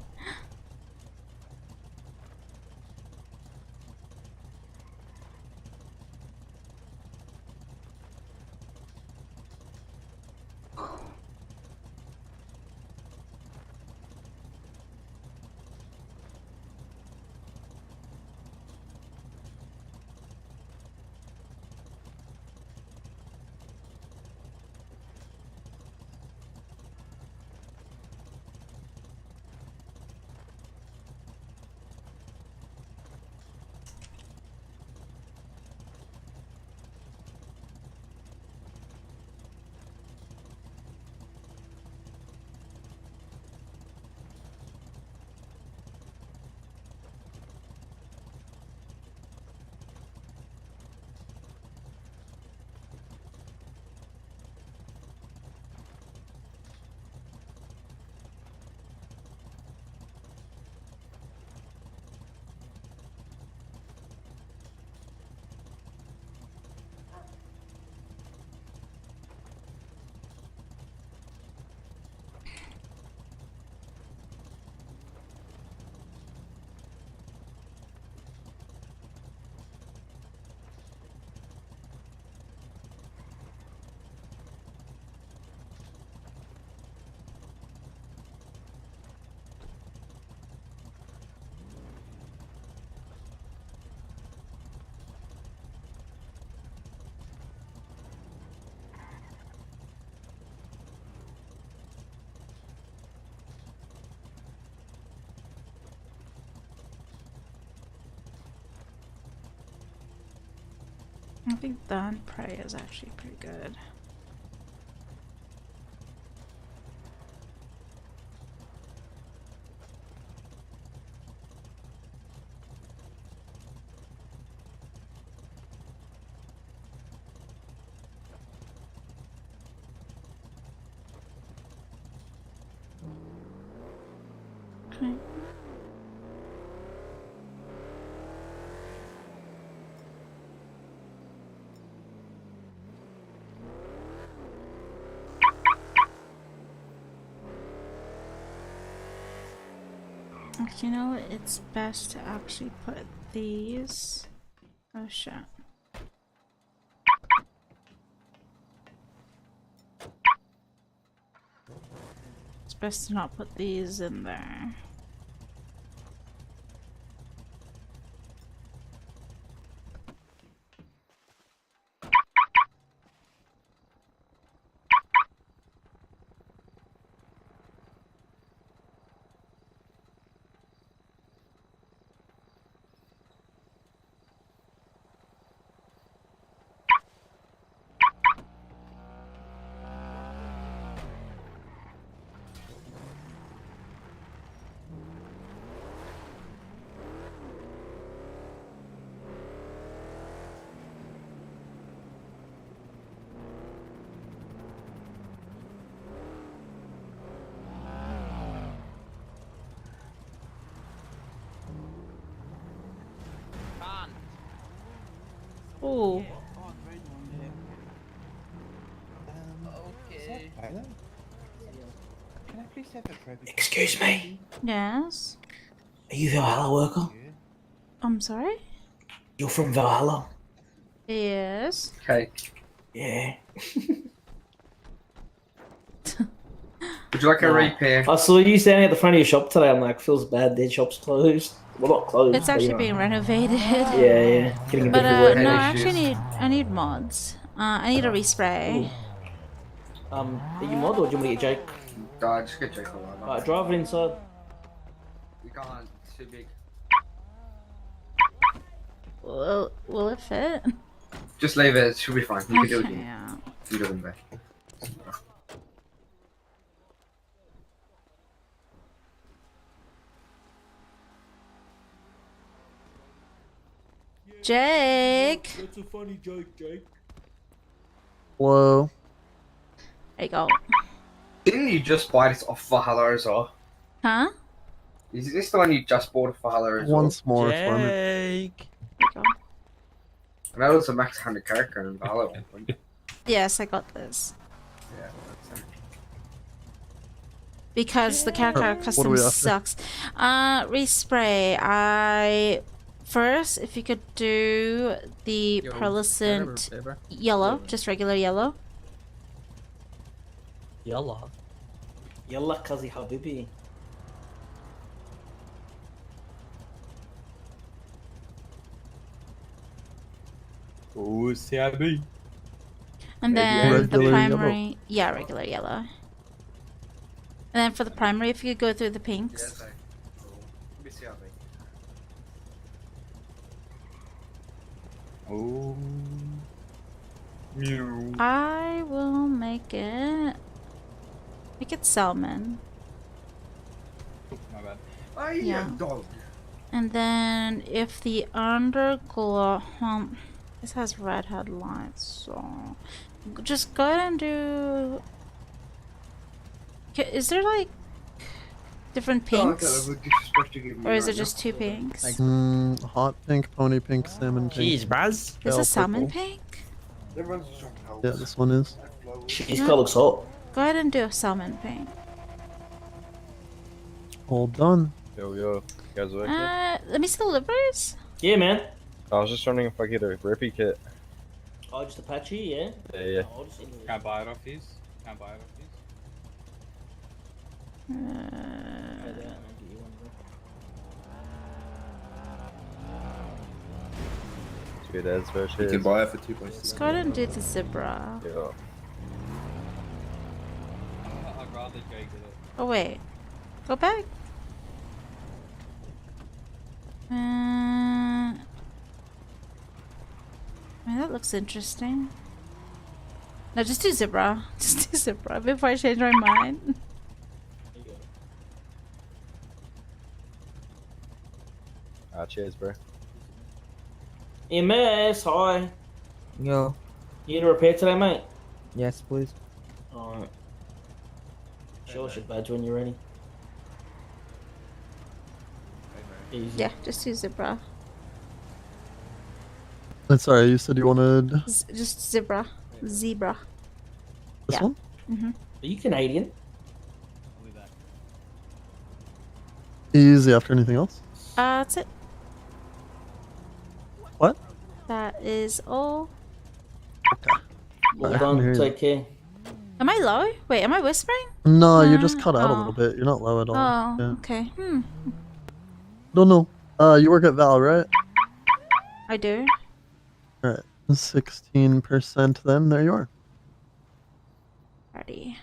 I think Dawn Prey is actually pretty good. Okay. You know what? It's best to actually put these. Oh shit. It's best to not put these in there. Oh. Okay. Can I please have a private? Excuse me. Yes. Are you Valhalla worker? I'm sorry? You're from Valhalla? Yes. Okay. Yeah. Would you like a repair? I saw you standing at the front of your shop today. I'm like, feels bad. Their shop's closed. Well, not closed. It's actually being renovated. Yeah. Getting a But bit of work. no, I need mods. I need a respray. Are you mod or do you want to get Jake? Just get Jake alone. Alright, drive it inside. You can't. It's too big. Will it fit? Just leave it. It should be fine. You can do it. Yeah. You do it in there. Jake. That's a funny joke, Jake. Whoa. There you go. Didn't you just buy this off Valhalla as well? Huh? Is this the one you just bought off Valhalla as well? Once more, Fleming. There you go. I know it's a max 100 character in Valhalla. Yes, I got this. Yeah, that's it. Because the character What are custom we after? sucks. Respray. First, if you could do the pearlescent yellow, just regular yellow. Yalla. Yalla kazi habibi. Oh, CIB. And then the Regular primary, yeah, regular yellow. And then for the primary, if you could go through the pinks. Oh. Mew. I will make it salmon. My bad. Oh, Yeah. dog. And then if the underglow, this has red headlights, so just go ahead and do. Is there like different pinks, or is it just two pinks? Hot pink, pony pink, salmon pink. Jeez, Braz. Is pale a salmon purple. pink? Yeah, this one is. His car looks hot. Go ahead and do a salmon pink. All done. Yo, you guys working? Let me see the liveries. Yeah, man. I was just wondering if I could get a Rippy kit. Oh, just Apache, yeah? Yeah. I'll just enter Can I buy it off these? Can I buy it off these? Sweet as for You shit. can buy it for 2.6. Let's go ahead and do the zebra. Yeah. I'd rather Jake did it. Oh wait, go back. mean, that looks interesting. No, just do zebra. Just do zebra before I change my mind. Cheers, bro. EMS, hi. Yo. You in a repair today, mate? Yes, please. Alright. Show us your badge when you're ready. Easy. Yeah, just do zebra. Sorry, you said you wanted Just zebra. Zebra. this one? Mm-hmm. Are you Canadian? Easy after anything else? That's it. What? That is all. Well I can hear done, you. take care. Am I low? Wait, am I whispering? No, you just cut out a oh. little bit. You're not low at all. Oh, Yeah. okay. Don't know. You work at Val, right? I do. Alright. 16% then. There you are. Ready.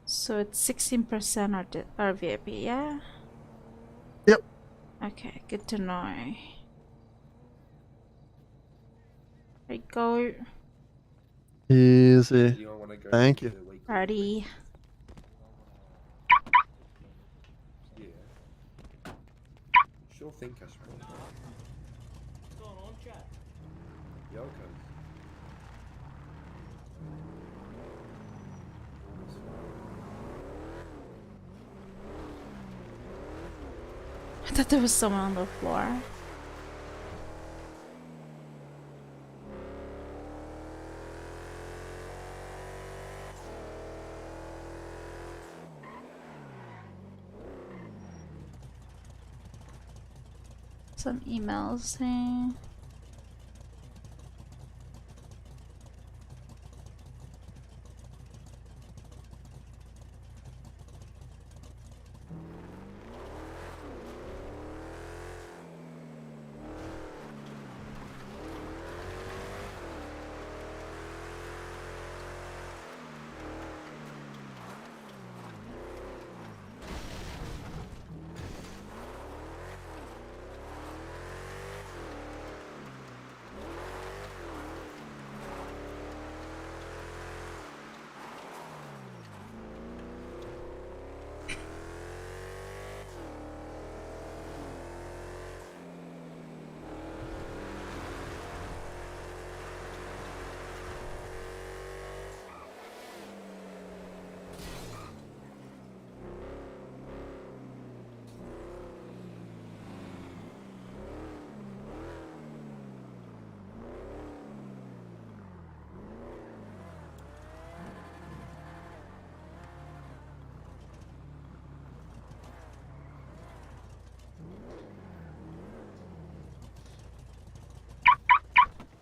So it's 16% our VIP, yeah? Yep. Okay, good to know. There you go. Easy. Thank you. Ready. Sure think I should. What's going on, chat? Yeah, okay. I thought there was someone on the floor. Some emails saying.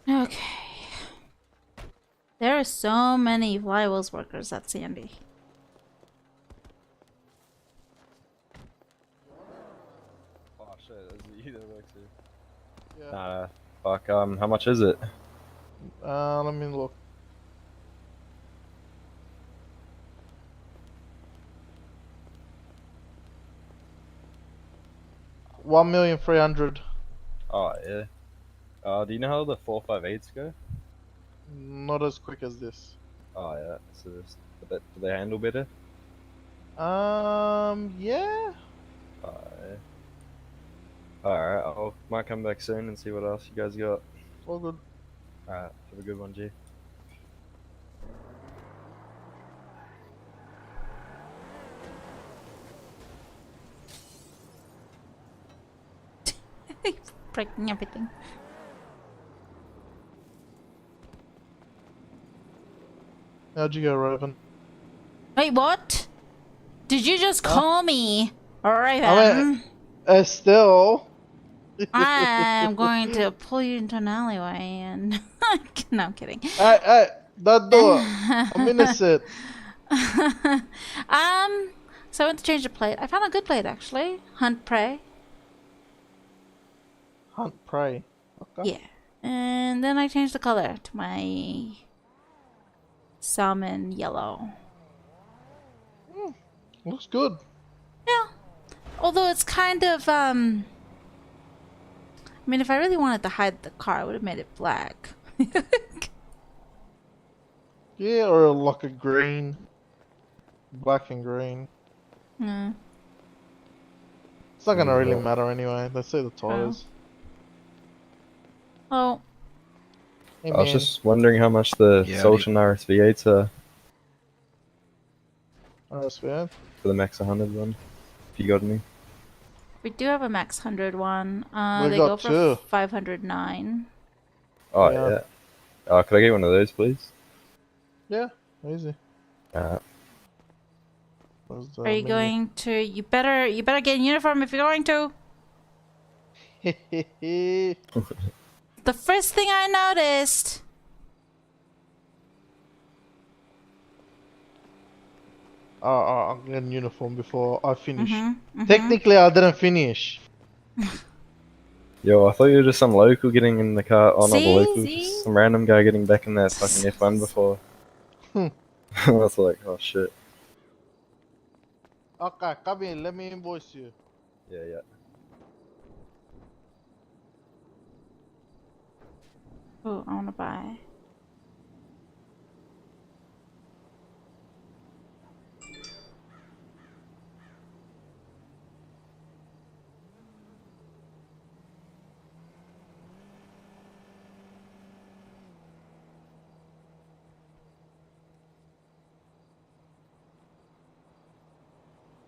Okay. There are so many flywheels workers at Sandy. Oh shit, that's you that works here. Yeah. Fuck, how much is it? Let me look. $1,300,000. Oh, yeah. Do you know how the 458s go? Not as quick as this. Oh, yeah. So, do they handle better? Yeah. Alright, I might come back soon and see what else you guys got. All good. Alright, have a good one, G. Breaking everything. How'd you go, Raven? Wait, what? Did you just call me Raven? I mean, Estelle. I'm going to pull you into an alleyway and... no, I'm kidding. Hey, don't do it. I'm innocent. So I went to change the plate. I found a good plate, actually. Hunt Prey. Hunt Prey. Okay. Yeah. And then I changed the color to my salmon yellow. Looks good. Yeah. Although it's kind of, I mean, if I really wanted to hide the car, I would have made it black. Yeah, or like a green. Black and green. Hmm. It's not gonna really Yeah. matter anyway. Let's see the tires. Oh. Hey, I was man. just wondering how much the Yeah, Sultan RSV8s are RSV8? for the Max 100 one. If you got any. We do have a max 100 one. We They got go for two. 509. Oh Yeah. yeah. Could I get one of those, please? Yeah, easy. Where's the Are you menu? going to? You better get in uniform if you're going to. The first thing I noticed. I'll get in uniform before I finish. Mhm. Technically, I didn't finish. Yo, I thought you were just some local getting in the car. Oh, not the See? local, just some random guy getting back in that fucking F1 before. Hmm. I was like, oh shit. Okay, come in. Let me invoice you. Yeah. Oh, I want to buy.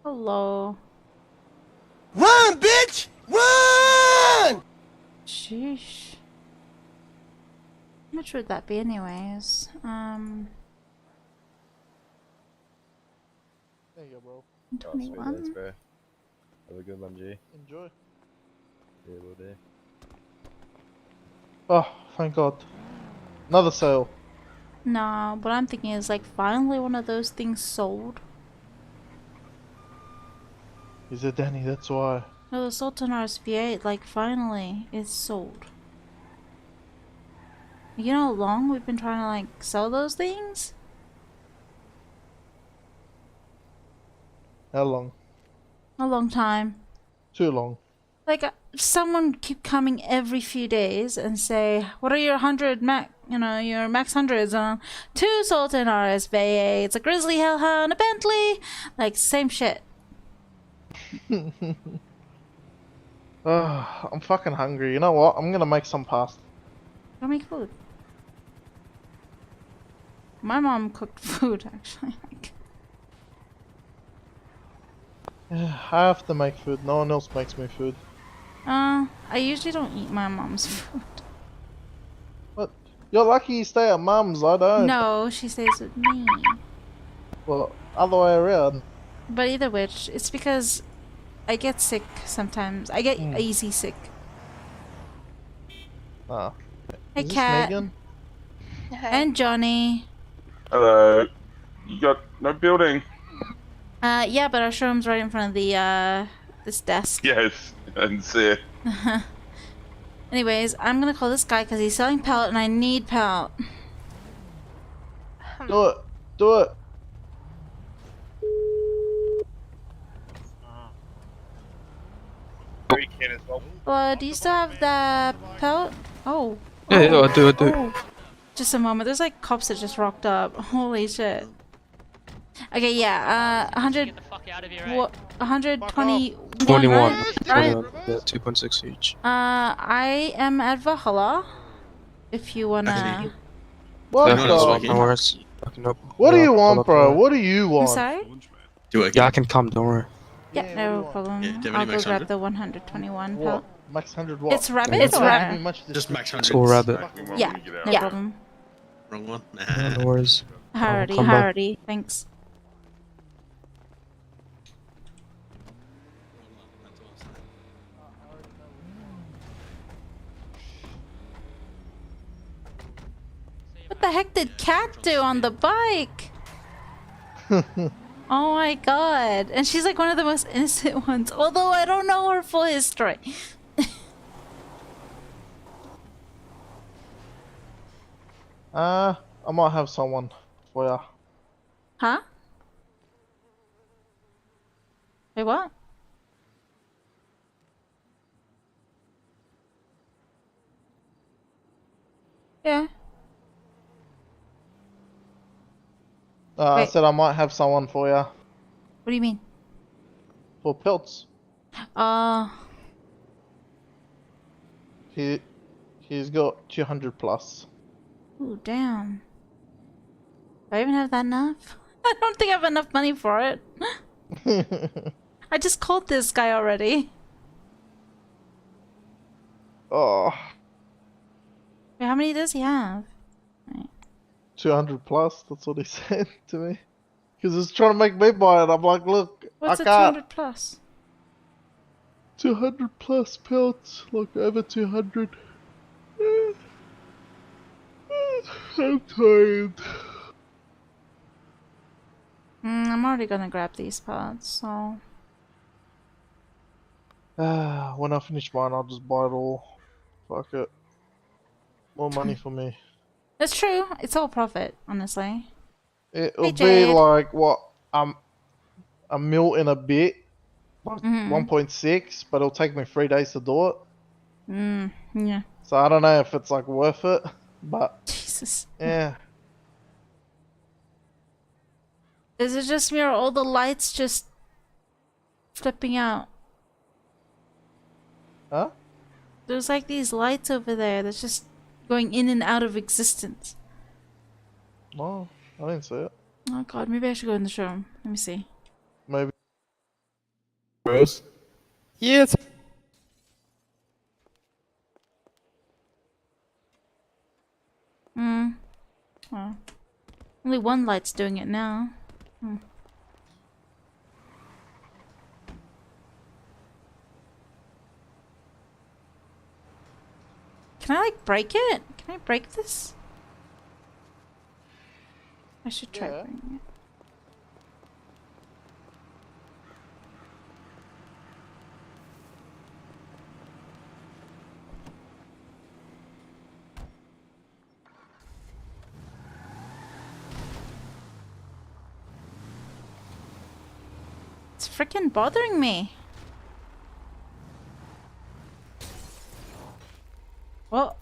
Hello. Run, bitch! Run! Sheesh. How much would that be anyways? There you go, bro. Oh, sweet, 21. thanks, bro. Have a good one, G. Enjoy. Yeah, will do. Oh, thank God. Another sale. No, what I'm thinking is like finally one of those things sold. Is it Danny? That's why. No, the Sultan RSV8, like finally it's sold. You know how long we've been trying to like sell those things? How long? A long time. Too long. Like someone keep coming every few days and say, "What are your 100 max? You know, your max hundreds on 2 Sultan RSV8s, a Grizzly Hellhound, a Bentley." Like same shit. I'm fucking hungry. You know what? I'm gonna make some pasta. Go make food. My mom cooked food actually. Yeah, I have to make food. No one else makes me food. I usually don't eat my mom's food. What? You're lucky you stay at mum's. I don't. No, she stays with me. Well, other way around. But either which, it's because I get sick sometimes. I get easy sick. Ah. Hey, Is this Kat. Megan? And Johnny. Hello. You got no building? Yeah, but our showroom's right in front of the, this desk. Yes, and see it. Anyways, I'm gonna call this guy because he's selling pallet and I need pallet. Do it. Do it. Do you still have the pallet? Oh. Yeah, Oh. I do. Oh. Just a moment. There's like cops that just rocked up. Holy shit. Okay, yeah. 100. What? 121. 21. Right? 21. Yeah, 2.6 each. I am at Valhalla. If you wanna. What Yeah, that's fine, the? no worries. I can What do you want, bro? don't worry. What do you I'm want? sorry? Yeah, I can come, don't worry. Yeah, no problem. do you have any I'll go max grab 100? the 121 What? pallet. Max 100 what? It's rabbit It's or? rabbit. Just max 100. It's all rabbit. Yeah, no problem. Wrong one? No worries. Hardy, come back. hardy. Thanks. What the heck did Kat do on the bike? Oh my god. And she's like one of the most innocent ones. Although I don't know her full history. I might have someone for ya. Huh? Wait, what? I Wait. said I might have someone for you. What do you mean? For pelts. Uh, He's got 200 plus. ooh, damn. Do I even have that enough? I don't think I have enough money for it. I just called this guy already. Oh, Wait, how many does he have? 200 plus. That's what he said to me. Because he's trying to make me buy it. I'm like, look, What's I a can't. 200 plus? 200 plus pelts, like over 200. I'm tired. I'm already gonna grab these parts, so... When I finish mine, I'll just buy it all. Fuck it. More money for me. That's true. It's all profit, honestly. It'll Hey, be Jade. like, what, a mil and a bit. Mhm. 1.6, but it'll take me 3 days to do it. Yeah. So I don't know if it's like worth it, but Jesus. yeah. Is it just me or all the lights just flipping out? Huh? There's like these lights over there that's just going in and out of existence. No, I didn't see it. Oh god, maybe I should go in the showroom. Let me see. Maybe. Rose? Yes. Oh. Only one light's doing it now. Can I like break it? Can I break this? I should try breaking it. It's freaking bothering me. Oh,